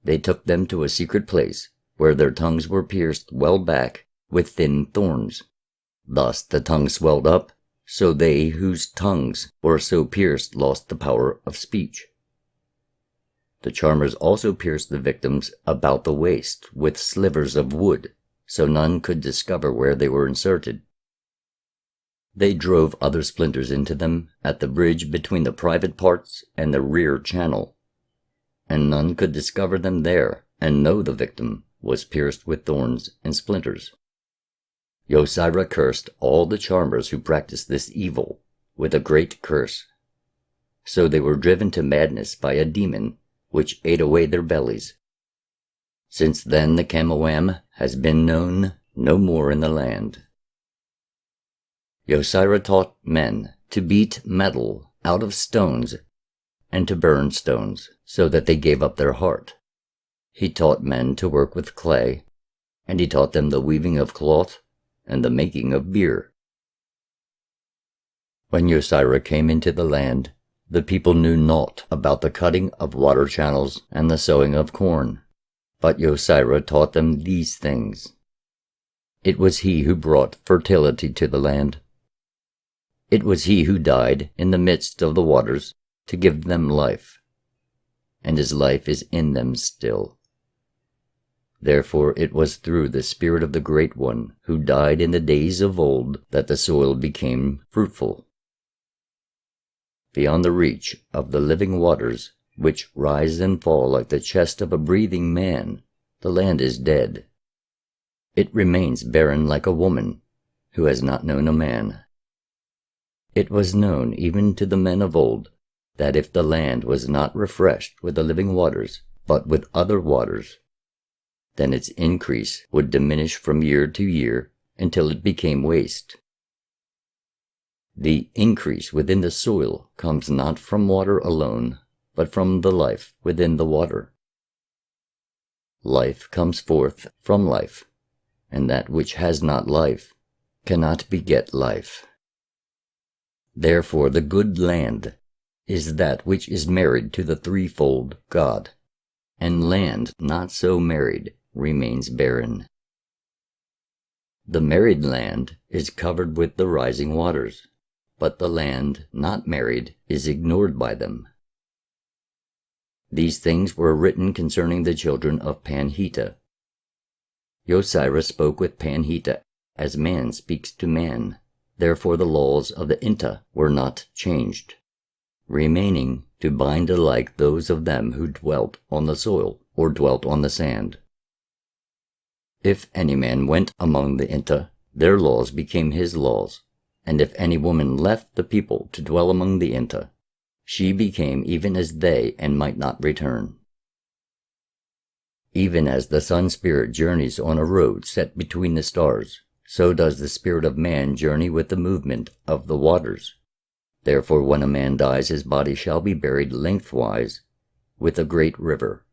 they took them to a secret place, where their tongues were pierced well back with thin thorns. Thus the tongue swelled up, so they whose tongues were so pierced lost the power of speech. The charmers also pierced the victims about the waist with slivers of wood, so none could discover where they were inserted. They drove other splinters into them at the bridge between the private parts and the rear channel, and none could discover them there and know the victim was pierced with thorns and splinters. Yosira cursed all the charmers who practiced this evil with a great curse. So they were driven to madness by a demon which ate away their bellies. Since then the Camawam has been known no more in the land. Yosira taught men to beat metal out of stones and to burn stones, so that they gave up their heart. He taught men to work with clay, and he taught them the weaving of cloth and the making of beer. When Yosira came into the land, the people knew naught about the cutting of water channels and the sowing of corn, but Yosira taught them these things. It was he who brought fertility to the land. It was he who died in the midst of the waters to give them life, and his life is in them still. Therefore it was through the Spirit of the Great One, who died in the days of old, that the soil became fruitful. Beyond the reach of the living waters, which rise and fall like the chest of a breathing man, the land is dead. It remains barren like a woman who has not known a man. It was known even to the men of old that if the land was not refreshed with the living waters, but with other waters, then its increase would diminish from year to year until it became waste. The increase within the soil comes not from water alone, but from the life within the water. Life comes forth from life, and that which has not life cannot beget life. Therefore the good land is that which is married to the threefold God, and land not so married remains barren. The married land is covered with the rising waters, but the land not married is ignored by them. These things were written concerning the children of Panhita. Yosira spoke with Panhita as man speaks to man. Therefore the laws of the Inta were not changed, remaining to bind alike those of them who dwelt on the soil or dwelt on the sand. If any man went among the Inta, their laws became his laws, and if any woman left the people to dwell among the Inta, she became even as they and might not return. Even as the sun spirit journeys on a road set between the stars, so does the spirit of man journey with the movement of the waters. Therefore when a man dies, his body shall be buried lengthwise with a great river.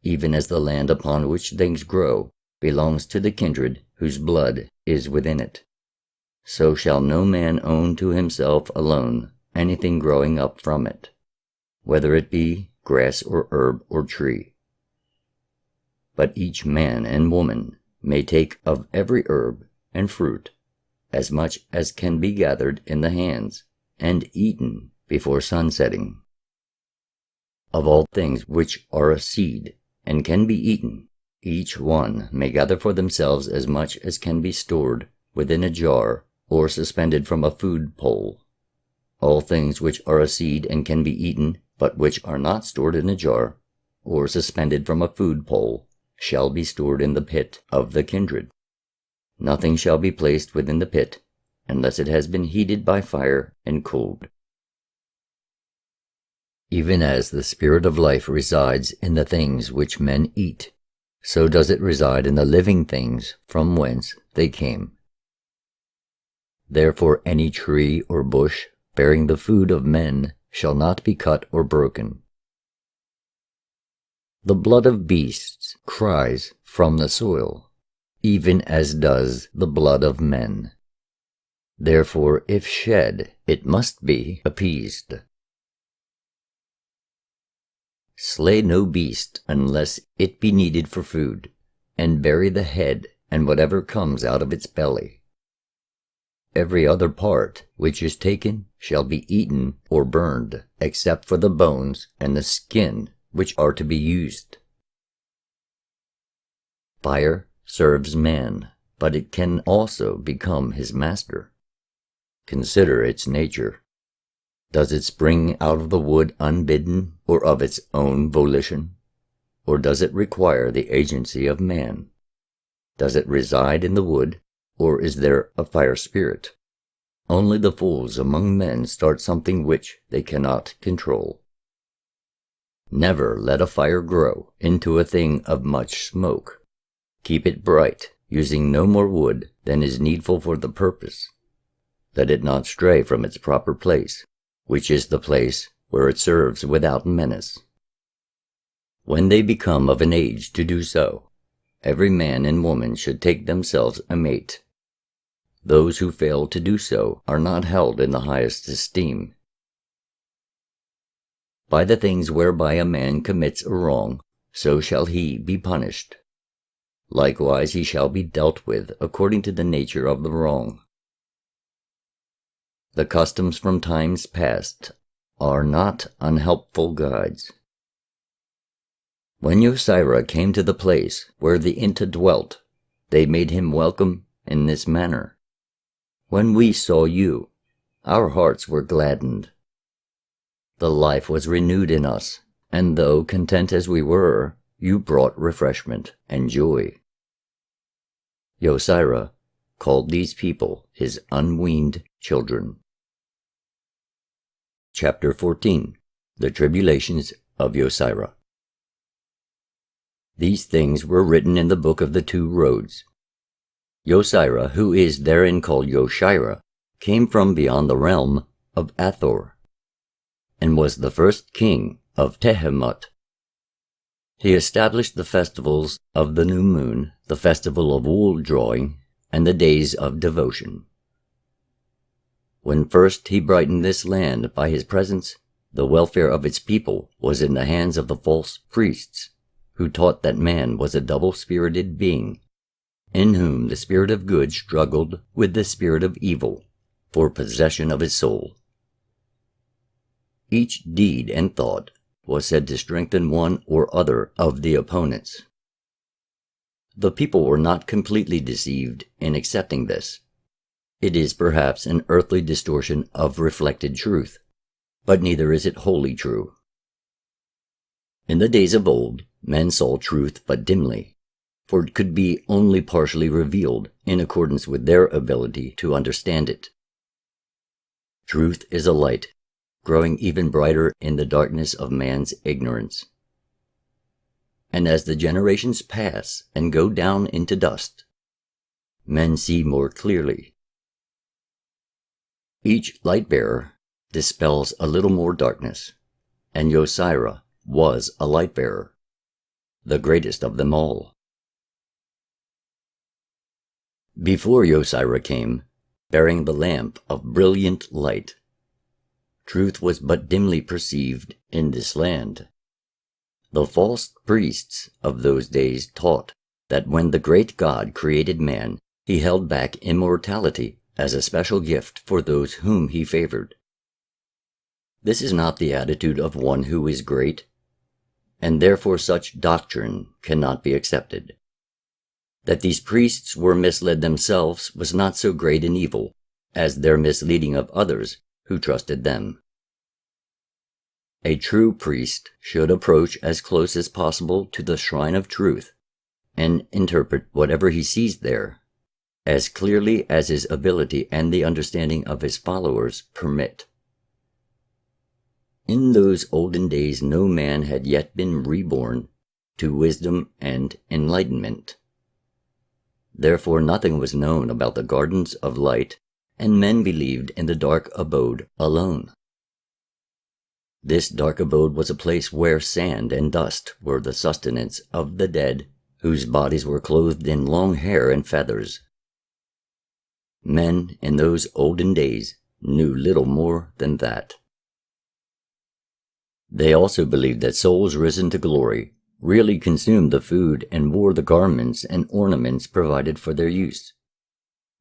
Even as the land upon which things grow belongs to the kindred whose blood is within it, so shall no man own to himself alone anything growing up from it, whether it be grass or herb or tree. But each man and woman may take of every herb and fruit as much as can be gathered in the hands and eaten before sunsetting. Of all things which are a seed and can be eaten, each one may gather for themselves as much as can be stored within a jar, or suspended from a food pole. All things which are a seed and can be eaten, but which are not stored in a jar, or suspended from a food pole, shall be stored in the pit of the kindred. Nothing shall be placed within the pit, unless it has been heated by fire and cooled. Even as the spirit of life resides in the things which men eat, so does it reside in the living things from whence they came. Therefore any tree or bush bearing the food of men shall not be cut or broken. The blood of beasts cries from the soil, even as does the blood of men. Therefore, if shed, it must be appeased. Slay no beast unless it be needed for food, and bury the head and whatever comes out of its belly. Every other part which is taken shall be eaten or burned, except for the bones and the skin which are to be used. Fire serves man, but it can also become his master. Consider its nature. Does it spring out of the wood unbidden or of its own volition? Or does it require the agency of man? Does it reside in the wood, or is there a fire spirit? Only the fools among men start something which they cannot control. Never let a fire grow into a thing of much smoke. Keep it bright, using no more wood than is needful for the purpose. Let it not stray from its proper place, which is the place where it serves without menace. When they become of an age to do so, every man and woman should take themselves a mate. Those who fail to do so are not held in the highest esteem. By the things whereby a man commits a wrong, so shall he be punished. Likewise he shall be dealt with according to the nature of the wrong. The customs from times past are not unhelpful guides. When Yosira came to the place where the Inta dwelt, they made him welcome in this manner. When we saw you, our hearts were gladdened. The life was renewed in us, and though content as we were, you brought refreshment and joy. Yosira called these people his unweaned children. Chapter 14. The Tribulations of Yosira. These things were written in the Book of the Two Roads. Yosira, who is therein called Yoshira, came from beyond the realm of Athor, and was the first king of Tehemot. He established the festivals of the new moon, the festival of wool drawing, and the days of devotion. When first he brightened this land by his presence, the welfare of its people was in the hands of the false priests, who taught that man was a double-spirited being, in whom the spirit of good struggled with the spirit of evil for possession of his soul. Each deed and thought was said to strengthen one or other of the opponents. The people were not completely deceived in accepting this. It is perhaps an earthly distortion of reflected truth, but neither is it wholly true. In the days of old, men saw truth but dimly, for it could be only partially revealed in accordance with their ability to understand it. Truth is a light, growing even brighter in the darkness of man's ignorance. And as the generations pass and go down into dust, men see more clearly. Each light-bearer dispels a little more darkness, and Yosira was a light-bearer, the greatest of them all. Before Yosira came, bearing the lamp of brilliant light, truth was but dimly perceived in this land. The false priests of those days taught that when the great God created man, he held back immortality as a special gift for those whom he favored. This is not the attitude of one who is great, and therefore such doctrine cannot be accepted. That these priests were misled themselves was not so great an evil as their misleading of others who trusted them. A true priest should approach as close as possible to the shrine of truth and interpret whatever he sees there as clearly as his ability and the understanding of his followers permit. In those olden days no man had yet been reborn to wisdom and enlightenment. Therefore nothing was known about the gardens of light, and men believed in the dark abode alone. This dark abode was a place where sand and dust were the sustenance of the dead, whose bodies were clothed in long hair and feathers. Men in those olden days knew little more than that. They also believed that souls risen to glory really consumed the food and wore the garments and ornaments provided for their use.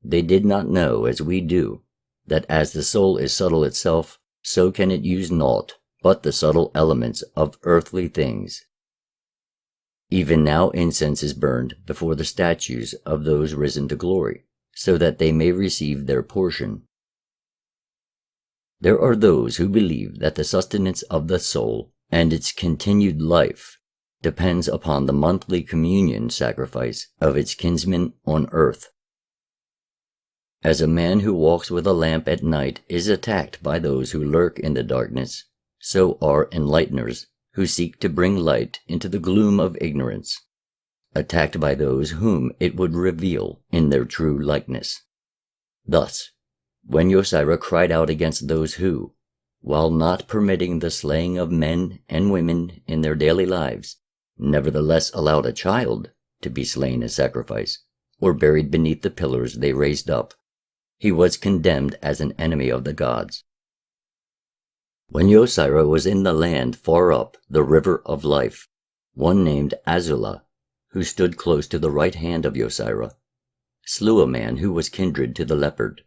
They did not know, as we do, that as the soul is subtle itself, so can it use naught but the subtle elements of earthly things. Even now incense is burned before the statues of those risen to glory, so that they may receive their portion. There are those who believe that the sustenance of the soul and its continued life depends upon the monthly communion sacrifice of its kinsmen on earth. As a man who walks with a lamp at night is attacked by those who lurk in the darkness, so are enlighteners who seek to bring light into the gloom of ignorance, attacked by those whom it would reveal in their true likeness. Thus, when Yosira cried out against those who, while not permitting the slaying of men and women in their daily lives, nevertheless allowed a child to be slain as sacrifice, or buried beneath the pillars they raised up, he was condemned as an enemy of the gods. When Yosira was in the land far up the river of life, one named Asarua, who stood close to the right hand of Yosira, slew a man who was kindred to the leopard.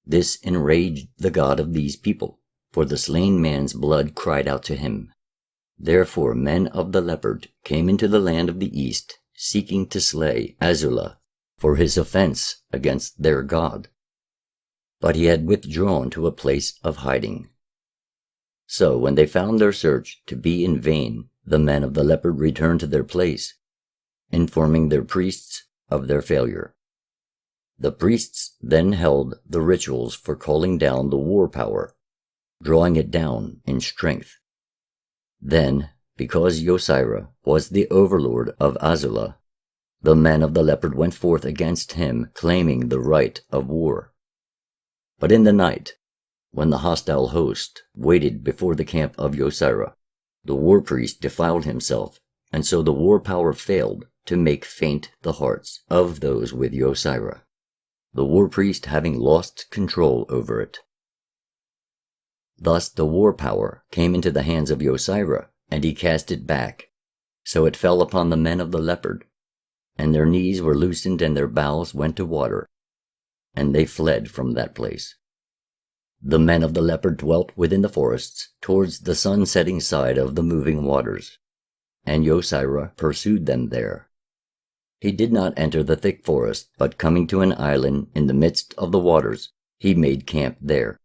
This enraged the god of these people, for the slain man's blood cried out to him. Therefore men of the leopard came into the land of the east, seeking to slay Asarua for his offense against their god. But he had withdrawn to a place of hiding. So when they found their search to be in vain, the men of the leopard returned to their place, informing their priests of their failure. The priests then held the rituals for calling down the war power, drawing it down in strength. Then, because Yosira was the overlord of Asarua, the men of the leopard went forth against him, claiming the right of war. But in the night, when the hostile host waited before the camp of Yosira, the war priest defiled himself, and so the war power failed to make faint the hearts of those with Yosira, the war priest having lost control over it. Thus the war power came into the hands of Yosira, and he cast it back. So it fell upon the men of the leopard, and their knees were loosened and their bowels went to water, and they fled from that place. The men of the leopard dwelt within the forests, towards the sun-setting side of the moving waters, and Yosira pursued them there. He did not enter the thick forest, but coming to an island in the midst of the waters, he made camp there.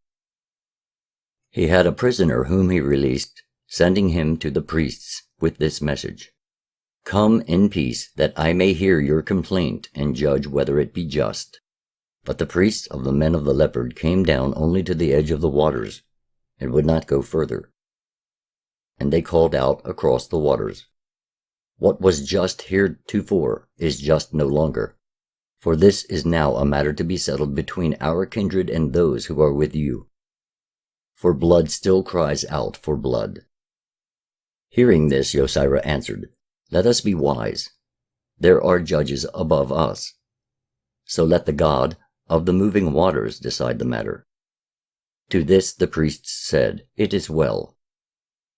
He had a prisoner whom he released, sending him to the priests with this message: "Come in peace, that I may hear your complaint and judge whether it be just." But the priests of the men of the leopard came down only to the edge of the waters, and would not go further. And they called out across the waters, "What was just heretofore is just no longer, for this is now a matter to be settled between our kindred and those who are with you. For blood still cries out for blood." Hearing this, Yosira answered, "Let us be wise. There are judges above us. So let the god of the moving waters decide the matter." To this the priests said, "It is well."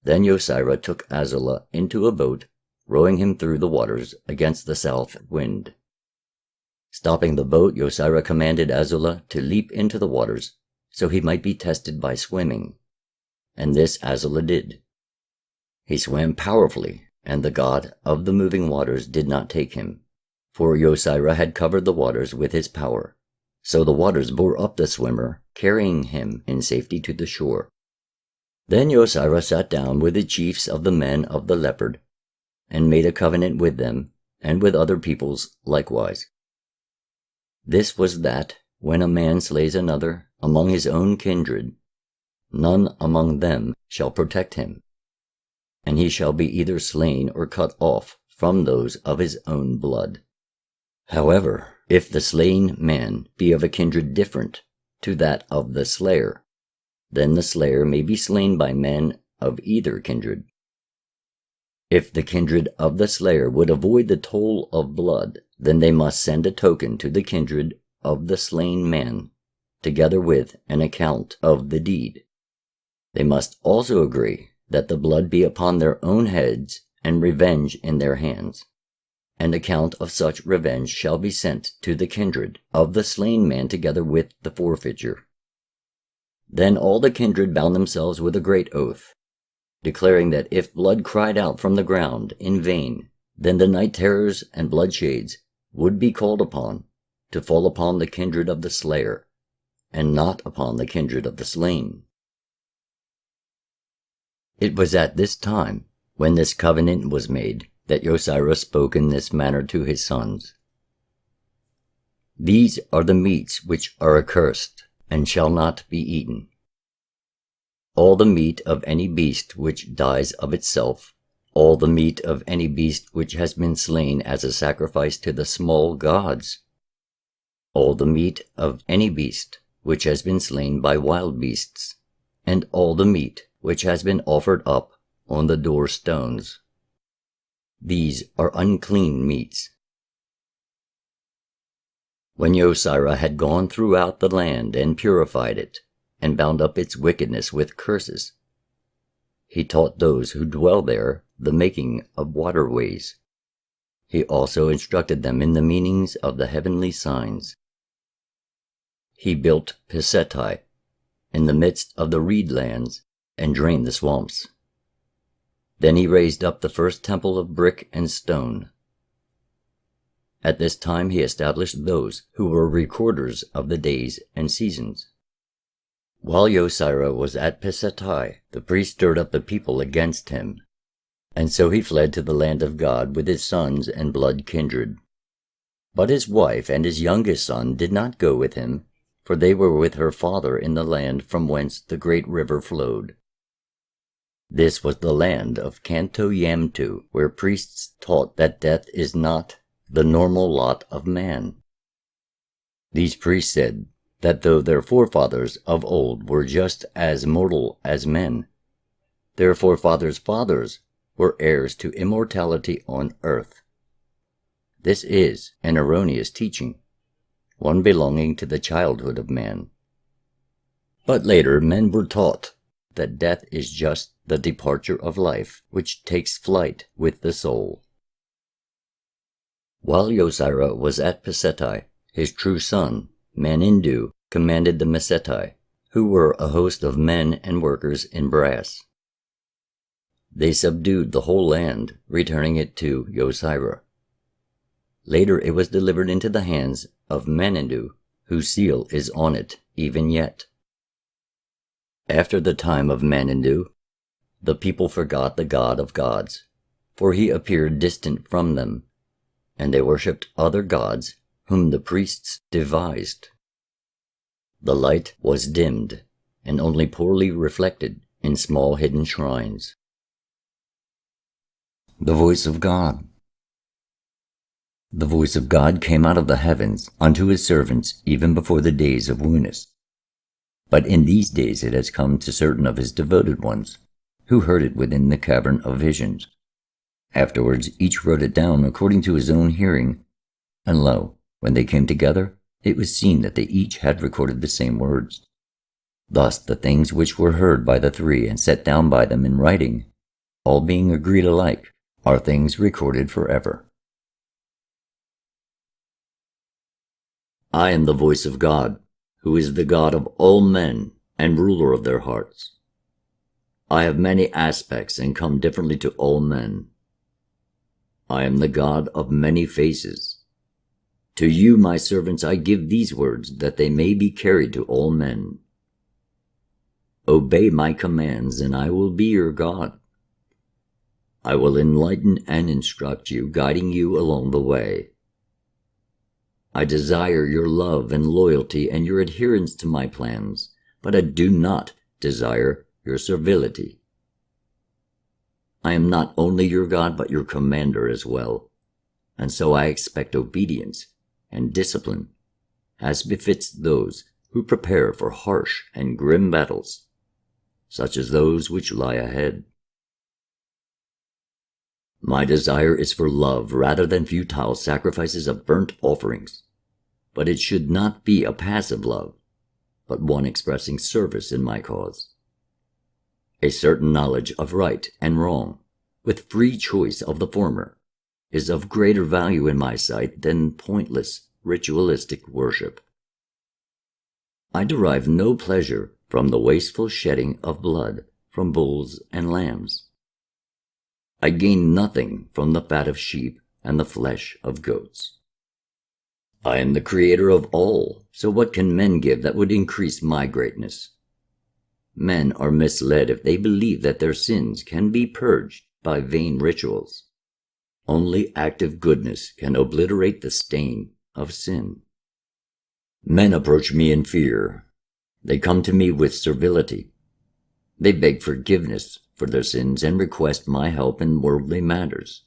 Then Yosira took Asarua into a boat, rowing him through the waters against the south wind. Stopping the boat, Yosira commanded Asarua to leap into the waters, so he might be tested by swimming. And this Asarua did. He swam powerfully, and the god of the moving waters did not take him, For Yosira had covered the waters with his power, so the waters bore up the swimmer, carrying him in safety to the shore. Then Yosira sat down with the chiefs of the men of the leopard, and made a covenant with them, and with other peoples likewise. This was that, when a man slays another among his own kindred, none among them shall protect him, and he shall be either slain or cut off from those of his own blood. However, if the slain man be of a kindred different to that of the slayer, then the slayer may be slain by men of either kindred. If the kindred of the slayer would avoid the toll of blood, then they must send a token to the kindred of the slain man, together with an account of the deed. They must also agree that the blood be upon their own heads and revenge in their hands. An account of such revenge shall be sent to the kindred of the slain man together with the forfeiture. Then all the kindred bound themselves with a great oath, declaring that if blood cried out from the ground in vain, then the night terrors and bloodshades would be called upon to fall upon the kindred of the slayer, and not upon the kindred of the slain. It was at this time, when this covenant was made, that Yosira spoke in this manner to his sons. These are the meats which are accursed, and shall not be eaten. All the meat of any beast which dies of itself, all the meat of any beast which has been slain as a sacrifice to the small gods, all the meat of any beast which has been slain by wild beasts, and all the meat which has been offered up on the door stones. These are unclean meats. When Yosira had gone throughout the land and purified it, and bound up its wickedness with curses, he taught those who dwell there the making of waterways. He also instructed them in the meanings of the heavenly signs. He built Pisetai in the midst of the reed lands, and drained the swamps. Then he raised up the first temple of brick and stone. At this time he established those who were recorders of the days and seasons. While Yosira was at Pisetai, the priest stirred up the people against him, and so he fled to the land of God with his sons and blood kindred. But his wife and his youngest son did not go with him, for they were with her father in the land from whence the great river flowed. This was the land of Kanto Yamtu, where priests taught that death is not the normal lot of man. These priests said that though their forefathers of old were just as mortal as men, their forefathers' fathers were heirs to immortality on earth. This is an erroneous teaching, one belonging to the childhood of man. But later men were taught that death is just the departure of life, which takes flight with the soul. While Yosira was at Pisetai, his true son, Manindu, commanded the Mesetai, who were a host of men and workers in brass. They subdued the whole land, returning it to Yosira. Later it was delivered into the hands of Manindu, whose seal is on it even yet. After the time of Manindu, the people forgot the God of gods, for he appeared distant from them, and they worshipped other gods whom the priests devised. The light was dimmed, and only poorly reflected in small hidden shrines. The voice of God. The voice of God came out of the heavens unto his servants even before the days of Wunis. But in these days it has come to certain of his devoted ones, who heard it within the cavern of visions. Afterwards each wrote it down according to his own hearing, and lo, when they came together, it was seen that they each had recorded the same words. Thus the things which were heard by the three and set down by them in writing, all being agreed alike, are things recorded forever. I am the voice of God, who is the God of all men and ruler of their hearts. I have many aspects and come differently to all men. I am the God of many faces, To you, my servants, I give these words, that they may be carried to all men. Obey my commands, and I will be your God. I will enlighten and instruct you, guiding you along the way. I desire your love and loyalty and your adherence to my plans, but I do not desire your servility. I am not only your God, but your commander as well, and so I expect obedience and discipline, as befits those who prepare for harsh and grim battles, such as those which lie ahead. My desire is for love rather than futile sacrifices of burnt offerings, but it should not be a passive love, but one expressing service in my cause. A certain knowledge of right and wrong, with free choice of the former, is of greater value in my sight than pointless ritualistic worship. I derive no pleasure from the wasteful shedding of blood from bulls and lambs. I gain nothing from the fat of sheep and the flesh of goats. I am the creator of all, so what can men give that would increase my greatness? Men are misled if they believe that their sins can be purged by vain rituals. Only active goodness can obliterate the stain of sin. Men approach me in fear. They come to me with servility. They beg forgiveness for their sins and request my help in worldly matters.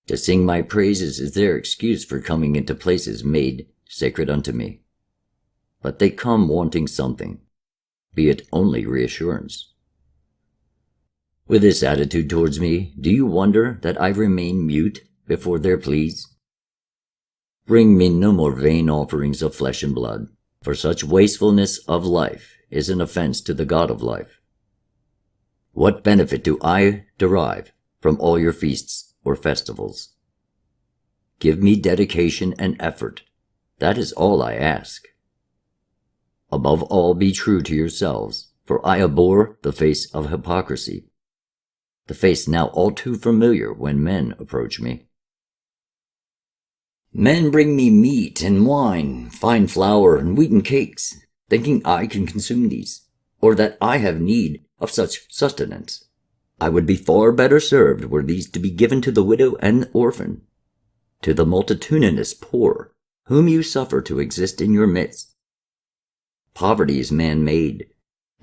To sing my praises is their excuse for coming into places made sacred unto me. But they come wanting something, be it only reassurance. With this attitude towards me, do you wonder that I remain mute before their pleas? Bring me no more vain offerings of flesh and blood, for such wastefulness of life is an offense to the God of life. What benefit do I derive from all your feasts or festivals? Give me dedication and effort. That is all I ask. Above all, be true to yourselves, for I abhor the face of hypocrisy, the face now all too familiar when men approach me. Men bring me meat and wine, fine flour and wheaten cakes, thinking I can consume these, or that I have need of such sustenance. I would be far better served were these to be given to the widow and orphan, to the multitudinous poor, whom you suffer to exist in your midst. Poverty is man-made,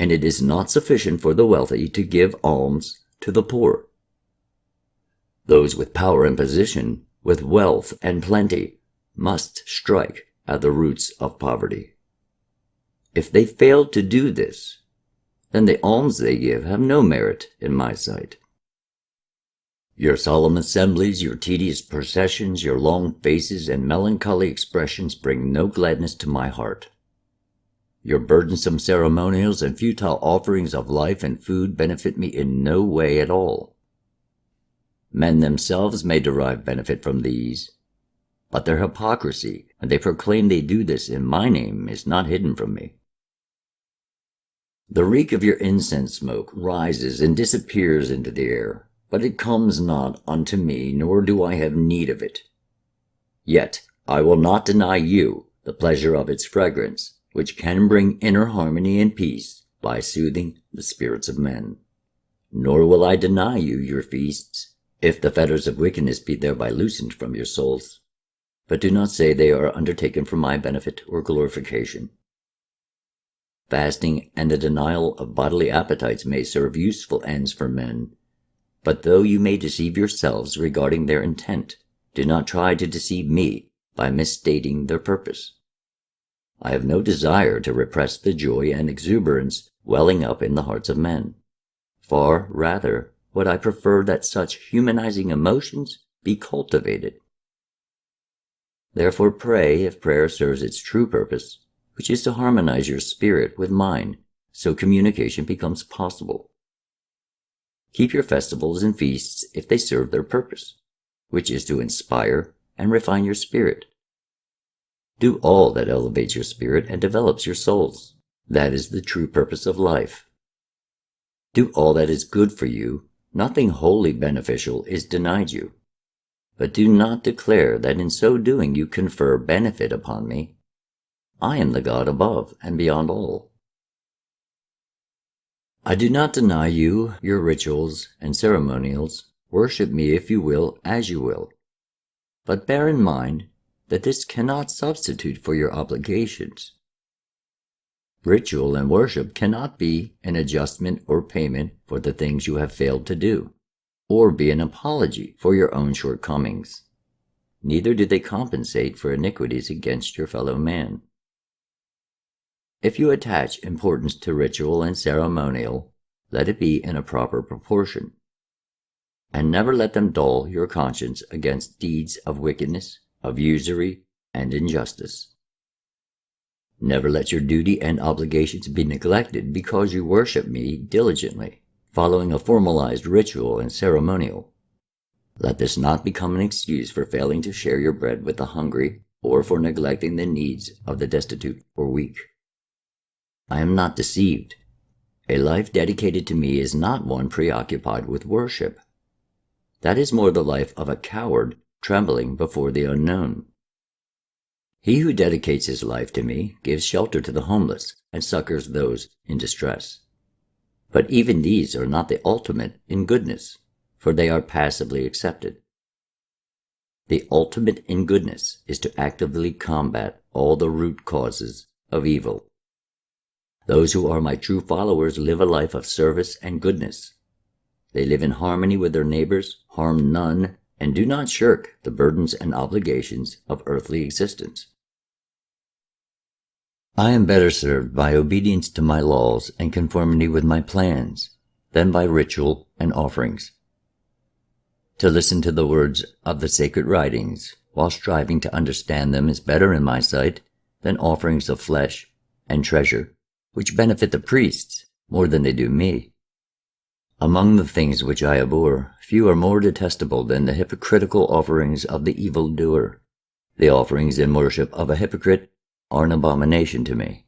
and it is not sufficient for the wealthy to give alms to the poor. Those with power and position, with wealth and plenty, must strike at the roots of poverty. If they fail to do this, then the alms they give have no merit in my sight. Your solemn assemblies, your tedious processions, your long faces and melancholy expressions bring no gladness to my heart. Your burdensome ceremonials and futile offerings of life and food benefit me in no way at all. Men themselves may derive benefit from these, but their hypocrisy, and they proclaim they do this in my name, is not hidden from me. The reek of your incense smoke rises and disappears into the air, but it comes not unto me, nor do I have need of it. Yet I will not deny you the pleasure of its fragrance, which can bring inner harmony and peace by soothing the spirits of men. Nor will I deny you your feasts, if the fetters of wickedness be thereby loosened from your souls. But do not say they are undertaken for my benefit or glorification. Fasting and the denial of bodily appetites may serve useful ends for men, but though you may deceive yourselves regarding their intent, do not try to deceive me by misstating their purpose. I have no desire to repress the joy and exuberance welling up in the hearts of men. Far rather would I prefer that such humanizing emotions be cultivated. Therefore pray, if prayer serves its true purpose, which is to harmonize your spirit with mine, so communication becomes possible. Keep your festivals and feasts if they serve their purpose, which is to inspire and refine your spirit. Do all that elevates your spirit and develops your souls. That is the true purpose of life. Do all that is good for you. Nothing wholly beneficial is denied you. but do not declare that in so doing you confer benefit upon me. I am the God above and beyond all. I do not deny you your rituals and ceremonials. Worship me if you will, as you will. But bear in mind that this cannot substitute for your obligations. Ritual and worship cannot be an adjustment or payment for the things you have failed to do, or be an apology for your own shortcomings. Neither do they compensate for iniquities against your fellow man. If you attach importance to ritual and ceremonial, let it be in a proper proportion, and never let them dull your conscience against deeds of wickedness, of usury, and injustice. Never let your duty and obligations be neglected because you worship me diligently, following a formalized ritual and ceremonial. Let this not become an excuse for failing to share your bread with the hungry or for neglecting the needs of the destitute or weak. I am not deceived. A life dedicated to me is not one preoccupied with worship. That is more the life of a coward trembling before the unknown. He who dedicates his life to me gives shelter to the homeless and succors those in distress. But even these are not the ultimate in goodness, for they are passively accepted. The ultimate in goodness is to actively combat all the root causes of evil. Those who are my true followers live a life of service and goodness. They live in harmony with their neighbors, harm none, and do not shirk the burdens and obligations of earthly existence. I am better served by obedience to my laws and conformity with my plans than by ritual and offerings. To listen to the words of the sacred writings while striving to understand them is better in my sight than offerings of flesh and treasure, which benefit the priests more than they do me. Among the things which I abhor, few are more detestable than the hypocritical offerings of the evildoer. The offerings in worship of a hypocrite are an abomination to me.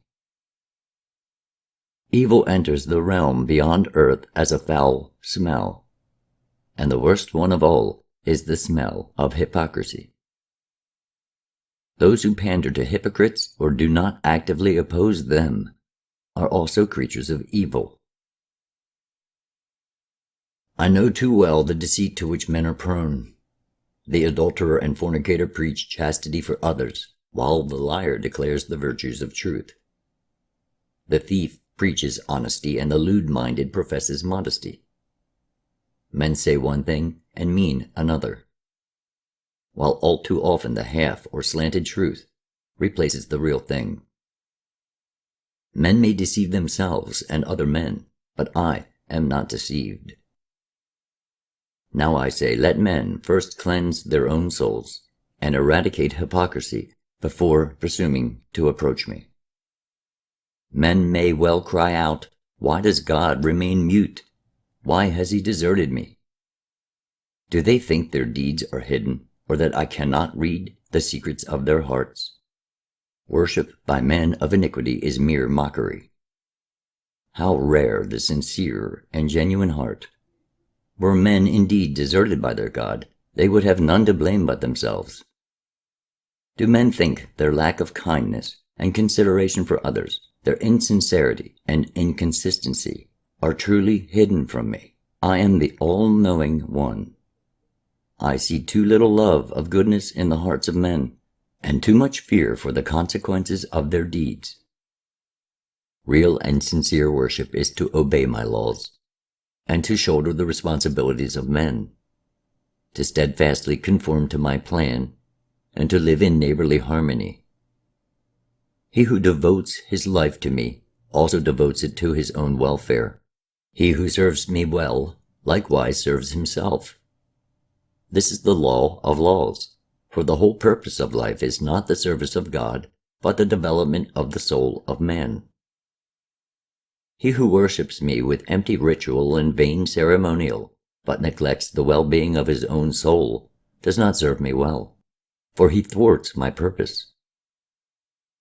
Evil enters the realm beyond earth as a foul smell, and the worst one of all is the smell of hypocrisy. Those who pander to hypocrites or do not actively oppose them are also creatures of evil. I know too well the deceit to which men are prone. The adulterer and fornicator preach chastity for others, while the liar declares the virtues of truth. The thief preaches honesty, and the lewd-minded professes modesty. Men say one thing and mean another, while all too often the half or slanted truth replaces the real thing. Men may deceive themselves and other men, but I am not deceived. Now I say, let men first cleanse their own souls and eradicate hypocrisy before presuming to approach me. Men may well cry out, "Why does God remain mute? Why has he deserted me?" Do they think their deeds are hidden, or that I cannot read the secrets of their hearts? Worship by men of iniquity is mere mockery. How rare the sincere and genuine heart! Were men indeed deserted by their God, they would have none to blame but themselves. Do men think their lack of kindness and consideration for others, their insincerity and inconsistency, are truly hidden from me? I am the all-knowing one. I see too little love of goodness in the hearts of men, and too much fear for the consequences of their deeds. Real and sincere worship is to obey my laws, and to shoulder the responsibilities of men, to steadfastly conform to my plan, and to live in neighborly harmony. He who devotes his life to me also devotes it to his own welfare. He who serves me well likewise serves himself. This is the law of laws, for the whole purpose of life is not the service of God, but the development of the soul of man. He who worships me with empty ritual and vain ceremonial, but neglects the well-being of his own soul, does not serve me well, for he thwarts my purpose.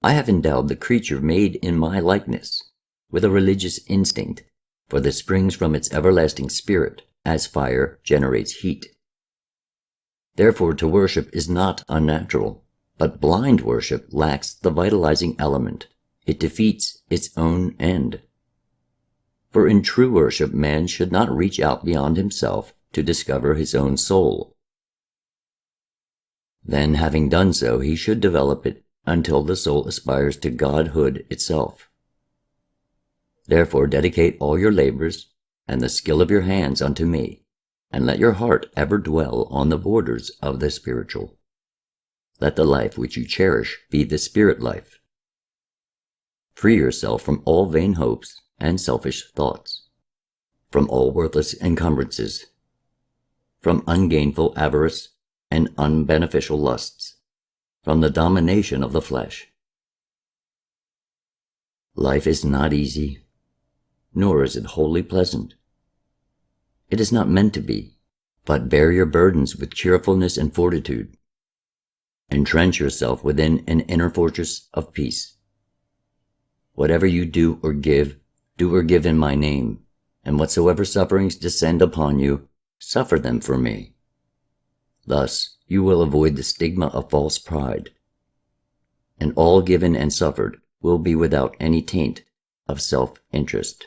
I have endowed the creature made in my likeness with a religious instinct, for this springs from its everlasting spirit, as fire generates heat. Therefore, to worship is not unnatural, but blind worship lacks the vitalizing element. It defeats its own end. For in true worship, man should not reach out beyond himself to discover his own soul. Then, having done so, he should develop it until the soul aspires to godhood itself. Therefore, dedicate all your labors and the skill of your hands unto me, and let your heart ever dwell on the borders of the spiritual. Let the life which you cherish be the spirit life. Free yourself from all vain hopes and selfish thoughts, from all worthless encumbrances, from ungainful avarice and unbeneficial lusts, from the domination of the flesh. Life is not easy, nor is it wholly pleasant. It is not meant to be, but bear your burdens with cheerfulness and fortitude. Entrench yourself within an inner fortress of peace. Whatever you do or give in my name, and whatsoever sufferings descend upon you, suffer them for me. Thus you will avoid the stigma of false pride, and all given and suffered will be without any taint of self-interest.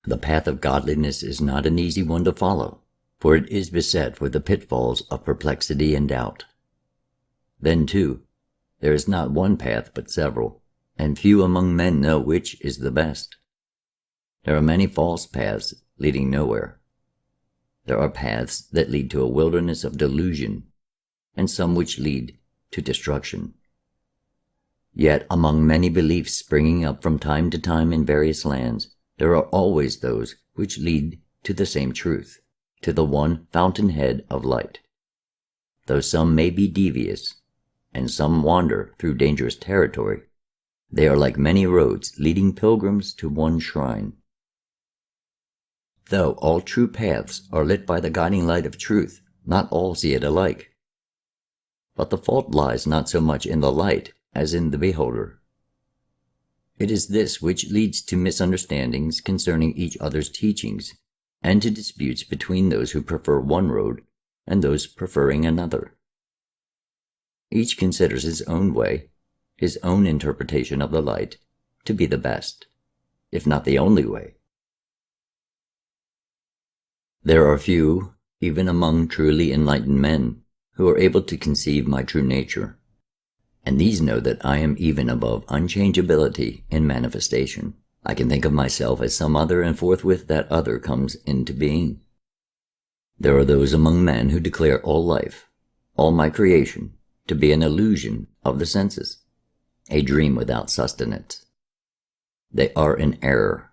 The path of godliness is not an easy one to follow, for it is beset with the pitfalls of perplexity and doubt. Then, too, there is not one path but several, and few among men know which is the best. There are many false paths leading nowhere. There are paths that lead to a wilderness of delusion, and some which lead to destruction. Yet among many beliefs springing up from time to time in various lands, there are always those which lead to the same truth, to the one fountainhead of light. Though some may be devious, and some wander through dangerous territory, they are like many roads leading pilgrims to one shrine. Though all true paths are lit by the guiding light of truth, not all see it alike. But the fault lies not so much in the light as in the beholder. It is this which leads to misunderstandings concerning each other's teachings, and to disputes between those who prefer one road and those preferring another. Each considers his own way, his own interpretation of the light, to be the best, if not the only way. There are few, even among truly enlightened men, who are able to conceive my true nature, and these know that I am even above unchangeability in manifestation. I can think of myself as some other, and forthwith that other comes into being. There are those among men who declare all life, all my creation, to be an illusion of the senses, a dream without sustenance. They are in error,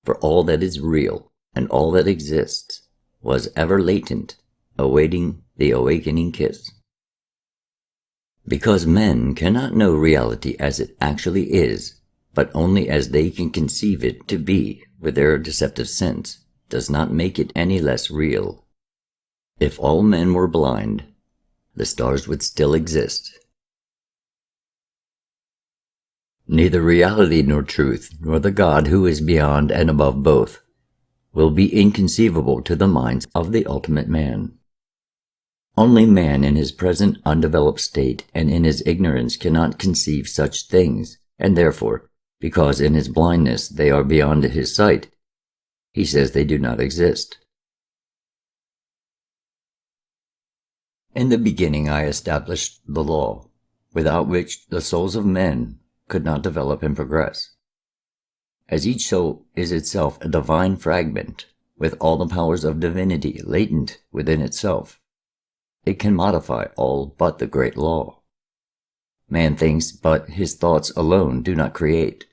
for all that is real and all that exists was ever latent, awaiting the awakening kiss. Because men cannot know reality as it actually is, but only as they can conceive it to be with their deceptive sense, does not make it any less real. If all men were blind, the stars would still exist. Neither reality nor truth, nor the God who is beyond and above both, will be inconceivable to the minds of the ultimate man. Only man in his present undeveloped state and in his ignorance cannot conceive such things, and therefore, because in his blindness they are beyond his sight, he says they do not exist. In the beginning I established the law, without which the souls of men could not develop and progress. As each soul is itself a divine fragment, with all the powers of divinity latent within itself, it can modify all but the great law. Man thinks, but his thoughts alone do not create,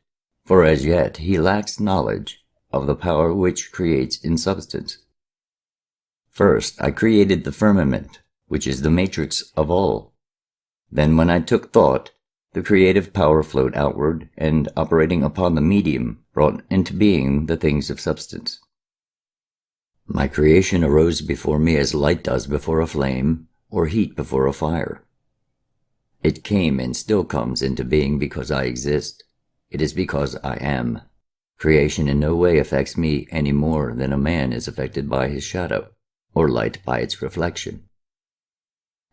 for as yet he lacks knowledge of the power which creates in substance. First I created the firmament, which is the matrix of all. Then when I took thought, the creative power flowed outward, and operating upon the medium, brought into being the things of substance. My creation arose before me as light does before a flame, or heat before a fire. It came and still comes into being because I exist. It is because I am. Creation in no way affects me any more than a man is affected by his shadow. or light by its reflection.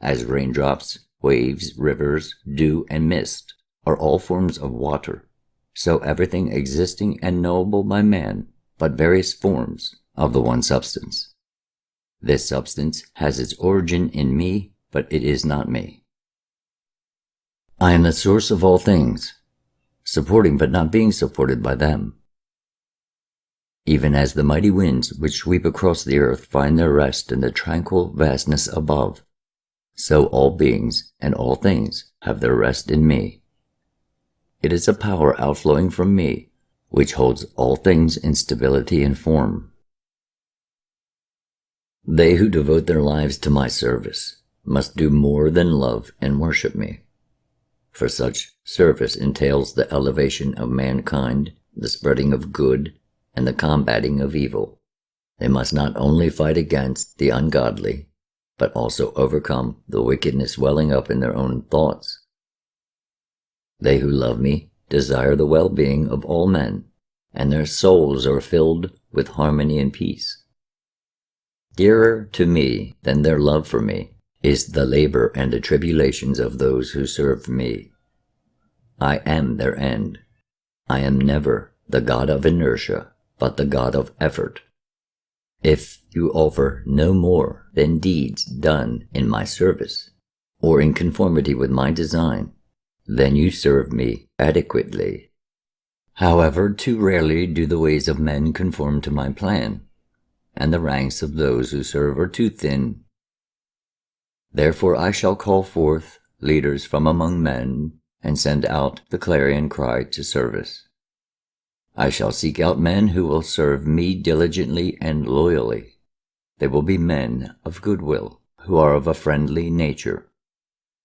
As raindrops, waves, rivers, dew, and mist are all forms of water, so everything existing and knowable by man, but various forms of the one substance. This substance has its origin in me, but it is not me. I am the source of all things, supporting but not being supported by them. Even as the mighty winds which sweep across the earth find their rest in the tranquil vastness above, so all beings and all things have their rest in me. It is a power outflowing from me, which holds all things in stability and form. They who devote their lives to my service must do more than love and worship me, for such service entails the elevation of mankind, the spreading of good, and the combating of evil. They must not only fight against the ungodly, but also overcome the wickedness welling up in their own thoughts. They who love me desire the well-being of all men, and their souls are filled with harmony and peace. Dearer to me than their love for me is the labor and the tribulations of those who serve me. I am their end. I am never the God of inertia, but the God of effort. If you offer no more than deeds done in my service, or in conformity with my design, then you serve me adequately. However, too rarely do the ways of men conform to my plan, and the ranks of those who serve are too thin. Therefore I shall call forth leaders from among men, and send out the clarion cry to service. I shall seek out men who will serve me diligently and loyally. They will be men of goodwill, who are of a friendly nature.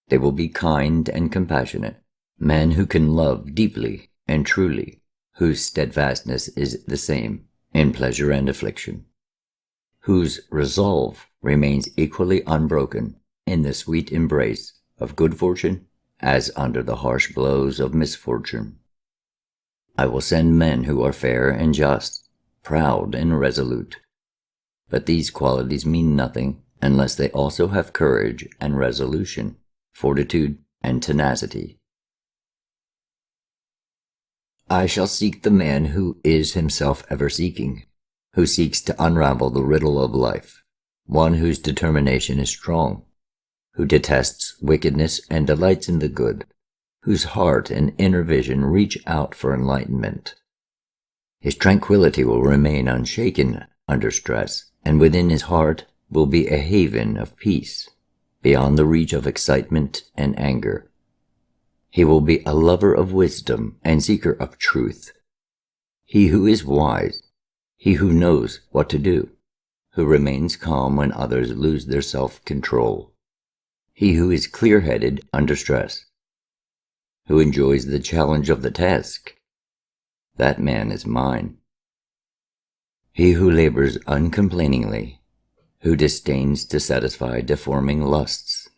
They will be kind and compassionate, men who can love deeply and truly, whose steadfastness is the same in pleasure and affliction, whose resolve remains equally unbroken in the sweet embrace of good fortune as under the harsh blows of misfortune. I will send men who are fair and just, proud and resolute. But these qualities mean nothing unless they also have courage and resolution, fortitude and tenacity. I shall seek the man who is himself ever seeking, who seeks to unravel the riddle of life, one whose determination is strong, who detests wickedness and delights in the good, whose heart and inner vision reach out for enlightenment. His tranquility will remain unshaken under stress, and within his heart will be a haven of peace, beyond the reach of excitement and anger. He will be a lover of wisdom and seeker of truth. He who is wise, he who knows what to do, who remains calm when others lose their self-control. He who is clear-headed under stress, who enjoys the challenge of the task. That man is mine. He who labors uncomplainingly, who disdains to satisfy deforming lusts,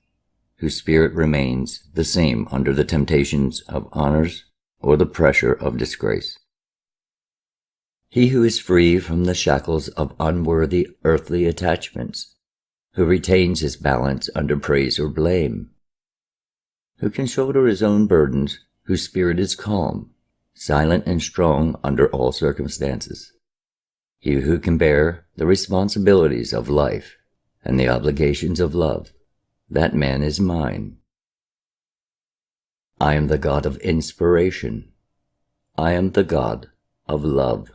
whose spirit remains the same under the temptations of honors or the pressure of disgrace. He who is free from the shackles of unworthy earthly attachments, who retains his balance under praise or blame, who can shoulder his own burdens, whose spirit is calm, silent and strong under all circumstances. He who can bear the responsibilities of life and the obligations of love, that man is mine. I am the God of inspiration. I am the God of love.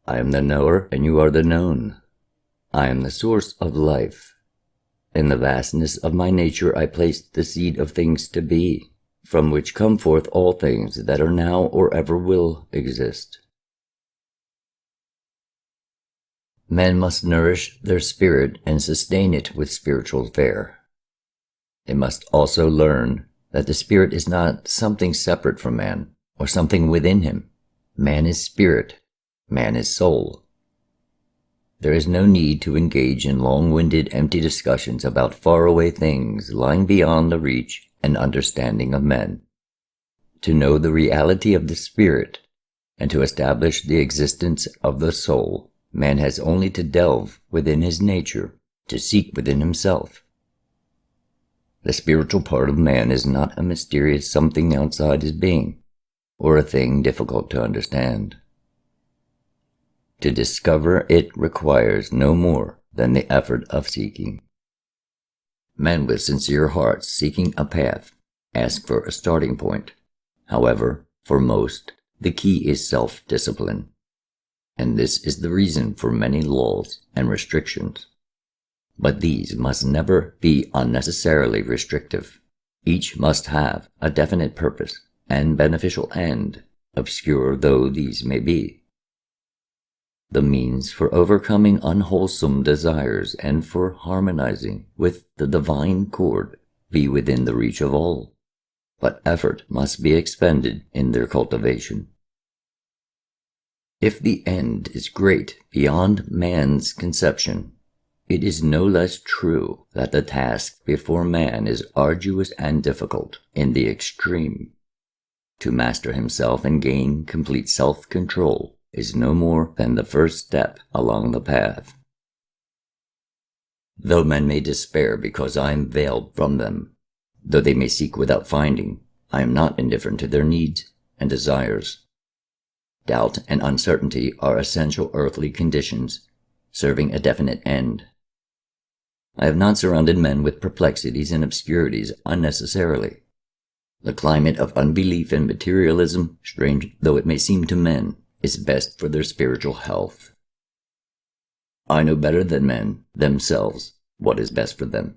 I am the knower, and you are the known. I am the source of life. In the vastness of my nature I placed the seed of things to be, from which come forth all things that are now or ever will exist. Men must nourish their spirit and sustain it with spiritual fare. They must also learn that the spirit is not something separate from man, or something within him. Man is spirit, man is soul. There is no need to engage in long-winded, empty discussions about faraway things lying beyond the reach and understanding of men. To know the reality of the spirit and to establish the existence of the soul, man has only to delve within his nature to seek within himself. The spiritual part of man is not a mysterious something outside his being, or a thing difficult to understand. To discover it requires no more than the effort of seeking. Men with sincere hearts seeking a path ask for a starting point. However, for most, the key is self-discipline, and this is the reason for many laws and restrictions. But these must never be unnecessarily restrictive. Each must have a definite purpose and beneficial end, obscure though these may be. The means for overcoming unwholesome desires and for harmonizing with the divine chord be within the reach of all, but effort must be expended in their cultivation. If the end is great beyond man's conception, it is no less true that the task before man is arduous and difficult in the extreme. To master himself and gain complete self-control is no more than the first step along the path. Though men may despair because I am veiled from them, though they may seek without finding, I am not indifferent to their needs and desires. Doubt and uncertainty are essential earthly conditions, serving a definite end. I have not surrounded men with perplexities and obscurities unnecessarily. The climate of unbelief and materialism, strange though it may seem to men, is best for their spiritual health. I know better than men themselves what is best for them.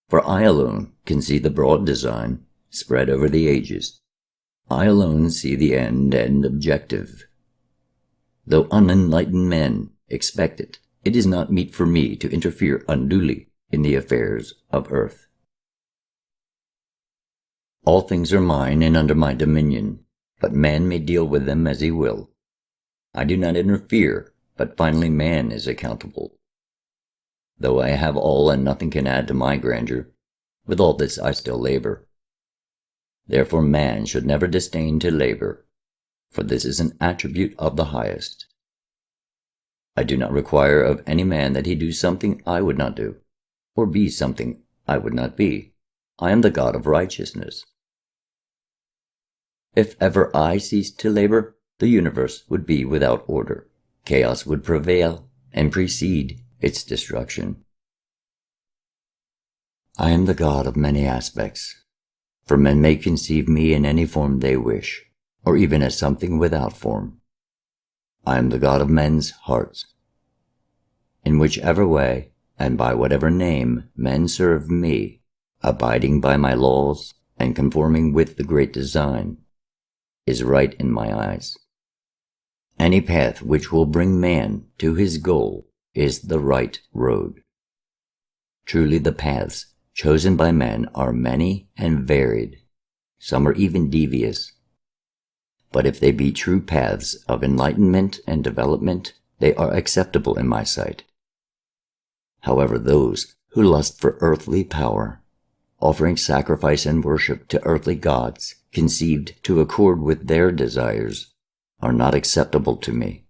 For I alone can see the broad design spread over the ages. I alone see the end and objective. Though unenlightened men expect it, it is not meet for me to interfere unduly in the affairs of earth. All things are mine and under my dominion, but man may deal with them as he will. I do not interfere, but finally man is accountable. Though I have all and nothing can add to my grandeur, with all this I still labor. Therefore man should never disdain to labor, for this is an attribute of the highest. I do not require of any man that he do something I would not do, or be something I would not be. I am the God of righteousness. If ever I ceased to labor, the universe would be without order. Chaos would prevail and precede its destruction. I am the God of many aspects, for men may conceive me in any form they wish, or even as something without form. I am the God of men's hearts. In whichever way, and by whatever name, men serve me, abiding by my laws and conforming with the great design, is right in my eyes. Any path which will bring man to his goal is the right road. Truly the paths chosen by men are many and varied. Some are even devious. But if they be true paths of enlightenment and development, they are acceptable in my sight. However, those who lust for earthly power, offering sacrifice and worship to earthly gods conceived to accord with their desires, are not acceptable to me.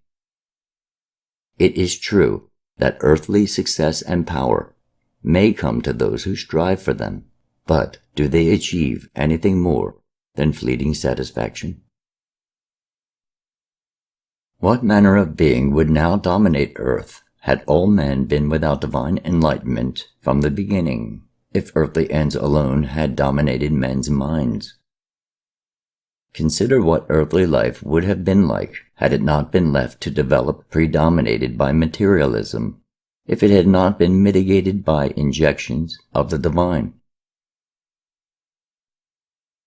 It is true that earthly success and power may come to those who strive for them, but do they achieve anything more than fleeting satisfaction? What manner of being would now dominate earth had all men been without divine enlightenment from the beginning, if earthly ends alone had dominated men's minds? Consider what earthly life would have been like had it not been left to develop predominated by materialism, if it had not been mitigated by injections of the divine.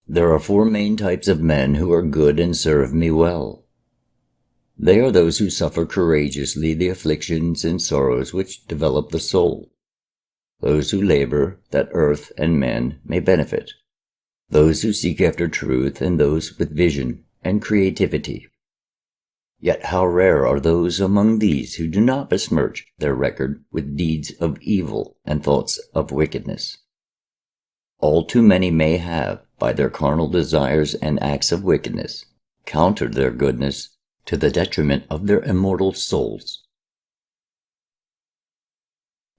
There are four main types of men who are good and serve me well. They are those who suffer courageously the afflictions and sorrows which develop the soul, those who labor that earth and men may benefit, those who seek after truth, and those with vision and creativity. Yet how rare are those among these who do not besmirch their record with deeds of evil and thoughts of wickedness. All too many may have, by their carnal desires and acts of wickedness, countered their goodness to the detriment of their immortal souls.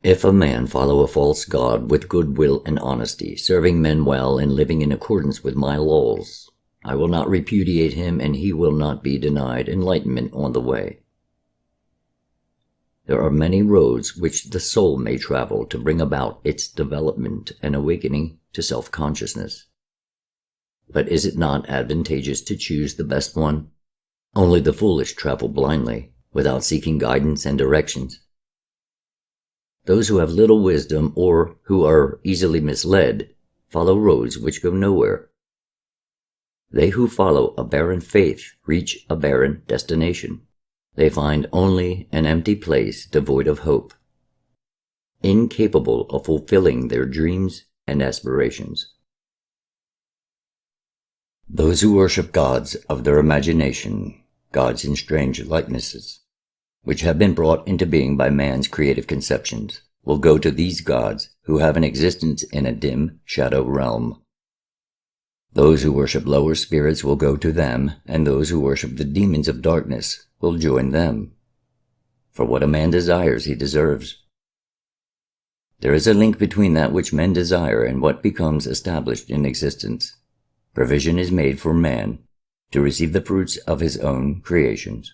If a man follow a false god with good will and honesty, serving men well and living in accordance with my laws, I will not repudiate him, and he will not be denied enlightenment on the way. There are many roads which the soul may travel to bring about its development and awakening to self-consciousness. But is it not advantageous to choose the best one? Only the foolish travel blindly, without seeking guidance and directions. Those who have little wisdom or who are easily misled follow roads which go nowhere. They who follow a barren faith reach a barren destination. They find only an empty place devoid of hope, incapable of fulfilling their dreams and aspirations. Those who worship gods of their imagination, gods in strange likenesses, which have been brought into being by man's creative conceptions, will go to these gods who have an existence in a dim shadow realm. Those who worship lower spirits will go to them, and those who worship the demons of darkness will join them. For what a man desires, he deserves. There is a link between that which men desire and what becomes established in existence. Provision is made for man to receive the fruits of his own creations.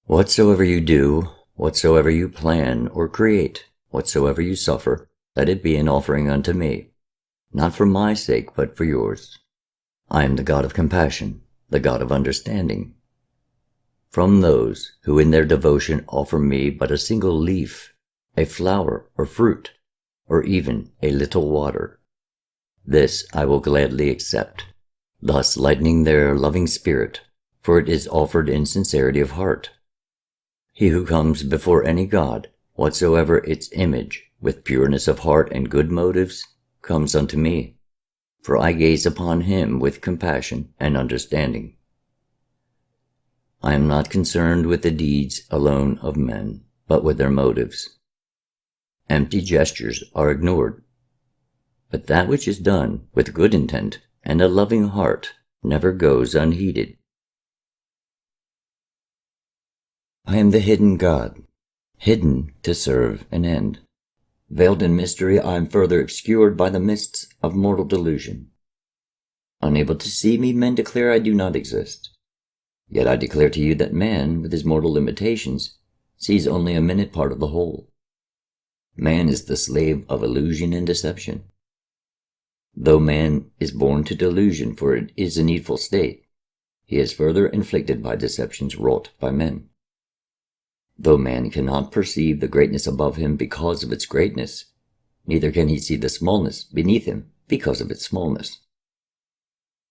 Whatsoever you do, whatsoever you plan or create, whatsoever you suffer, let it be an offering unto me, not for my sake, but for yours. I am the God of compassion, the God of understanding. From those who in their devotion offer me but a single leaf, a flower or fruit, or even a little water, this I will gladly accept, thus lightening their loving spirit, for it is offered in sincerity of heart. He who comes before any god, whatsoever its image, with pureness of heart and good motives, comes unto me, for I gaze upon him with compassion and understanding. I am not concerned with the deeds alone of men, but with their motives. Empty gestures are ignored, but that which is done with good intent and a loving heart never goes unheeded. I am the hidden God, hidden to serve an end. Veiled in mystery, I am further obscured by the mists of mortal delusion. Unable to see me, men declare I do not exist. Yet I declare to you that man, with his mortal limitations, sees only a minute part of the whole. Man is the slave of illusion and deception. Though man is born to delusion, for it is a needful state, he is further inflicted by deceptions wrought by men. Though man cannot perceive the greatness above him because of its greatness, neither can he see the smallness beneath him because of its smallness.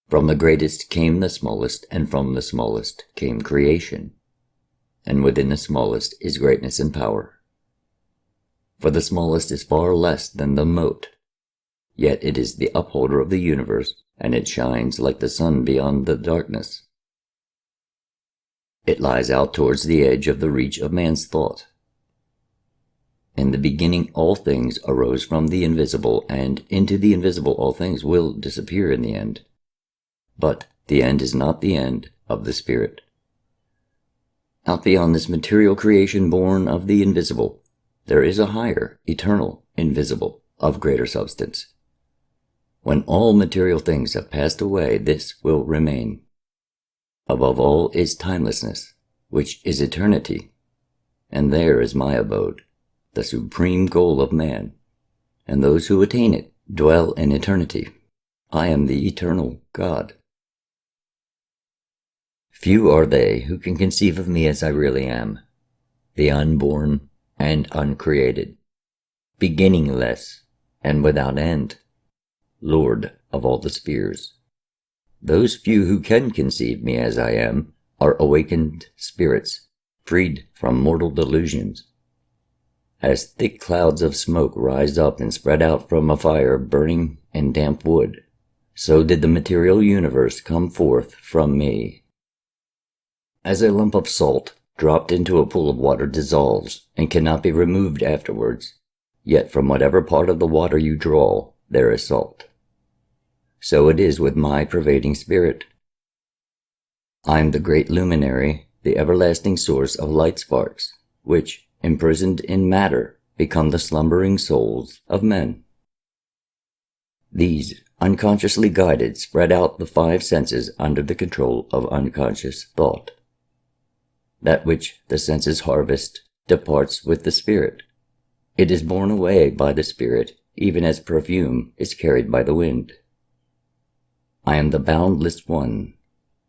From the greatest came the smallest, and from the smallest came creation, and within the smallest is greatness and power. For the smallest is far less than the mote, yet it is the upholder of the universe, and it shines like the sun beyond the darkness. It lies out towards the edge of the reach of man's thought. In the beginning all things arose from the invisible, and into the invisible all things will disappear in the end. But the end is not the end of the Spirit. Out beyond this material creation born of the invisible, there is a higher, eternal, invisible, of greater substance. When all material things have passed away, this will remain. Above all is timelessness, which is eternity, and there is my abode, the supreme goal of man, and those who attain it dwell in eternity. I am the eternal God. Few are they who can conceive of me as I really am, the unborn and uncreated, beginningless and without end, Lord of all the spheres. Those few who can conceive me as I am are awakened spirits, freed from mortal delusions. As thick clouds of smoke rise up and spread out from a fire burning in damp wood, so did the material universe come forth from me. As a lump of salt dropped into a pool of water dissolves and cannot be removed afterwards, yet from whatever part of the water you draw, there is salt. So it is with my pervading spirit. I am the great luminary, the everlasting source of light sparks, which, imprisoned in matter, become the slumbering souls of men. These, unconsciously guided, spread out the 5 senses under the control of unconscious thought. That which the senses harvest departs with the spirit. It is borne away by the spirit, even as perfume is carried by the wind. I am the boundless one,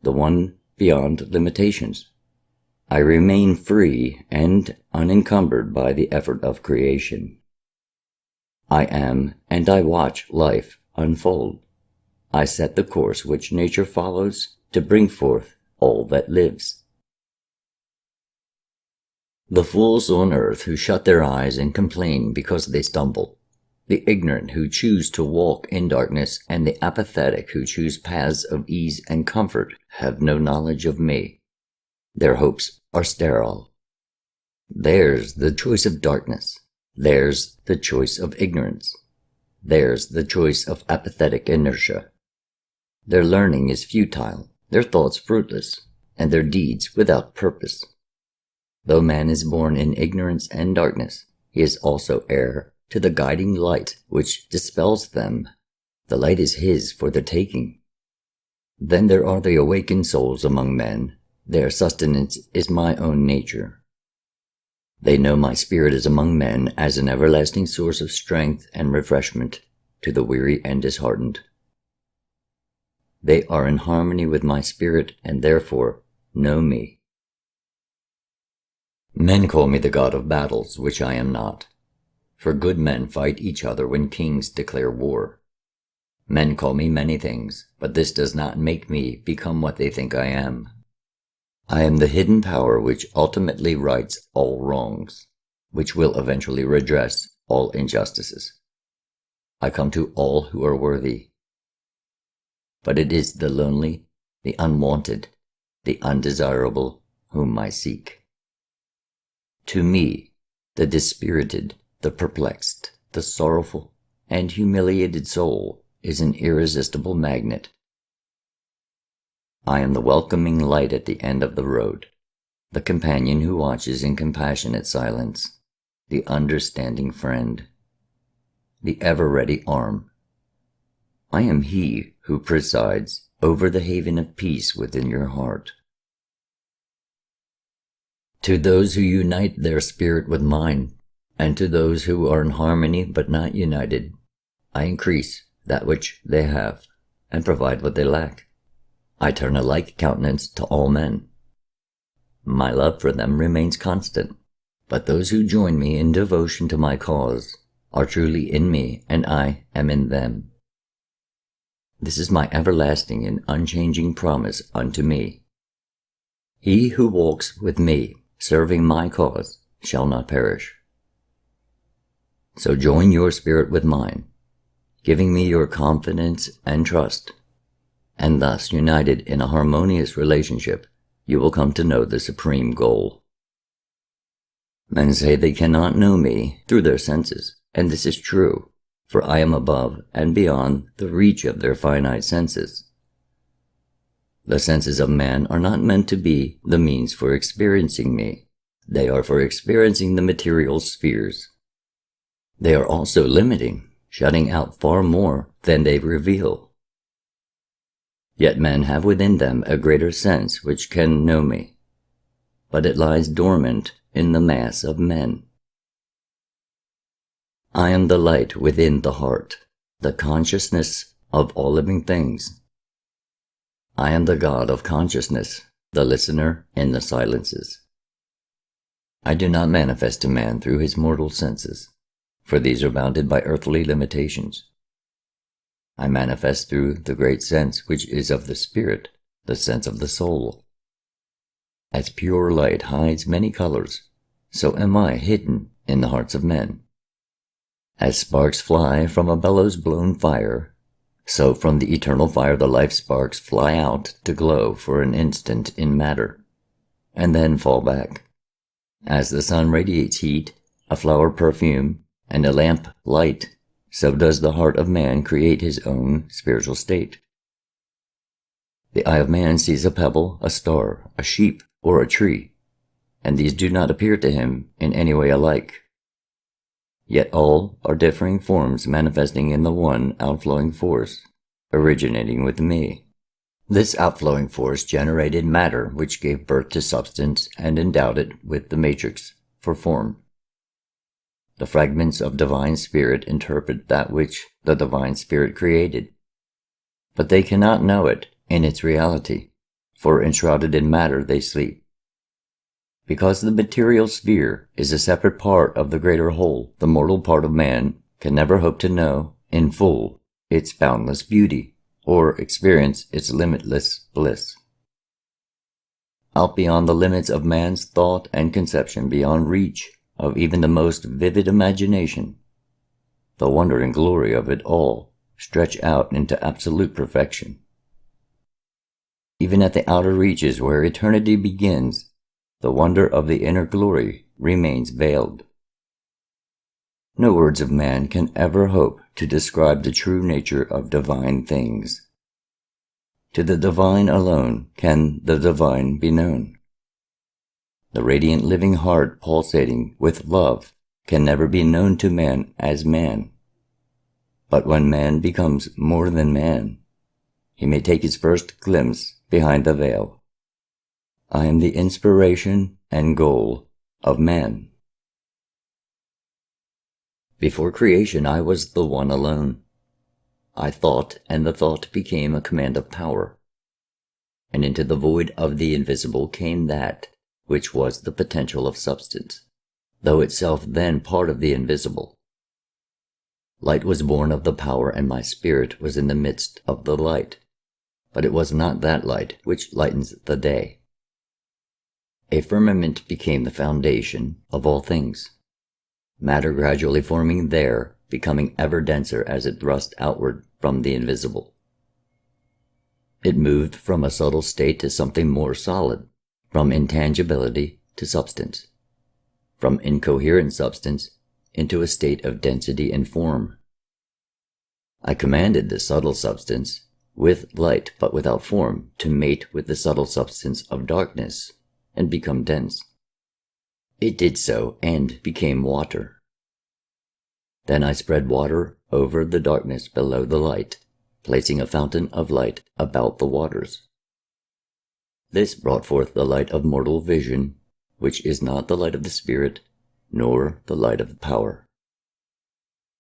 the one beyond limitations. I remain free and unencumbered by the effort of creation. I am, and I watch life unfold. I set the course which nature follows to bring forth all that lives. The fools on earth who shut their eyes and complain because they stumble, the ignorant who choose to walk in darkness, and the apathetic who choose paths of ease and comfort have no knowledge of me. Their hopes are sterile. Theirs the choice of darkness. Theirs the choice of ignorance. Theirs the choice of apathetic inertia. Their learning is futile, their thoughts fruitless, and their deeds without purpose. Though man is born in ignorance and darkness, he is also heir to the guiding light which dispels them. The light is his for the taking. Then there are the awakened souls among men. Their sustenance is my own nature. They know my spirit is among men as an everlasting source of strength and refreshment to the weary and disheartened. They are in harmony with my spirit and therefore know me. Men call me the god of battles, which I am not. For good men fight each other when kings declare war. Men call me many things, but this does not make me become what they think I am. I am the hidden power which ultimately rights all wrongs, which will eventually redress all injustices. I come to all who are worthy. But it is the lonely, the unwanted, the undesirable whom I seek. To me, the dispirited, the perplexed, the sorrowful, and humiliated soul is an irresistible magnet. I am the welcoming light at the end of the road, the companion who watches in compassionate silence, the understanding friend, the ever-ready arm. I am he who presides over the haven of peace within your heart. To those who unite their spirit with mine, and to those who are in harmony but not united, I increase that which they have, and provide what they lack. I turn a like countenance to all men. My love for them remains constant, but those who join me in devotion to my cause are truly in me, and I am in them. This is my everlasting and unchanging promise unto me. He who walks with me, serving my cause, shall not perish. So join your spirit with mine, giving me your confidence and trust, and thus united in a harmonious relationship, you will come to know the supreme goal. Men say they cannot know me through their senses, and this is true, for I am above and beyond the reach of their finite senses. The senses of man are not meant to be the means for experiencing me. They are for experiencing the material spheres. They are also limiting, shutting out far more than they reveal. Yet men have within them a greater sense which can know me, but it lies dormant in the mass of men. I am the light within the heart, the consciousness of all living things. I am the God of consciousness, the listener in the silences. I do not manifest to man through his mortal senses, for these are bounded by earthly limitations. I manifest through the great sense which is of the spirit, the sense of the soul. As pure light hides many colors, so am I hidden in the hearts of men. As sparks fly from a bellows-blown fire, so from the eternal fire the life sparks fly out to glow for an instant in matter, and then fall back. As the sun radiates heat, a flower perfume, and a lamp light, so does the heart of man create his own spiritual state. The eye of man sees a pebble, a star, a sheep, or a tree, and these do not appear to him in any way alike. Yet all are differing forms manifesting in the one outflowing force, originating with me. This outflowing force generated matter which gave birth to substance and endowed it with the matrix for form. The fragments of divine spirit interpret that which the divine spirit created, but they cannot know it in its reality, for enshrouded in matter they sleep. Because the material sphere is a separate part of the greater whole, the mortal part of man can never hope to know, in full, its boundless beauty, or experience its limitless bliss. Out beyond the limits of man's thought and conception, beyond reach of even the most vivid imagination, the wonder and glory of it all stretch out into absolute perfection. Even at the outer reaches where eternity begins, the wonder of the inner glory remains veiled. No words of man can ever hope to describe the true nature of divine things. To the divine alone can the divine be known. The radiant living heart pulsating with love can never be known to man as man. But when man becomes more than man, he may take his first glimpse behind the veil. I am the inspiration and goal of man. Before creation, I was the one alone. I thought, and the thought became a command of power. And into the void of the invisible came that which was the potential of substance, though itself then part of the invisible. Light was born of the power, and my spirit was in the midst of the light. But it was not that light which lightens the day. A firmament became the foundation of all things, matter gradually forming there, becoming ever denser as it thrust outward from the invisible. It moved from a subtle state to something more solid, from intangibility to substance, from incoherent substance into a state of density and form. I commanded the subtle substance, with light but without form, to mate with the subtle substance of darkness and become dense. It did so and became water. Then I spread water over the darkness below the light, placing a fountain of light about the waters. This brought forth the light of mortal vision, which is not the light of the spirit, nor the light of power.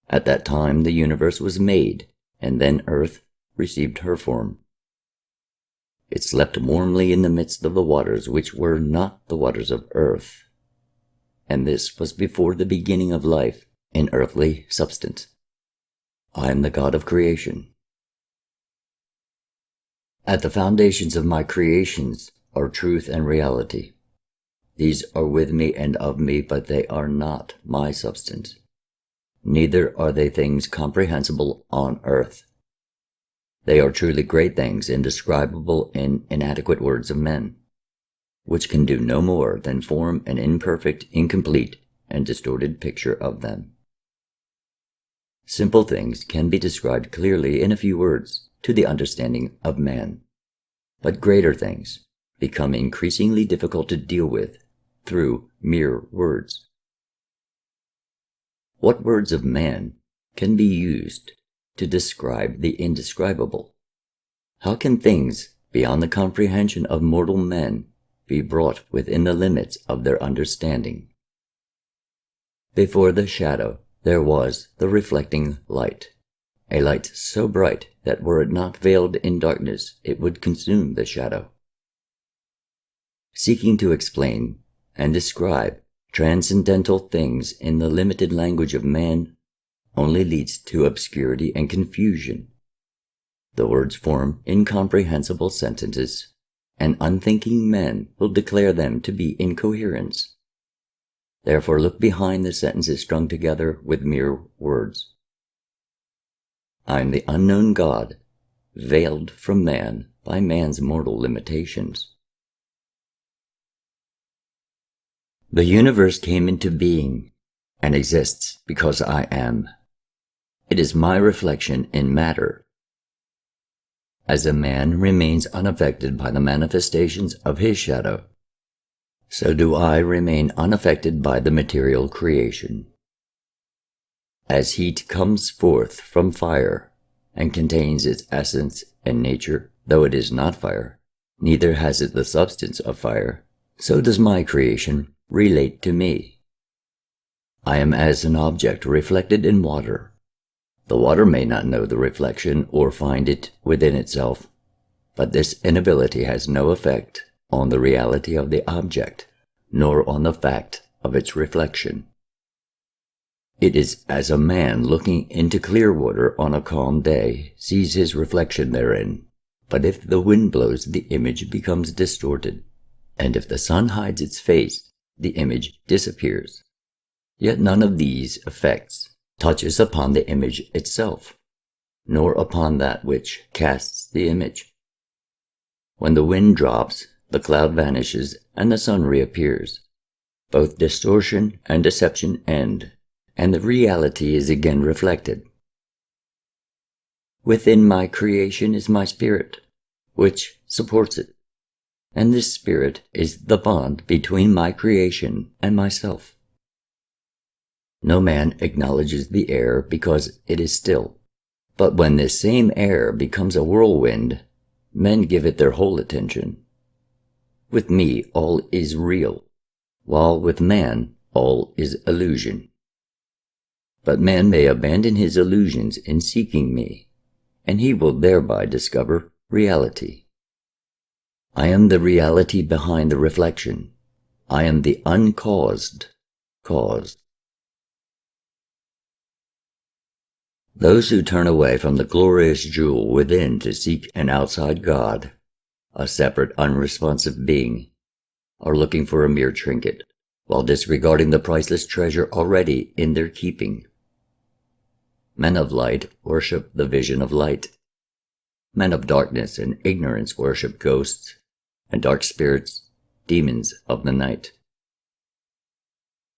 At that time the universe was made, and then earth received her form. It slept warmly in the midst of the waters which were not the waters of earth, and this was before the beginning of life in earthly substance. I am the God of creation. At the foundations of my creations are truth and reality. These are with me and of me, but they are not my substance. Neither are they things comprehensible on earth. They are truly great things, indescribable in inadequate words of men, which can do no more than form an imperfect, incomplete, and distorted picture of them. Simple things can be described clearly in a few words to the understanding of man, but greater things become increasingly difficult to deal with through mere words. What words of man can be used to describe the indescribable? How can things beyond the comprehension of mortal men be brought within the limits of their understanding? Before the shadow there was the reflecting light, a light so bright that were it not veiled in darkness it would consume the shadow. Seeking to explain and describe transcendental things in the limited language of man only leads to obscurity and confusion. The words form incomprehensible sentences, and unthinking men will declare them to be incoherence. Therefore look behind the sentences strung together with mere words. I am the unknown God, veiled from man by man's mortal limitations. The universe came into being and exists because I am. It is my reflection in matter. As a man remains unaffected by the manifestations of his shadow, so do I remain unaffected by the material creation. As heat comes forth from fire and contains its essence and nature, though it is not fire, neither has it the substance of fire, so does my creation relate to me. I am as an object reflected in water. The water may not know the reflection or find it within itself, but this inability has no effect on the reality of the object, nor on the fact of its reflection. It is as a man looking into clear water on a calm day sees his reflection therein, but if the wind blows, the image becomes distorted, and if the sun hides its face, the image disappears. Yet none of these effects touches upon the image itself, nor upon that which casts the image. When the wind drops, the cloud vanishes, and the sun reappears. Both distortion and deception end, and the reality is again reflected. Within my creation is my spirit, which supports it, and this spirit is the bond between my creation and myself. No man acknowledges the air because it is still, but when this same air becomes a whirlwind, men give it their whole attention. With me all is real, while with man all is illusion. But man may abandon his illusions in seeking me, and he will thereby discover reality. I am the reality behind the reflection. I am the uncaused cause. Those who turn away from the glorious jewel within to seek an outside God, a separate, unresponsive being, are looking for a mere trinket, while disregarding the priceless treasure already in their keeping. Men of light worship the vision of light. Men of darkness and ignorance worship ghosts, and dark spirits, demons of the night.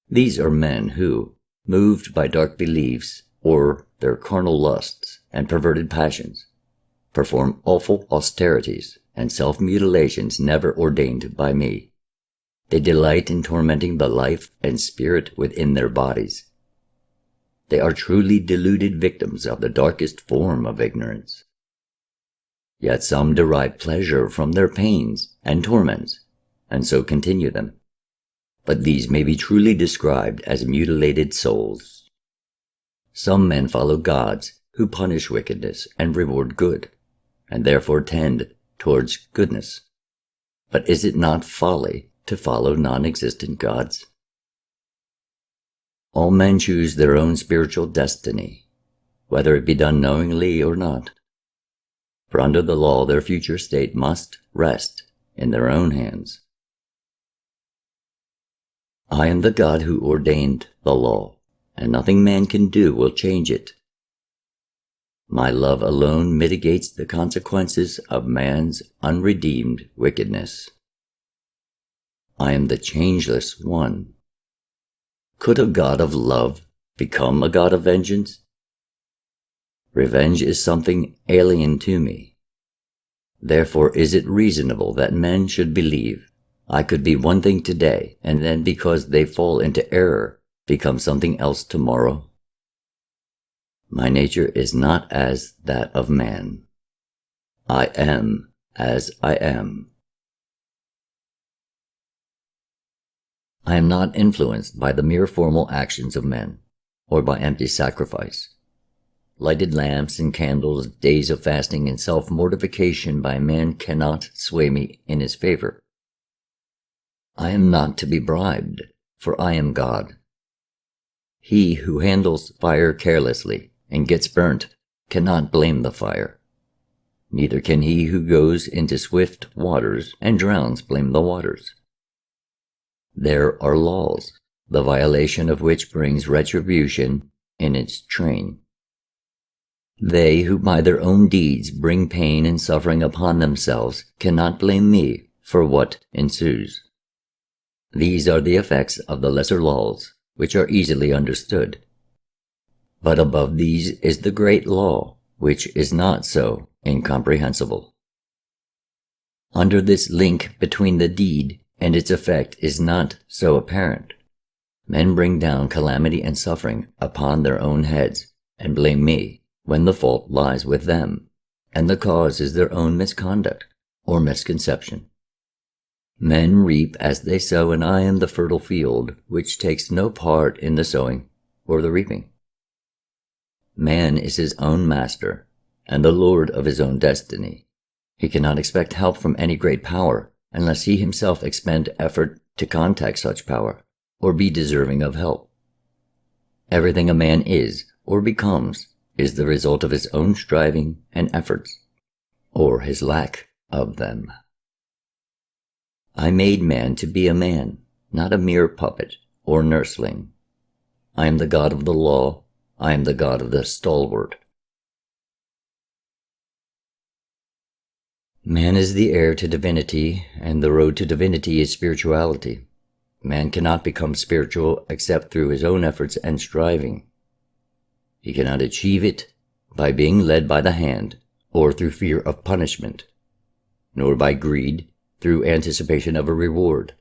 These are men who, moved by dark beliefs or their carnal lusts and perverted passions, perform awful austerities and self-mutilations never ordained by me. They delight in tormenting the life and spirit within their bodies. They are truly deluded victims of the darkest form of ignorance. Yet some derive pleasure from their pains and torments, and so continue them. But these may be truly described as mutilated souls. Some men follow gods who punish wickedness and reward good, and therefore tend towards goodness. But is it not folly to follow non-existent gods? All men choose their own spiritual destiny, whether it be done knowingly or not. For under the law their future state must rest in their own hands. I am the God who ordained the law, and nothing man can do will change it. My love alone mitigates the consequences of man's unredeemed wickedness. I am the changeless one. Could a God of love become a God of vengeance? Revenge is something alien to me. Therefore is it reasonable that men should believe I could be one thing today, and then because they fall into error, become something else tomorrow? My nature is not as that of man. I am as I am. I am not influenced by the mere formal actions of men, or by empty sacrifice. Lighted lamps and candles, days of fasting and self-mortification by man cannot sway me in his favor. I am not to be bribed, for I am God. He who handles fire carelessly and gets burnt cannot blame the fire. Neither can he who goes into swift waters and drowns blame the waters. There are laws, the violation of which brings retribution in its train. They who by their own deeds bring pain and suffering upon themselves cannot blame me for what ensues. These are the effects of the lesser laws, which are easily understood. But above these is the great law, which is not so incomprehensible. Under this link between the deed and its effect is not so apparent. Men bring down calamity and suffering upon their own heads, and blame me, when the fault lies with them, and the cause is their own misconduct or misconception. Men reap as they sow, and I am the fertile field, which takes no part in the sowing or the reaping. Man is his own master, and the lord of his own destiny. He cannot expect help from any great power, unless he himself expend effort to contact such power, or be deserving of help. Everything a man is, or becomes, is the result of his own striving and efforts, or his lack of them. I made man to be a man, not a mere puppet or nursling. I am the God of the law. I am the God of the stalwart. Man is the heir to divinity, and the road to divinity is spirituality. Man cannot become spiritual except through his own efforts and striving. He cannot achieve it by being led by the hand, or through fear of punishment, nor by greed, through anticipation of a reward.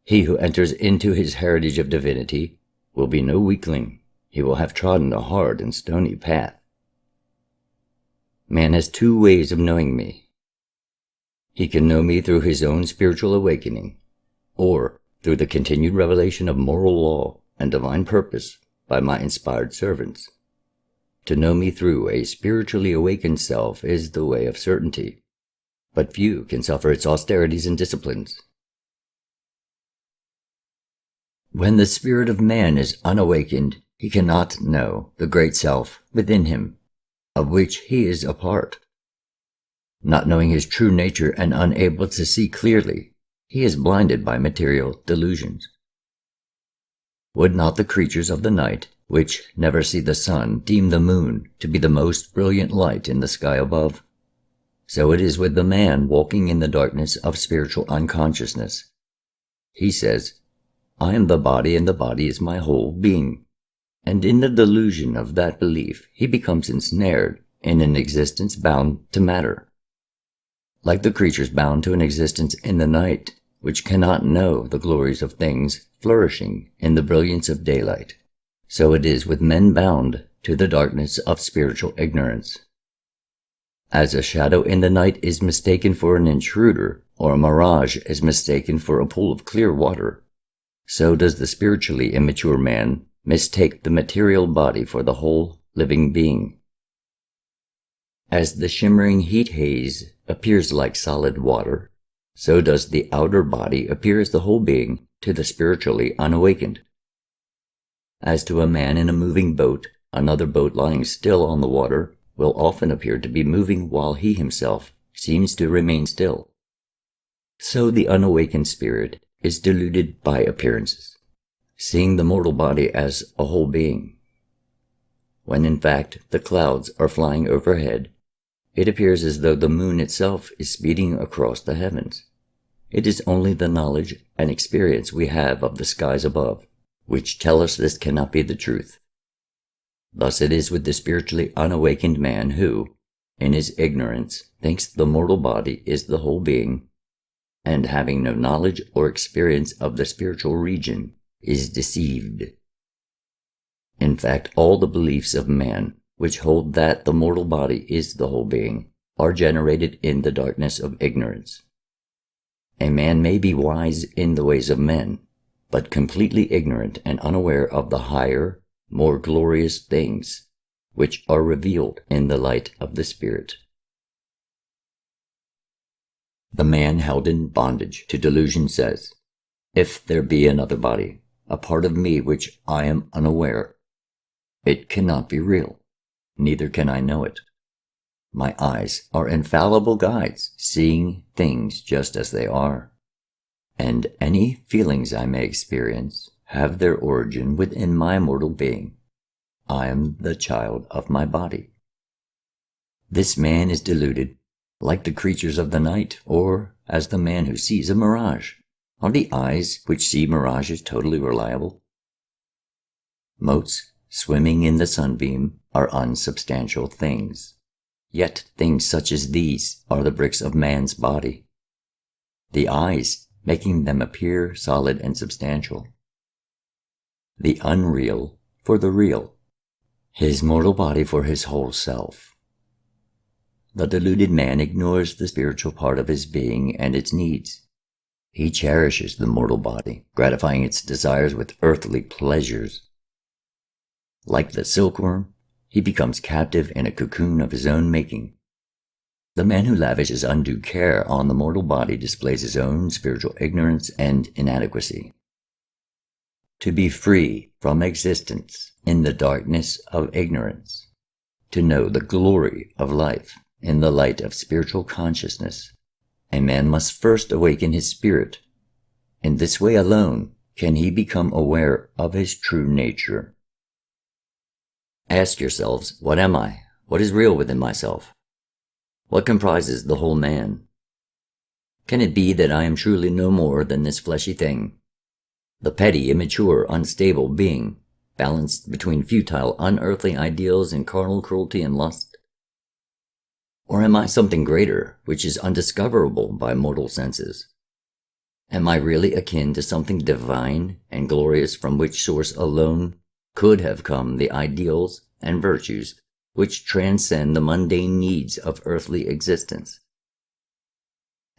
He who enters into his heritage of divinity will be no weakling. He will have trodden a hard and stony path. Man has two ways of knowing me. He can know me through his own spiritual awakening, or through the continued revelation of moral law and divine purpose by my inspired servants. To know me through a spiritually awakened self is the way of certainty, but few can suffer its austerities and disciplines. When the spirit of man is unawakened, he cannot know the great self within him, of which he is a part. Not knowing his true nature and unable to see clearly, he is blinded by material delusions. Would not the creatures of the night, which never see the sun, deem the moon to be the most brilliant light in the sky above? So it is with the man walking in the darkness of spiritual unconsciousness. He says, I am the body, and the body is my whole being. And in the delusion of that belief, he becomes ensnared in an existence bound to matter. Like the creatures bound to an existence in the night, which cannot know the glories of things flourishing in the brilliance of daylight, so it is with men bound to the darkness of spiritual ignorance. As a shadow in the night is mistaken for an intruder, or a mirage is mistaken for a pool of clear water, so does the spiritually immature man mistake the material body for the whole living being. As the shimmering heat haze appears like solid water, so does the outer body appear as the whole being to the spiritually unawakened. As to a man in a moving boat, another boat lying still on the water will often appear to be moving while he himself seems to remain still. So the unawakened spirit is deluded by appearances, seeing the mortal body as a whole being. When in fact the clouds are flying overhead, it appears as though the moon itself is speeding across the heavens. It is only the knowledge and experience we have of the skies above which tell us this cannot be the truth. Thus it is with the spiritually unawakened man who, in his ignorance, thinks the mortal body is the whole being, and having no knowledge or experience of the spiritual region, is deceived. In fact, all the beliefs of man, which hold that the mortal body is the whole being, are generated in the darkness of ignorance. A man may be wise in the ways of men, but completely ignorant and unaware of the higher, more glorious things, which are revealed in the light of the Spirit. The man held in bondage to delusion says, if there be another body, a part of me which I am unaware, it cannot be real, neither can I know it. My eyes are infallible guides, seeing things just as they are, and any feelings I may experience have their origin within my mortal being. I am the child of my body. This man is deluded, like the creatures of the night, or as the man who sees a mirage. Are the eyes which see mirages totally reliable? Motes swimming in the sunbeam are unsubstantial things. Yet things such as these are the bricks of man's body. the eyes making them appear solid and substantial, the unreal for the real, his mortal body for his whole self. The deluded man ignores the spiritual part of his being and its needs. He cherishes the mortal body, gratifying its desires with earthly pleasures. Like the silkworm, he becomes captive in a cocoon of his own making. The man who lavishes undue care on the mortal body displays his own spiritual ignorance and inadequacy. To be free from existence in the darkness of ignorance, to know the glory of life in the light of spiritual consciousness, a man must first awaken his spirit. In this way alone can he become aware of his true nature. Ask yourselves, what am I? What is real within myself? What comprises the whole man? Can it be that I am truly no more than this fleshy thing, the petty, immature, unstable being, balanced between futile, unearthly ideals and carnal cruelty and lust? Or am I something greater, which is undiscoverable by mortal senses? Am I really akin to something divine and glorious from which source alone could have come the ideals and virtues which transcend the mundane needs of earthly existence?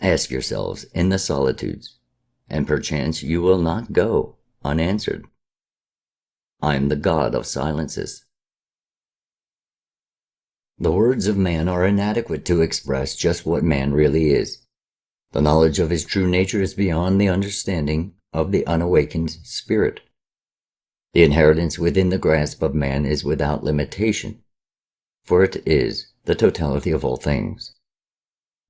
Ask yourselves in the solitudes, and perchance you will not go unanswered. I am the God of silences. The words of man are inadequate to express just what man really is. The knowledge of his true nature is beyond the understanding of the unawakened spirit. The inheritance within the grasp of man is without limitation, for it is the totality of all things.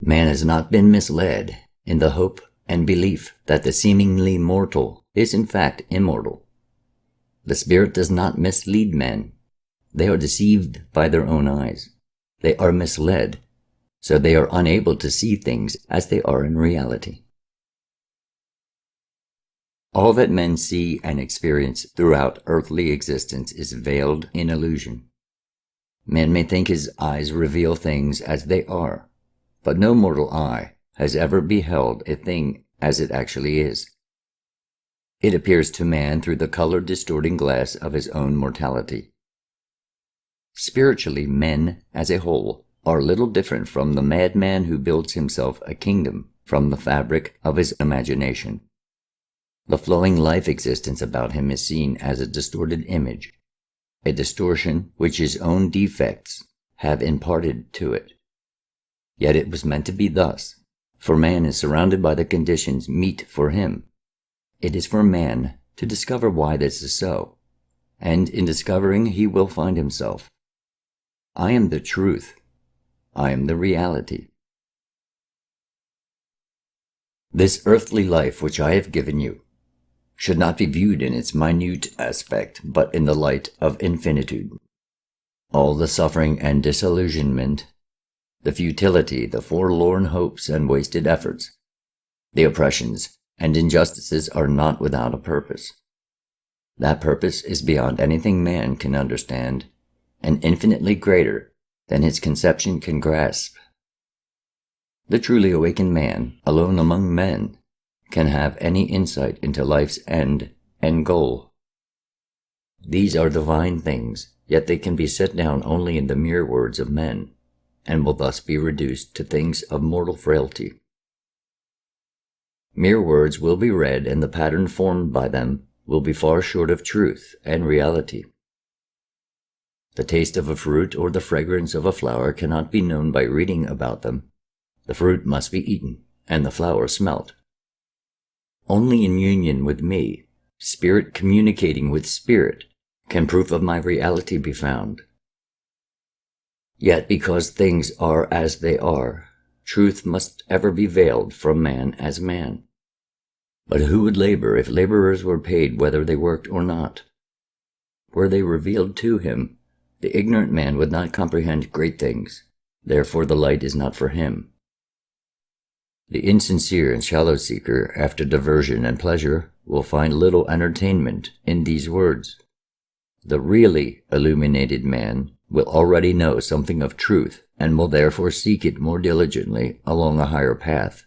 Man has not been misled in the hope and belief that the seemingly mortal is in fact immortal. The spirit does not mislead men. They are deceived by their own eyes. They are misled, so they are unable to see things as they are in reality. All that men see and experience throughout earthly existence is veiled in illusion. Man may think his eyes reveal things as they are, but no mortal eye has ever beheld a thing as it actually is. It appears to man through the color-distorting glass of his own mortality. Spiritually, men, as a whole, are little different from the madman who builds himself a kingdom from the fabric of his imagination. The flowing life existence about him is seen as a distorted image, a distortion which his own defects have imparted to it. Yet it was meant to be thus, for man is surrounded by the conditions meet for him. It is for man to discover why this is so, and in discovering he will find himself. I am the truth. I am the reality. This earthly life which I have given you should not be viewed in its minute aspect, but in the light of infinitude. All the suffering and disillusionment, the futility, the forlorn hopes and wasted efforts, the oppressions and injustices are not without a purpose. That purpose is beyond anything man can understand, and infinitely greater than his conception can grasp. The truly awakened man, alone among men, can have any insight into life's end and goal. These are divine things, yet they can be set down only in the mere words of men, and will thus be reduced to things of mortal frailty. Mere words will be read, and the pattern formed by them will be far short of truth and reality. The taste of a fruit or the fragrance of a flower cannot be known by reading about them. The fruit must be eaten, and the flower smelt. Only in union with me, spirit communicating with spirit, can proof of my reality be found. Yet because things are as they are, truth must ever be veiled from man as man. But who would labor if laborers were paid whether they worked or not? Were they revealed to him, the ignorant man would not comprehend great things, therefore the light is not for him. The insincere and shallow seeker after diversion and pleasure will find little entertainment in these words. The really illuminated man will already know something of truth and will therefore seek it more diligently along a higher path.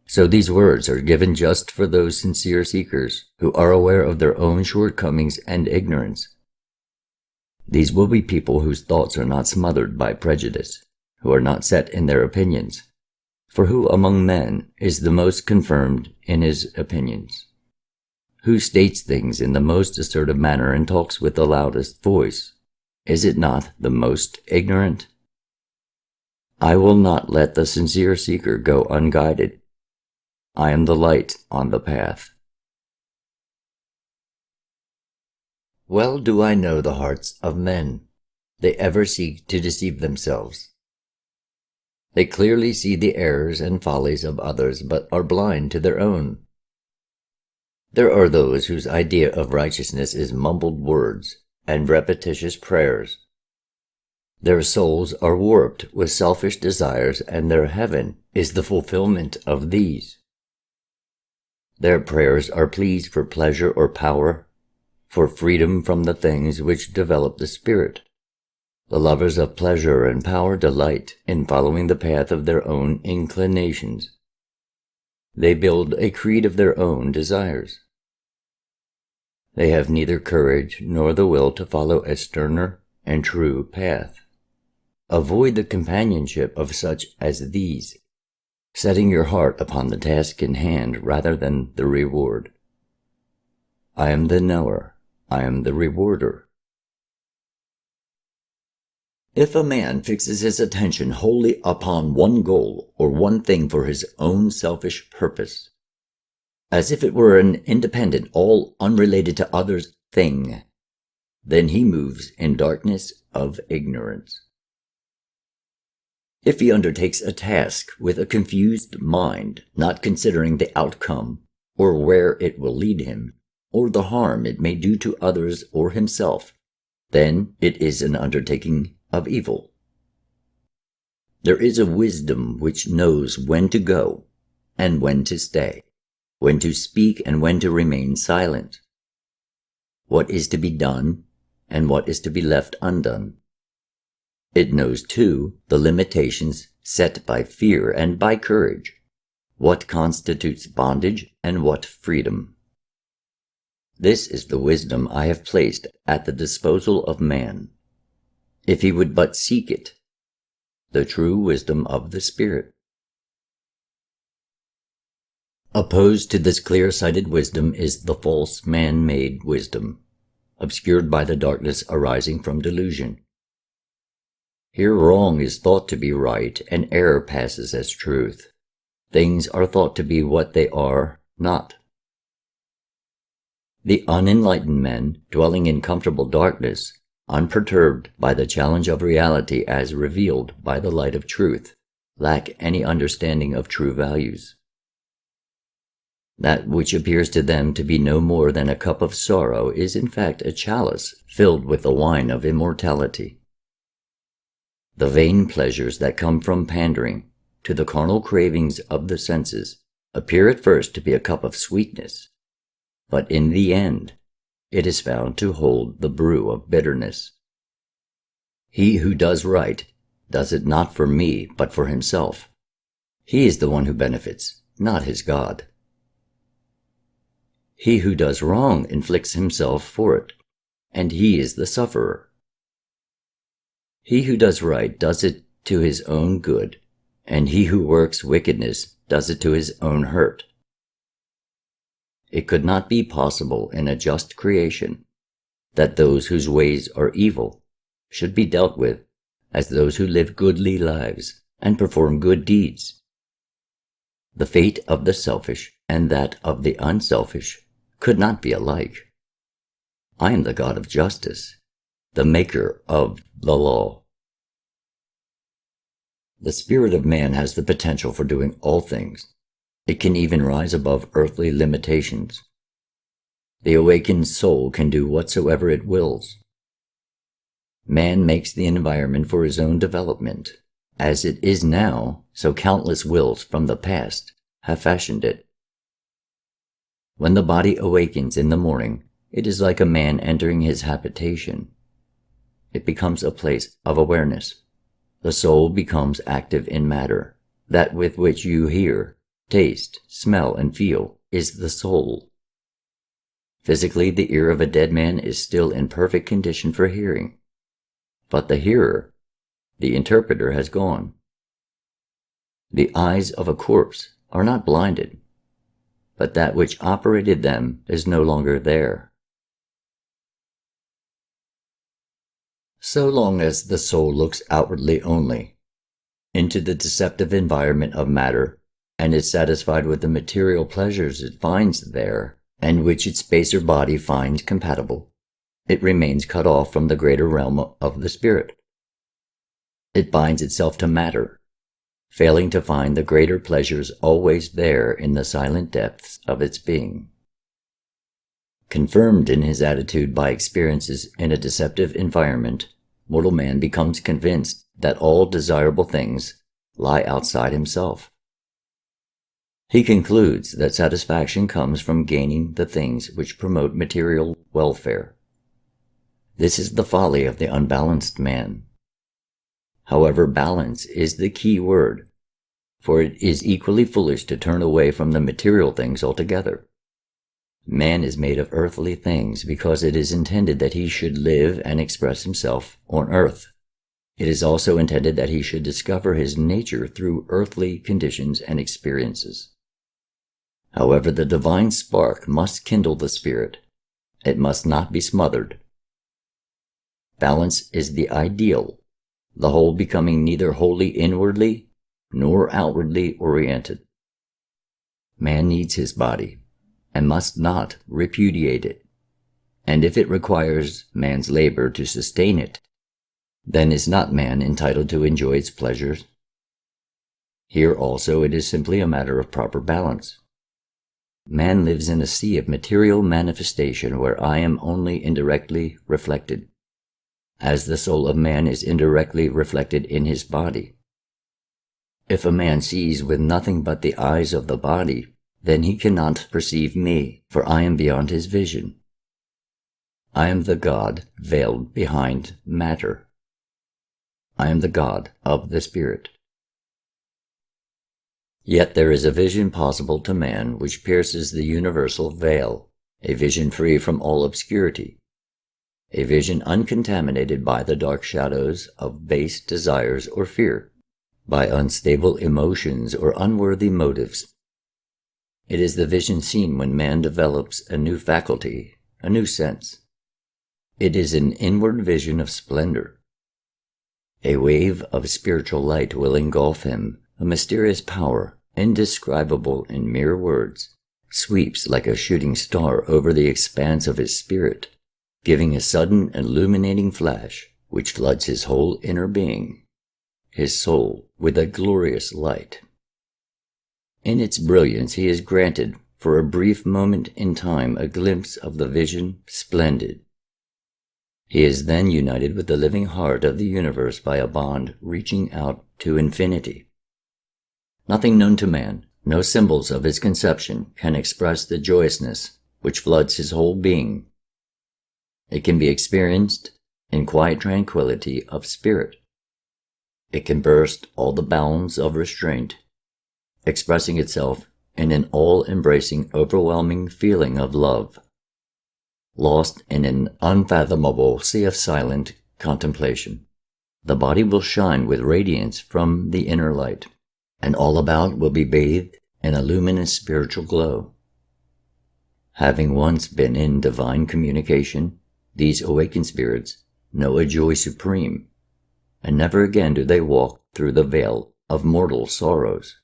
So these words are given just for those sincere seekers who are aware of their own shortcomings and ignorance. These will be people whose thoughts are not smothered by prejudice, who are not set in their opinions. For who among men is the most confirmed in his opinions? Who states things in the most assertive manner and talks with the loudest voice? Is it not the most ignorant? I will not let the sincere seeker go unguided. I am the light on the path. Well do I know the hearts of men. They ever seek to deceive themselves. They clearly see the errors and follies of others, but are blind to their own. There are those whose idea of righteousness is mumbled words and repetitious prayers. Their souls are warped with selfish desires, and their heaven is the fulfillment of these. Their prayers are pleas for pleasure or power, for freedom from the things which develop the spirit. The lovers of pleasure and power delight in following the path of their own inclinations. They build a creed of their own desires. They have neither courage nor the will to follow a sterner and true path. Avoid the companionship of such as these, setting your heart upon the task in hand rather than the reward. I am the knower, I am the rewarder. If a man fixes his attention wholly upon one goal or one thing for his own selfish purpose, as if it were an independent, all unrelated to others thing, then he moves in darkness of ignorance. If he undertakes a task with a confused mind, not considering the outcome, or where it will lead him, or the harm it may do to others or himself, then it is an undertaking of evil. There is a wisdom which knows when to go and when to stay, when to speak and when to remain silent, what is to be done and what is to be left undone. It knows, too, the limitations set by fear and by courage, what constitutes bondage and what freedom. This is the wisdom I have placed at the disposal of man, if he would but seek it, the true wisdom of the Spirit. Opposed to this clear-sighted wisdom is the false man-made wisdom, obscured by the darkness arising from delusion. Here wrong is thought to be right, and error passes as truth. Things are thought to be what they are not. The unenlightened men, dwelling in comfortable darkness, unperturbed by the challenge of reality as revealed by the light of truth, lack any understanding of true values. That which appears to them to be no more than a cup of sorrow is in fact a chalice filled with the wine of immortality. The vain pleasures that come from pandering to the carnal cravings of the senses appear at first to be a cup of sweetness, but in the end it is found to hold the brew of bitterness. He who does right does it not for me, but for himself. He is the one who benefits, not his God. He who does wrong inflicts himself for it, and he is the sufferer. He who does right does it to his own good, and he who works wickedness does it to his own hurt. It could not be possible in a just creation that those whose ways are evil should be dealt with as those who live goodly lives and perform good deeds. The fate of the selfish and that of the unselfish could not be alike. I am the God of justice, the maker of the law. The spirit of man has the potential for doing all things. It can even rise above earthly limitations. The awakened soul can do whatsoever it wills. Man makes the environment for his own development. As it is now, so countless wills from the past have fashioned it. When the body awakens in the morning, it is like a man entering his habitation. It becomes a place of awareness. The soul becomes active in matter, that with which you hear, taste, smell, and feel is the soul. Physically, the ear of a dead man is still in perfect condition for hearing, but the hearer, the interpreter, has gone. The eyes of a corpse are not blinded, but that which operated them is no longer there. So long as the soul looks outwardly only, into the deceptive environment of matter, and is satisfied with the material pleasures it finds there, and which its baser body finds compatible, it remains cut off from the greater realm of the spirit. It binds itself to matter, failing to find the greater pleasures always there in the silent depths of its being. Confirmed in his attitude by experiences in a deceptive environment, mortal man becomes convinced that all desirable things lie outside himself. He concludes that satisfaction comes from gaining the things which promote material welfare. This is the folly of the unbalanced man. However, balance is the key word, for it is equally foolish to turn away from the material things altogether. Man is made of earthly things because it is intended that he should live and express himself on earth. It is also intended that he should discover his nature through earthly conditions and experiences. However, the divine spark must kindle the spirit. It must not be smothered. Balance is the ideal, the whole becoming neither wholly inwardly nor outwardly oriented. Man needs his body, and must not repudiate it. And if it requires man's labor to sustain it, then is not man entitled to enjoy its pleasures? Here also it is simply a matter of proper balance. Man lives in a sea of material manifestation where I am only indirectly reflected, as the soul of man is indirectly reflected in his body. If a man sees with nothing but the eyes of the body, then he cannot perceive me, for I am beyond his vision. I am the God veiled behind matter. I am the God of the Spirit. Yet there is a vision possible to man which pierces the universal veil, a vision free from all obscurity, a vision uncontaminated by the dark shadows of base desires or fear, by unstable emotions or unworthy motives. It is the vision seen when man develops a new faculty, a new sense. It is an inward vision of splendor. A wave of spiritual light will engulf him, a mysterious power, indescribable in mere words, sweeps like a shooting star over the expanse of his spirit, giving a sudden illuminating flash which floods his whole inner being, his soul, with a glorious light. In its brilliance he is granted, for a brief moment in time, a glimpse of the vision splendid. He is then united with the living heart of the universe by a bond reaching out to infinity. Nothing known to man, no symbols of his conception, can express the joyousness which floods his whole being. It can be experienced in quiet tranquility of spirit. It can burst all the bounds of restraint, expressing itself in an all-embracing, overwhelming feeling of love, lost in an unfathomable sea of silent contemplation. The body will shine with radiance from the inner light, and all about will be bathed in a luminous spiritual glow. Having once been in divine communication, these awakened spirits know a joy supreme, and never again do they walk through the veil of mortal sorrows.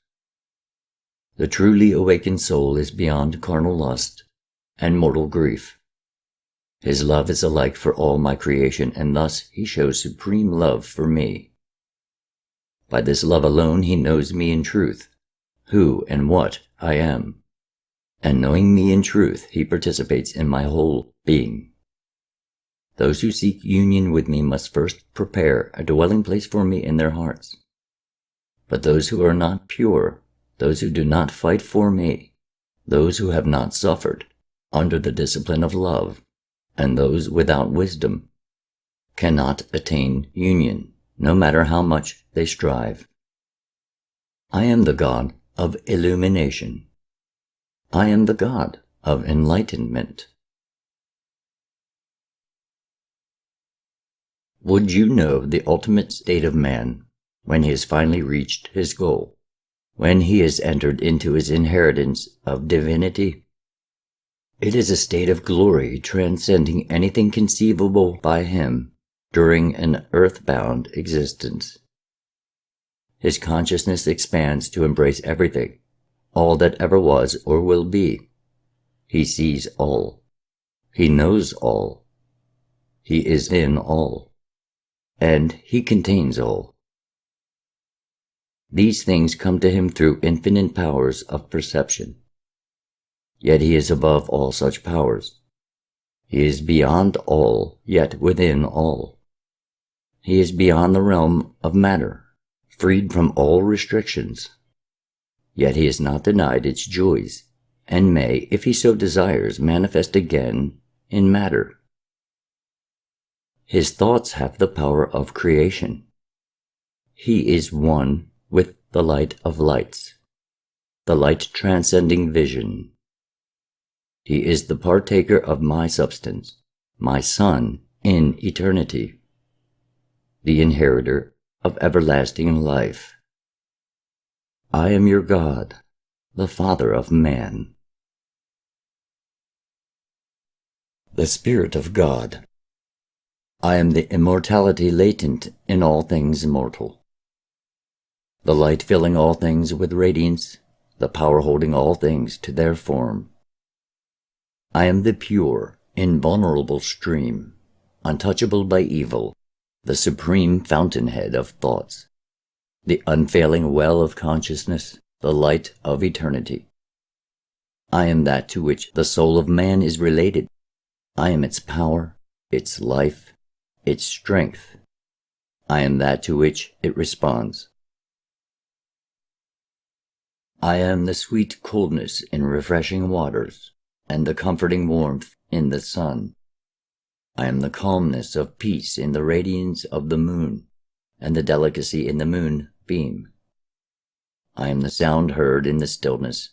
The truly awakened soul is beyond carnal lust and mortal grief. His love is alike for all my creation, and thus he shows supreme love for me. By this love alone he knows me in truth, who and what I am, and knowing me in truth, he participates in my whole being. Those who seek union with me must first prepare a dwelling place for me in their hearts. But those who are not pure, those who do not fight for me, those who have not suffered under the discipline of love, and those without wisdom, cannot attain union, no matter how much they strive. I am the God of illumination. I am the God of enlightenment. Would you know the ultimate state of man when he has finally reached his goal, when he has entered into his inheritance of divinity? It is a state of glory transcending anything conceivable by him during an earthbound existence. His consciousness expands to embrace everything, all that ever was or will be. He sees all. He knows all. He is in all. And he contains all. These things come to him through infinite powers of perception. Yet he is above all such powers. He is beyond all, yet within all. He is beyond the realm of matter, freed from all restrictions. Yet he is not denied its joys, and may, if he so desires, manifest again in matter. His thoughts have the power of creation. He is one with the light of lights, the light transcending vision. He is the partaker of my substance, my Son in eternity, the inheritor of everlasting life. I am your God, the Father of man. The Spirit of God. I am the immortality latent in all things mortal, the light filling all things with radiance, the power holding all things to their form. I am the pure, invulnerable stream, untouchable by evil, the supreme fountainhead of thoughts, the unfailing well of consciousness, the light of eternity. I am that to which the soul of man is related. I am its power, its life, its strength. I am that to which it responds. I am the sweet coolness in refreshing waters, and the comforting warmth in the sun. I am the calmness of peace in the radiance of the moon, and the delicacy in the moonbeam. I am the sound heard in the stillness,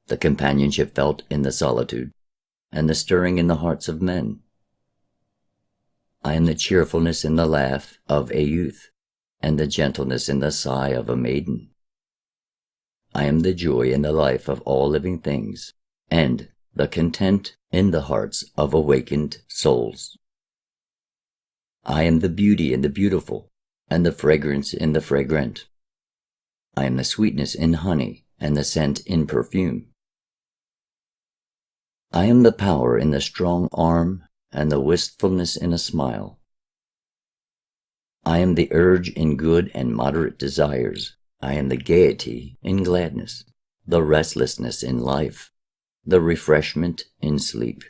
the companionship felt in the solitude, and the stirring in the hearts of men. I am the cheerfulness in the laugh of a youth, and the gentleness in the sigh of a maiden. I am the joy in the life of all living things, and the content in the hearts of awakened souls. I am the beauty in the beautiful, and the fragrance in the fragrant. I am the sweetness in honey, and the scent in perfume. I am the power in the strong arm, and the wistfulness in a smile. I am the urge in good and moderate desires. I am the gaiety in gladness, the restlessness in life, the refreshment in sleep.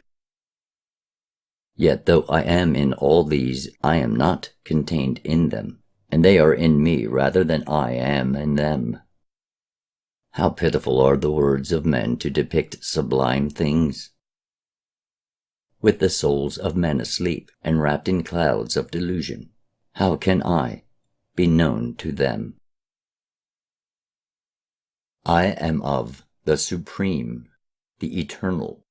Yet though I am in all these, I am not contained in them, and they are in me rather than I am in them. How pitiful are the words of men to depict sublime things! With the souls of men asleep and wrapped in clouds of delusion, how can I be known to them? I am of the Supreme, the Eternal,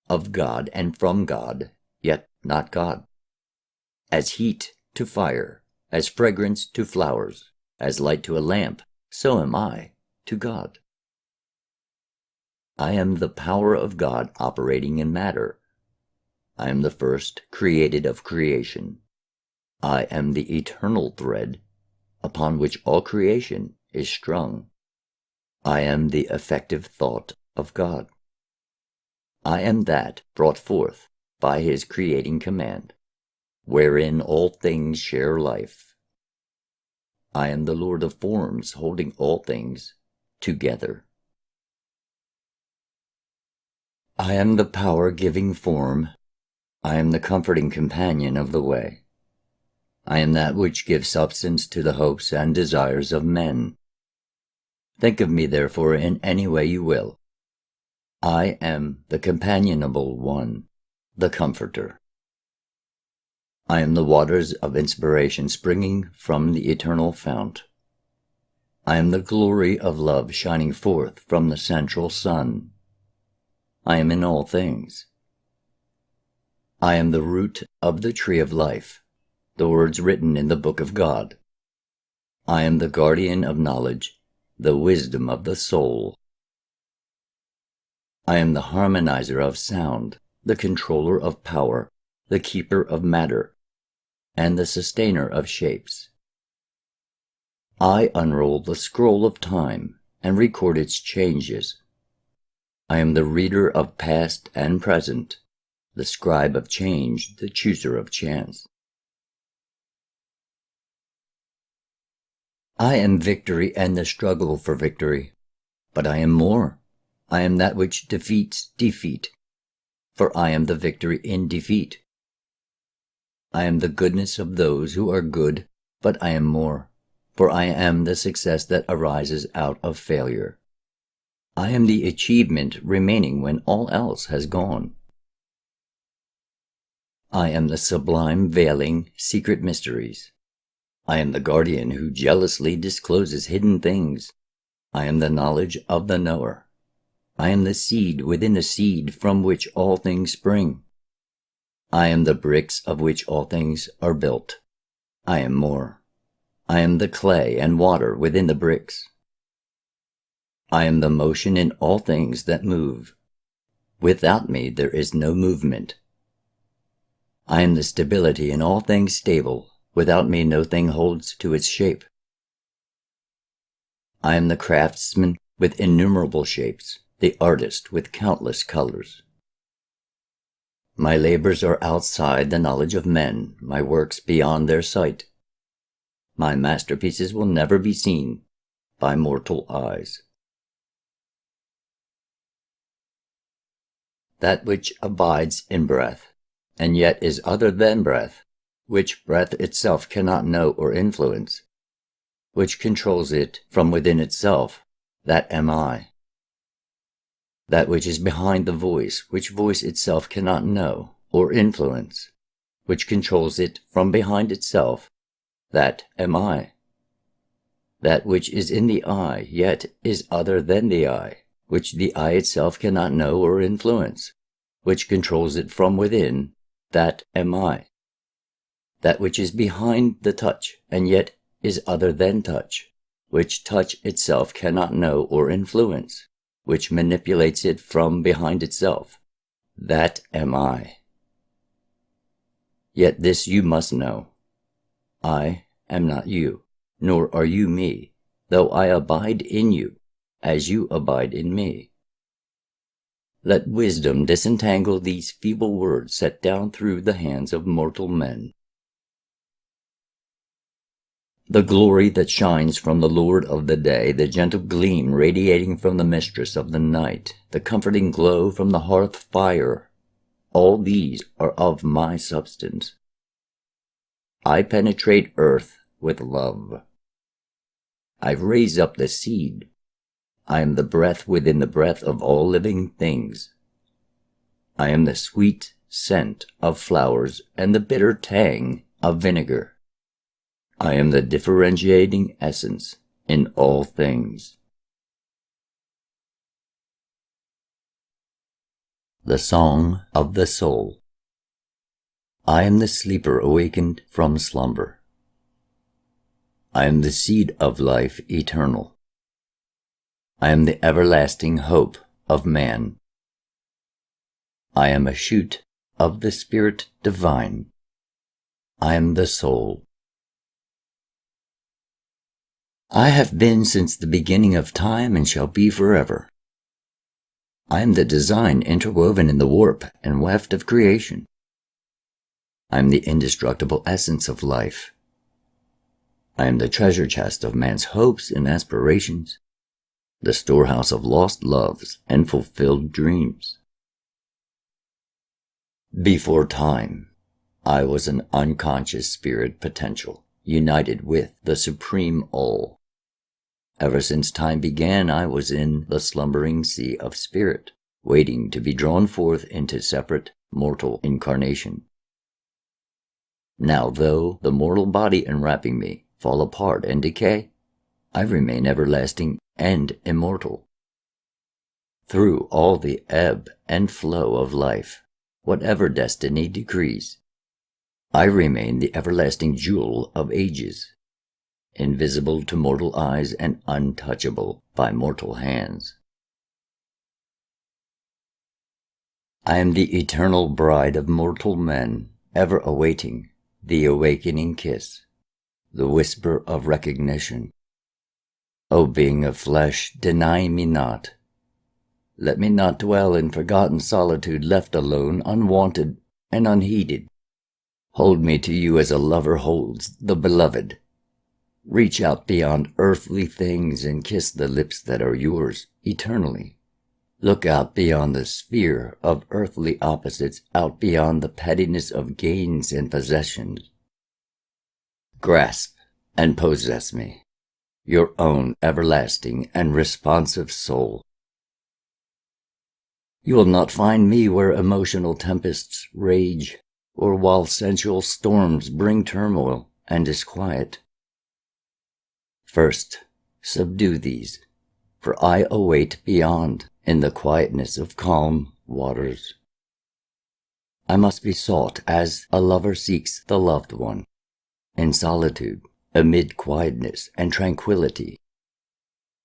of God and from God, yet not God. As heat to fire, as fragrance to flowers, as light to a lamp, so am I to God. I am the power of God operating in matter. I am the first created of creation. I am the eternal thread upon which all creation is strung. I am the effective thought of God. I am that brought forth by his creating command, wherein all things share life. I am the Lord of forms holding all things together. I am the power giving form. I am the comforting companion of the way. I am that which gives substance to the hopes and desires of men. Think of me, therefore, in any way you will. I am the companionable one, the comforter. I am the waters of inspiration springing from the eternal fount. I am the glory of love shining forth from the central sun. I am in all things. I am the root of the tree of life, the words written in the Book of God. I am the guardian of knowledge, the wisdom of the soul. I am the harmonizer of sound, the controller of power, the keeper of matter, and the sustainer of shapes. I unroll the scroll of time and record its changes. I am the reader of past and present, the scribe of change, the chooser of chance. I am victory and the struggle for victory, but I am more. I am that which defeats defeat, for I am the victory in defeat. I am the goodness of those who are good, but I am more, for I am the success that arises out of failure. I am the achievement remaining when all else has gone. I am the sublime veiling secret mysteries. I am the guardian who jealously discloses hidden things. I am the knowledge of the knower. I am the seed within a seed from which all things spring. I am the bricks of which all things are built. I am more. I am the clay and water within the bricks. I am the motion in all things that move. Without me there is no movement. I am the stability in all things stable. Without me no thing holds to its shape. I am the craftsman with innumerable shapes, the artist with countless colors. My labors are outside the knowledge of men, my works beyond their sight. My masterpieces will never be seen by mortal eyes. That which abides in breath, and yet is other than breath, which breath itself cannot know or influence, which controls it from within itself, that am I. That which is behind the voice, which voice itself cannot know or influence, which controls it from behind itself, that am I. That which is in the eye, yet is other than the eye, which the eye itself cannot know or influence, which controls it from within, that am I. That which is behind the touch, and yet is other than touch, which touch itself cannot know or influence, which manipulates it from behind itself, that am I. Yet this you must know. I am not you, nor are you me, though I abide in you, as you abide in me. Let wisdom disentangle these feeble words set down through the hands of mortal men. The glory that shines from the Lord of the day, the gentle gleam radiating from the mistress of the night, the comforting glow from the hearth fire, all these are of my substance. I penetrate earth with love. I raise up the seed. I am the breath within the breath of all living things. I am the sweet scent of flowers and the bitter tang of vinegar. I am the differentiating essence in all things. The Song of the Soul. I am the sleeper awakened from slumber. I am the seed of life eternal. I am the everlasting hope of man. I am a shoot of the Spirit divine. I am the soul. I have been since the beginning of time and shall be forever. I am the design interwoven in the warp and weft of creation. I am the indestructible essence of life. I am the treasure chest of man's hopes and aspirations, the storehouse of lost loves and fulfilled dreams. Before time, I was an unconscious spirit potential, united with the supreme all. Ever since time began, I was in the slumbering sea of spirit, waiting to be drawn forth into separate mortal incarnation. Now, though the mortal body enwrapping me fall apart and decay, I remain everlasting and immortal. Through all the ebb and flow of life, whatever destiny decrees, I remain the everlasting jewel of ages, invisible to mortal eyes and untouchable by mortal hands. I am the eternal bride of mortal men, ever awaiting the awakening kiss, the whisper of recognition. O being of flesh, deny me not. Let me not dwell in forgotten solitude, left alone, unwanted, and unheeded. Hold me to you as a lover holds the beloved. Reach out beyond earthly things and kiss the lips that are yours eternally. Look out beyond the sphere of earthly opposites, out beyond the pettiness of gains and possessions. Grasp and possess me, your own everlasting and responsive soul. You will not find me where emotional tempests rage, or while sensual storms bring turmoil and disquiet. First, subdue these, for I await beyond in the quietness of calm waters. I must be sought as a lover seeks the loved one, in solitude, amid quietness and tranquility.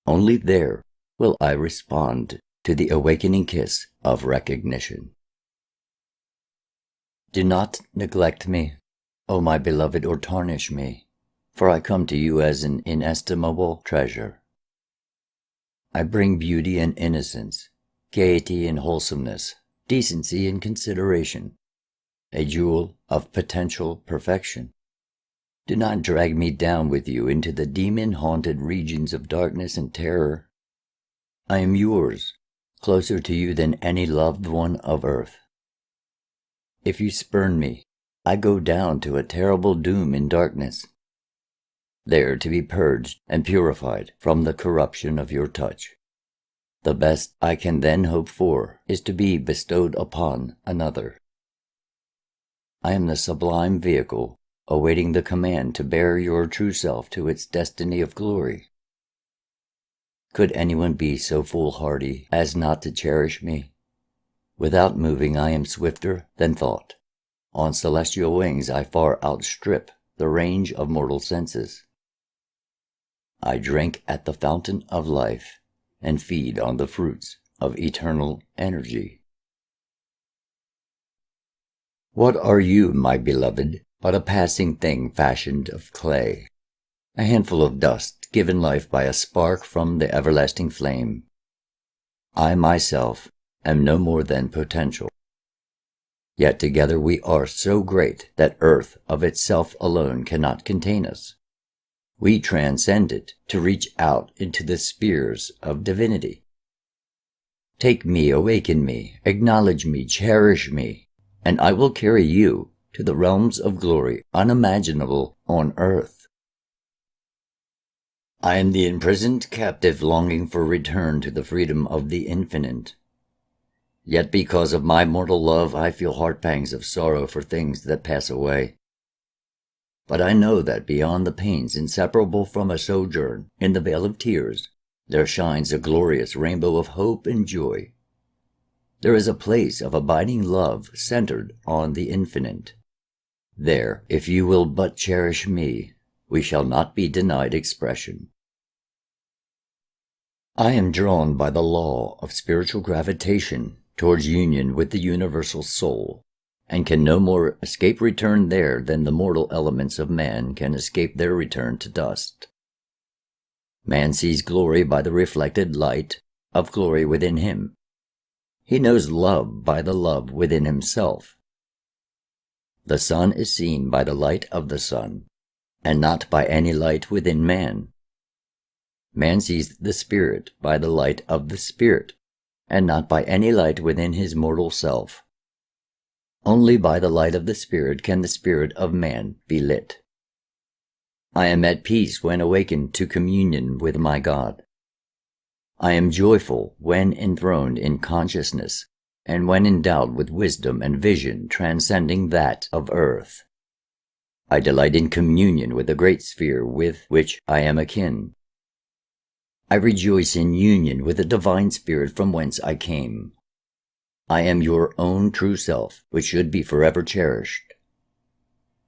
Only there will I respond to the awakening kiss of recognition. Do not neglect me, O my beloved, or tarnish me, for I come to you as an inestimable treasure. I bring beauty and innocence, gaiety and wholesomeness, decency and consideration, a jewel of potential perfection. Do not drag me down with you into the demon-haunted regions of darkness and terror. I am yours, closer to you than any loved one of earth. If you spurn me, I go down to a terrible doom in darkness, there to be purged and purified from the corruption of your touch. The best I can then hope for is to be bestowed upon another. I am the sublime vehicle awaiting the command to bear your true self to its destiny of glory. Could anyone be so foolhardy as not to cherish me? Without moving, I am swifter than thought. On celestial wings, I far outstrip the range of mortal senses. I drink at the fountain of life and feed on the fruits of eternal energy. What are you, my beloved, but a passing thing fashioned of clay, a handful of dust given life by a spark from the everlasting flame? I myself am no more than potential. Yet together we are so great that earth of itself alone cannot contain us. We transcend it to reach out into the spheres of divinity. Take me, awaken me, acknowledge me, cherish me, and I will carry you to the realms of glory unimaginable on earth. I am the imprisoned captive longing for return to the freedom of the infinite. Yet because of my mortal love, I feel heart pangs of sorrow for things that pass away. But I know that beyond the pains inseparable from a sojourn in the vale of tears, there shines a glorious rainbow of hope and joy. There is a place of abiding love centered on the infinite. There, if you will but cherish me, we shall not be denied expression. I am drawn by the law of spiritual gravitation towards union with the universal soul, and can no more escape return there than the mortal elements of man can escape their return to dust. Man sees glory by the reflected light of glory within him. He knows love by the love within himself. The sun is seen by the light of the sun, and not by any light within man. Man sees the Spirit by the light of the Spirit, and not by any light within his mortal self. Only by the light of the Spirit can the spirit of man be lit. I am at peace when awakened to communion with my God. I am joyful when enthroned in consciousness, and when endowed with wisdom and vision transcending that of earth. I delight in communion with the great sphere with which I am akin. I rejoice in union with the divine spirit from whence I came. I am your own true self, which should be forever cherished.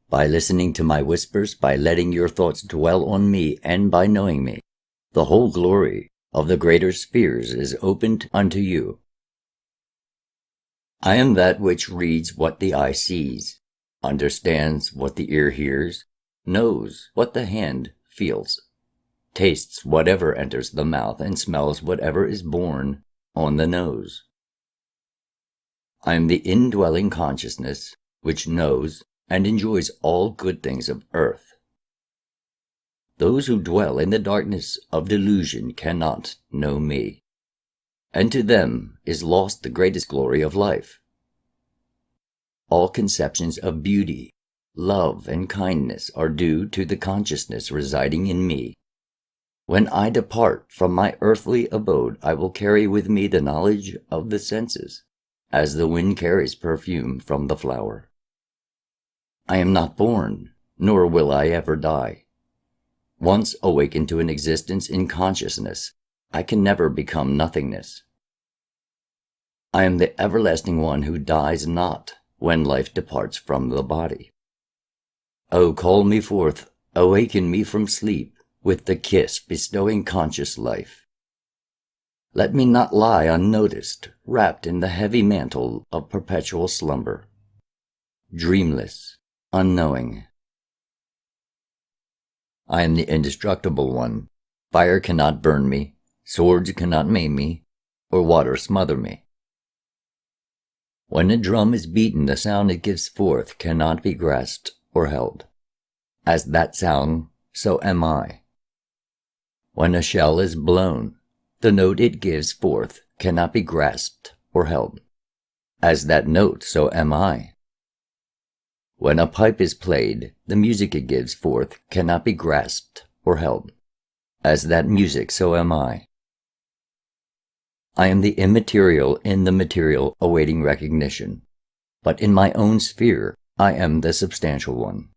By listening to my whispers, by letting your thoughts dwell on me, and by knowing me, the whole glory of the greater spheres is opened unto you. I am that which reads what the eye sees, understands what the ear hears, knows what the hand feels, tastes whatever enters the mouth, and smells whatever is borne on the nose. I am the indwelling consciousness which knows and enjoys all good things of earth. Those who dwell in the darkness of delusion cannot know me, and to them is lost the greatest glory of life. All conceptions of beauty, love, and kindness are due to the consciousness residing in me. When I depart from my earthly abode, I will carry with me the knowledge of the senses, as the wind carries perfume from the flower. I am not born, nor will I ever die. Once awakened to an existence in consciousness, I can never become nothingness. I am the everlasting one who dies not when life departs from the body. O call me forth, awaken me from sleep, with the kiss bestowing conscious life. Let me not lie unnoticed, wrapped in the heavy mantle of perpetual slumber, dreamless, unknowing. I am the indestructible one. Fire cannot burn me, swords cannot maim me, or water smother me. When a drum is beaten, the sound it gives forth cannot be grasped or held. As that sound, so am I. When a shell is blown, the note it gives forth cannot be grasped or held. As that note, so am I. When a pipe is played, the music it gives forth cannot be grasped or held. As that music, so am I. I am the immaterial in the material awaiting recognition, but in my own sphere I am the substantial one.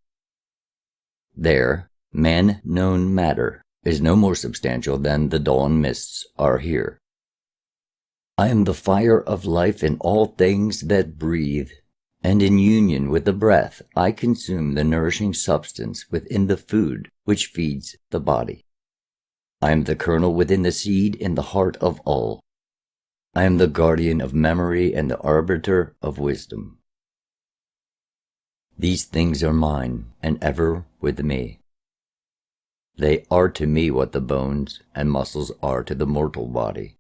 There, man-known matter is no more substantial than the dawn mists are here. I am the fire of life in all things that breathe, and in union with the breath I consume the nourishing substance within the food which feeds the body. I am the kernel within the seed in the heart of all. I am the guardian of memory and the arbiter of wisdom. These things are mine, and ever with me. They are to me what the bones and muscles are to the mortal body,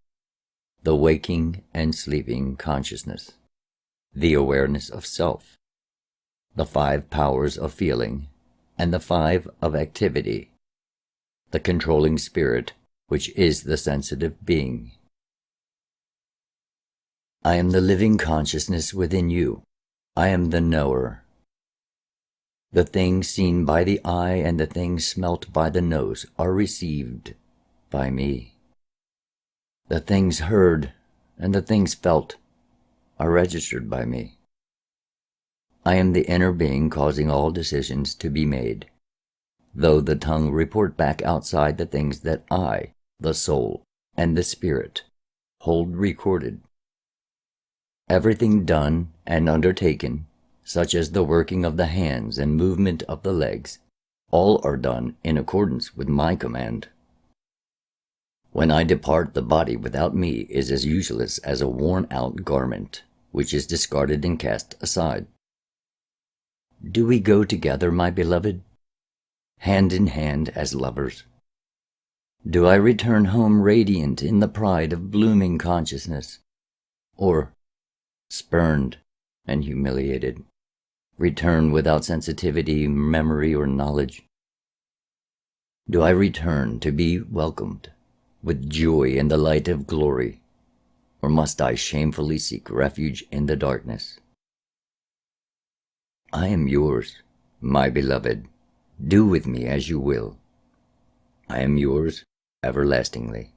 the waking and sleeping consciousness, the awareness of self, the 5 powers of feeling, and the 5 of activity, the controlling spirit, which is the sensitive being. I am the living consciousness within you. I am the knower. The things seen by the eye and the things smelt by the nose are received by me. The things heard and the things felt are registered by me. I am the inner being causing all decisions to be made, though the tongue report back outside the things that I, the soul, and the spirit hold recorded. Everything done and undertaken, such as the working of the hands and movement of the legs, all are done in accordance with my command. When I depart, the body without me is as useless as a worn-out garment, which is discarded and cast aside. Do we go together, my beloved, hand in hand as lovers? Do I return home radiant in the pride of blooming consciousness, or, spurned and humiliated, return without sensitivity, memory, or knowledge? Do I return to be welcomed with joy in the light of glory, or must I shamefully seek refuge in the darkness? I am yours, my beloved. Do with me as you will. I am yours everlastingly.